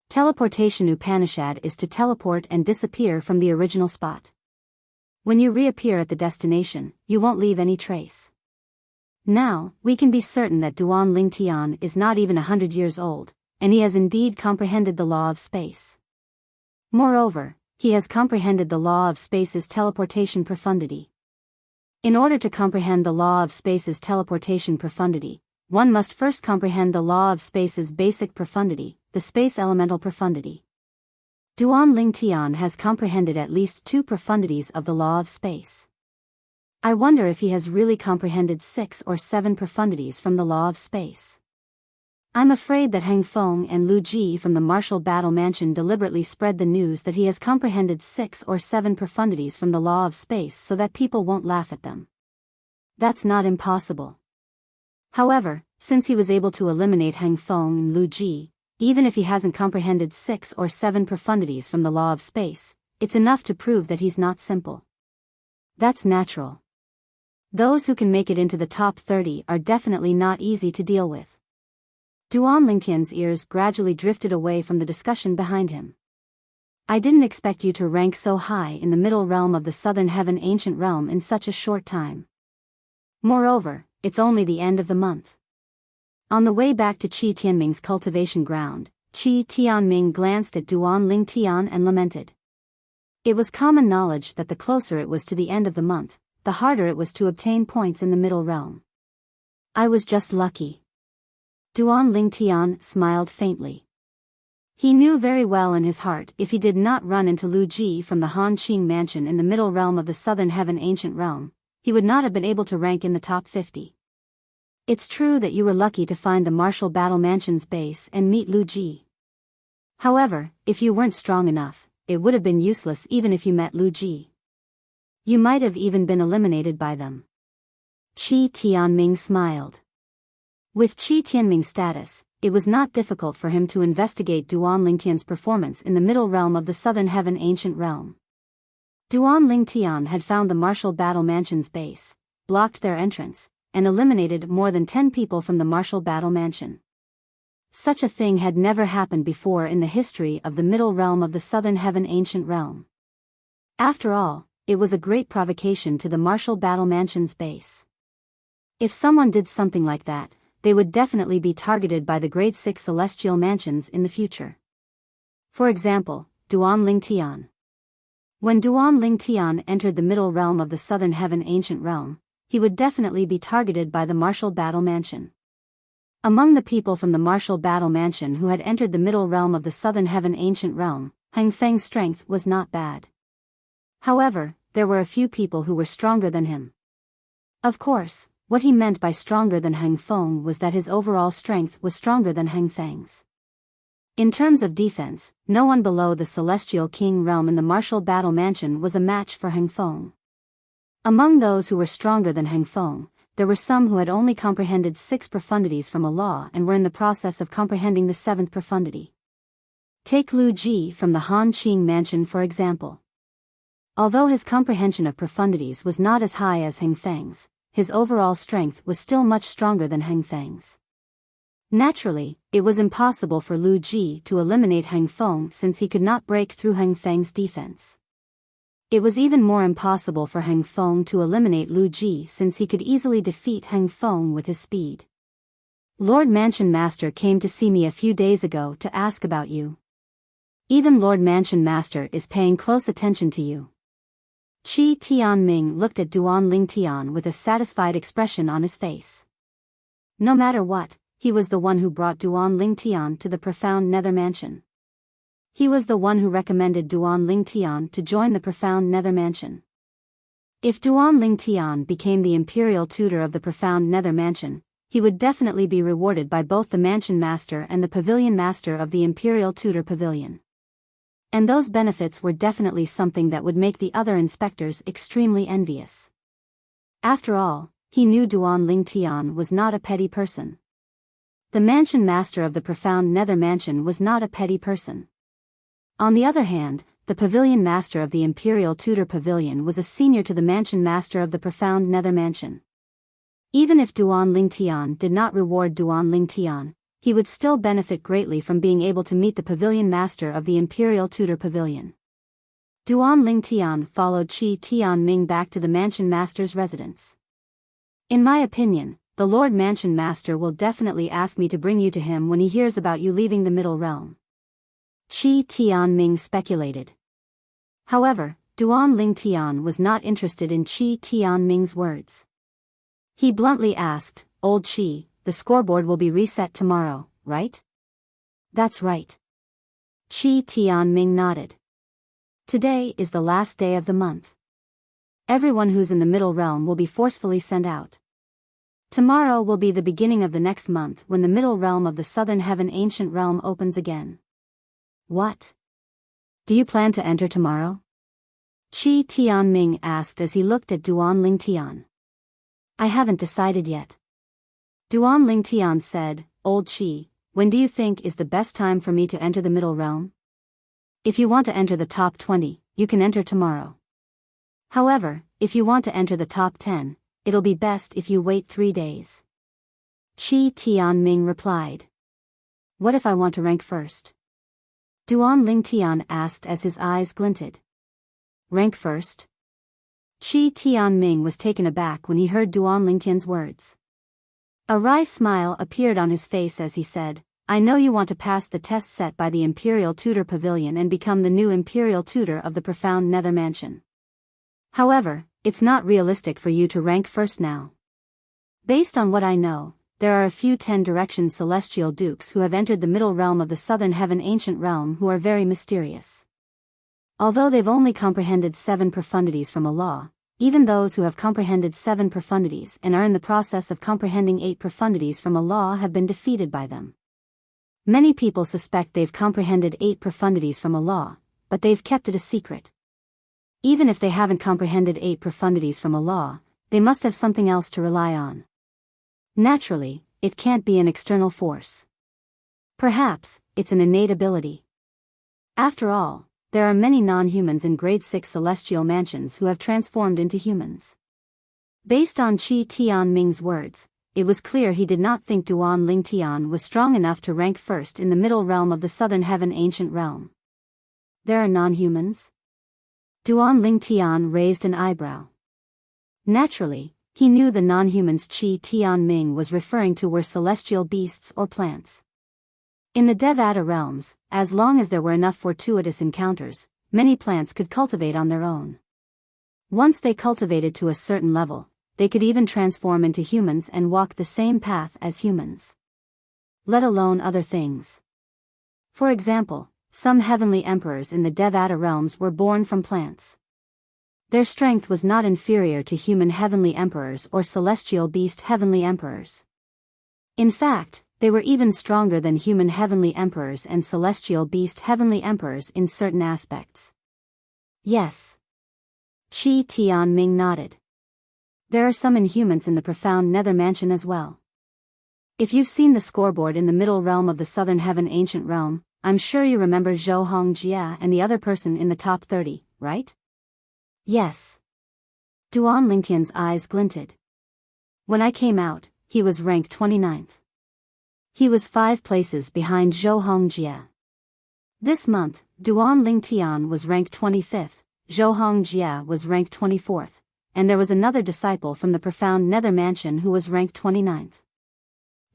Teleportation Upanishad is to teleport and disappear from the original spot. When you reappear at the destination, you won't leave any trace. Now, we can be certain that Duan Ling Tian is not even 100 years old, and he has indeed comprehended the law of space. Moreover, he has comprehended the law of space's teleportation profundity. In order to comprehend the law of space's teleportation profundity, one must first comprehend the law of space's basic profundity, the space elemental profundity. Duan Ling Tian has comprehended at least 2 profundities of the law of space. I wonder if he has really comprehended 6 or 7 profundities from the law of space. I'm afraid that Heng Feng and Lu Ji from the Martial Battle Mansion deliberately spread the news that he has comprehended 6 or 7 profundities from the law of space so that people won't laugh at them. That's not impossible. However, since he was able to eliminate Heng Feng and Lu Ji, even if he hasn't comprehended 6 or 7 profundities from the law of space, it's enough to prove that he's not simple. That's natural. Those who can make it into the top 30 are definitely not easy to deal with. Duan Lingtian's ears gradually drifted away from the discussion behind him. I didn't expect you to rank so high in the middle realm of the Southern Heaven Ancient Realm in such a short time. Moreover, it's only the end of the month. On the way back to Qi Tianming's cultivation ground, Qi Tianming glanced at Duan Ling Tian and lamented. It was common knowledge that the closer it was to the end of the month, the harder it was to obtain points in the middle realm. I was just lucky. Duan Ling Tian smiled faintly. He knew very well in his heart if he did not run into Lu Ji from the Han Qing mansion in the middle realm of the Southern Heaven Ancient Realm, he would not have been able to rank in the top 50. It's true that you were lucky to find the Martial Battle Mansion's base and meet Lu Ji. However, if you weren't strong enough, it would have been useless even if you met Lu Ji. You might have even been eliminated by them. Qi Tianming smiled. With Qi Tianming's status, it was not difficult for him to investigate Duan Lingtian's performance in the middle realm of the Southern Heaven Ancient Realm. Duan Lingtian had found the Martial Battle Mansion's base, blocked their entrance, and eliminated more than 10 people from the Martial Battle Mansion. Such a thing had never happened before in the history of the middle realm of the Southern Heaven Ancient Realm. After all, it was a great provocation to the Martial Battle Mansion's base. If someone did something like that, they would definitely be targeted by the Grade 6 Celestial Mansions in the future. For example, Duan Ling Tian. When Duan Ling Tian entered the middle realm of the Southern Heaven Ancient Realm, he would definitely be targeted by the Martial Battle Mansion. Among the people from the Martial Battle Mansion who had entered the middle realm of the Southern Heaven Ancient Realm, Heng Feng's strength was not bad. However, there were a few people who were stronger than him. Of course, what he meant by stronger than Heng Feng was that his overall strength was stronger than Heng Feng's. In terms of defense, no one below the Celestial King realm in the Martial Battle Mansion was a match for Heng Feng. Among those who were stronger than Heng Feng, there were some who had only comprehended 6 profundities from a law and were in the process of comprehending the 7th profundity. Take Lu Ji from the Han Qing mansion for example. Although his comprehension of profundities was not as high as Heng Feng's, his overall strength was still much stronger than Heng Feng's. Naturally, it was impossible for Lu Ji to eliminate Heng Feng since he could not break through Heng Feng's defense. It was even more impossible for Heng Feng to eliminate Lu Ji since he could easily defeat Heng Feng with his speed. Lord Mansion Master came to see me a few days ago to ask about you. Even Lord Mansion Master is paying close attention to you. Qi Tianming looked at Duan Ling Tian with a satisfied expression on his face. No matter what, he was the one who brought Duan Ling Tian to the profound Nether Mansion. He was the one who recommended Duan Ling Tian to join the profound Nether Mansion. If Duan Ling Tian became the imperial tutor of the profound Nether Mansion, he would definitely be rewarded by both the Mansion Master and the Pavilion Master of the Imperial Tutor Pavilion. And those benefits were definitely something that would make the other inspectors extremely envious. After all, he knew Duan Ling Tian was not a petty person. The Mansion Master of the profound Nether Mansion was not a petty person. On the other hand, the Pavilion Master of the Imperial Tutor Pavilion was a senior to the Mansion Master of the profound Nether Mansion. Even if Duan Ling Tian did not reward Duan Ling Tian, he would still benefit greatly from being able to meet the Pavilion Master of the Imperial Tutor Pavilion. Duan Ling Tian followed Qi Tianming back to the Mansion Master's residence. In my opinion, the Lord Mansion Master will definitely ask me to bring you to him when he hears about you leaving the Middle Realm. Qi Tianming speculated. However, Duan Ling Tian was not interested in Qi Tianming's words. He bluntly asked, "Old Qi, the scoreboard will be reset tomorrow, right?" "That's right." Qi Tianming nodded. "Today is the last day of the month. Everyone who's in the Middle Realm will be forcefully sent out. Tomorrow will be the beginning of the next month when the Middle Realm of the Southern Heaven Ancient Realm opens again." "What? Do you plan to enter tomorrow?" Qi Tianming asked as he looked at Duan Ling Tian. "I haven't decided yet." Duan Ling Tian said, "Old Qi, when do you think is the best time for me to enter the Middle Realm? If you want to enter the top 20, you can enter tomorrow. However, if you want to enter the top 10, it'll be best if you wait 3 days." Qi Tianming replied. "What if I want to rank first?" Duan Ling Tian asked as his eyes glinted. "Rank first?" Qi Tianming was taken aback when he heard Duan Ling Tian's words. A wry smile appeared on his face as he said, "I know you want to pass the test set by the Imperial Tutor Pavilion and become the new Imperial Tutor of the profound Nether Mansion. However, it's not realistic for you to rank first now. Based on what I know, there are a few 10 Direction Celestial Dukes who have entered the Middle Realm of the Southern Heaven Ancient Realm who are very mysterious. Although they've only comprehended 7 profundities from a law, even those who have comprehended 7 profundities and are in the process of comprehending 8 profundities from a law have been defeated by them. Many people suspect they've comprehended 8 profundities from a law, but they've kept it a secret. Even if they haven't comprehended 8 profundities from a law, they must have something else to rely on. Naturally, it can't be an external force. Perhaps, it's an innate ability. After all, there are many non-humans in grade 6 celestial mansions who have transformed into humans. Based on Qi Tianming's words, it was clear he did not think Duan Ling Tian was strong enough to rank first in the Middle Realm of the Southern Heaven Ancient Realm. There are non-humans? Duan Ling Tian raised an eyebrow. Naturally, he knew the non-humans Qi Tianming was referring to were celestial beasts or plants. In the Devata realms, as long as there were enough fortuitous encounters, many plants could cultivate on their own. Once they cultivated to a certain level, they could even transform into humans and walk the same path as humans. Let alone other things. For example, some heavenly emperors in the Devata realms were born from plants. Their strength was not inferior to human heavenly emperors or celestial beast heavenly emperors. In fact, they were even stronger than human heavenly emperors and celestial beast heavenly emperors in certain aspects. Yes. Qi Tianming nodded. There are some inhumans in the profound Nether Mansion as well. If you've seen the scoreboard in the Middle Realm of the Southern Heaven Ancient Realm, I'm sure you remember Zhou Hongjia and the other person in the top 30, right? Yes. Duan Lingtian's eyes glinted. When I came out, he was ranked 29th. He was 5 places behind Zhou Hongjia. This month, Duan Ling Tian was ranked 25th, Zhou Hongjia was ranked 24th, and there was another disciple from the profound Nether Mansion who was ranked 29th.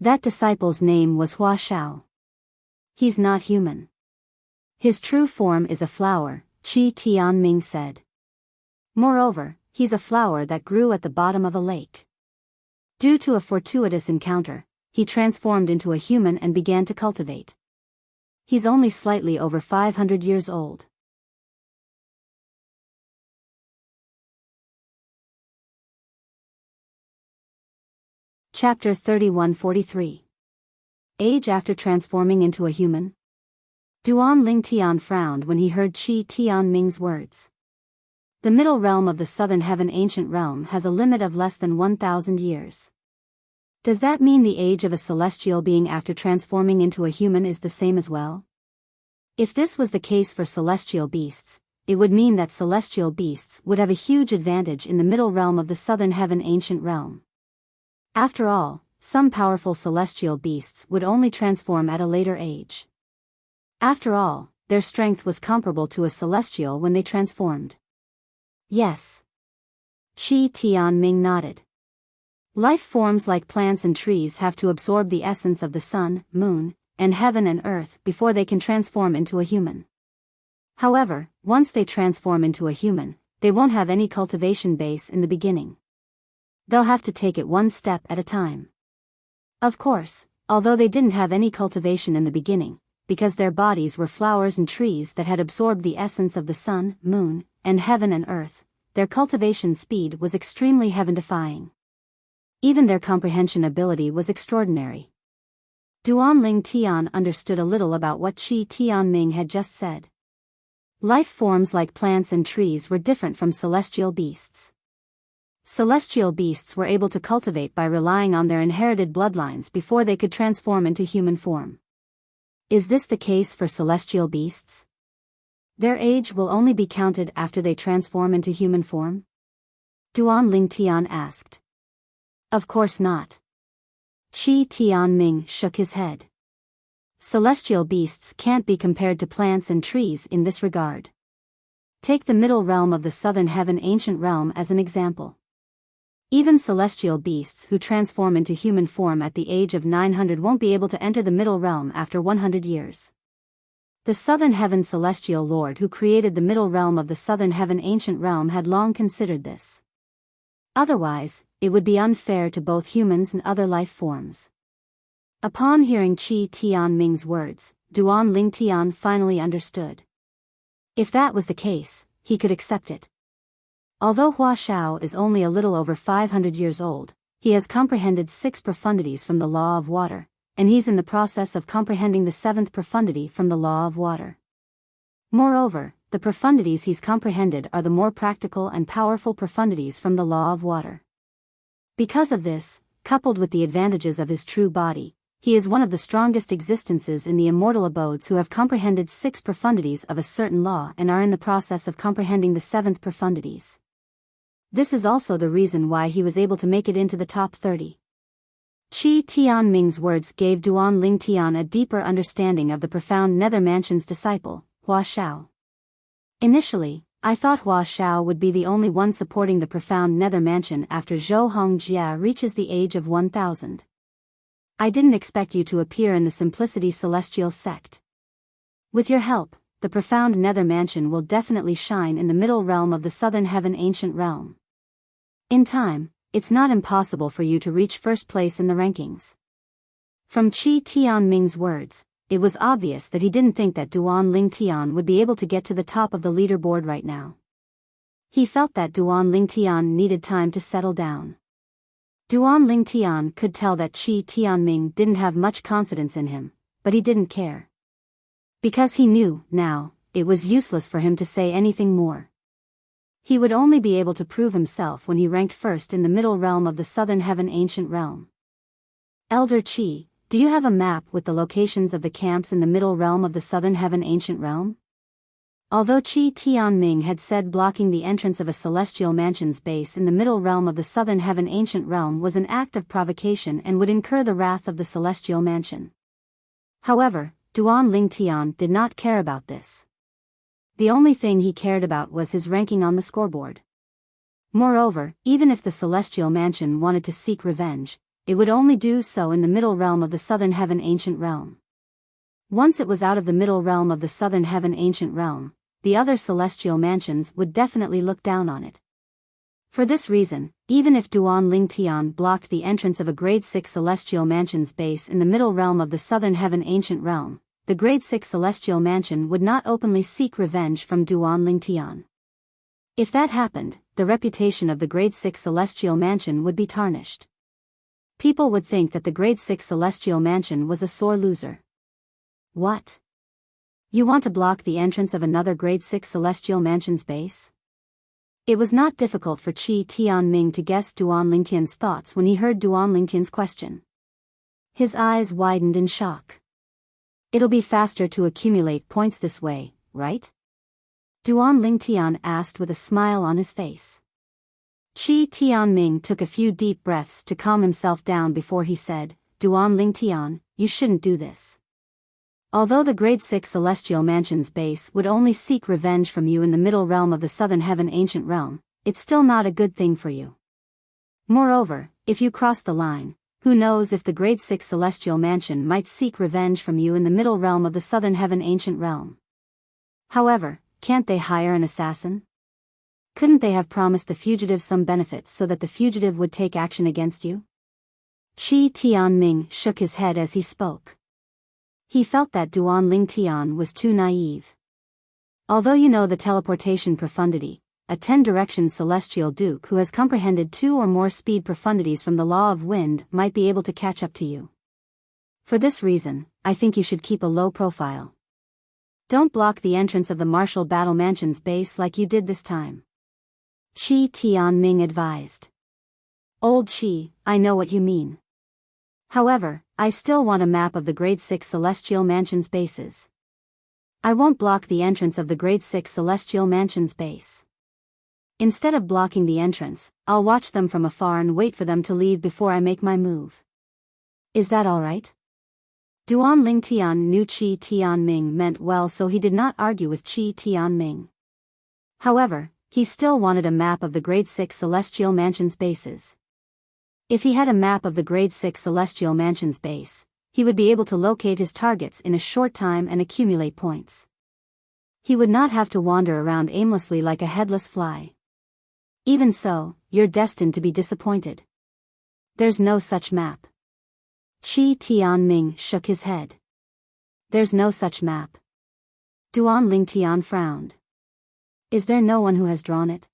That disciple's name was Hua Xiao. He's not human. His true form is a flower, Qi Tianming said. Moreover, he's a flower that grew at the bottom of a lake. Due to a fortuitous encounter, he transformed into a human and began to cultivate. He's only slightly over 500 years old. Chapter 3143. Age after transforming into a human? Duan Lingtian frowned when he heard Qi Tianming's words. The middle realm of the southern heaven ancient realm has a limit of less than 1,000 years. Does that mean the age of a celestial being after transforming into a human is the same as well? If this was the case for celestial beasts, it would mean that celestial beasts would have a huge advantage in the middle realm of the southern heaven ancient realm. After all, some powerful celestial beasts would only transform at a later age. After all, their strength was comparable to a celestial when they transformed. Yes. Qi Tianming nodded. Life forms like plants and trees have to absorb the essence of the sun, moon, and heaven and earth before they can transform into a human. However, once they transform into a human, they won't have any cultivation base in the beginning. They'll have to take it one step at a time. Of course, although they didn't have any cultivation in the beginning, because their bodies were flowers and trees that had absorbed the essence of the sun, moon, and heaven and earth, their cultivation speed was extremely heaven-defying. Even their comprehension ability was extraordinary. Duan Lingtian understood a little about what Qi Tianming had just said. Life forms like plants and trees were different from celestial beasts. Celestial beasts were able to cultivate by relying on their inherited bloodlines before they could transform into human form. Is this the case for celestial beasts? Their age will only be counted after they transform into human form? Duan Lingtian asked. Of course not. Qi Tianming shook his head. Celestial beasts can't be compared to plants and trees in this regard. Take the middle realm of the southern heaven ancient realm as an example. Even celestial beasts who transform into human form at the age of 900 won't be able to enter the middle realm after 100 years. The southern heaven celestial lord who created the middle realm of the southern heaven ancient realm had long considered this. Otherwise, it would be unfair to both humans and other life forms. Upon hearing Qi Tianming's words, Duan Lingtian finally understood. If that was the case, he could accept it. Although Hua Xiao is only a little over 500 years old, he has comprehended 6 profundities from the law of water, and he's in the process of comprehending the 7th profundity from the law of water. Moreover, the profundities he's comprehended are the more practical and powerful profundities from the law of water. Because of this, coupled with the advantages of his true body, he is one of the strongest existences in the immortal abodes who have comprehended 6 profundities of a certain law and are in the process of comprehending the 7th profundities. This is also the reason why he was able to make it into the top 30. Qi Tianming's words gave Duan Lingtian a deeper understanding of the profound Nether Mansion's disciple, Hua Xiao. Initially, I thought Hua Xiao would be the only one supporting the profound Nether Mansion after Zhou Hongjia reaches the age of 1000. I didn't expect you to appear in the Simplicity Celestial sect. With your help, the profound Nether Mansion will definitely shine in the middle realm of the southern heaven ancient realm. In time, it's not impossible for you to reach first place in the rankings. From Qi Tianming's words, it was obvious that he didn't think that Duan Lingtian would be able to get to the top of the leaderboard right now. He felt that Duan Lingtian needed time to settle down. Duan Lingtian could tell that Qi Tianming didn't have much confidence in him, but he didn't care. Because he knew, now, it was useless for him to say anything more. He would only be able to prove himself when he ranked first in the middle realm of the southern heaven ancient realm. Elder Qi, do you have a map with the locations of the camps in the middle realm of the southern heaven ancient realm? Although Qi Tianming had said blocking the entrance of a celestial mansion's base in the middle realm of the southern heaven ancient realm was an act of provocation and would incur the wrath of the celestial mansion. However, Duan Lingtian did not care about this. The only thing he cared about was his ranking on the scoreboard. Moreover, even if the celestial mansion wanted to seek revenge, it would only do so in the middle realm of the southern heaven ancient realm. Once it was out of the middle realm of the southern heaven ancient realm, the other celestial mansions would definitely look down on it. For this reason, even if Duan Ling Tian blocked the entrance of a grade 6 celestial mansion's base in the middle realm of the southern heaven ancient realm, the grade 6 celestial mansion would not openly seek revenge from Duan Ling Tian. If that happened, the reputation of the grade 6 celestial mansion would be tarnished. People would think that the grade 6 celestial mansion was a sore loser. What? You want to block the entrance of another grade 6 celestial mansion's base? It was not difficult for Qi Tianming to guess Duan Lingtian's thoughts when he heard Duan Lingtian's question. His eyes widened in shock. It'll be faster to accumulate points this way, right? Duan Lingtian asked with a smile on his face. Qi Tianming took a few deep breaths to calm himself down before he said, Duan Lingtian, you shouldn't do this. Although the grade 6 celestial mansion's base would only seek revenge from you in the middle realm of the southern heaven ancient realm, it's still not a good thing for you. Moreover, if you cross the line, who knows if the grade 6 celestial mansion might seek revenge from you in the middle realm of the southern heaven ancient realm. However, can't they hire an assassin? Couldn't they have promised the fugitive some benefits so that the fugitive would take action against you? Qi Tianming shook his head as he spoke. He felt that Duan Lingtian was too naive. Although you know the teleportation profundity, a 10-direction celestial duke who has comprehended 2 or more speed profundities from the law of wind might be able to catch up to you. For this reason, I think you should keep a low profile. Don't block the entrance of the Martial Battle Mansion's base like you did this time. Qi Tianming advised. Old Qi, I know what you mean. However, I still want a map of the grade 6 celestial mansion's bases. I won't block the entrance of the grade 6 celestial mansion's base. Instead of blocking the entrance, I'll watch them from afar and wait for them to leave before I make my move. Is that alright? Duan Lingtian knew Qi Tianming meant well, so he did not argue with Qi Tianming. However, he still wanted a map of the grade 6 celestial mansion's bases. If he had a map of the grade 6 celestial mansion's base, he would be able to locate his targets in a short time and accumulate points. He would not have to wander around aimlessly like a headless fly. Even so, you're destined to be disappointed. There's no such map. Qi Tianming shook his head. There's no such map. Duan Lingtian frowned. Is there no one who has drawn it?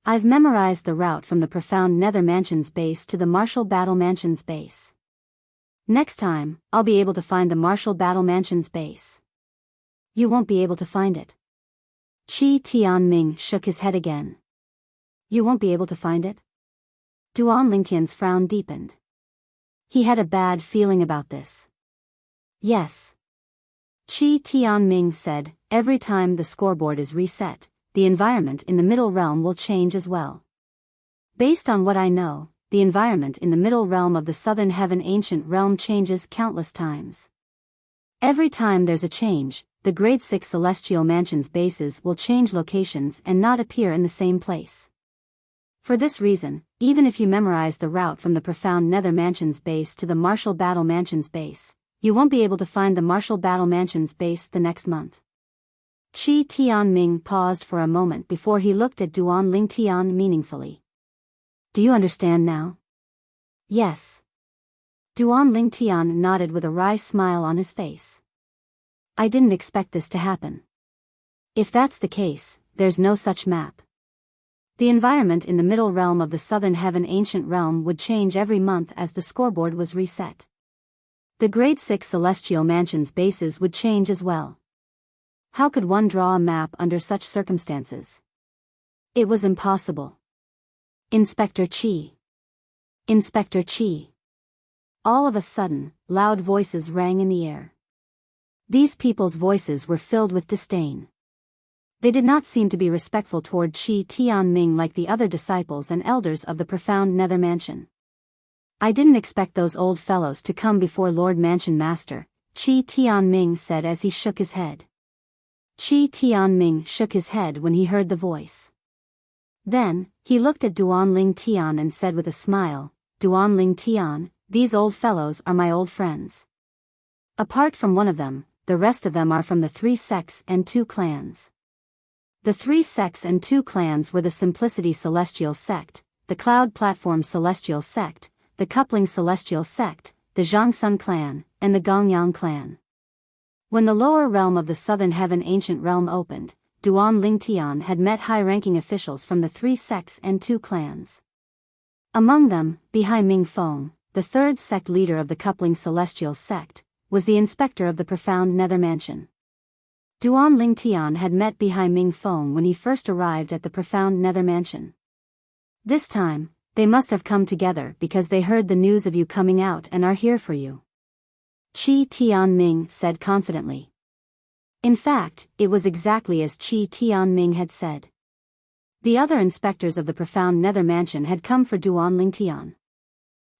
I've memorized the route from the Profound Nether Mansion's base to the Martial Battle Mansion's base. Next time, I'll be able to find the Martial Battle Mansion's base. You won't be able to find it. Qi Tianming shook his head again. You won't be able to find it? Duan Lingtian's frown deepened. He had a bad feeling about this. Yes. Qi Tianming said, every time the scoreboard is reset, the environment in the middle realm will change as well. Based on what I know, the environment in the middle realm of the southern heaven ancient realm changes countless times. Every time there's a change, the grade 6 celestial mansion's bases will change locations and not appear in the same place. For this reason, even if you memorize the route from the Profound Nether Mansion's base to the Martial Battle Mansion's base, you won't be able to find the Martial Battle Mansion's base the next month. Qi Tianming paused for a moment before he looked at Duan Lingtian meaningfully. Do you understand now? Yes. Duan Lingtian nodded with a wry smile on his face. I didn't expect this to happen. If that's the case, there's no such map. The environment in the middle realm of the southern heaven ancient realm would change every month as the scoreboard was reset. The grade 6 celestial mansion's bases would change as well. How could one draw a map under such circumstances? It was impossible. Inspector Qi. Inspector Qi. All of a sudden, loud voices rang in the air. These people's voices were filled with disdain. They did not seem to be respectful toward Qi Tianming like the other disciples and elders of the Profound Nether Mansion. I didn't expect those old fellows to come before Lord Mansion Master, Qi Tianming said as he shook his head. Qi Tianming shook his head when he heard the voice. Then, he looked at Duan Lingtian and said with a smile, Duan Ling Tian, these old fellows are my old friends. Apart from one of them, the rest of them are from the 3 sects and 2 clans. The 3 sects and 2 clans were the Simplicity Celestial Sect, the Cloud Platform Celestial Sect, the Coupling Celestial Sect, the Zhangsun Clan, and the Gongyang Clan. When the lower realm of the Southern Heaven Ancient Realm opened, Duan Ling Tian had met high-ranking officials from the 3 sects and 2 clans. Among them, Bihai Ming Feng, the 3rd sect leader of the Coupling Celestial Sect, was the inspector of the Profound Nether Mansion. Duan Ling Tian had met Bihai Ming Feng when he first arrived at the Profound Nether Mansion. This time, they must have come together because they heard the news of you coming out and are here for you. Qi Tianming said confidently. In fact, it was exactly as Qi Tianming had said. The other inspectors of the Profound Nether Mansion had come for Duan Ling Tian.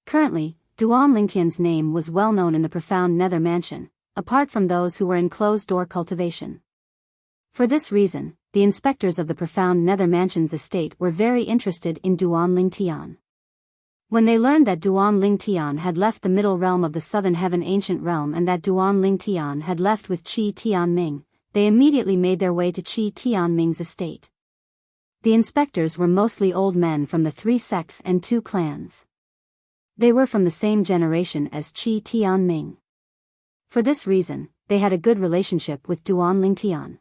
Currently, Duan Ling Tian's name was well known in the Profound Nether Mansion, apart from those who were in closed-door cultivation. For this reason, the inspectors of the Profound Nether Mansion's estate were very interested in Duan Ling Tian. When they learned that Duan Ling Tian had left the middle realm of the Southern Heaven Ancient Realm and that Duan Ling Tian had left with Qi Tianming, they immediately made their way to Qi Tianming's estate. The inspectors were mostly old men from the 3 sects and 2 clans. They were from the same generation as Qi Tianming. For this reason, they had a good relationship with Duan Ling Tian.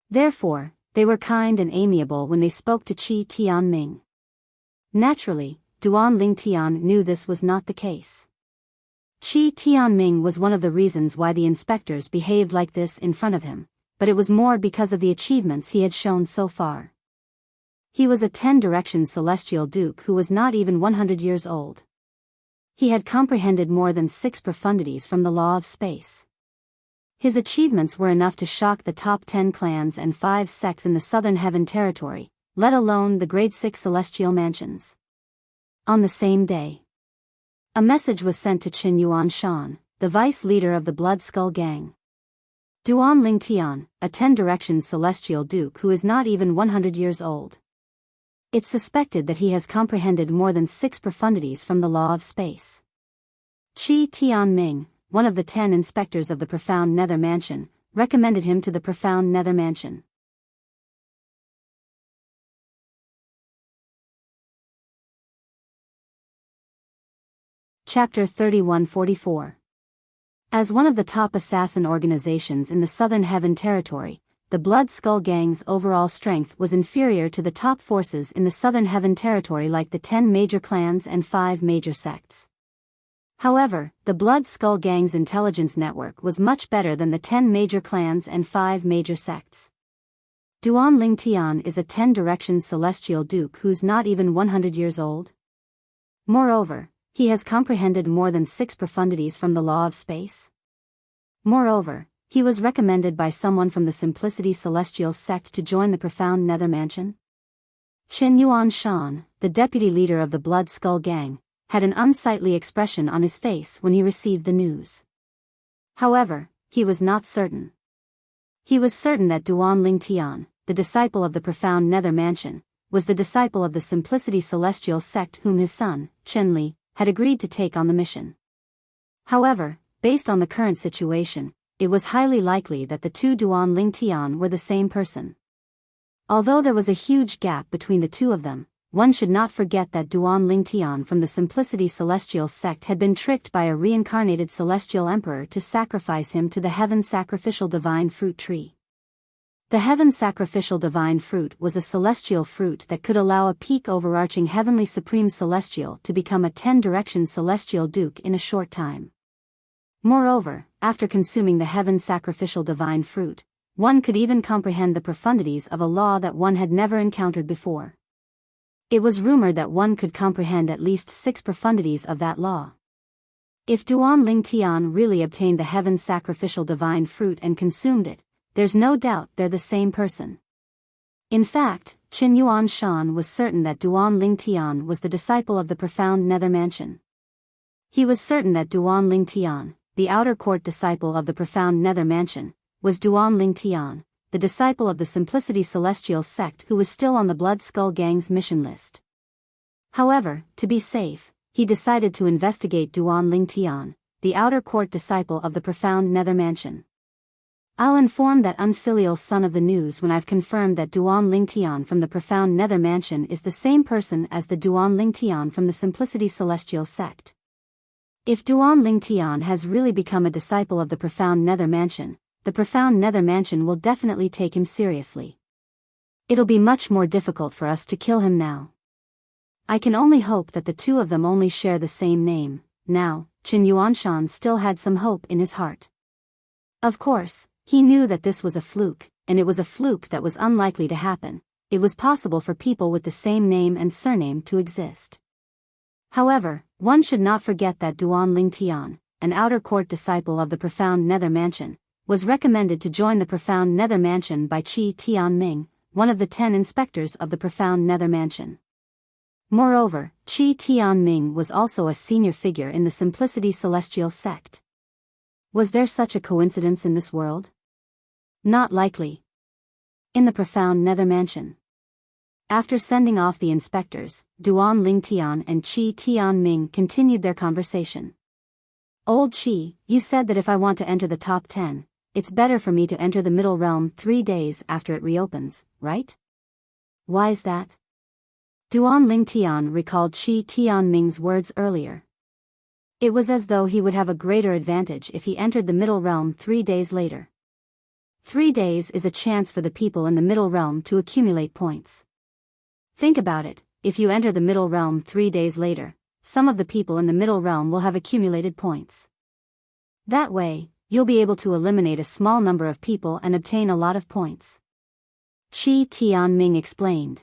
Therefore, they were kind and amiable when they spoke to Qi Tianming. Naturally, Duan Ling Tian knew this was not the case. Qi Tianming was one of the reasons why the inspectors behaved like this in front of him, but it was more because of the achievements he had shown so far. He was a 10-direction celestial duke who was not even 100 years old. He had comprehended more than 6 profundities from the law of space. His achievements were enough to shock the top 10 clans and 5 sects in the Southern Heaven territory, let alone the grade 6 celestial mansions. On the same day, a message was sent to Qin Yuan Shan, the vice leader of the Blood Skull Gang. Duan Ling Tian, a 10-direction celestial duke who is not even 100 years old. It's suspected that he has comprehended more than 6 profundities from the law of space. Qi Tianming, one of the 10 inspectors of the Profound Nether Mansion, recommended him to the Profound Nether Mansion. Chapter 3144. As one of the top assassin organizations in the Southern Heaven territory, the Blood Skull Gang's overall strength was inferior to the top forces in the Southern Heaven territory like the 10 major clans and 5 major sects. However, the Blood Skull Gang's intelligence network was much better than the 10 major clans and 5 major sects. Duan Ling Tian is a 10-direction celestial duke who's not even 100 years old. Moreover, he has comprehended more than 6 profundities from the law of space. Moreover, he was recommended by someone from the Simplicity Celestial Sect to join the Profound Nether Mansion. Qin Yuan Shan, the deputy leader of the Blood Skull Gang, had an unsightly expression on his face when he received the news. However, he was not certain. He was certain that Duan Ling Tian, the disciple of the Profound Nether Mansion, was the disciple of the Simplicity Celestial Sect whom his son, Chen Li, had agreed to take on the mission. However, based on the current situation, it was highly likely that the 2 Duan Ling Tian were the same person. Although there was a huge gap between the 2 of them, one should not forget that Duan Ling Tian from the Simplicity Celestial Sect had been tricked by a reincarnated celestial emperor to sacrifice him to the Heaven Sacrificial Divine Fruit tree. The Heaven Sacrificial Divine Fruit was a celestial fruit that could allow a peak overarching Heavenly Supreme Celestial to become a 10-direction celestial duke in a short time. Moreover, after consuming the Heaven Sacrificial Divine Fruit, one could even comprehend the profundities of a law that one had never encountered before. It was rumored that one could comprehend at least 6 profundities of that law. If Duan Ling Tian really obtained the Heaven Sacrificial Divine Fruit and consumed it, there's no doubt they're the same person. In fact, Qin Yuan Shan was certain that Duan Ling Tian was the disciple of the Profound Nether Mansion. He was certain that Duan Ling Tian, the outer court disciple of the Profound Nether Mansion, was Duan Ling Tian, the disciple of the Simplicity Celestial Sect who was still on the Blood Skull Gang's mission list. However, to be safe, he decided to investigate Duan Ling Tian, the outer court disciple of the profound nether mansion. I'll inform that unfilial son of the news when I've confirmed that Duan Ling Tian from the profound nether mansion is the same person as the Duan Ling Tian from the Simplicity Celestial sect. If Duan Ling Tian has really become a disciple of the profound nether mansion, the profound nether mansion will definitely take him seriously. It'll be much more difficult for us to kill him now. I can only hope that the two of them only share the same name. Now, Qin Yuanshan still had some hope in his heart. Of course, he knew that this was a fluke, and it was a fluke that was unlikely to happen. It was possible for people with the same name and surname to exist. However, one should not forget that Duan Ling Tian, an outer court disciple of the profound nether mansion, was recommended to join the profound nether mansion by Qi Tianming, one of the 10 inspectors of the profound nether mansion. Moreover, Qi Tianming was also a senior figure in the Simplicity Celestial sect. Was there such a coincidence in this world? Not likely. In the profound nether mansion. After sending off the inspectors, Duan Ling Tian and Qi Tianming continued their conversation. Old Qi, you said that if I want to enter the top 10, it's better for me to enter the middle realm 3 days after it reopens, right? Why's that? Duan Ling Tian recalled Qi Tianming's words earlier. It was as though he would have a greater advantage if he entered the middle realm 3 days later. 3 days is a chance for the people in the middle realm to accumulate points. Think about it, if you enter the middle realm 3 days later, some of the people in the middle realm will have accumulated points. That way, you'll be able to eliminate a small number of people and obtain a lot of points. Qi Tianming explained.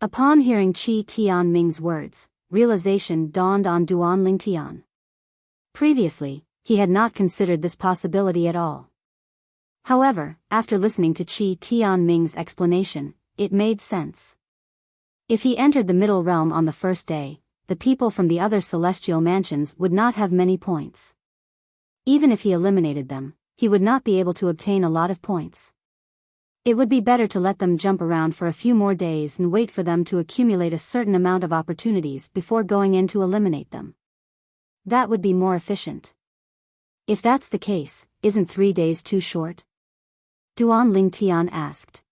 Upon hearing Qi Tianming's words, realization dawned on Duan Ling Tian. Previously, he had not considered this possibility at all. However, after listening to Qi Tianming's explanation, it made sense. If he entered the middle realm on the first day, the people from the other celestial mansions would not have many points. Even if he eliminated them, he would not be able to obtain a lot of points. It would be better to let them jump around for a few more days and wait for them to accumulate a certain amount of opportunities before going in to eliminate them. That would be more efficient. If that's the case, isn't 3 days too short? Duan Ling Tian asked.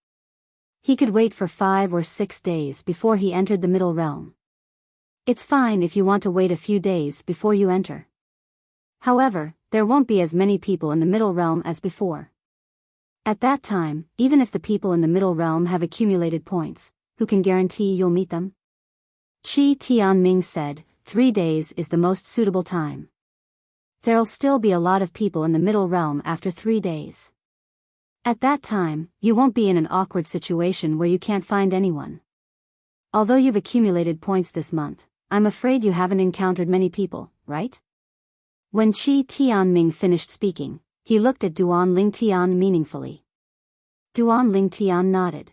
He could wait for 5 or 6 days before he entered the middle realm. It's fine if you want to wait a few days before you enter. However, there won't be as many people in the middle realm as before. At that time, even if the people in the middle realm have accumulated points, who can guarantee you'll meet them? Qi Tianming said, 3 days is the most suitable time. There'll still be a lot of people in the middle realm after 3 days. At that time, you won't be in an awkward situation where you can't find anyone. Although you've accumulated points this month, I'm afraid you haven't encountered many people, right? When Qi Tianming finished speaking, he looked at Duan Ling Tian meaningfully. Duan Ling Tian nodded.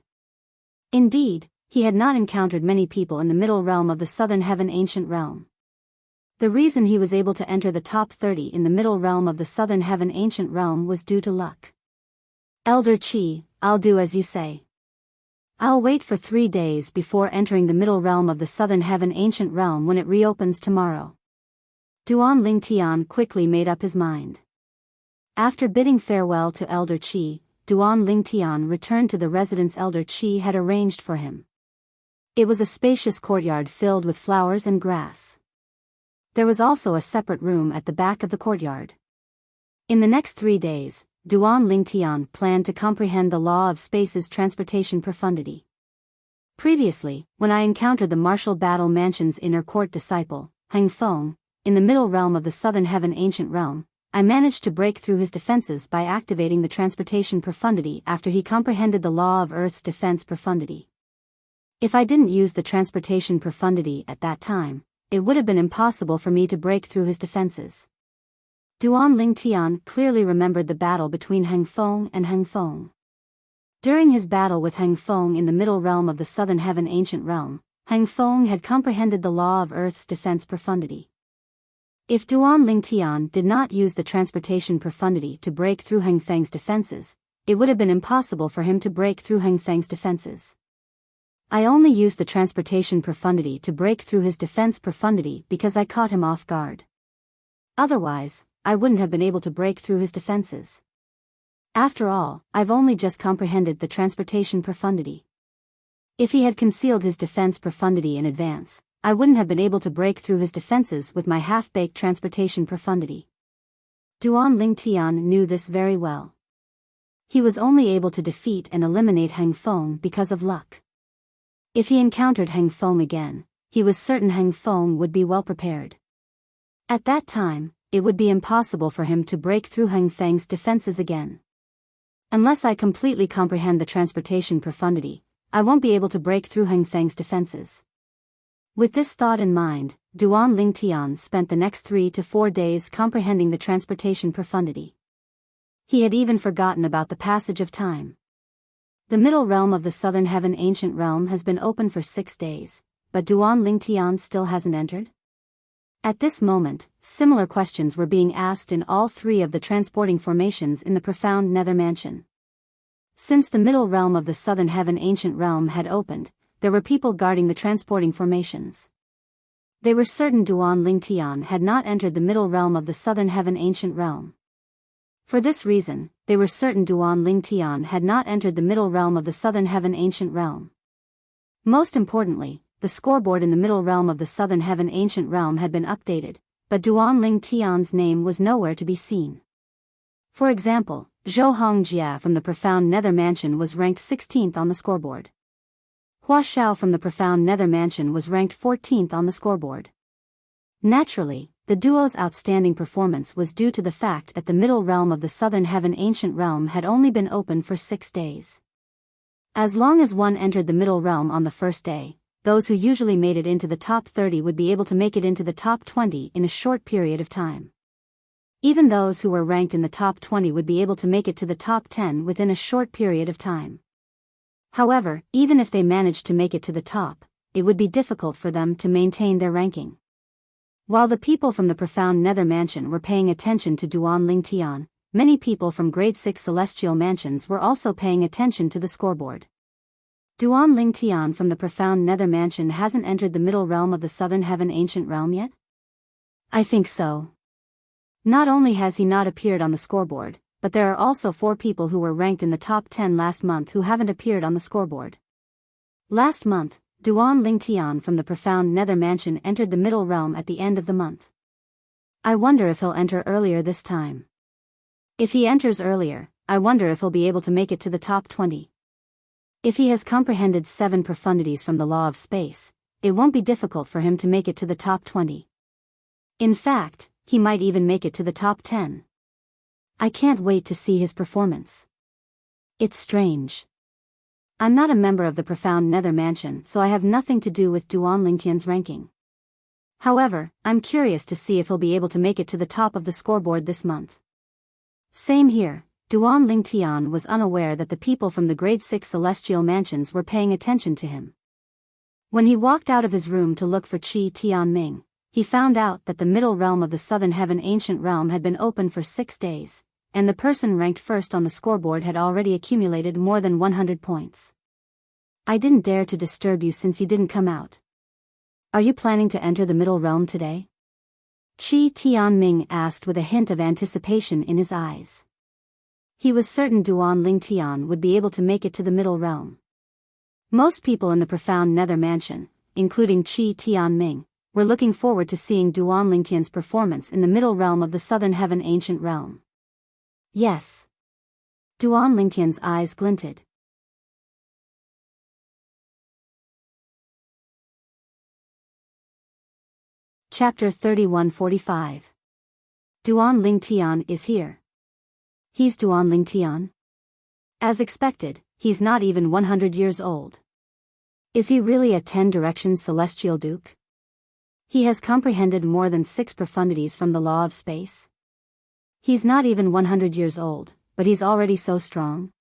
Indeed, he had not encountered many people in the middle realm of the Southern Heaven Ancient Realm. The reason he was able to enter the top 30 in the middle realm of the Southern Heaven Ancient Realm was due to luck. Elder Qi, I'll do as you say. I'll wait for 3 days before entering the middle realm of the Southern Heaven Ancient Realm when it reopens tomorrow. Duan Ling Tian quickly made up his mind. After bidding farewell to Elder Qi, Duan Ling Tian returned to the residence Elder Qi had arranged for him. It was a spacious courtyard filled with flowers and grass. There was also a separate room at the back of the courtyard. In the next 3 days, Duan Ling Tian planned to comprehend the law of space's transportation profundity. Previously, when I encountered the martial battle mansion's inner court disciple, Heng Feng, in the middle realm of the Southern Heaven Ancient Realm, I managed to break through his defenses by activating the transportation profundity after he comprehended the law of Earth's defense profundity. If I didn't use the transportation profundity at that time, it would have been impossible for me to break through his defenses. Duan Ling Tian clearly remembered the battle between Heng Feng and Heng Feng. During his battle with Heng Feng in the middle realm of the Southern Heaven Ancient Realm, Heng Feng had comprehended the law of Earth's defense profundity. If Duan Ling Tian did not use the transportation profundity to break through Heng Feng's defenses, it would have been impossible for him to break through Heng Feng's defenses. I only used the transportation profundity to break through his defense profundity because I caught him off guard. Otherwise, I wouldn't have been able to break through his defenses. After all, I've only just comprehended the transportation profundity. If he had concealed his defense profundity in advance, I wouldn't have been able to break through his defenses with my half-baked transportation profundity. Duan Lingtian knew this very well. He was only able to defeat and eliminate Hang Feng because of luck. If he encountered Hang Feng again, he was certain Hang Feng would be well prepared. At that time, it would be impossible for him to break through Hang Feng's defenses again. Unless I completely comprehend the transportation profundity, I won't be able to break through Hang Feng's defenses. With this thought in mind, Duan Lingtian spent the next 3 to 4 days comprehending the transportation profundity. He had even forgotten about the passage of time. The middle realm of the southern heaven ancient realm has been open for 6 days, but Duan Lingtian still hasn't entered? At this moment, similar questions were being asked in all 3 of the transporting formations in the profound nether mansion. Since the middle realm of the southern heaven ancient realm had opened, there were people guarding the transporting formations. They were certain Duan Lingtian had not entered the middle realm of the southern heaven ancient realm. For this reason, they were certain Duan Lingtian had not entered the middle realm of the southern heaven ancient realm. Most importantly, the scoreboard in the middle realm of the southern heaven ancient realm had been updated, but Duan Lingtian's name was nowhere to be seen. For example, Zhou Hongjia from the profound nether mansion was ranked 16th on the scoreboard. Hua Xiao from the profound nether mansion was ranked 14th on the scoreboard. Naturally, the duo's outstanding performance was due to the fact that the middle realm of the southern heaven ancient realm had only been open for 6 days. As long as one entered the middle realm on the first day, those who usually made it into the top 30 would be able to make it into the top 20 in a short period of time. Even those who were ranked in the top 20 would be able to make it to the top 10 within a short period of time. However, even if they managed to make it to the top, it would be difficult for them to maintain their ranking. While the people from the profound nether mansion were paying attention to Duan Lingtian, many people from grade 6 celestial mansions were also paying attention to the scoreboard. Duan Lingtian from the profound nether mansion hasn't entered the middle realm of the southern heaven ancient realm yet? I think so. Not only has he not appeared on the scoreboard, but there are also 4 people who were ranked in the top 10 last month who haven't appeared on the scoreboard. Last month, Duan Lingtian from the profound nether mansion entered the middle realm at the end of the month. I wonder if he'll enter earlier this time. If he enters earlier, I wonder if he'll be able to make it to the top 20. If he has comprehended 7 profundities from the law of space, it won't be difficult for him to make it to the top 20. In fact, he might even make it to the top 10. I can't wait to see his performance. It's strange. I'm not a member of the profound nether mansion, so I have nothing to do with Duan Lingtian's ranking. However, I'm curious to see if he'll be able to make it to the top of the scoreboard this month. Same here, Duan Lingtian was unaware that the people from the grade 6 celestial mansions were paying attention to him. When he walked out of his room to look for Qi Tianming, he found out that the middle realm of the southern heaven ancient realm had been open for 6 days, and the person ranked first on the scoreboard had already accumulated more than 100 points. I didn't dare to disturb you since you didn't come out. Are you planning to enter the middle realm today? Qi Tianming asked with a hint of anticipation in his eyes. He was certain Duan Lingtian would be able to make it to the middle realm. Most people in the profound nether mansion, including Qi Tianming, were looking forward to seeing Duan Lingtian's performance in the middle realm of the southern heaven ancient realm. Yes. Duan Lingtian's eyes glinted. Chapter 3145. Duan Lingtian is here. He's Duan Lingtian? As expected, he's not even 100 years old. Is he really a 10 directions celestial duke? He has comprehended more than 6 profundities from the law of space. He's not even 100 years old, but he's already so strong.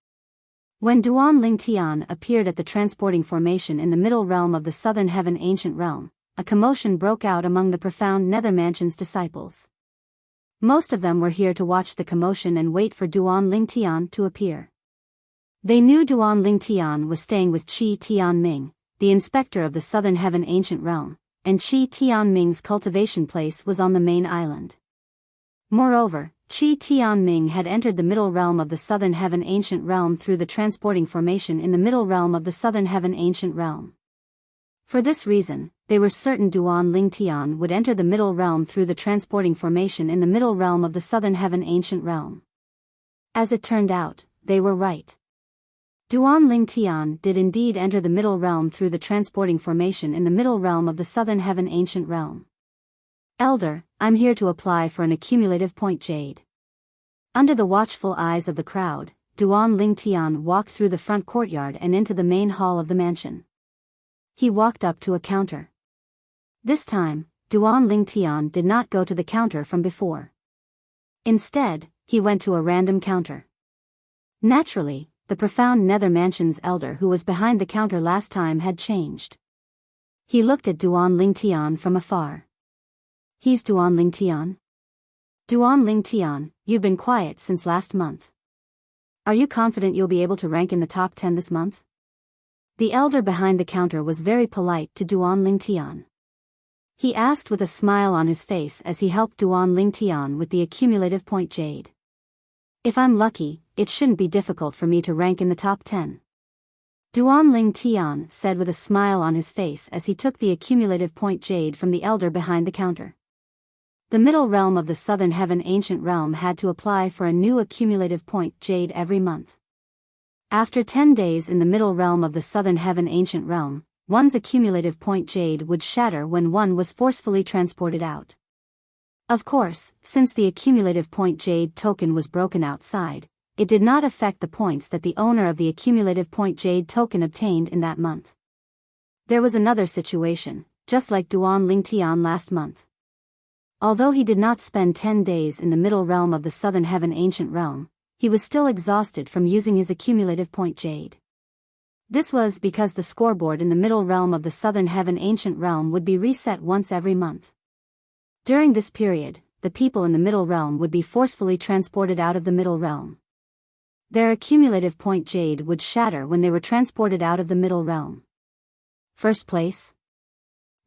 When Duan Lingtian appeared at the transporting formation in the middle realm of the southern heaven ancient realm, a commotion broke out among the profound nether mansion's disciples. Most of them were here to watch the commotion and wait for Duan Lingtian to appear. They knew Duan Lingtian was staying with Qi Tianming, the inspector of the Southern Heaven Ancient Realm, and Qi Tianming's cultivation place was on the main island. Moreover, Qi Tianming had entered the middle realm of the Southern Heaven Ancient Realm through the transporting formation in the middle realm of the Southern Heaven Ancient Realm. For this reason, they were certain Duan Lingtian would enter the middle realm through the transporting formation in the middle realm of the Southern Heaven Ancient Realm. As it turned out, they were right. Duan Lingtian did indeed enter the middle realm through the transporting formation in the middle realm of the Southern Heaven Ancient Realm. Elder, I'm here to apply for an accumulative point jade. Under the watchful eyes of the crowd, Duan Lingtian walked through the front courtyard and into the main hall of the mansion. He walked up to a counter. This time, Duan Lingtian did not go to the counter from before. Instead, he went to a random counter. Naturally, the profound Nether Mansion's elder who was behind the counter last time had changed. He looked at Duan Lingtian from afar. He's Duan Lingtian? Duan Lingtian, you've been quiet since last month. Are you confident you'll be able to rank in the top 10 this month? The elder behind the counter was very polite to Duan Lingtian. He asked with a smile on his face as he helped Duan Lingtian with the accumulative point jade. If I'm lucky, it shouldn't be difficult for me to rank in the top 10. Duan Lingtian said with a smile on his face as he took the accumulative point jade from the elder behind the counter. The middle realm of the Southern Heaven Ancient Realm had to apply for a new accumulative point jade every month. After 10 days in the middle realm of the Southern Heaven Ancient Realm, one's accumulative point jade would shatter when one was forcefully transported out. Of course, since the accumulative point jade token was broken outside, it did not affect the points that the owner of the accumulative point jade token obtained in that month. There was another situation, just like Duan Lingtian last month. Although he did not spend 10 days in the middle realm of the Southern Heaven Ancient Realm, he was still exhausted from using his accumulative point jade. This was because the scoreboard in the middle realm of the Southern Heaven Ancient Realm would be reset once every month. During this period, the people in the middle realm would be forcefully transported out of the middle realm. Their accumulative point jade would shatter when they were transported out of the middle realm. First place.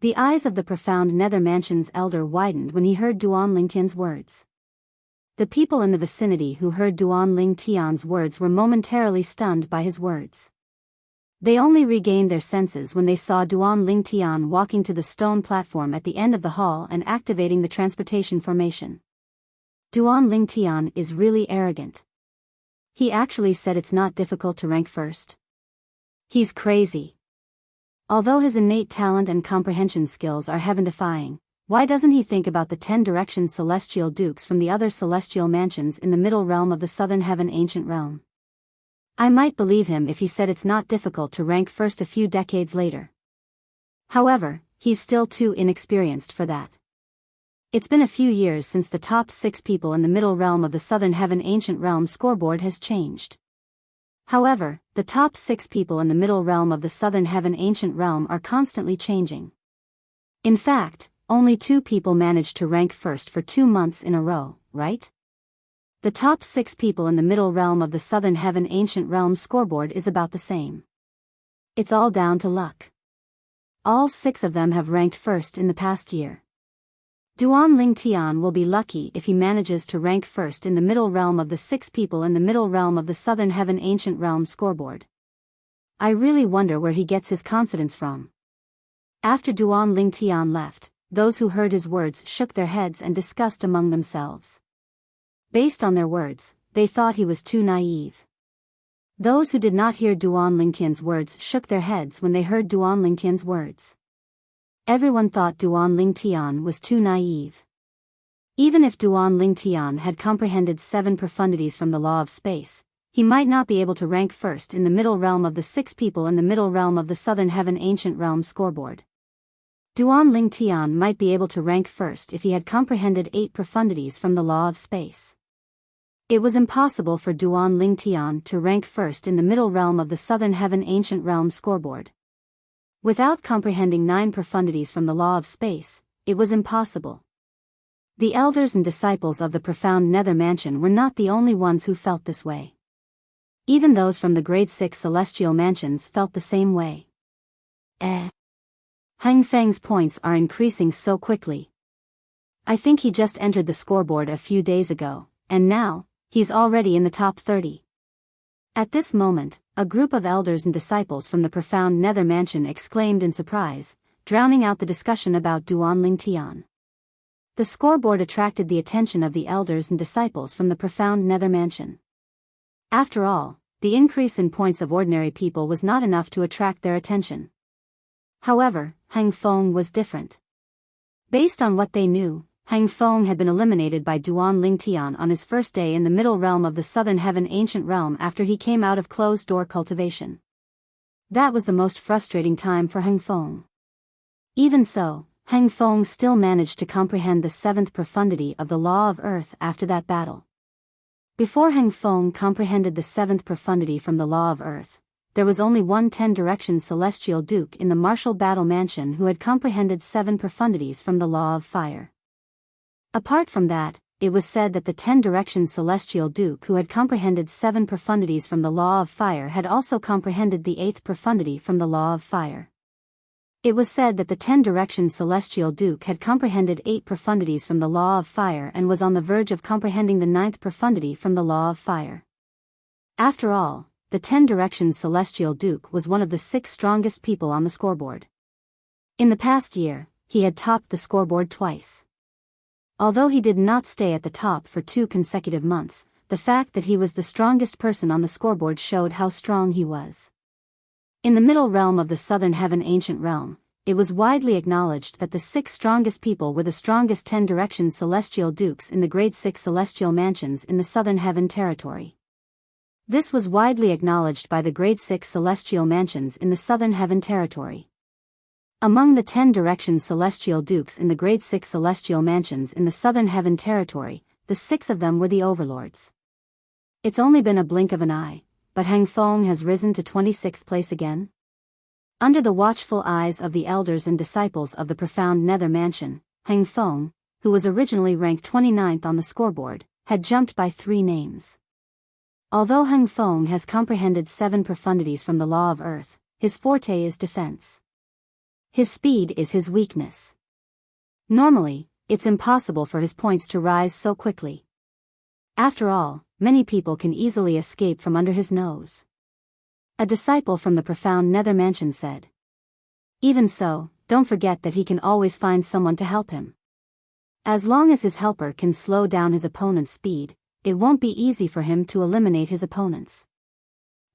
The eyes of the profound Nether Mansion's elder widened when he heard Duan Lingtian's words. The people in the vicinity who heard Duan Lingtian's words were momentarily stunned by his words. They only regained their senses when they saw Duan Lingtian walking to the stone platform at the end of the hall and activating the transportation formation. Duan Lingtian is really arrogant. He actually said it's not difficult to rank first. He's crazy. Although his innate talent and comprehension skills are heaven-defying, why doesn't he think about the 10 direction celestial dukes from the other celestial mansions in the middle realm of the Southern Heaven Ancient Realm? I might believe him if he said it's not difficult to rank first a few decades later. However, he's still too inexperienced for that. It's been a few years since the top 6 people in the middle realm of the Southern Heaven Ancient Realm scoreboard has changed. However, the top 6 people in the middle realm of the Southern Heaven Ancient Realm are constantly changing. In fact, only 2 people managed to rank first for 2 months in a row, right? The top 6 people in the middle realm of the Southern Heaven Ancient Realm scoreboard is about the same. It's all down to luck. All 6 of them have ranked first in the past year. Duan Lingtian will be lucky if he manages to rank first in the middle realm of the 6 people in the middle realm of the Southern Heaven Ancient Realm scoreboard. I really wonder where he gets his confidence from. After Duan Lingtian left, those who heard his words shook their heads and discussed among themselves. Based on their words, they thought he was too naive. Those who did not hear Duan Lingtian's words shook their heads when they heard Duan Lingtian's words. Everyone thought Duan Lingtian was too naive. Even if Duan Lingtian had comprehended 7 profundities from the law of space, he might not be able to rank first in the middle realm of the 6 people in the middle realm of the Southern Heaven Ancient Realm scoreboard. Duan Lingtian might be able to rank first if he had comprehended 8 profundities from the law of space. It was impossible for Duan Lingtian to rank first in the middle realm of the Southern Heaven Ancient Realm scoreboard. Without comprehending 9 profundities from the law of space, it was impossible. The elders and disciples of the profound Nether Mansion were not the only ones who felt this way. Even those from the grade 6 celestial mansions felt the same way. Hang Feng's points are increasing so quickly. I think he just entered the scoreboard a few days ago, and now, he's already in the top 30. At this moment, a group of elders and disciples from the profound nether mansion exclaimed in surprise, drowning out the discussion about Duan Ling Tian. The scoreboard attracted the attention of the elders and disciples from the profound nether mansion. After all, the increase in points of ordinary people was not enough to attract their attention. However, Hang Feng was different. Based on what they knew, Hang Feng had been eliminated by Duan Ling Tian on his first day in the middle realm of the southern heaven ancient realm after he came out of closed-door cultivation. That was the most frustrating time for Hang Feng. Even so, Hang Feng still managed to comprehend the seventh profundity of the law of earth after that battle. Before Hang Feng comprehended the seventh profundity from the law of earth, there was only one 10-direction celestial duke in the martial battle mansion who had comprehended 7 profundities from the law of fire. Apart from that, it was said that the 10-direction celestial duke who had comprehended 7 profundities from the law of fire had also comprehended the 8th profundity from the law of fire. It was said that the 10-direction celestial duke had comprehended 8 profundities from the law of fire and was on the verge of comprehending the 9th profundity from the law of fire. After all, the 10-direction celestial duke was one of the 6 strongest people on the scoreboard. In the past year, he had topped the scoreboard twice. Although he did not stay at the top for 2 consecutive months, the fact that he was the strongest person on the scoreboard showed how strong he was. In the middle realm of the southern heaven ancient realm, it was widely acknowledged that the 6 strongest people were the strongest 10-direction celestial dukes in the grade 6 celestial mansions in the southern heaven territory. This was widely acknowledged by the grade 6 celestial mansions in the southern heaven territory. Among the 10-direction celestial dukes in the grade 6 celestial mansions in the southern heaven territory, the 6 of them were the overlords. It's only been a blink of an eye, but Hang Feng has risen to 26th place again. Under the watchful eyes of the elders and disciples of the profound nether mansion, Hang Feng, who was originally ranked 29th on the scoreboard, had jumped by 3 names. Although Hang Feng has comprehended 7 profundities from the law of earth, his forte is defense. His speed is his weakness. Normally, it's impossible for his points to rise so quickly. After all, many people can easily escape from under his nose. A disciple from the profound nether mansion said. Even so, don't forget that he can always find someone to help him. As long as his helper can slow down his opponent's speed, it won't be easy for him to eliminate his opponents.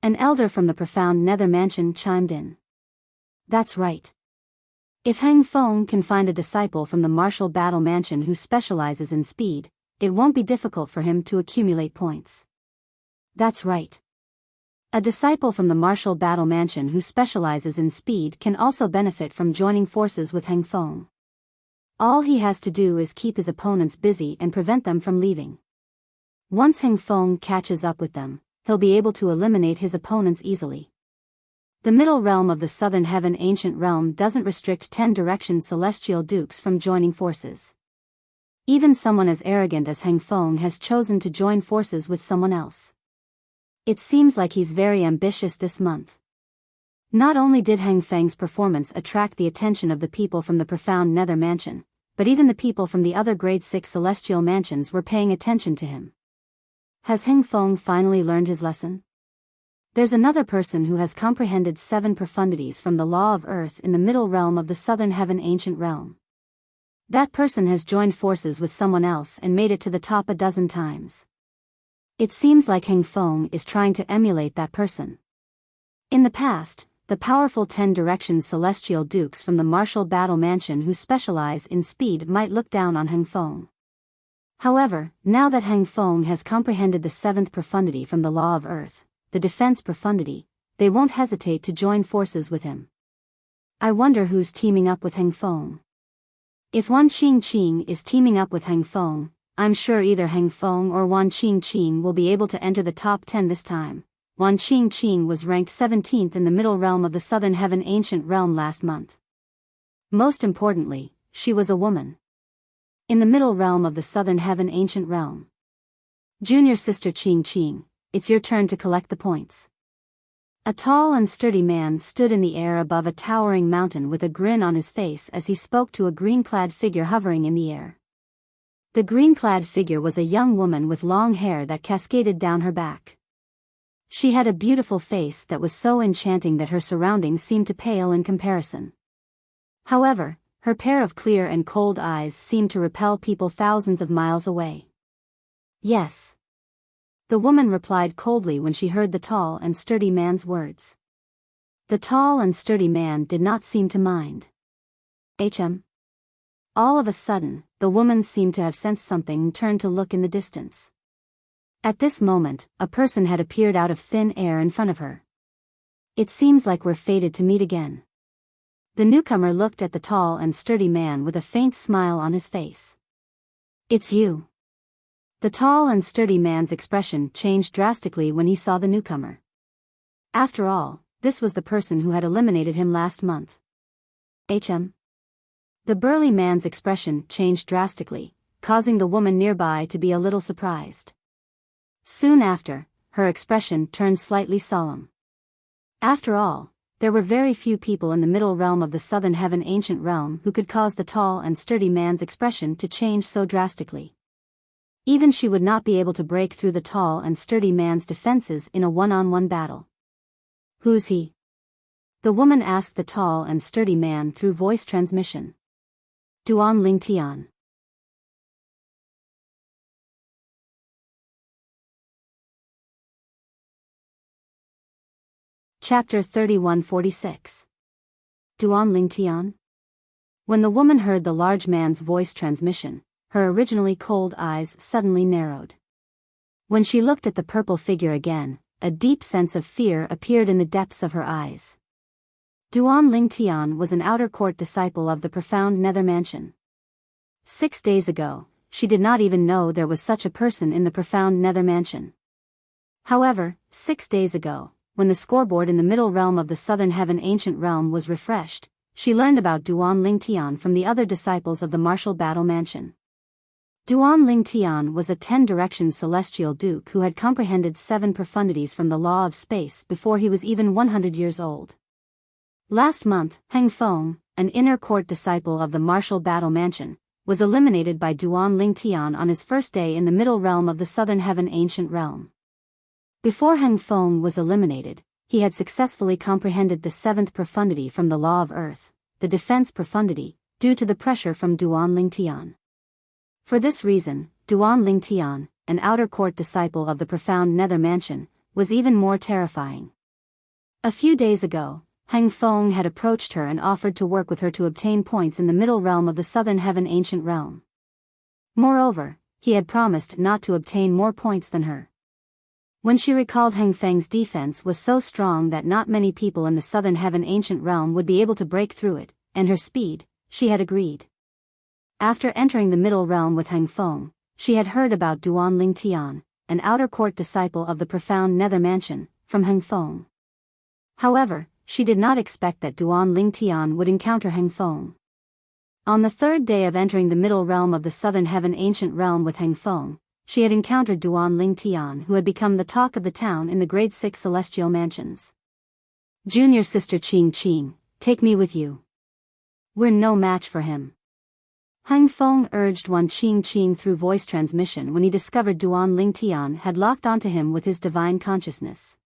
An elder from the profound nether mansion chimed in. That's right. If Hang Feng can find a disciple from the martial battle mansion who specializes in speed, it won't be difficult for him to accumulate points. That's right. A disciple from the martial battle mansion who specializes in speed can also benefit from joining forces with Hang Feng. All he has to do is keep his opponents busy and prevent them from leaving. Once Hang Feng catches up with them, he'll be able to eliminate his opponents easily. The middle realm of the southern heaven ancient realm doesn't restrict 10-direction celestial dukes from joining forces. Even someone as arrogant as Hang Feng has chosen to join forces with someone else. It seems like he's very ambitious this month. Not only did Hang Feng's performance attract the attention of the people from the profound nether mansion, but even the people from the other grade 6 celestial mansions were paying attention to him. Has Hang Feng finally learned his lesson? There's another person who has comprehended 7 profundities from the law of earth in the middle realm of the southern heaven ancient realm. That person has joined forces with someone else and made it to the top a dozen times. It seems like Hang Feng is trying to emulate that person. In the past, the powerful 10-direction celestial dukes from the martial battle mansion who specialize in speed might look down on Hang Feng. However, now that Hang Feng has comprehended the 7th profundity from the law of earth, the defense profundity, they won't hesitate to join forces with him. I wonder who's teaming up with Hang Feng. If Wan Qingqing is teaming up with Hang Feng, I'm sure either Hang Feng or Wan Qingqing will be able to enter the top 10 this time. Wan Qingqing was ranked 17th in the middle realm of the southern heaven ancient realm last month. Most importantly, she was a woman. In the middle realm of the southern heaven ancient realm. Junior sister Qingqing, it's your turn to collect the points. A tall and sturdy man stood in the air above a towering mountain with a grin on his face as he spoke to a green-clad figure hovering in the air. The green-clad figure was a young woman with long hair that cascaded down her back. She had a beautiful face that was so enchanting that her surroundings seemed to pale in comparison. However, her pair of clear and cold eyes seemed to repel people thousands of miles away. Yes. The woman replied coldly when she heard the tall and sturdy man's words. The tall and sturdy man did not seem to mind. All of a sudden, the woman seemed to have sensed something and turned to look in the distance. At this moment, a person had appeared out of thin air in front of her. It seems like we're fated to meet again. The newcomer looked at the tall and sturdy man with a faint smile on his face. It's you. The tall and sturdy man's expression changed drastically when he saw the newcomer. After all, this was the person who had eliminated him last month. The burly man's expression changed drastically, causing the woman nearby to be a little surprised. Soon after, her expression turned slightly solemn. After all, there were very few people in the middle realm of the southern heaven ancient realm who could cause the tall and sturdy man's expression to change so drastically. Even she would not be able to break through the tall and sturdy man's defenses in a one-on-one battle. Who's he? The woman asked the tall and sturdy man through voice transmission. Duan Ling Tian. Chapter 3146. Duan Ling Tian? When the woman heard the large man's voice transmission, her originally cold eyes suddenly narrowed. When she looked at the purple figure again, a deep sense of fear appeared in the depths of her eyes. Duan Ling Tian was an outer court disciple of the profound Nether Mansion. 6 days ago, she did not even know there was such a person in the profound Nether Mansion. However, 6 days ago, when the scoreboard in the middle realm of the southern heaven ancient realm was refreshed, she learned about Duan Ling Tian from the other disciples of the martial battle mansion. Duan Ling Tian was a 10-direction celestial duke who had comprehended 7 profundities from the law of space before he was even 100 years old. Last month, Heng Feng, an inner court disciple of the martial battle mansion, was eliminated by Duan Ling Tian on his first day in the middle realm of the southern heaven ancient realm. Before Heng Feng was eliminated, he had successfully comprehended the 7th profundity from the law of earth, the defense profundity, due to the pressure from Duan Ling Tian. For this reason, Duan Ling Tian, an outer court disciple of the profound Nether Mansion, was even more terrifying. A few days ago, Heng Feng had approached her and offered to work with her to obtain points in the middle realm of the southern heaven ancient realm. Moreover, he had promised not to obtain more points than her. When she recalled Heng Feng's defense was so strong that not many people in the southern heaven ancient realm would be able to break through it, and her speed, she had agreed. After entering the middle realm with Heng Feng, she had heard about Duan Ling Tian, an outer court disciple of the profound Nether Mansion, from Heng Feng. However, she did not expect that Duan Ling Tian would encounter Heng Feng. On the 3rd day of entering the middle realm of the southern heaven ancient realm with Heng Feng, she had encountered Duan Ling Tian, who had become the talk of the town in the grade 6 celestial mansions. Junior sister Qing, take me with you. We're no match for him. Heng Feng urged Wan Qing through voice transmission when he discovered Duan Ling Tian had locked onto him with his divine consciousness.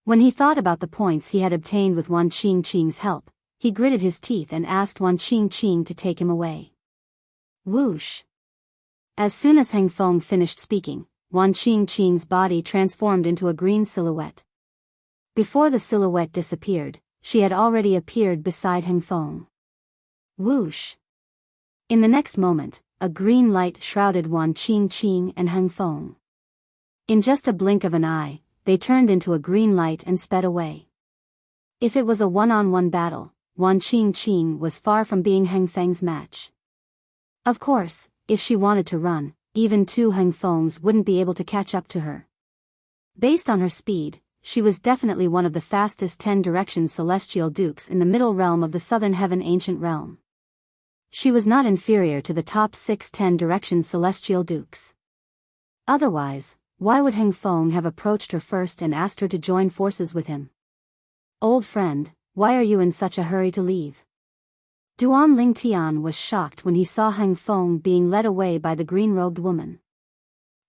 When he thought about the points he had obtained with Wan Qing's help, he gritted his teeth and asked Wan Qing to take him away. Whoosh! As soon as Heng Feng finished speaking, Wan Qing's body transformed into a green silhouette. Before the silhouette disappeared, she had already appeared beside Heng Feng. Whoosh! In the next moment, a green light shrouded Wan Qing and Heng Feng. In just a blink of an eye, they turned into a green light and sped away. If it was a one-on-one battle, Wan Qing was far from being Heng Feng's match. Of course, if she wanted to run, even 2 Heng Fengs wouldn't be able to catch up to her. Based on her speed, she was definitely one of the fastest 10-direction celestial dukes in the middle realm of the southern heaven ancient realm. She was not inferior to the top 6 10-direction celestial dukes. Otherwise, why would Heng Feng have approached her first and asked her to join forces with him? Old friend, why are you in such a hurry to leave? Duan Lingtian was shocked when he saw Heng Feng being led away by the green-robed woman.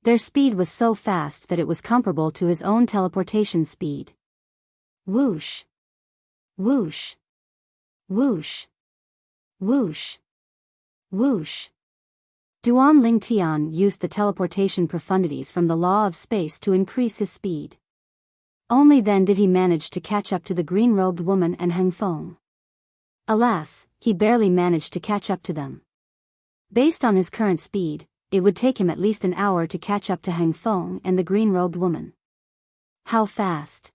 Their speed was so fast that it was comparable to his own teleportation speed. Whoosh! Whoosh! Whoosh! Whoosh! Whoosh! Duan Lingtian used the teleportation profundities from the law of space to increase his speed. Only then did he manage to catch up to the green-robed woman and Heng Feng. Alas, he barely managed to catch up to them. Based on his current speed, it would take him at least an hour to catch up to Heng Feng and the green-robed woman. How fast?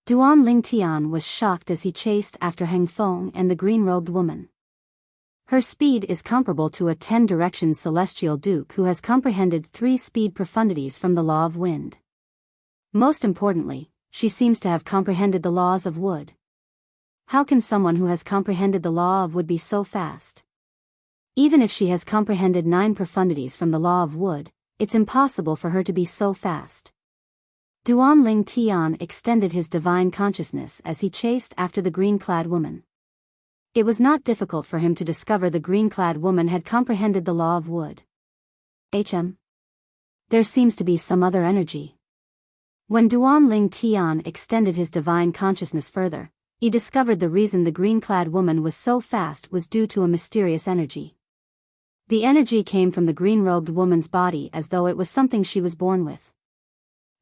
Duan Lingtian was shocked as he chased after Heng Feng and the green-robed woman. Her speed is comparable to a 10-direction celestial duke who has comprehended 3 speed profundities from the law of wind. Most importantly, she seems to have comprehended the laws of wood. How can someone who has comprehended the law of wood be so fast? Even if she has comprehended 9 profundities from the law of wood, it's impossible for her to be so fast. Duan Lingtian extended his divine consciousness as he chased after the green-clad woman. It was not difficult for him to discover the green-clad woman had comprehended the law of wood. There seems to be some other energy. When Duan Lingtian extended his divine consciousness further, he discovered the reason the green-clad woman was so fast was due to a mysterious energy. The energy came from the green-robed woman's body as though it was something she was born with.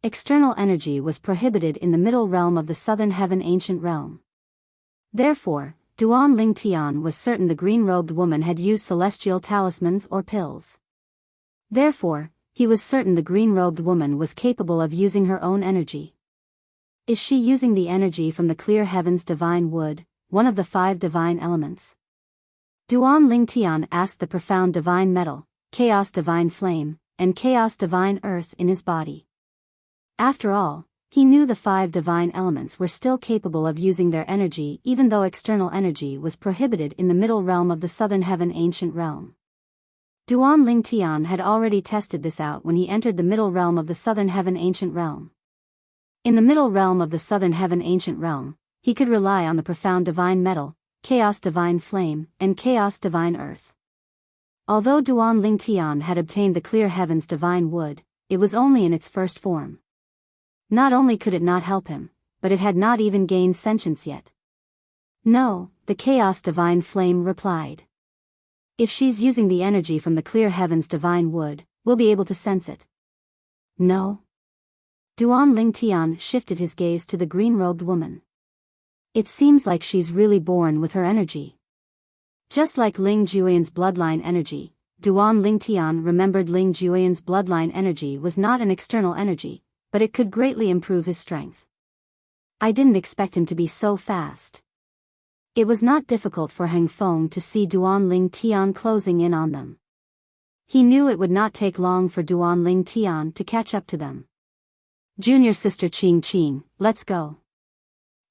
External energy was prohibited in the middle realm of the southern heaven ancient realm. Therefore, Duan Lingtian was certain the green-robed woman had used celestial talismans or pills. Therefore, he was certain the green-robed woman was capable of using her own energy. Is she using the energy from the clear heaven's divine wood, one of the 5 divine elements? Duan Lingtian asked the profound divine metal, chaos divine flame, and chaos divine earth in his body. After all, he knew the 5 divine elements were still capable of using their energy even though external energy was prohibited in the middle realm of the southern heaven ancient realm. Duan Lingtian had already tested this out when he entered the middle realm of the southern heaven ancient realm. In the middle realm of the southern heaven ancient realm, he could rely on the profound divine metal, chaos divine flame, and chaos divine earth. Although Duan Lingtian had obtained the clear heaven's divine wood, it was only in its first form. Not only could it not help him, but it had not even gained sentience yet. No, the chaos divine flame replied. If she's using the energy from the clear heaven's divine wood, we'll be able to sense it. No. Duan Lingtian shifted his gaze to the green-robed woman. It seems like she's really born with her energy. Just like Ling Juyan's bloodline energy, Duan Lingtian remembered Ling Juyan's bloodline energy was not an external energy, but it could greatly improve his strength. I didn't expect him to be so fast. It was not difficult for Heng Feng to see Duan Lingtian closing in on them. He knew it would not take long for Duan Lingtian to catch up to them. Junior sister Qing Qing, let's go.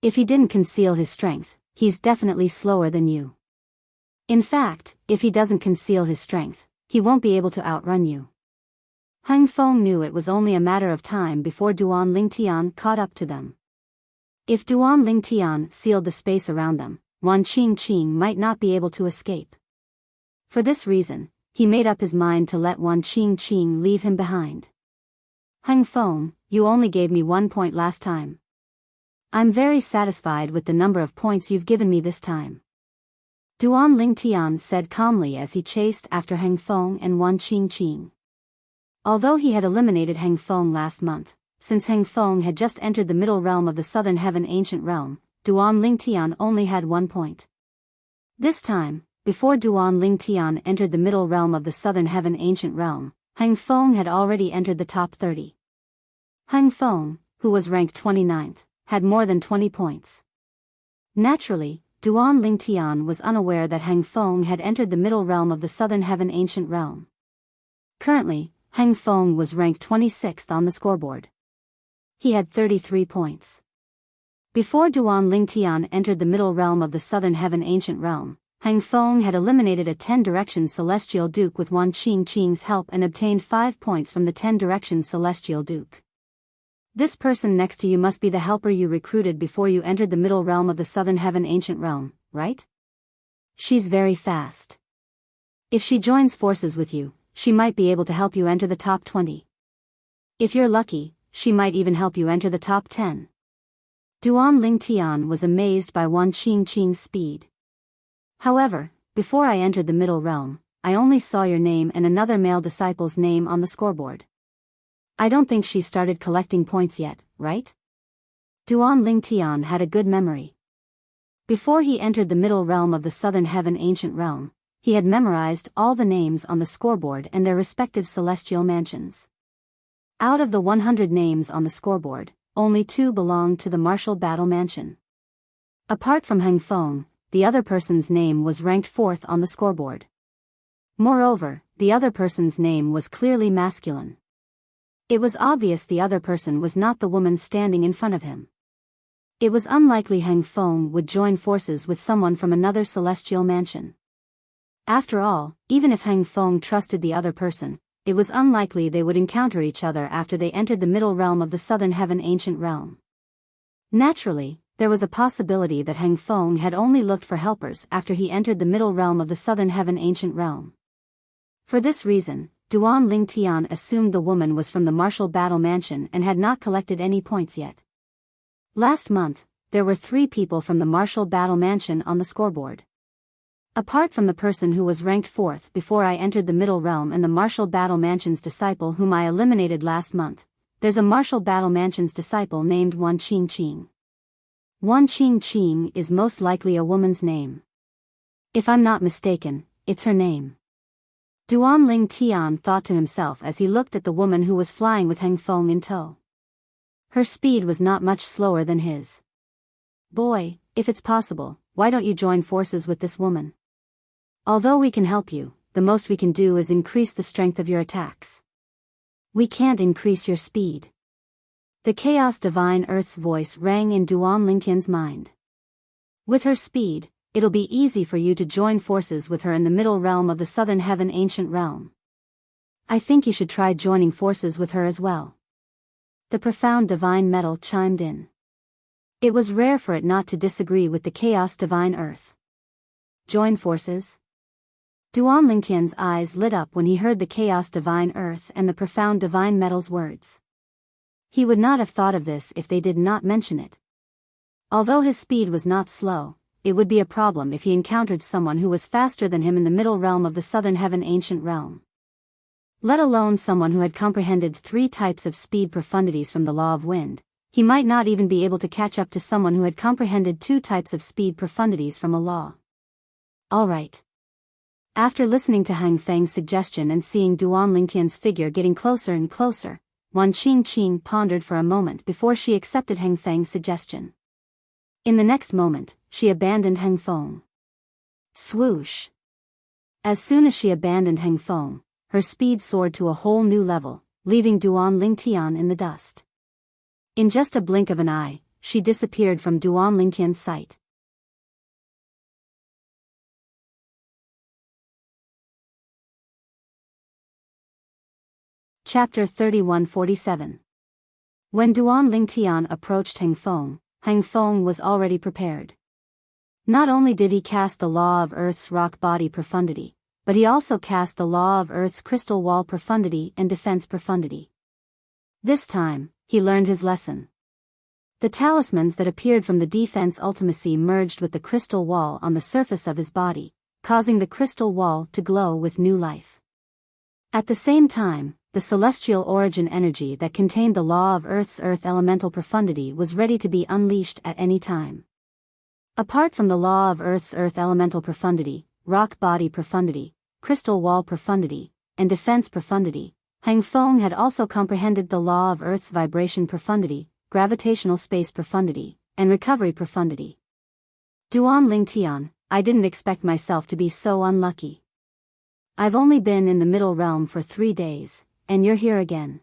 If he didn't conceal his strength, he's definitely slower than you. In fact, if he doesn't conceal his strength, he won't be able to outrun you. Heng Feng knew it was only a matter of time before Duan Lingtian caught up to them. If Duan Lingtian sealed the space around them, Wan Qing Qing might not be able to escape. For this reason, he made up his mind to let Wan Qing Qing leave him behind. Heng Feng, you only gave me 1 point last time. I'm very satisfied with the number of points you've given me this time. Duan Lingtian said calmly as he chased after Heng Feng and Wan Qing Qing. Although he had eliminated Heng Feng last month, since Heng Feng had just entered the middle realm of the southern heaven ancient realm, Duan Lingtian only had 1 point. This time, before Duan Lingtian entered the middle realm of the southern heaven ancient realm, Heng Feng had already entered the top 30. Heng Feng, who was ranked 29th, had more than 20 points. Naturally, Duan Lingtian was unaware that Heng Feng had entered the middle realm of the southern heaven ancient realm. Currently, Heng Feng was ranked 26th on the scoreboard. He had 33 points. Before Duan Lingtian entered the middle realm of the southern heaven ancient realm, Heng Feng had eliminated a 10-direction celestial duke with Wan Qing Qing's help and obtained 5 points from the 10-direction celestial duke. This person next to you must be the helper you recruited before you entered the middle realm of the southern heaven ancient realm, right? She's very fast. If she joins forces with you, she might be able to help you enter the top 20. If you're lucky, she might even help you enter the top 10. Duan Lingtian was amazed by Wan Qingqing's speed. However, before I entered the middle realm, I only saw your name and another male disciple's name on the scoreboard. I don't think she started collecting points yet, right? Duan Lingtian had a good memory. Before he entered the middle realm of the southern heaven ancient realm, he had memorized all the names on the scoreboard and their respective celestial mansions. Out of the 100 names on the scoreboard, only 2 belonged to the martial battle mansion. Apart from Heng Feng, the other person's name was ranked 4th on the scoreboard. Moreover, the other person's name was clearly masculine. It was obvious the other person was not the woman standing in front of him. It was unlikely Heng Feng would join forces with someone from another celestial mansion. After all, even if Heng Feng trusted the other person, it was unlikely they would encounter each other after they entered the middle realm of the southern heaven ancient realm. Naturally, there was a possibility that Heng Feng had only looked for helpers after he entered the middle realm of the southern heaven ancient realm. For this reason, Duan Lingtian assumed the woman was from the martial battle mansion and had not collected any points yet. Last month, there were 3 people from the martial battle mansion on the scoreboard. Apart from the person who was ranked 4th before I entered the middle realm and the martial battle mansion's disciple whom I eliminated last month, there's a martial battle mansion's disciple named Wan Qingqing. Wan Qingqing is most likely a woman's name. If I'm not mistaken, it's her name. Duan Lingtian thought to himself as he looked at the woman who was flying with Heng Feng in tow. Her speed was not much slower than his. Boy, if it's possible, why don't you join forces with this woman? Although we can help you, the most we can do is increase the strength of your attacks. We can't increase your speed. The Chaos Divine Earth's voice rang in Duan Lingtian's mind. With her speed, it'll be easy for you to join forces with her in the middle realm of the southern heaven ancient realm. I think you should try joining forces with her as well. The profound divine metal chimed in. It was rare for it not to disagree with the Chaos Divine Earth. Join forces? Duan Lingtian's eyes lit up when he heard the Chaos Divine Earth and the profound divine metal's words. He would not have thought of this if they did not mention it. Although his speed was not slow, it would be a problem if he encountered someone who was faster than him in the middle realm of the southern heaven ancient realm. Let alone someone who had comprehended 3 types of speed profundities from the law of wind, he might not even be able to catch up to someone who had comprehended 2 types of speed profundities from a law. Alright. After listening to Heng Feng's suggestion and seeing Duan Lingtian's figure getting closer and closer, Wan Qingqing pondered for a moment before she accepted Heng Feng's suggestion. In the next moment, she abandoned Heng Feng. Swoosh! As soon as she abandoned Heng Feng, her speed soared to a whole new level, leaving Duan Lingtian in the dust. In just a blink of an eye, she disappeared from Duan Lingtian's sight. Chapter 3147. When Duan Lingtian approached Heng Feng was already prepared. Not only did he cast the law of Earth's rock body profundity, but he also cast the law of Earth's crystal wall profundity and defense profundity. This time, he learned his lesson. The talismans that appeared from the defense ultimacy merged with the crystal wall on the surface of his body, causing the crystal wall to glow with new life. At the same time, the celestial origin energy that contained the law of Earth's earth elemental profundity was ready to be unleashed at any time. Apart from the law of Earth's earth elemental profundity, rock body profundity, crystal wall profundity, and defense profundity, Heng Feng had also comprehended the law of Earth's vibration profundity, gravitational space profundity, and recovery profundity. Duan Lingtian, I didn't expect myself to be so unlucky. I've only been in the middle realm for 3 days, and you're here again.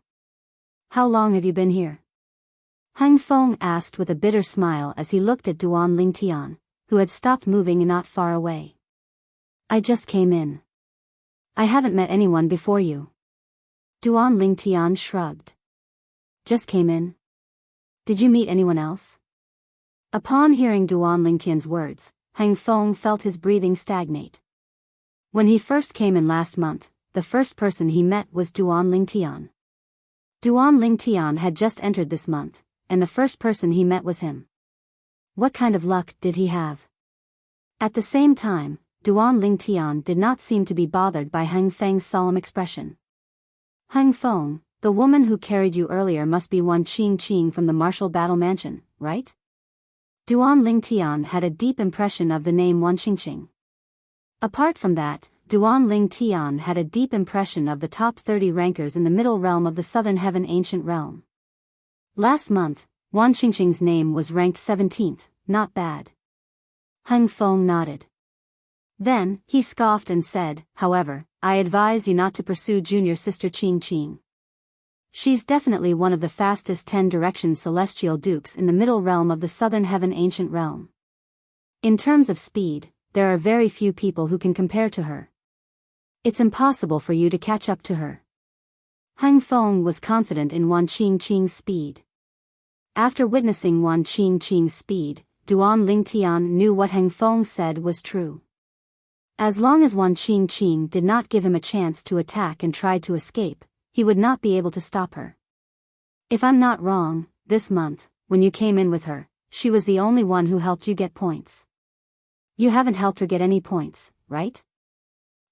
How long have you been here? Heng Feng asked with a bitter smile as he looked at Duan Lingtian, who had stopped moving not far away. I just came in. I haven't met anyone before you. Duan Lingtian shrugged. Just came in? Did you meet anyone else? Upon hearing Duan Lingtian's words, Hang Feng felt his breathing stagnate. When he first came in last month, the first person he met was Duan Lingtian. Duan Lingtian had just entered this month, and the first person he met was him. What kind of luck did he have? At the same time, Duan Lingtian did not seem to be bothered by Hang Feng's solemn expression. Hang Feng, the woman who carried you earlier must be Wan Qing from the Martial Battle Mansion, right? Duan Lingtian had a deep impression of the name Wan Qingqing. Apart from that, Duan Lingtian had a deep impression of the top 30 rankers in the middle realm of the Southern Heaven Ancient Realm. Last month, Wan Qingqing's name was ranked 17th, not bad. Hang Feng nodded. Then, he scoffed and said, however, I advise you not to pursue junior sister Qing. She's definitely one of the fastest 10-direction celestial dukes in the middle realm of the Southern Heaven Ancient Realm. In terms of speed, there are very few people who can compare to her. It's impossible for you to catch up to her. Hang Feng was confident in Wan Qingqing's speed. After witnessing Wan Qingqing's speed, Duan Lingtian knew what Hang Feng said was true. As long as Wan Qingqing did not give him a chance to attack and tried to escape, he would not be able to stop her. If I'm not wrong, this month, when you came in with her, she was the only one who helped you get points. You haven't helped her get any points, right?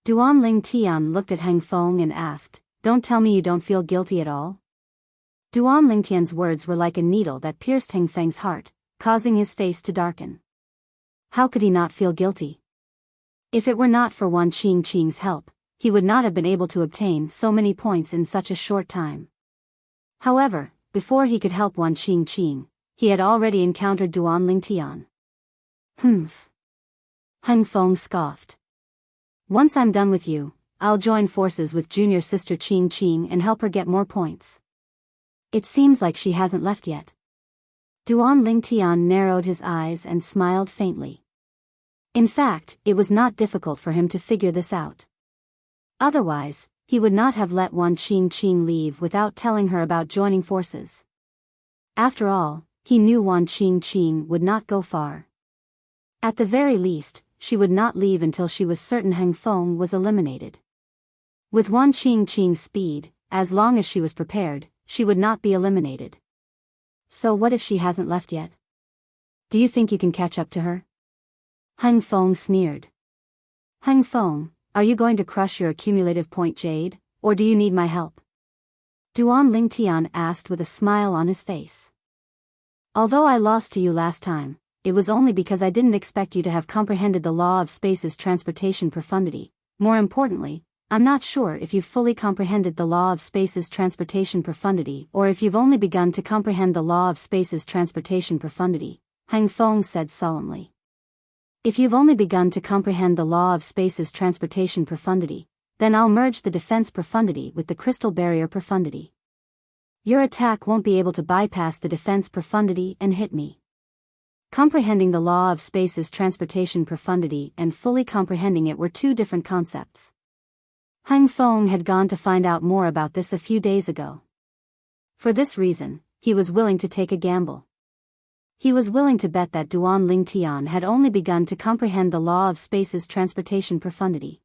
Duan Lingtian looked at Hang Feng and asked, don't tell me you don't feel guilty at all? Duan Lingtian's words were like a needle that pierced Hang Feng's heart, causing his face to darken. How could he not feel guilty? If it were not for Wan Qingqing's help, he would not have been able to obtain so many points in such a short time. However, before he could help Wan Qingqing, he had already encountered Duan Lingtian. Humph. Hang Feng scoffed. Once I'm done with you, I'll join forces with junior sister Qing and help her get more points. It seems like she hasn't left yet. Duan Lingtian narrowed his eyes and smiled faintly. In fact, it was not difficult for him to figure this out. Otherwise, he would not have let Wan Qingqing leave without telling her about joining forces. After all, he knew Wan Qingqing would not go far. At the very least, she would not leave until she was certain Hang Feng was eliminated. With Wan Qingqing's speed, as long as she was prepared, she would not be eliminated. So what if she hasn't left yet? Do you think you can catch up to her? Hang Feng sneered. Hang Feng, are you going to crush your accumulative point jade, or do you need my help? Duan Lingtian asked with a smile on his face. Although I lost to you last time, it was only because I didn't expect you to have comprehended the law of space's transportation profundity. More importantly, I'm not sure if you've fully comprehended the law of space's transportation profundity or if you've only begun to comprehend the law of space's transportation profundity, Hang Feng said solemnly. If you've only begun to comprehend the law of space's transportation profundity, then I'll merge the defense profundity with the crystal barrier profundity. Your attack won't be able to bypass the defense profundity and hit me. Comprehending the law of space's transportation profundity and fully comprehending it were two different concepts. Hang Feng had gone to find out more about this a few days ago. For this reason, he was willing to take a gamble. He was willing to bet that Duan Lingtian had only begun to comprehend the law of space's transportation profundity.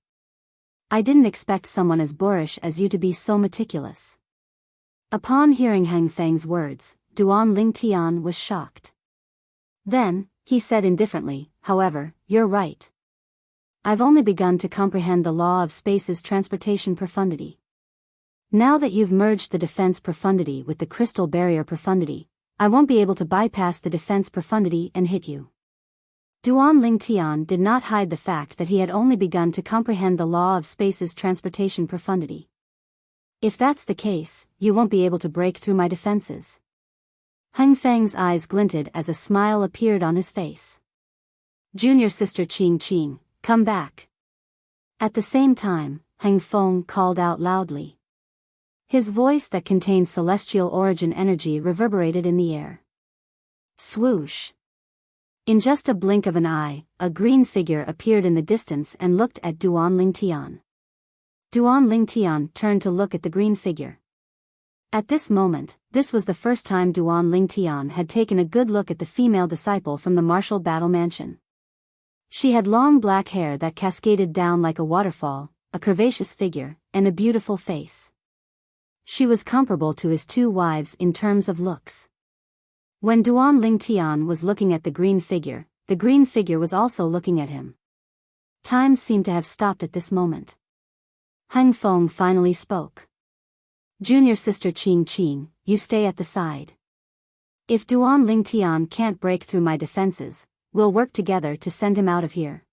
I didn't expect someone as boorish as you to be so meticulous. Upon hearing Hang Feng's words, Duan Lingtian was shocked. Then, he said indifferently, however, you're right. I've only begun to comprehend the law of space's transportation profundity. Now that you've merged the defense profundity with the crystal barrier profundity, I won't be able to bypass the defense profundity and hit you. Duan Lingtian did not hide the fact that he had only begun to comprehend the law of space's transportation profundity. If that's the case, you won't be able to break through my defenses. Hang Feng's eyes glinted as a smile appeared on his face. Junior sister Qing, come back. At the same time, Hang Feng called out loudly. His voice that contained celestial origin energy reverberated in the air. Swoosh! In just a blink of an eye, a green figure appeared in the distance and looked at Duan Lingtian. Duan Lingtian turned to look at the green figure. At this moment, this was the first time Duan Lingtian had taken a good look at the female disciple from the martial battle mansion. She had long black hair that cascaded down like a waterfall, a curvaceous figure, and a beautiful face. She was comparable to his two wives in terms of looks. When Duan Lingtian was looking at the green figure was also looking at him. Time seemed to have stopped at this moment. Heng Feng finally spoke. "Junior sister Qing, you stay at the side. If Duan Lingtian can't break through my defenses, we'll work together to send him out of here."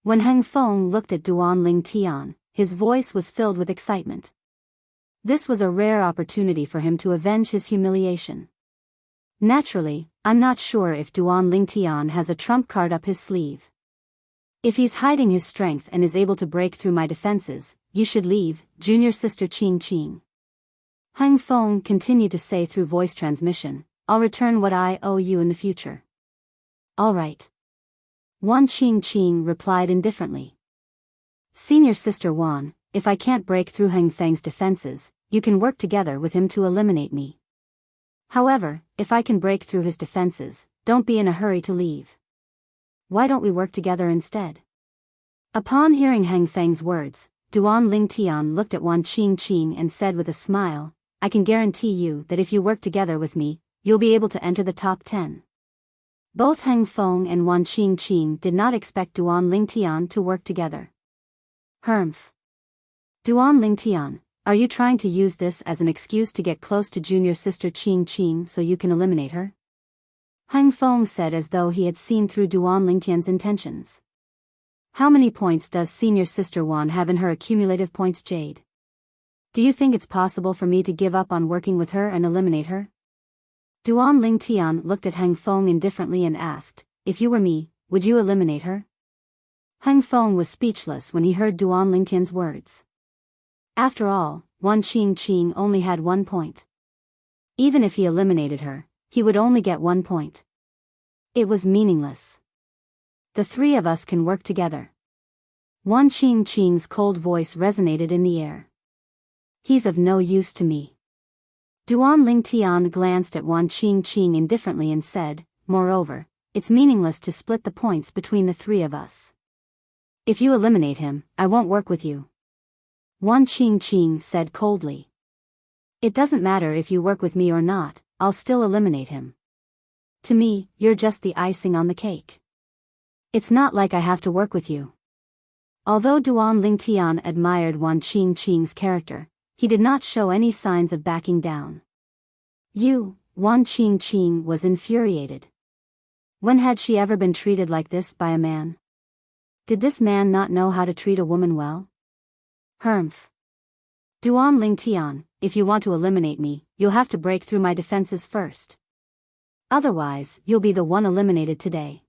When Heng Feng looked at Duan Lingtian, his voice was filled with excitement. This was a rare opportunity for him to avenge his humiliation. Naturally, I'm not sure if Duan Lingtian has a trump card up his sleeve. If he's hiding his strength and is able to break through my defenses, you should leave, junior sister Qing. Heng Feng continued to say through voice transmission, "I'll return what I owe you in the future." "All right." Wan Qing replied indifferently. "Senior sister Wan, if I can't break through Heng Feng's defenses, you can work together with him to eliminate me. However, if I can break through his defenses, don't be in a hurry to leave. Why don't we work together instead?" Upon hearing Heng Feng's words, Duan Lingtian looked at Wan Qing and said with a smile, "I can guarantee you that if you work together with me, you'll be able to enter the top 10. Both Heng Feng and Wan Qing did not expect Duan Lingtian to work together. "Humph. Duan Lingtian, are you trying to use this as an excuse to get close to junior sister Qing so you can eliminate her?" Heng Feng said as though he had seen through Duan Lingtian's intentions. "How many points does senior sister Wan have in her accumulative points, Jade? Do you think it's possible for me to give up on working with her and eliminate her?" Duan Lingtian looked at Heng Feng indifferently and asked, "If you were me, would you eliminate her?" Heng Feng was speechless when he heard Duan Lingtian's words. After all, Wan Qing only had 1 point. Even if he eliminated her, he would only get 1 point. It was meaningless. "The three of us can work together." Wan Qing's cold voice resonated in the air. "He's of no use to me." Duan Lingtian glanced at Wan Qing indifferently and said, "Moreover, it's meaningless to split the points between the three of us. If you eliminate him, I won't work with you." Wan Qing said coldly. "It doesn't matter if you work with me or not, I'll still eliminate him. To me, you're just the icing on the cake. It's not like I have to work with you." Although Duan Lingtian admired Wan Qing's character, he did not show any signs of backing down. Wan Qing was infuriated. When had she ever been treated like this by a man? Did this man not know how to treat a woman well? Humph. "Duan Lingtian, if you want to eliminate me, you'll have to break through my defenses first. Otherwise, you'll be the one eliminated today."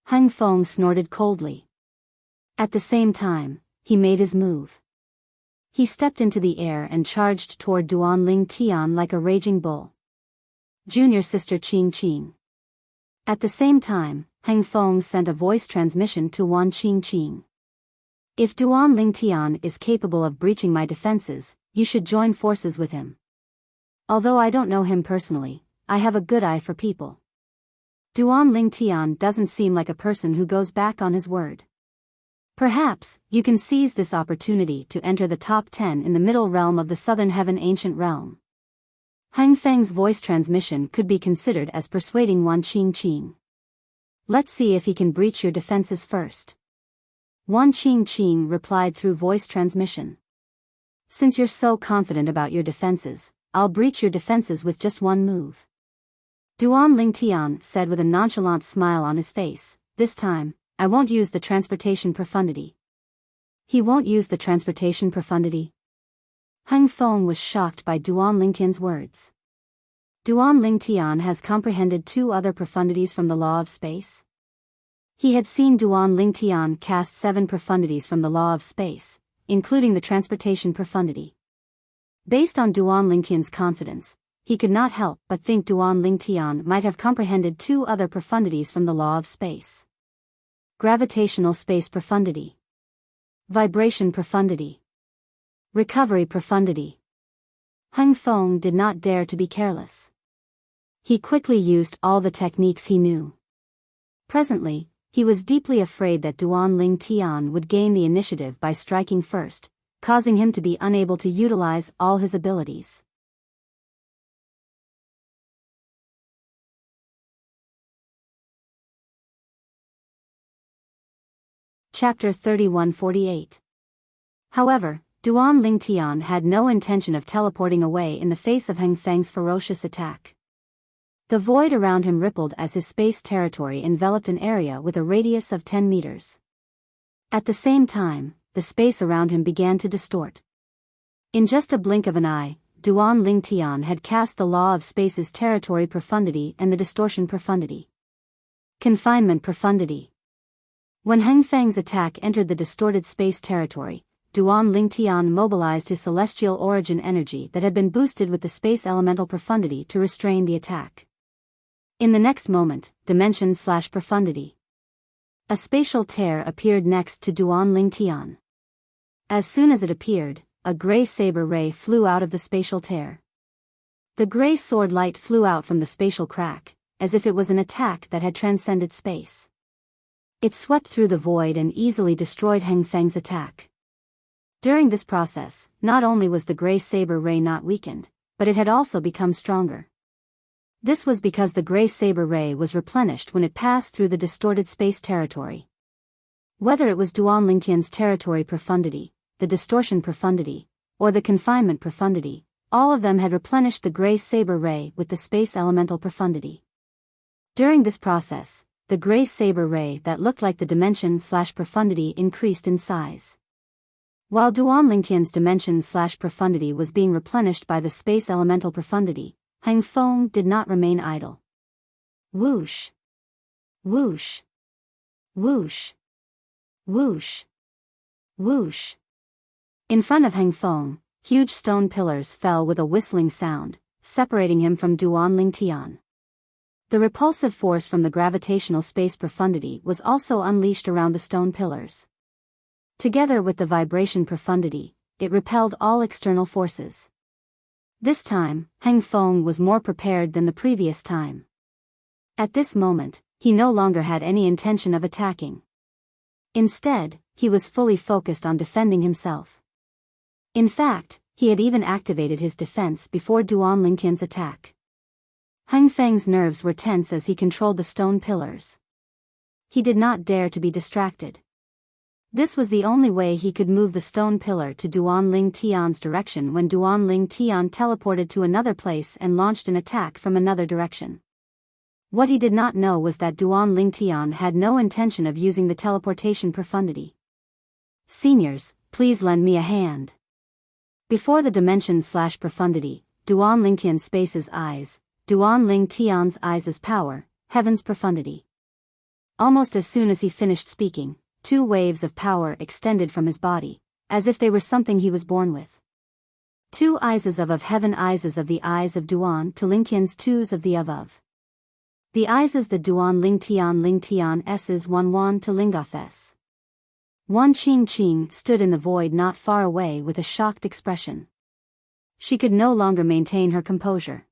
Heng Feng snorted coldly. At the same time, he made his move. He stepped into the air and charged toward Duan Lingtian like a raging bull. "Junior sister Qing." At the same time, Heng Feng sent a voice transmission to Wan Qing. "If Duan Lingtian is capable of breaching my defenses, you should join forces with him. Although I don't know him personally, I have a good eye for people. Duan Lingtian doesn't seem like a person who goes back on his word. Perhaps, you can seize this opportunity to enter the top 10 in the middle realm of the Southern Heaven Ancient Realm." Heng Feng's voice transmission could be considered as persuading Wan Qing. "Let's see if he can breach your defenses first." Wan Qing replied through voice transmission. "Since you're so confident about your defenses, I'll breach your defenses with just one move." Duan Lingtian said with a nonchalant smile on his face, "This time, I won't use the transportation profundity." "He won't use the transportation profundity?" Heng Feng was shocked by Duan Lingtian's words. Duan Lingtian has comprehended 2 other profundities from the law of space. He had seen Duan Lingtian cast 7 profundities from the law of space, including the transportation profundity. Based on Duan Lingtian's confidence, he could not help but think Duan Lingtian might have comprehended 2 other profundities from the law of space. Gravitational space profundity. Vibration profundity. Recovery profundity. Heng Feng did not dare to be careless. He quickly used all the techniques he knew. Presently, he was deeply afraid that Duan Tian would gain the initiative by striking first, causing him to be unable to utilize all his abilities. Chapter 3148. However, Duan Tian had no intention of teleporting away in the face of Heng Feng's ferocious attack. The void around him rippled as his space territory enveloped an area with a radius of 10 meters. At the same time, the space around him began to distort. In just a blink of an eye, Duan Tian had cast the law of space's territory profundity and the distortion profundity. Confinement profundity. When Heng Feng's attack entered the distorted space territory, Duan Tian mobilized his celestial origin energy that had been boosted with the space elemental profundity to restrain the attack. In the next moment, dimension/profundity. A spatial tear appeared next to Duan Tian. As soon as it appeared, a gray saber ray flew out of the spatial tear. The gray sword light flew out from the spatial crack, as if it was an attack that had transcended space. It swept through the void and easily destroyed Heng Feng's attack. During this process, not only was the gray saber ray not weakened, but it had also become stronger. This was because the gray saber ray was replenished when it passed through the distorted space territory. Whether it was Duan Tian's territory profundity, the distortion profundity, or the confinement profundity, all of them had replenished the gray saber ray with the space elemental profundity. During this process, the gray saber ray that looked like the dimension/profundity increased in size. While Duan Tian's dimension/profundity was being replenished by the space elemental profundity, Heng Feng did not remain idle. Whoosh! Whoosh! Whoosh! Whoosh! Whoosh! In front of Heng Feng, huge stone pillars fell with a whistling sound, separating him from Duan Tian. The repulsive force from the gravitational space profundity was also unleashed around the stone pillars. Together with the vibration profundity, it repelled all external forces. This time, Heng Feng was more prepared than the previous time. At this moment, he no longer had any intention of attacking. Instead, he was fully focused on defending himself. In fact, he had even activated his defense before Duan Tian's attack. Heng Feng's nerves were tense as he controlled the stone pillars. He did not dare to be distracted. This was the only way he could move the stone pillar to Duan Tian's direction when Duan Tian teleported to another place and launched an attack from another direction. What he did not know was that Duan Tian had no intention of using the teleportation profundity. Seniors, please lend me a hand. Before the dimension/profundity, Duan Tian's space's eyes, Duan Tian's eyes' power, heaven's profundity. Almost as soon as he finished speaking, two waves of power extended from his body, as if they were something he was born with. Two eyes of heaven, eyes of the eyes of Duan to Lingtian's twos of the of. The eyes the Duan Lingtian s's one to Lingoff s. Wan Qing stood in the void not far away with a shocked expression. She could no longer maintain her composure.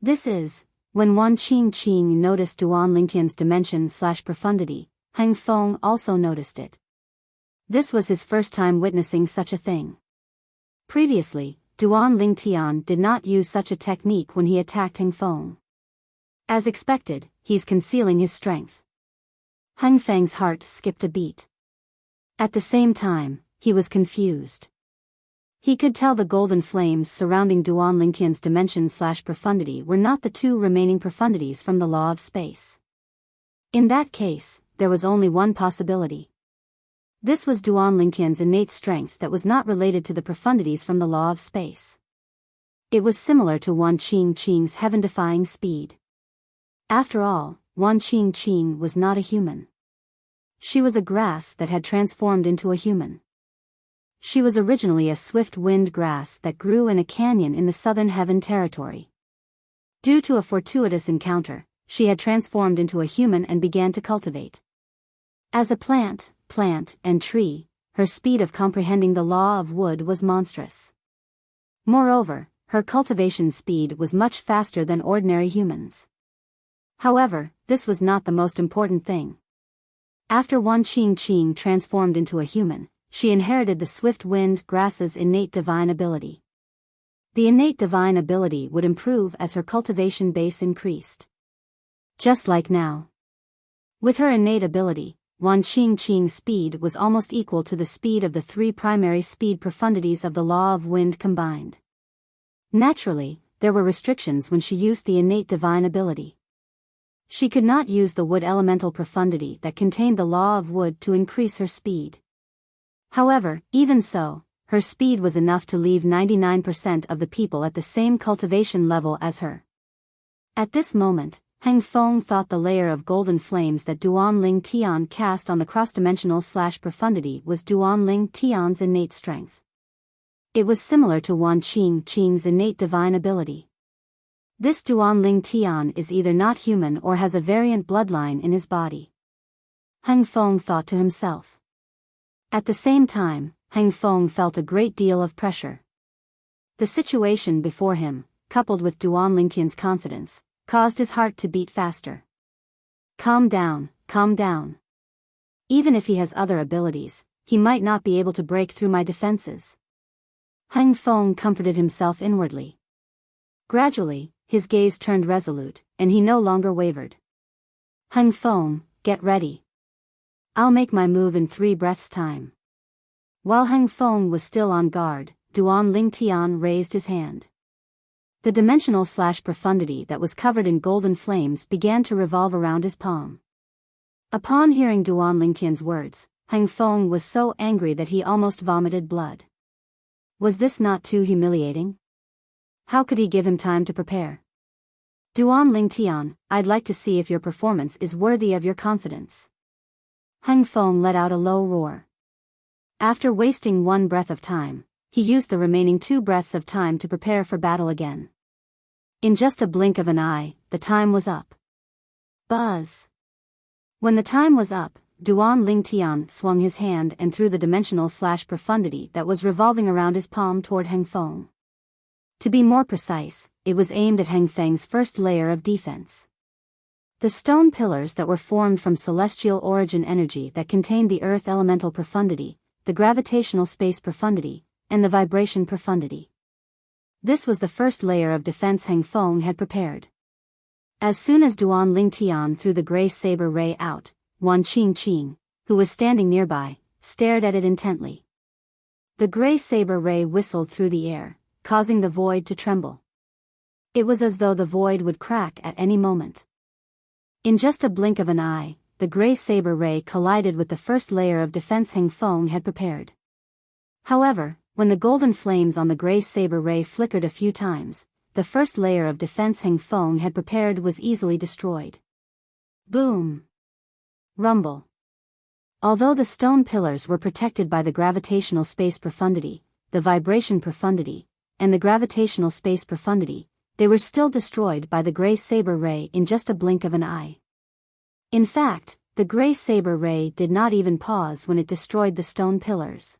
This is, when Wan Qing noticed Duan Lingtian's dimension/profundity, Heng Feng also noticed it. This was his first time witnessing such a thing. Previously, Duan Lingtian did not use such a technique when he attacked Heng Feng. As expected, he's concealing his strength. Heng Feng's heart skipped a beat. At the same time, he was confused. He could tell the golden flames surrounding Duan Lingtian's dimension/profundity were not the two remaining profundities from the law of space. In that case, there was only one possibility. This was Duan Lingtian's innate strength that was not related to the profundities from the law of space. It was similar to Wan Qing's heaven-defying speed. After all, Wan Qing was not a human. She was a grass that had transformed into a human. She was originally a swift-wind grass that grew in a canyon in the southern heaven territory. Due to a fortuitous encounter, she had transformed into a human and began to cultivate. As a plant, and tree, her speed of comprehending the law of wood was monstrous. Moreover, her cultivation speed was much faster than ordinary humans. However, this was not the most important thing. After Wan Qingqing transformed into a human, she inherited the swift wind grass's innate divine ability. The innate divine ability would improve as her cultivation base increased. Just like now. With her innate ability, Wan Qingqing's speed was almost equal to the speed of the three primary speed profundities of the law of wind combined. Naturally, there were restrictions when she used the innate divine ability. She could not use the wood elemental profundity that contained the law of wood to increase her speed. However, even so, her speed was enough to leave 99% of the people at the same cultivation level as her. At this moment, Heng Feng thought the layer of golden flames that Duan Ling Tian cast on the cross-dimensional profundity was Duan Ling Tian's innate strength. It was similar to Wan Qingqing's innate divine ability. This Duan Ling Tian is either not human or has a variant bloodline in his body. Heng Feng thought to himself. At the same time, Heng Feng felt a great deal of pressure. The situation before him, coupled with Duan Ling Tian's confidence, caused his heart to beat faster. Calm down, calm down. Even if he has other abilities, he might not be able to break through my defenses. Heng Feng comforted himself inwardly. Gradually, his gaze turned resolute, and he no longer wavered. Heng Feng, get ready. I'll make my move in 3 breaths' time. While Heng Feng was still on guard, Duan Ling Tian raised his hand. The dimensional profundity that was covered in golden flames began to revolve around his palm. Upon hearing Duan Ling Tian's words, Heng Feng was so angry that he almost vomited blood. Was this not too humiliating? How could he give him time to prepare? Duan Ling Tian, I'd like to see if your performance is worthy of your confidence. Heng Feng let out a low roar. After wasting 1 breath of time, he used the remaining 2 breaths of time to prepare for battle again. In just a blink of an eye, the time was up. Buzz! When the time was up, Duan Ling Tian swung his hand and threw the dimensional profundity that was revolving around his palm toward Heng Feng. To be more precise, it was aimed at Heng Feng's first layer of defense. The stone pillars that were formed from celestial origin energy that contained the earth elemental profundity, the gravitational space profundity, and the vibration profundity. This was the first layer of defense Heng Feng had prepared. As soon as Duan Ling Tian threw the gray saber ray out, Wan Qingqing, who was standing nearby, stared at it intently. The gray saber ray whistled through the air, causing the void to tremble. It was as though the void would crack at any moment. In just a blink of an eye, the gray saber ray collided with the first layer of defense Heng Feng had prepared. However, when the golden flames on the gray saber ray flickered a few times, the first layer of defense Heng Feng had prepared was easily destroyed. Boom! Rumble. Although the stone pillars were protected by the gravitational space profundity, the vibration profundity, and the gravitational space profundity, they were still destroyed by the gray saber ray in just a blink of an eye. In fact, the gray saber ray did not even pause when it destroyed the stone pillars.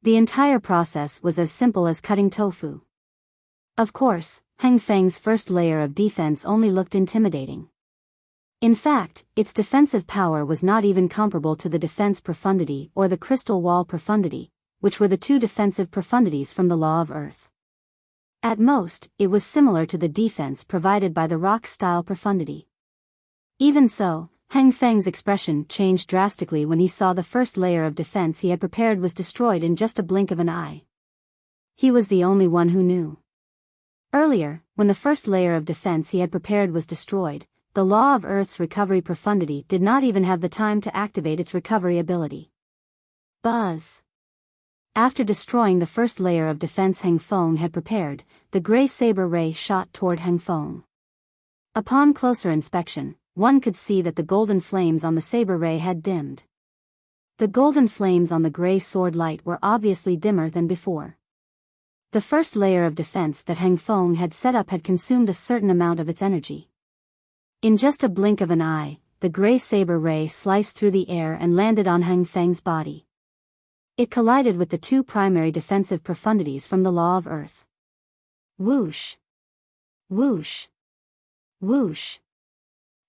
The entire process was as simple as cutting tofu. Of course, Heng Feng's first layer of defense only looked intimidating. In fact, its defensive power was not even comparable to the defense profundity or the crystal wall profundity, which were the 2 defensive profundities from the law of earth. At most, it was similar to the defense provided by the rock-style profundity. Even so, Heng Feng's expression changed drastically when he saw the first layer of defense he had prepared was destroyed in just a blink of an eye. He was the only one who knew. Earlier, when the first layer of defense he had prepared was destroyed, the law of Earth's recovery profundity did not even have the time to activate its recovery ability. Buzz! After destroying the first layer of defense Heng Feng had prepared, the gray saber ray shot toward Heng Feng. Upon closer inspection, one could see that the golden flames on the saber ray had dimmed. The golden flames on the gray sword light were obviously dimmer than before. The first layer of defense that Heng Feng had set up had consumed a certain amount of its energy. In just a blink of an eye, the gray saber ray sliced through the air and landed on Heng Feng's body. It collided with the 2 primary defensive profundities from the law of earth. Whoosh. Whoosh. Whoosh.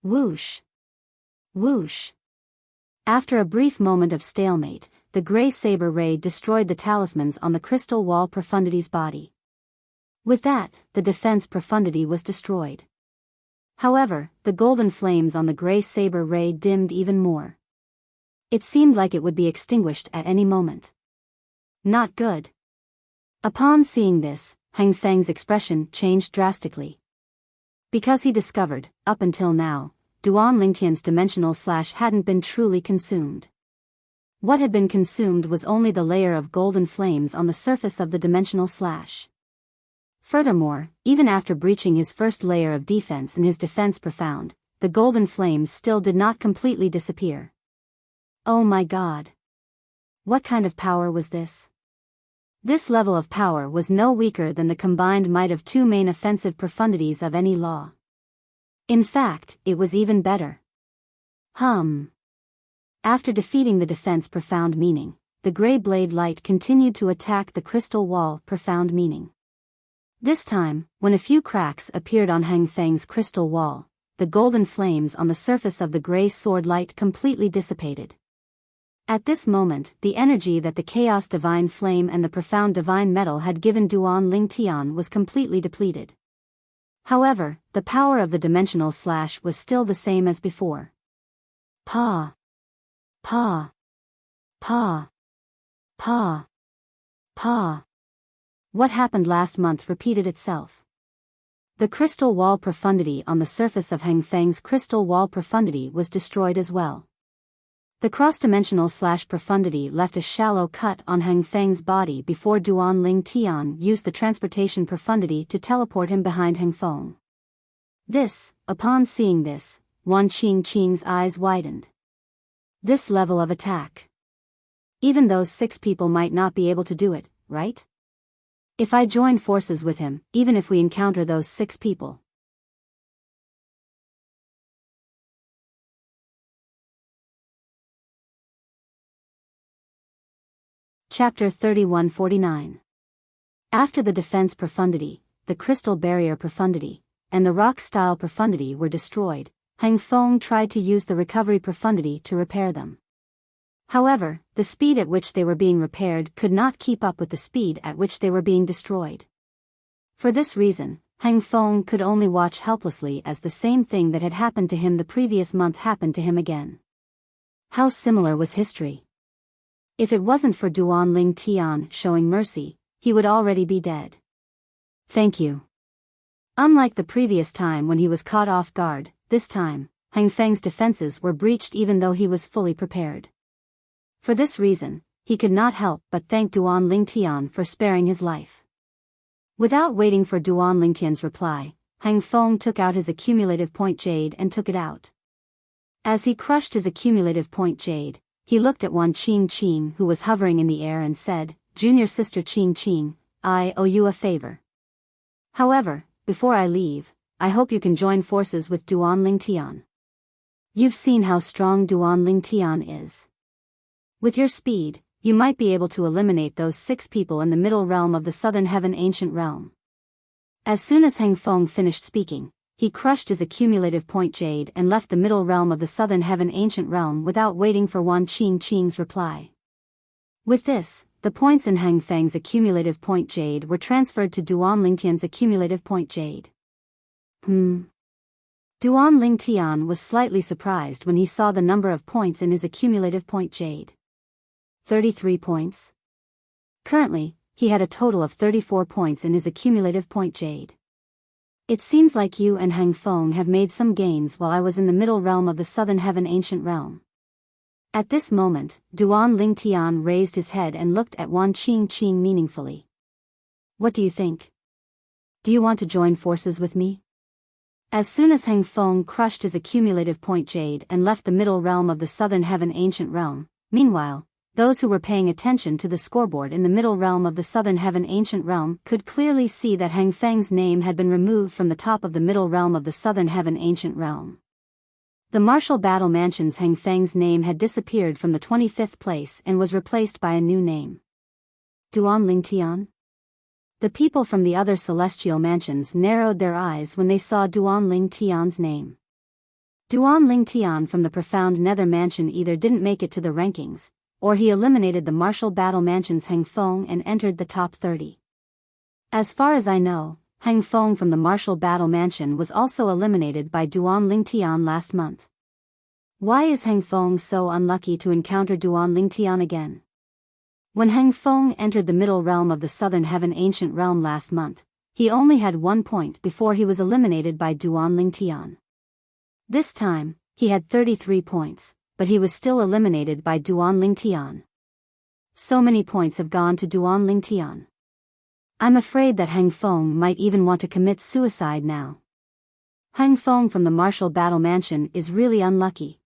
Whoosh. Whoosh. After a brief moment of stalemate, the gray saber ray destroyed the talismans on the crystal wall profundity's body. With that, the defense profundity was destroyed. However, the golden flames on the gray saber ray dimmed even more. It seemed like it would be extinguished at any moment. Not good. Upon seeing this, Hang Feng's expression changed drastically. Because he discovered, up until now, Duan Lingtian's dimensional slash hadn't been truly consumed. What had been consumed was only the layer of golden flames on the surface of the dimensional slash. Furthermore, even after breaching his first layer of defense and his defense profound, the golden flames still did not completely disappear. Oh my god. What kind of power was this? This level of power was no weaker than the combined might of two main offensive profundities of any law. In fact, it was even better. After defeating the defense profound meaning, the gray blade light continued to attack the crystal wall profound meaning. This time, when a few cracks appeared on Hang Feng's crystal wall, the golden flames on the surface of the gray sword light completely dissipated. At this moment, the energy that the Chaos Divine Flame and the Profound Divine Metal had given Duan Lingtian was completely depleted. However, the power of the dimensional slash was still the same as before. Pa. Pa. Pa. Pa. Pa. What happened last month repeated itself. The crystal wall profundity on the surface of Hang Feng's crystal wall profundity was destroyed as well. The cross-dimensional slash profundity left a shallow cut on Hang Feng's body before Duan Lingtian used the transportation profundity to teleport him behind Hang Feng. Upon seeing this, Wan Qing's eyes widened. This level of attack. Even those 6 people might not be able to do it, right? If I join forces with him, even if we encounter those 6 people. Chapter 3149. After the defense profundity, the crystal barrier profundity, and the rock-style profundity were destroyed, Hang Feng tried to use the recovery profundity to repair them. However, the speed at which they were being repaired could not keep up with the speed at which they were being destroyed. For this reason, Hang Feng could only watch helplessly as the same thing that had happened to him the previous month happened to him again. How similar was history? If it wasn't for Duan Lingtian showing mercy, he would already be dead. Thank you. Unlike the previous time when he was caught off guard, this time, Hang Feng's defenses were breached even though he was fully prepared. For this reason, he could not help but thank Duan Lingtian for sparing his life. Without waiting for Duan Lingtian's reply, Hang Feng took out his accumulative point jade and took it out. As he crushed his accumulative point jade, he looked at Wan Qing, who was hovering in the air, and said, "Junior sister Qing, I owe you a favor. However, before I leave, I hope you can join forces with Duan Lingtian. You've seen how strong Duan Lingtian is. With your speed, you might be able to eliminate those 6 people in the middle realm of the Southern Heaven Ancient Realm." As soon as Hang Feng finished speaking, he crushed his accumulative point jade and left the middle realm of the Southern Heaven Ancient Realm without waiting for Wan Qing's reply. With this, the points in Hang Feng's accumulative point jade were transferred to Duan Lingtian's accumulative point jade. Duan Lingtian was slightly surprised when he saw the number of points in his accumulative point jade. 33 points. Currently, he had a total of 34 points in his accumulative point jade. It seems like you and Hang Feng have made some gains while I was in the middle realm of the Southern Heaven Ancient Realm. At this moment, Duan Lingtian raised his head and looked at Wan Qing meaningfully. What do you think? Do you want to join forces with me? As soon as Hang Feng crushed his accumulative point jade and left the middle realm of the Southern Heaven Ancient Realm, meanwhile, those who were paying attention to the scoreboard in the middle realm of the Southern Heaven Ancient Realm could clearly see that Hang Feng's name had been removed from the top of the middle realm of the Southern Heaven Ancient Realm. The Martial Battle Mansion's Hang Feng's name had disappeared from the 25th place and was replaced by a new name. Duan Lingtian? The people from the other celestial mansions narrowed their eyes when they saw Duan Ling Tian's name. Duan Ling Tian from the profound nether mansion either didn't make it to the rankings, or he eliminated the martial battle mansion's Heng Feng and entered the top 30. As far as I know, Heng Feng from the martial battle mansion was also eliminated by Duan Ling Tian last month. Why is Heng Feng so unlucky to encounter Duan Ling Tian again? When Heng Feng entered the middle realm of the Southern Heaven Ancient Realm last month, he only had 1 point before he was eliminated by Duan Ling Tian. This time, he had 33 points, but he was still eliminated by Duan Ling Tian. So many points have gone to Duan Ling Tian. I'm afraid that Heng Feng might even want to commit suicide now. Heng Feng from the martial battle mansion is really unlucky.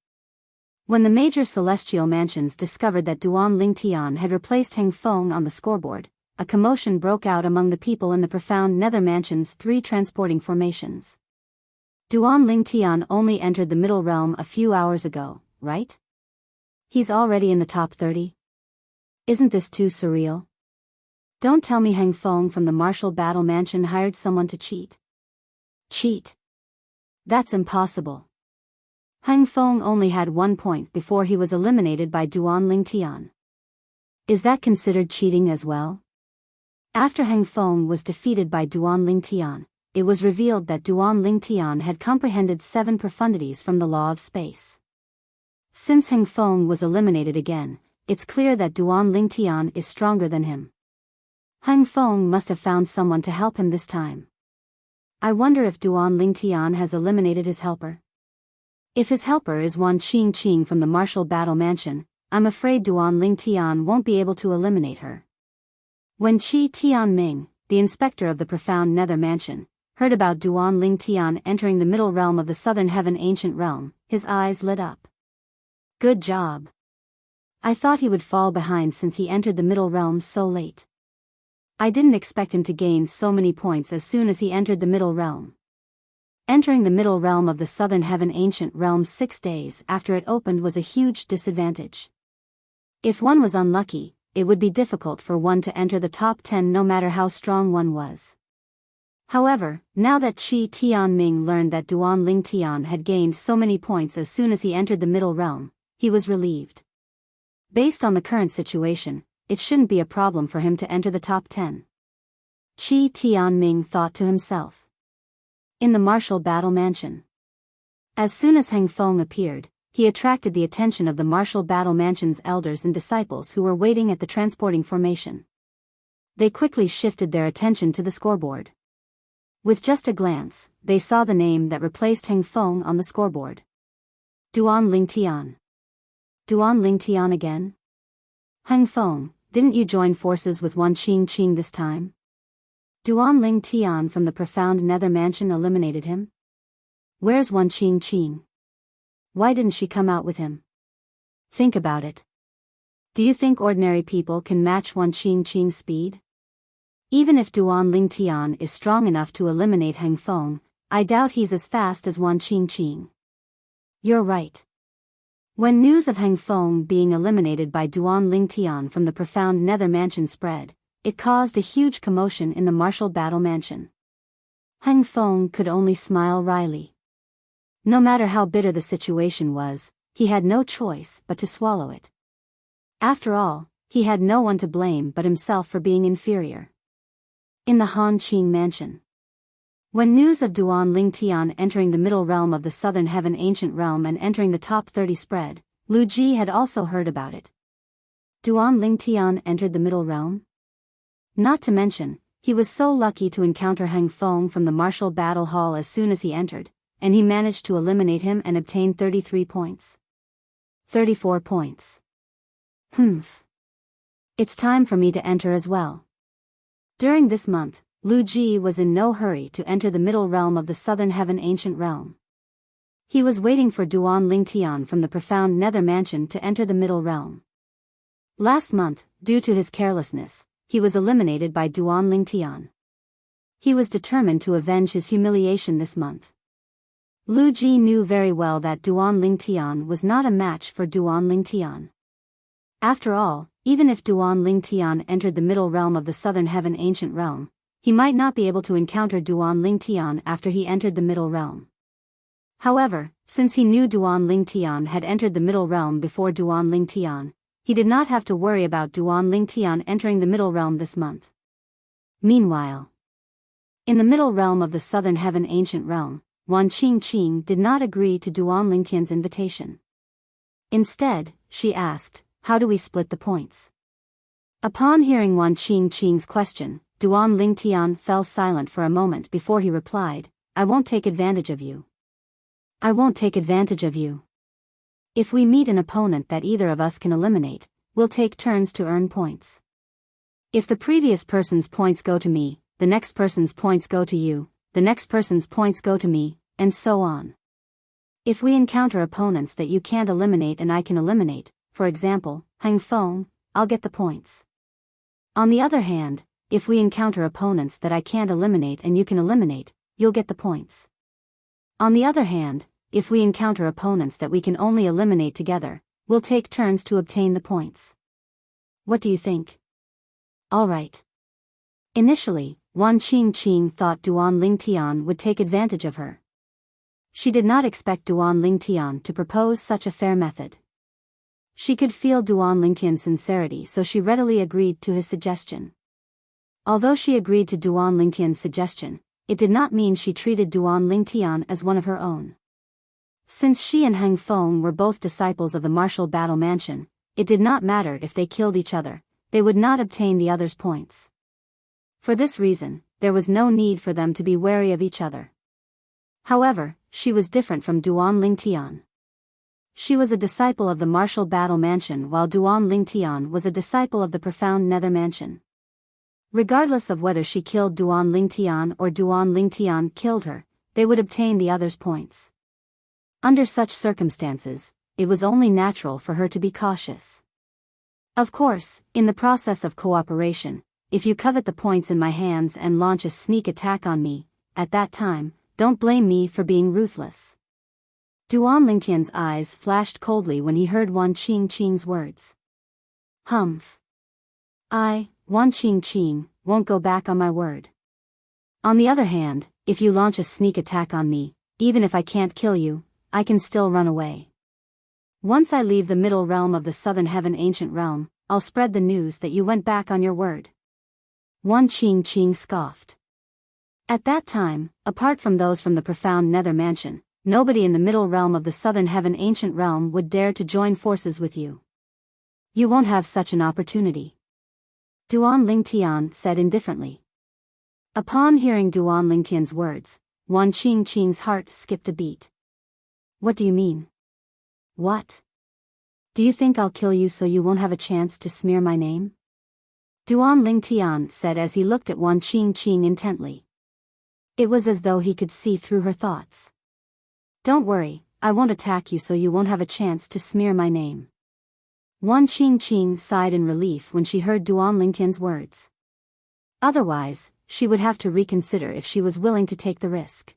When the major celestial mansions discovered that Duan Ling Tian had replaced Heng Feng on the scoreboard, a commotion broke out among the people in the profound nether mansion's 3 transporting formations. Duan Ling Tian only entered the middle realm a few hours ago, right? He's already in the top 30? Isn't this too surreal? Don't tell me Heng Feng from the martial battle mansion hired someone to cheat. Cheat? That's impossible. Heng Feng only had 1 point before he was eliminated by Duan Ling Tian. Is that considered cheating as well? After Heng Feng was defeated by Duan Ling Tian, it was revealed that Duan Ling Tian had comprehended 7 profundities from the law of space. Since Heng Feng was eliminated again, it's clear that Duan Ling Tian is stronger than him. Heng Feng must have found someone to help him this time. I wonder if Duan Ling Tian has eliminated his helper. If his helper is Wan Qing from the martial battle mansion, I'm afraid Duan Ling Tian won't be able to eliminate her. When Qi Tianming, the inspector of the profound nether mansion, heard about Duan Ling Tian entering the middle realm of the Southern Heaven Ancient Realm, his eyes lit up. Good job. I thought he would fall behind since he entered the middle realm so late. I didn't expect him to gain so many points as soon as he entered the middle realm. Entering the middle realm of the Southern Heaven Ancient Realm 6 days after it opened was a huge disadvantage. If one was unlucky, it would be difficult for one to enter the top 10 no matter how strong one was. However, now that Qi Tianming learned that Duan Ling Tian had gained so many points as soon as he entered the middle realm, he was relieved. Based on the current situation, it shouldn't be a problem for him to enter the top 10. Qi Tianming thought to himself. In the martial battle mansion. As soon as Heng Feng appeared, he attracted the attention of the martial battle mansion's elders and disciples who were waiting at the transporting formation. They quickly shifted their attention to the scoreboard. With just a glance, they saw the name that replaced Heng Feng on the scoreboard. Duan Ling Tian. Duan Ling Tian again? Heng Feng, didn't you join forces with Wan Qing this time? Duan Ling Tian from the profound nether mansion eliminated him? Where's Wan Qing? Why didn't she come out with him? Think about it. Do you think ordinary people can match Wan Qing's speed? Even if Duan Ling Tian is strong enough to eliminate Heng Feng, I doubt he's as fast as Wan Qing. You're right. When news of Heng Feng being eliminated by Duan Ling Tian from the profound nether mansion spread, it caused a huge commotion in the martial battle mansion. Heng Feng could only smile wryly. No matter how bitter the situation was, he had no choice but to swallow it. After all, he had no one to blame but himself for being inferior. In the Han Qing mansion. When news of Duan Ling Tian entering the middle realm of the Southern Heaven Ancient Realm and entering the top 30 spread, Lu Ji had also heard about it. Duan Ling Tian entered the middle realm? Not to mention, he was so lucky to encounter Heng Feng from the martial battle hall as soon as he entered, and he managed to eliminate him and obtain 33 points. 34 points. It's time for me to enter as well. During this month, Lu Ji was in no hurry to enter the middle realm of the Southern Heaven Ancient Realm. He was waiting for Duan Ling Tian from the profound nether mansion to enter the middle realm. Last month, due to his carelessness, he was eliminated by Duan Ling Tian. He was determined to avenge his humiliation this month. Lu Ji knew very well that Duan Ling Tian was not a match for Duan Ling Tian. After all, even if Duan Ling Tian entered the middle realm of the Southern Heaven Ancient Realm, he might not be able to encounter Duan Lingtian after he entered the Middle Realm. However, since he knew Duan Lingtian had entered the Middle Realm before Duan Lingtian, he did not have to worry about Duan Lingtian entering the Middle Realm this month. Meanwhile, in the Middle Realm of the Southern Heaven Ancient Realm, Wan Qingqing did not agree to Duan Lingtian's invitation. Instead, she asked, "How do we split the points?" Upon hearing Wan Qingqing's question, Duan Lingtian fell silent for a moment before he replied, "I won't take advantage of you. I won't take advantage of you. If we meet an opponent that either of us can eliminate, we'll take turns to earn points. If the previous person's points go to me, the next person's points go to you, the next person's points go to me, and so on. If we encounter opponents that you can't eliminate and I can eliminate, for example, Hang Feng, I'll get the points. On the other hand, if we encounter opponents that I can't eliminate and you can eliminate, you'll get the points. On the other hand, if we encounter opponents that we can only eliminate together, we'll take turns to obtain the points. What do you think?" "All right." Initially, Wan Qingqing thought Duan Lingtian would take advantage of her. She did not expect Duan Lingtian to propose such a fair method. She could feel Duan Lingtian's sincerity, so she readily agreed to his suggestion. Although she agreed to Duan Lingtian's suggestion, it did not mean she treated Duan Lingtian as one of her own. Since she and Hang Feng were both disciples of the martial battle mansion, it did not matter if they killed each other, they would not obtain the other's points. For this reason, there was no need for them to be wary of each other. However, she was different from Duan Lingtian. She was a disciple of the martial battle mansion while Duan Lingtian was a disciple of the profound nether mansion. Regardless of whether she killed Duan Lingtian or Duan Lingtian killed her, they would obtain the other's points. Under such circumstances, it was only natural for her to be cautious. Of course, in the process of cooperation, if you covet the points in my hands and launch a sneak attack on me, at that time, don't blame me for being ruthless. Duan Lingtian's eyes flashed coldly when he heard Wan Qingqing's words. Humph. I, Wan Qingqing, won't go back on my word. On the other hand, if you launch a sneak attack on me, even if I can't kill you, I can still run away. Once I leave the middle realm of the Southern Heaven Ancient Realm, I'll spread the news that you went back on your word. Wan Qingqing scoffed. At that time, apart from those from the profound Nether Mansion, nobody in the middle realm of the Southern Heaven Ancient Realm would dare to join forces with you. You won't have such an opportunity. Duan Lingtian said indifferently. Upon hearing Duan Lingtian's words, Wan Qingqing's heart skipped a beat. What do you mean? What? Do you think I'll kill you so you won't have a chance to smear my name? Duan Lingtian said as he looked at Wan Qingqing intently. It was as though he could see through her thoughts. Don't worry, I won't attack you so you won't have a chance to smear my name. Wan Qingqing sighed in relief when she heard Duan Lingtian's words. Otherwise, she would have to reconsider if she was willing to take the risk.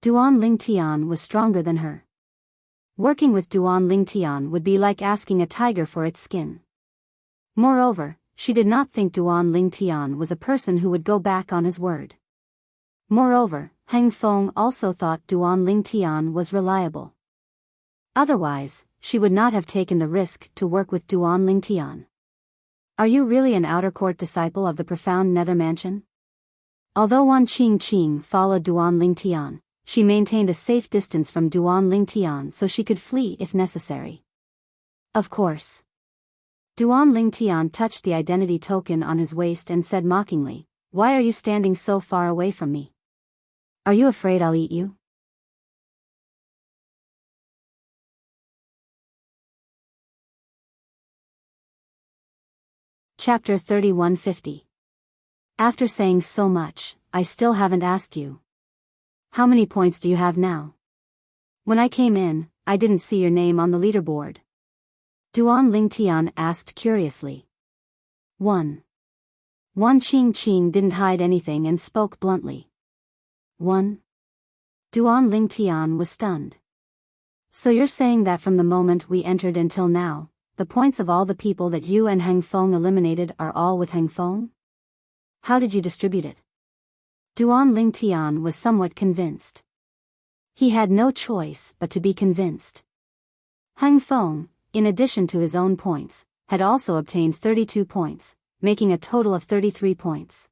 Duan Lingtian was stronger than her. Working with Duan Lingtian would be like asking a tiger for its skin. Moreover, she did not think Duan Lingtian was a person who would go back on his word. Moreover, Hang Feng also thought Duan Lingtian was reliable. Otherwise, she would not have taken the risk to work with Duan Lingtian. Are you really an outer court disciple of the profound Nether Mansion? Although Wan Qingqing followed Duan Lingtian, she maintained a safe distance from Duan Lingtian so she could flee if necessary. Of course. Duan Lingtian touched the identity token on his waist and said mockingly, "Why are you standing so far away from me? Are you afraid I'll eat you?" Chapter 3150. After saying so much, I still haven't asked you. How many points do you have now? When I came in, I didn't see your name on the leaderboard. Duan Lingtian asked curiously. 1. Wan Qingqing didn't hide anything and spoke bluntly. 1. Duan Lingtian was stunned. So you're saying that from the moment we entered until now, the points of all the people that you and Hang Feng eliminated are all with Hang Feng? How did you distribute it? Duan Lingtian was somewhat convinced. He had no choice but to be convinced. Hang Feng, in addition to his own points, had also obtained 32 points, making a total of 33 points.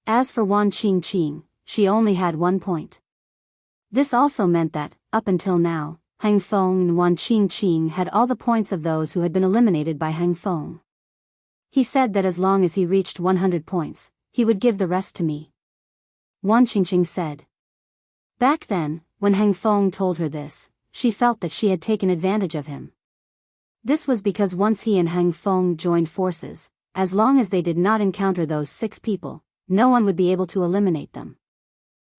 As for Wan Qingqing, she only had 1 point. This also meant that, up until now, Hang Feng and Wan Qingqing had all the points of those who had been eliminated by Hang Feng. He said that as long as he reached 100 points, he would give the rest to me. Wan Qingqing said. Back then, when Hang Feng told her this, she felt that she had taken advantage of him. This was because once he and Hang Feng joined forces, as long as they did not encounter those 6 people, no one would be able to eliminate them.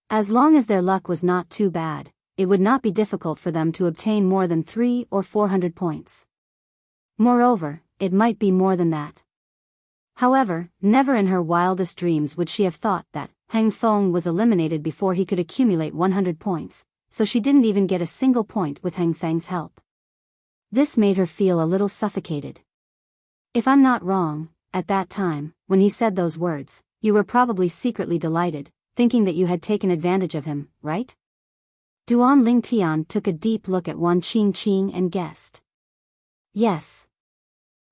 As long as their luck was not too bad, it would not be difficult for them to obtain more than 300 or 400 points. Moreover, it might be more than that. However, never in her wildest dreams would she have thought that Hang Feng was eliminated before he could accumulate 100 points, so she didn't even get a single point with Hang Feng's help. This made her feel a little suffocated. If I'm not wrong, at that time, when he said those words, you were probably secretly delighted, thinking that you had taken advantage of him, right? Duan Lingtian took a deep look at Wan Qingqing and guessed. Yes.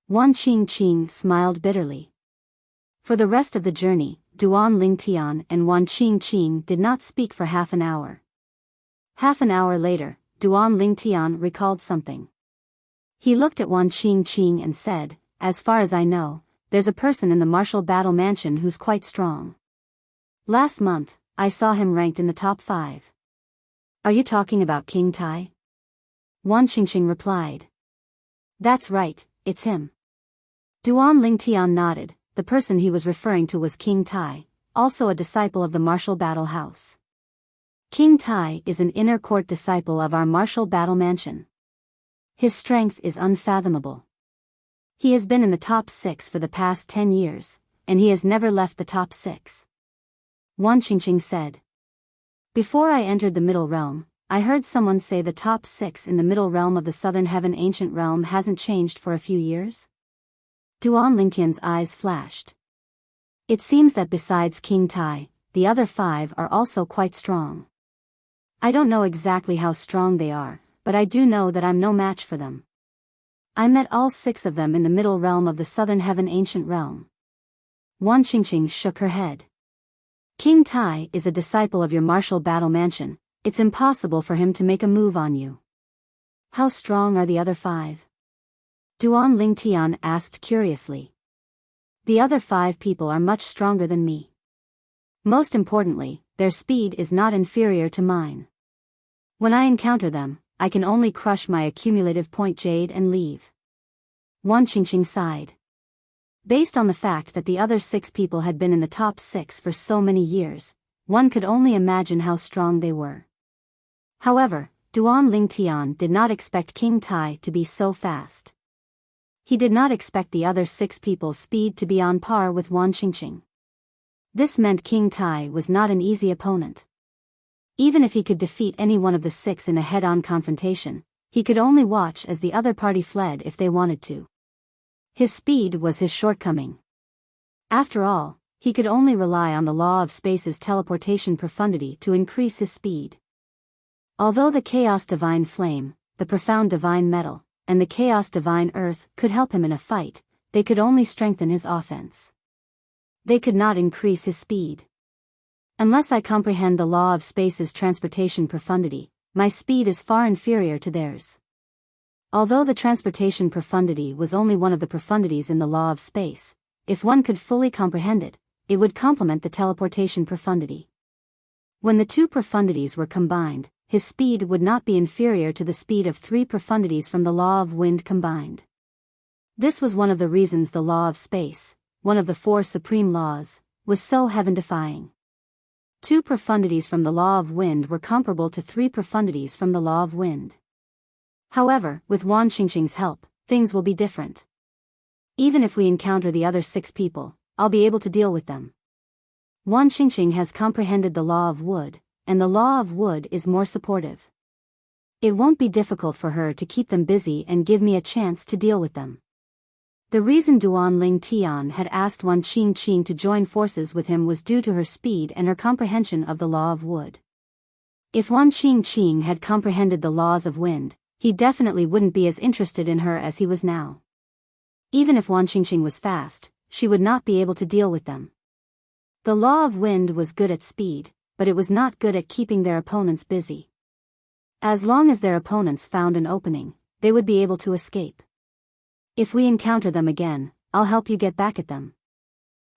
Wan Qingqing smiled bitterly. For the rest of the journey, Duan Lingtian and Wan Qingqing did not speak for half an hour. Half an hour later, Duan Lingtian recalled something. He looked at Wan Qingqing and said, as far as I know, there's a person in the martial battle mansion who's quite strong. Last month, I saw him ranked in the top 5. Are you talking about King Tai? Wan Qingqing replied. That's right, it's him. Duan Lingtian nodded. The person he was referring to was King Tai, also a disciple of the martial battle house. King Tai is an inner court disciple of our martial battle mansion. His strength is unfathomable. He has been in the top 6 for the past 10 years, and he has never left the top 6. Wan Qingqing said. Before I entered the Middle Realm, I heard someone say the top 6 in the Middle Realm of the Southern Heaven Ancient Realm hasn't changed for a few years? Duan Lingtian's eyes flashed. It seems that besides King Tai, the other 5 are also quite strong. I don't know exactly how strong they are, but I do know that I'm no match for them. I met all 6 of them in the Middle Realm of the Southern Heaven Ancient Realm. Wan Qingqing shook her head. King Tai is a disciple of your martial battle mansion. It's impossible for him to make a move on you. How strong are the other 5? Duan Lingtian asked curiously. The other 5 people are much stronger than me. Most importantly, their speed is not inferior to mine. When I encounter them, I can only crush my accumulative point jade and leave. Wan Qingqing sighed. Based on the fact that the other 6 people had been in the top 6 for so many years, one could only imagine how strong they were. However, Duan Lingtian did not expect King Tai to be so fast. He did not expect the other 6 people's speed to be on par with Wan Qingqing. This meant King Tai was not an easy opponent. Even if he could defeat any one of the 6 in a head-on confrontation, he could only watch as the other party fled if they wanted to. His speed was his shortcoming. After all, he could only rely on the law of space's teleportation profundity to increase his speed. Although the Chaos Divine Flame, the Profound Divine Metal, and the Chaos Divine Earth could help him in a fight, they could only strengthen his offense. They could not increase his speed. Unless I comprehend the law of space's transportation profundity, my speed is far inferior to theirs. Although the transportation profundity was only one of the profundities in the law of space, if one could fully comprehend it, it would complement the teleportation profundity. When the 2 profundities were combined, his speed would not be inferior to the speed of 3 profundities from the law of wind combined. This was one of the reasons the law of space, one of the 4 supreme laws, was so heaven-defying. 2 profundities from the law of wind were comparable to 3 profundities from the law of wind. However, with Wan Qingqing's help, things will be different. Even if we encounter the other 6 people, I'll be able to deal with them. Wan Qingqing has comprehended the law of wood, and the law of wood is more supportive. It won't be difficult for her to keep them busy and give me a chance to deal with them. The reason Duan Ling Tian had asked Wan Qingqing to join forces with him was due to her speed and her comprehension of the law of wood. If Wan Qingqing had comprehended the laws of wind, he definitely wouldn't be as interested in her as he was now. Even if Wan Qingqing was fast, she would not be able to deal with them. The law of wind was good at speed, but it was not good at keeping their opponents busy. As long as their opponents found an opening, they would be able to escape. If we encounter them again, I'll help you get back at them.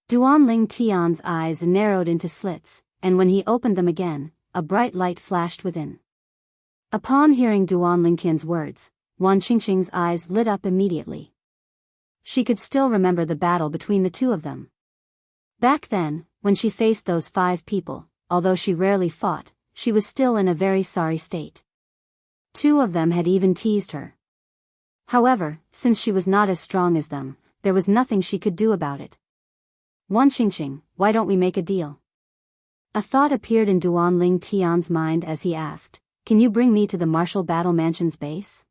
Duan Ling Tian's eyes narrowed into slits, and when he opened them again, a bright light flashed within. Upon hearing Duan Ling Tian's words, Wan Qingqing's eyes lit up immediately. She could still remember the battle between the two of them. Back then, when she faced those 5 people, although she rarely fought, she was still in a very sorry state. 2 of them had even teased her. However, since she was not as strong as them, there was nothing she could do about it. Wan Qingqing, why don't we make a deal? A thought appeared in Duan Ling Tian's mind as he asked, can you bring me to the Martial Battle Mansion's base?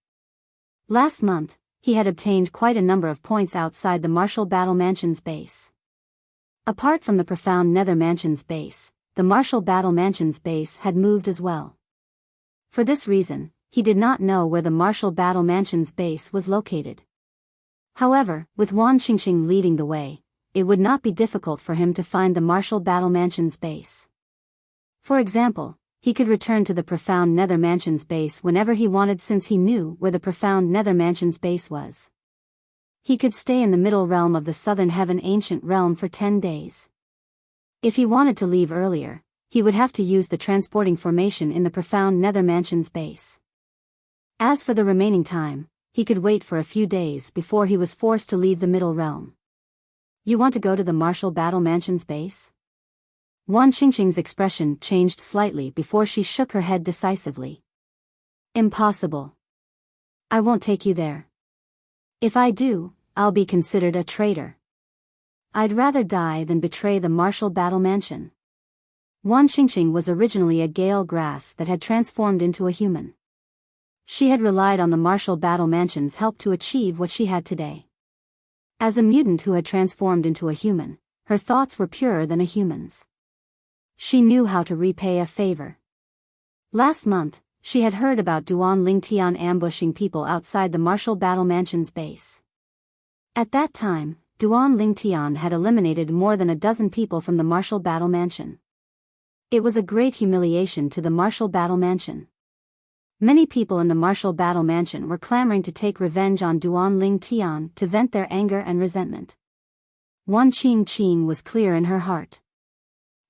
Last month, he had obtained quite a number of points outside the Martial Battle Mansion's base. Apart from the Profound Nether Mansion's base, the Martial Battle Mansion's base had moved as well. For this reason, he did not know where the Martial Battle Mansion's base was located. However, with Wan Qingqing leading the way, it would not be difficult for him to find the Martial Battle Mansion's base. For example, he could return to the Profound Nether Mansion's base whenever he wanted since he knew where the Profound Nether Mansion's base was. He could stay in the middle realm of the Southern Heaven Ancient Realm for 10 days. If he wanted to leave earlier, he would have to use the transporting formation in the Profound Nether Mansion's base. As for the remaining time, he could wait for a few days before he was forced to leave the middle realm. You want to go to the Martial Battle Mansion's base? Wan Qingqing's expression changed slightly before she shook her head decisively. Impossible. I won't take you there. If I do, I'll be considered a traitor. I'd rather die than betray the Martial Battle Mansion. Wan Qingqing was originally a gale grass that had transformed into a human. She had relied on the Martial Battle Mansion's help to achieve what she had today. As a mutant who had transformed into a human, her thoughts were purer than a human's. She knew how to repay a favor. Last month, she had heard about Duan Ling Tian ambushing people outside the Martial Battle Mansion's base. At that time, Duan Ling Tian had eliminated more than a dozen people from the Martial Battle Mansion. It was a great humiliation to the Martial Battle Mansion. Many people in the Martial Battle Mansion were clamoring to take revenge on Duan Ling Tian to vent their anger and resentment. Wan Qingqing was clear in her heart.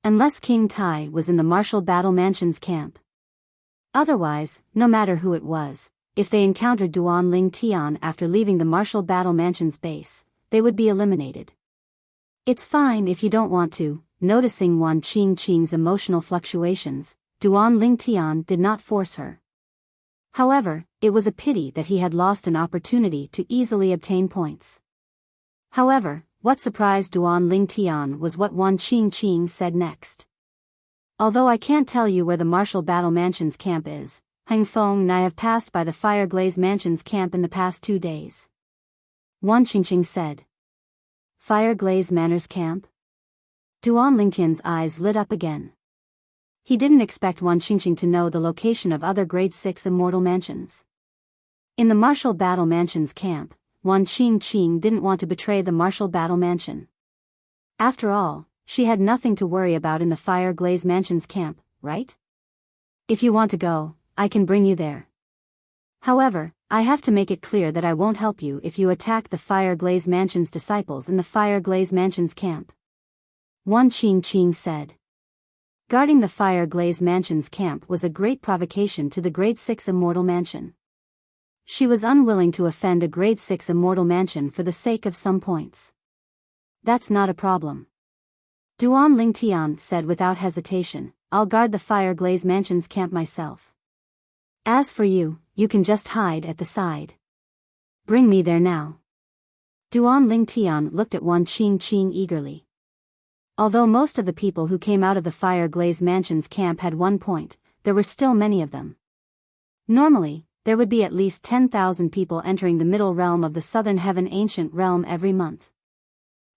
Unless King Tai was in the Martial Battle Mansion's camp. Otherwise, no matter who it was, if they encountered Duan Ling Tian after leaving the Martial Battle Mansion's base, they would be eliminated. It's fine if you don't want to. Noticing Wan Qingqing's emotional fluctuations, Duan Ling Tian did not force her. However, it was a pity that he had lost an opportunity to easily obtain points. However, what surprised Duan Ling Tian was what Wan Qingqing said next. Although I can't tell you where the Martial Battle Mansion's camp is, Hang Feng and I have passed by the Fire Glaze Mansion's camp in the past 2 days. Wan Qingqing said. Fire Glaze Manor's camp? Duan Ling Tian's eyes lit up again. He didn't expect Wan Qingqing to know the location of other Grade 6 immortal mansions. In the Martial Battle Mansion's camp, Wan Qingqing didn't want to betray the Martial Battle Mansion. After all, she had nothing to worry about in the Fire Glaze Mansion's camp, right? If you want to go, I can bring you there. However, I have to make it clear that I won't help you if you attack the Fire Glaze Mansion's disciples in the Fire Glaze Mansion's camp. Wan Qingqing said. Guarding the Fire Glaze Mansion's camp was a great provocation to the Grade 6 Immortal Mansion. She was unwilling to offend a Grade 6 Immortal Mansion for the sake of some points. That's not a problem. Duan Ling Tian said without hesitation, I'll guard the Fire Glaze Mansion's camp myself. As for you, you can just hide at the side. Bring me there now. Duan Ling Tian looked at Wan Qingqing eagerly. Although most of the people who came out of the Fire Glaze Mansion's camp had 1 point, there were still many of them. Normally, there would be at least 10,000 people entering the middle realm of the southern heaven ancient realm every month.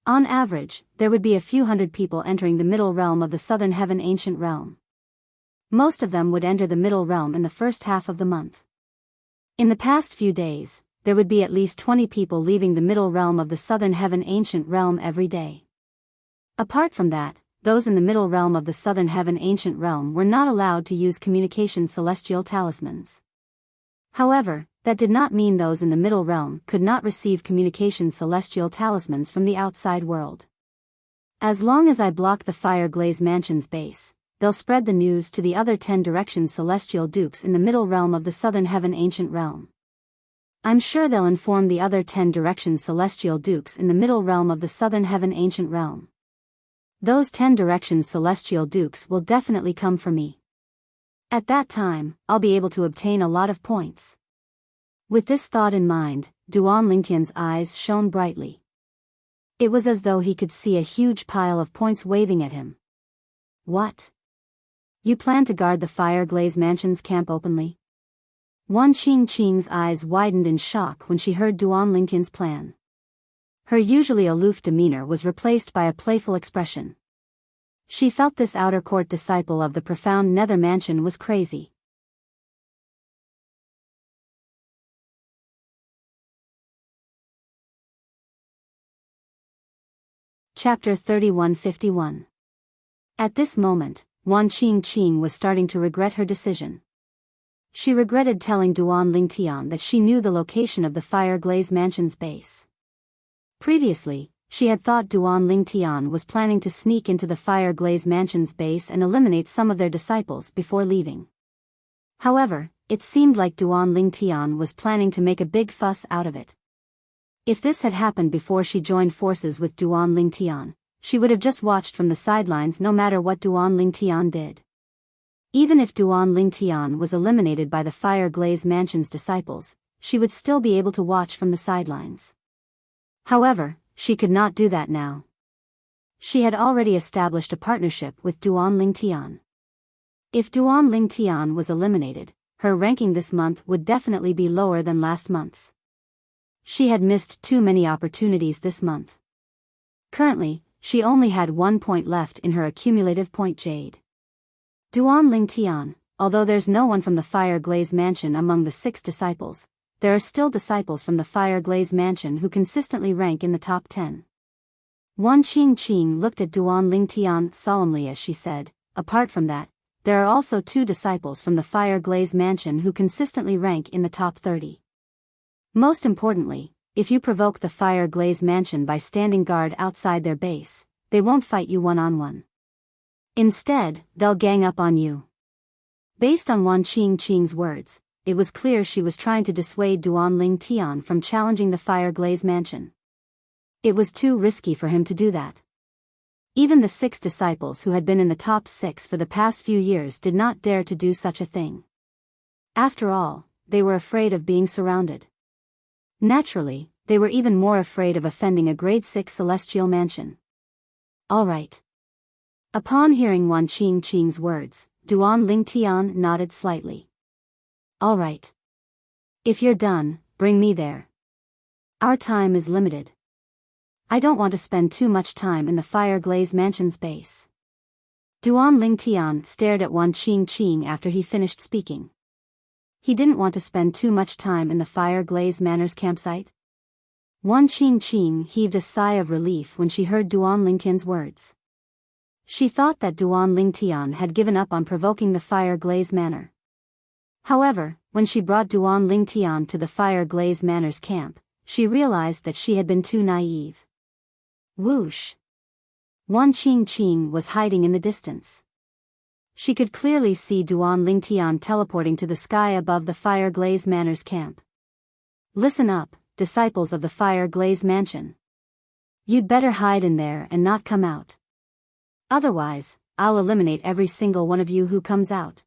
On average, there would be a few hundred people entering the middle realm of the southern heaven ancient realm. Most of them would enter the middle realm in the first half of the month. In the past few days, there would be at least 20 people leaving the middle realm of the southern heaven ancient realm every day. Apart from that, those in the middle realm of the southern heaven ancient realm were not allowed to use communication celestial talismans. However, that did not mean those in the middle realm could not receive communication celestial talismans from the outside world. As long as I block the Fire Glaze Mansion's base, they'll spread the news to the other 10 direction celestial dukes in the middle realm of the southern heaven ancient realm. I'm sure they'll inform the other 10 direction celestial dukes in the middle realm of the southern heaven ancient realm. Those 10 direction celestial dukes will definitely come for me. At that time, I'll be able to obtain a lot of points. With this thought in mind, Duan Lingtian's eyes shone brightly. It was as though he could see a huge pile of points waving at him. What? You plan to guard the Fire Glaze Mansion's camp openly? Wan Qingqing's eyes widened in shock when she heard Duan Lingtian's plan. Her usually aloof demeanor was replaced by a playful expression. She felt this outer court disciple of the profound Nether Mansion was crazy. Chapter 3151. At this moment, Wan Qingqing was starting to regret her decision. She regretted telling Duan Lingtian that she knew the location of the Fire Glaze Mansion's base. Previously, she had thought Duan Lingtian was planning to sneak into the Fire Glaze Mansion's base and eliminate some of their disciples before leaving. However, it seemed like Duan Lingtian was planning to make a big fuss out of it. If this had happened before she joined forces with Duan Lingtian, she would have just watched from the sidelines no matter what Duan Lingtian did. Even if Duan Lingtian was eliminated by the Fire Glaze Mansion's disciples, she would still be able to watch from the sidelines. However, she could not do that now. She had already established a partnership with Duan Lingtian. If Duan Lingtian was eliminated, her ranking this month would definitely be lower than last month's. She had missed too many opportunities this month. Currently, she only had 1 point left in her accumulative point jade. Duan Lingtian, although there's no one from the Fire Glaze Mansion among the 6 disciples, there are still disciples from the Fire Glaze Mansion who consistently rank in the top 10. Wan Qingqing looked at Duan Lingtian solemnly as she said, apart from that, there are also 2 disciples from the Fire Glaze Mansion who consistently rank in the top 30. Most importantly, if you provoke the Fire Glaze Mansion by standing guard outside their base, they won't fight you one-on-one. Instead, they'll gang up on you. Based on Wan Qingqing's words, it was clear she was trying to dissuade Duan Lingtian from challenging the Fire Glaze Mansion. It was too risky for him to do that. Even the 6 disciples who had been in the top 6 for the past few years did not dare to do such a thing. After all, they were afraid of being surrounded. Naturally, they were even more afraid of offending a grade 6 celestial mansion. All right. Upon hearing Wan Qingqing's words, Duan Lingtian nodded slightly. All right. If you're done, bring me there. Our time is limited. I don't want to spend too much time in the Fire Glaze Mansion's base. Duan Lingtian stared at Wan Qingqing after he finished speaking. He didn't want to spend too much time in the Fire Glaze Manor's campsite. Wan Qingqing heaved a sigh of relief when she heard Duan Lingtian's words. She thought that Duan Lingtian had given up on provoking the Fire Glaze Manor. However, when she brought Duan Lingtian to the Fire Glaze Manor's camp, she realized that she had been too naive. Whoosh! Wan Qingqing was hiding in the distance. She could clearly see Duan Lingtian teleporting to the sky above the Fire Glaze Manor's camp. Listen up, disciples of the Fire Glaze Mansion. You'd better hide in there and not come out. Otherwise, I'll eliminate every single one of you who comes out.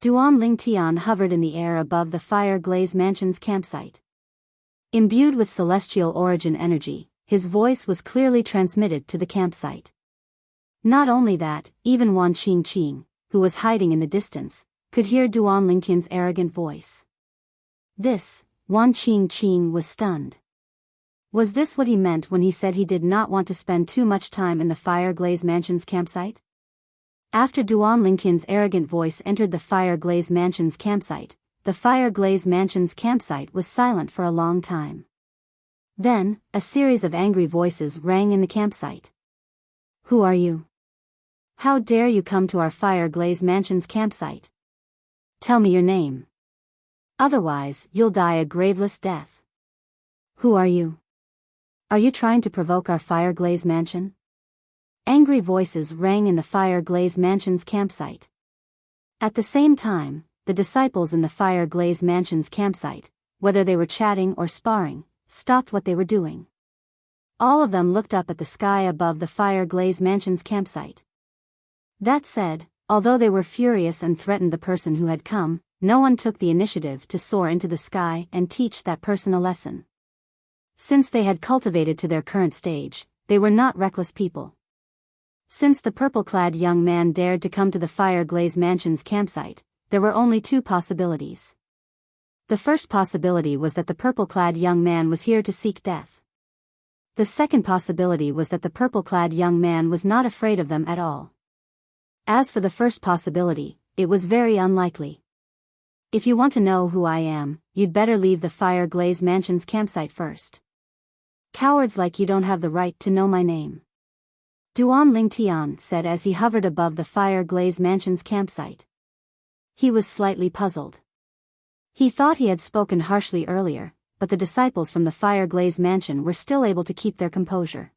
Duan Lingtian hovered in the air above the Fire Glaze Mansion's campsite. Imbued with celestial origin energy, his voice was clearly transmitted to the campsite. Not only that, even Wan Qingqing, who was hiding in the distance, could hear Duan Lingtian's arrogant voice. This, Wan Qing was stunned. Was this what he meant when he said he did not want to spend too much time in the Fire Glaze Mansion's campsite? After Duan Lingtian's arrogant voice entered the Fire Glaze Mansion's campsite, the Fire Glaze Mansion's campsite was silent for a long time. Then, a series of angry voices rang in the campsite. Who are you? How dare you come to our Fire Glaze Mansion's campsite? Tell me your name. Otherwise, you'll die a graveless death. Who are you? Are you trying to provoke our Fire Glaze Mansion? Angry voices rang in the Fire Glaze Mansion's campsite. At the same time, the disciples in the Fire Glaze Mansion's campsite, whether they were chatting or sparring, stopped what they were doing. All of them looked up at the sky above the Fire Glaze Mansion's campsite. That said, although they were furious and threatened the person who had come, no one took the initiative to soar into the sky and teach that person a lesson. Since they had cultivated to their current stage, they were not reckless people. Since the purple-clad young man dared to come to the Fire Glaze Mansion's campsite, there were only two possibilities. The first possibility was that the purple-clad young man was here to seek death. The second possibility was that the purple-clad young man was not afraid of them at all. As for the first possibility, it was very unlikely. If you want to know who I am, you'd better leave the Fire Glaze Mansion's campsite first. Cowards like you don't have the right to know my name. Duan Lingtian said as he hovered above the Fire Glaze Mansion's campsite. He was slightly puzzled. He thought he had spoken harshly earlier, but the disciples from the Fire Glaze Mansion were still able to keep their composure.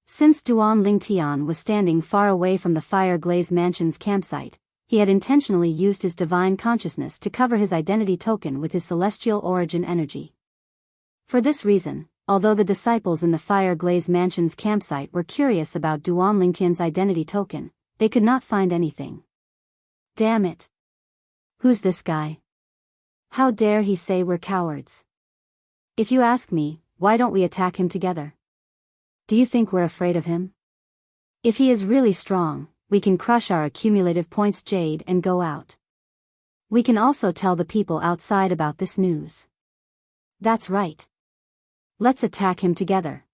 Since Duan Lingtian was standing far away from the Fire Glaze Mansion's campsite, he had intentionally used his divine consciousness to cover his identity token with his celestial origin energy. For this reason, although the disciples in the Fire Glaze Mansion's campsite were curious about Duan Lingtian's identity token, they could not find anything. Damn it! Who's this guy? How dare he say we're cowards? If you ask me, why don't we attack him together? Do you think we're afraid of him? If he is really strong, we can crush our accumulative points jade and go out. We can also tell the people outside about this news. That's right. Let's attack him together.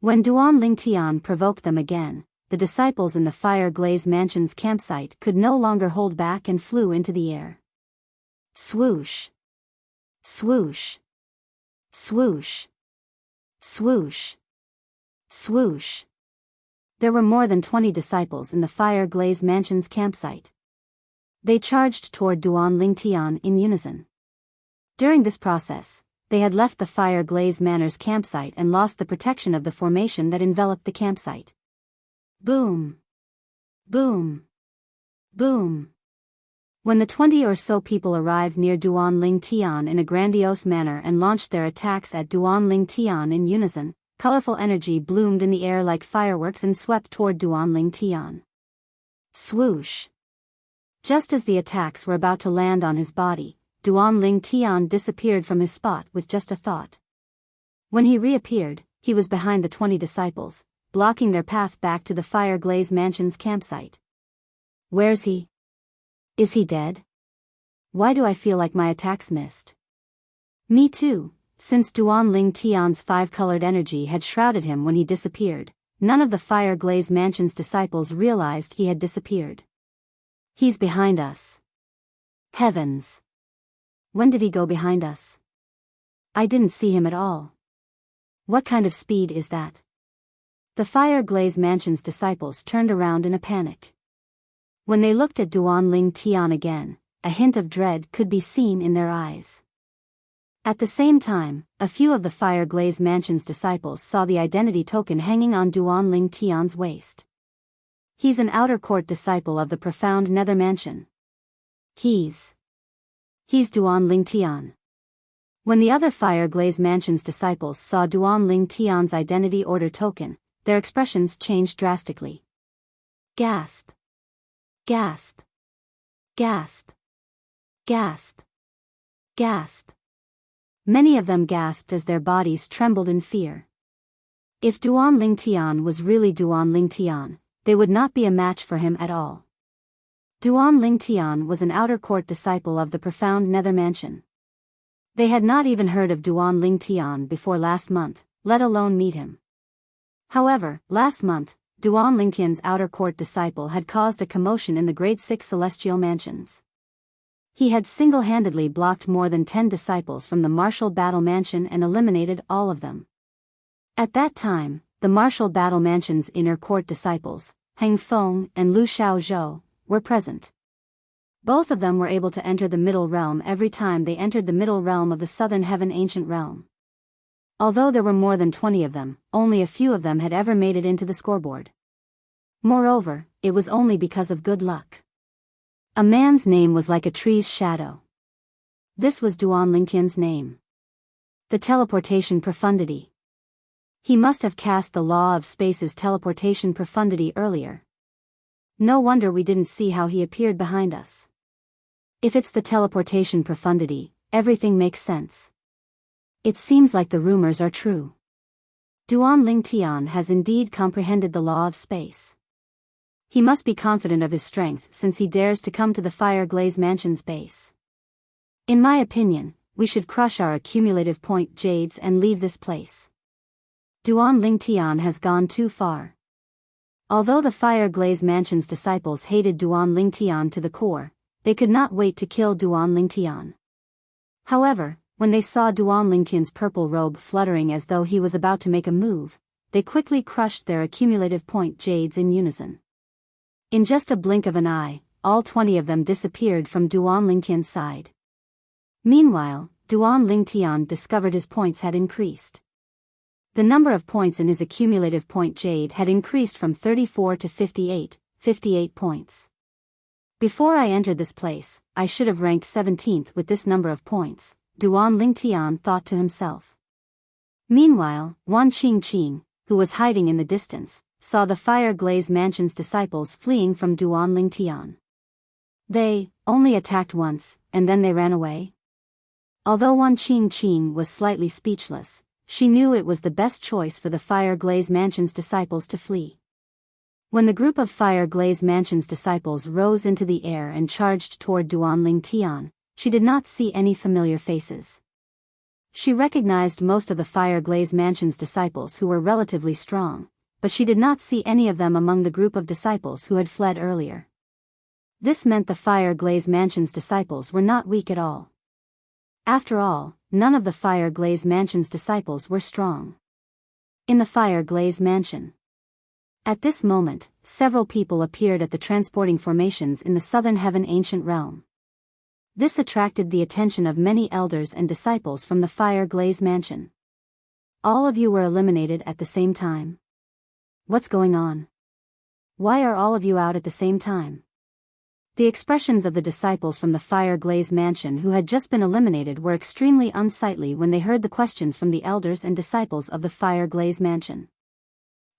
When Duan Lingtian provoked them again, the disciples in the Fire Glaze Mansion's campsite could no longer hold back and flew into the air. Swoosh. Swoosh. Swoosh. Swoosh. Swoosh. There were more than 20 disciples in the Fire Glaze Mansion's campsite. They charged toward Duan Lingtian in unison. During this process, they had left the Fire Glaze Manor's campsite and lost the protection of the formation that enveloped the campsite. Boom! Boom! Boom! When the 20 or so people arrived near Duan Lingtian in a grandiose manner and launched their attacks at Duan Lingtian in unison, colorful energy bloomed in the air like fireworks and swept toward Duan Lingtian. Swoosh! Just as the attacks were about to land on his body, Duan Lingtian disappeared from his spot with just a thought. When he reappeared, he was behind the 20 disciples, blocking their path back to the Fire Glaze Mansion's campsite. Where's he? Is he dead? Why do I feel like my attacks missed? Me too, since Duan Lingtian's five-colored energy had shrouded him when he disappeared, none of the Fire Glaze Mansion's disciples realized he had disappeared. He's behind us. Heavens! When did he go behind us? I didn't see him at all. What kind of speed is that? The Fire Glaze Mansion's disciples turned around in a panic. When they looked at Duan Lingtian again, a hint of dread could be seen in their eyes. At the same time, a few of the Fire Glaze Mansion's disciples saw the identity token hanging on Duan Lingtian's waist. He's an outer court disciple of the profound Nether Mansion. He's Duan Lingtian. When the other Fire Glaze Mansion's disciples saw Duan Lingtian's identity order token, their expressions changed drastically. Gasp. Gasp. Gasp. Gasp. Gasp. Many of them gasped as their bodies trembled in fear. If Duan Lingtian was really Duan Lingtian, they would not be a match for him at all. Duan Lingtian was an outer court disciple of the profound Nether Mansion. They had not even heard of Duan Ling Tian before last month, let alone meet him. However, last month, Duan Ling Tian's outer court disciple had caused a commotion in the Great Six Celestial Mansions. He had single-handedly blocked more than 10 disciples from the Martial Battle Mansion and eliminated all of them. At that time, the Martial Battle Mansion's inner court disciples, Heng Feng and Lu Xiaozhou, were present. Both of them were able to enter the Middle Realm every time they entered the Middle Realm of the Southern Heaven Ancient Realm. Although there were more than 20 of them, only a few of them had ever made it into the scoreboard. Moreover, it was only because of good luck. A man's name was like a tree's shadow. This was Duan Lingtian's name. The teleportation profundity. He must have cast the law of space's teleportation profundity earlier. No wonder we didn't see how he appeared behind us. If it's the teleportation profundity, everything makes sense. It seems like the rumors are true. Duan Ling Tian has indeed comprehended the law of space. He must be confident of his strength since he dares to come to the Fire Glaze Mansion's base. In my opinion, we should crush our accumulative point jades and leave this place. Duan Ling Tian has gone too far. Although the Fire Glaze Mansion's disciples hated Duan Ling Tian to the core, they could not wait to kill Duan Ling Tian. However, when they saw Duan Ling Tian's purple robe fluttering as though he was about to make a move, they quickly crushed their accumulative point jades in unison. In just a blink of an eye, all 20 of them disappeared from Duan Ling Tian's side. Meanwhile, Duan Ling Tian discovered his points had increased. The number of points in his accumulative point jade had increased from 34 to 58 points. Before I entered this place, I should have ranked 17th with this number of points, Duan Ling Tian thought to himself. Meanwhile, Wan Qingqing, who was hiding in the distance, saw the Fire Glaze Mansion's disciples fleeing from Duan Ling Tian. They only attacked once, and then they ran away. Although Wan Qingqing was slightly speechless, she knew it was the best choice for the Fire Glaze Mansion's disciples to flee. When the group of Fire Glaze Mansion's disciples rose into the air and charged toward Duan Ling Tian, she did not see any familiar faces. She recognized most of the Fire Glaze Mansion's disciples who were relatively strong, but she did not see any of them among the group of disciples who had fled earlier. This meant the Fire Glaze Mansion's disciples were not weak at all. After all, none of the Fire Glaze Mansion's disciples were strong. In the Fire Glaze Mansion. At this moment, several people appeared at the transporting formations in the Southern Heaven Ancient Realm. This attracted the attention of many elders and disciples from the Fire Glaze Mansion. All of you were eliminated at the same time. What's going on? Why are all of you out at the same time? The expressions of the disciples from the Fire Glaze Mansion who had just been eliminated were extremely unsightly when they heard the questions from the elders and disciples of the Fire Glaze Mansion.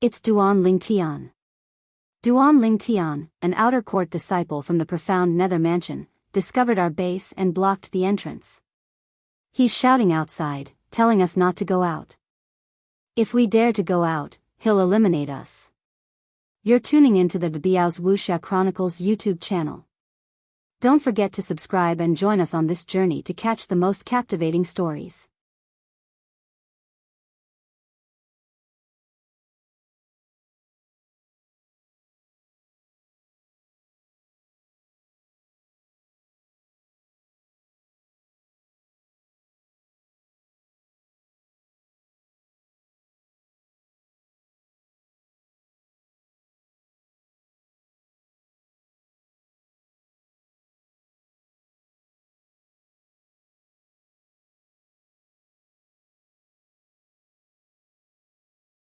It's Duan Ling Tian. Duan Ling Tian, an outer court disciple from the profound Nether Mansion, discovered our base and blocked the entrance. He's shouting outside, telling us not to go out. If we dare to go out, he'll eliminate us. You're tuning into the Biyao's Wuxia Chronicles YouTube channel. Don't forget to subscribe and join us on this journey to catch the most captivating stories.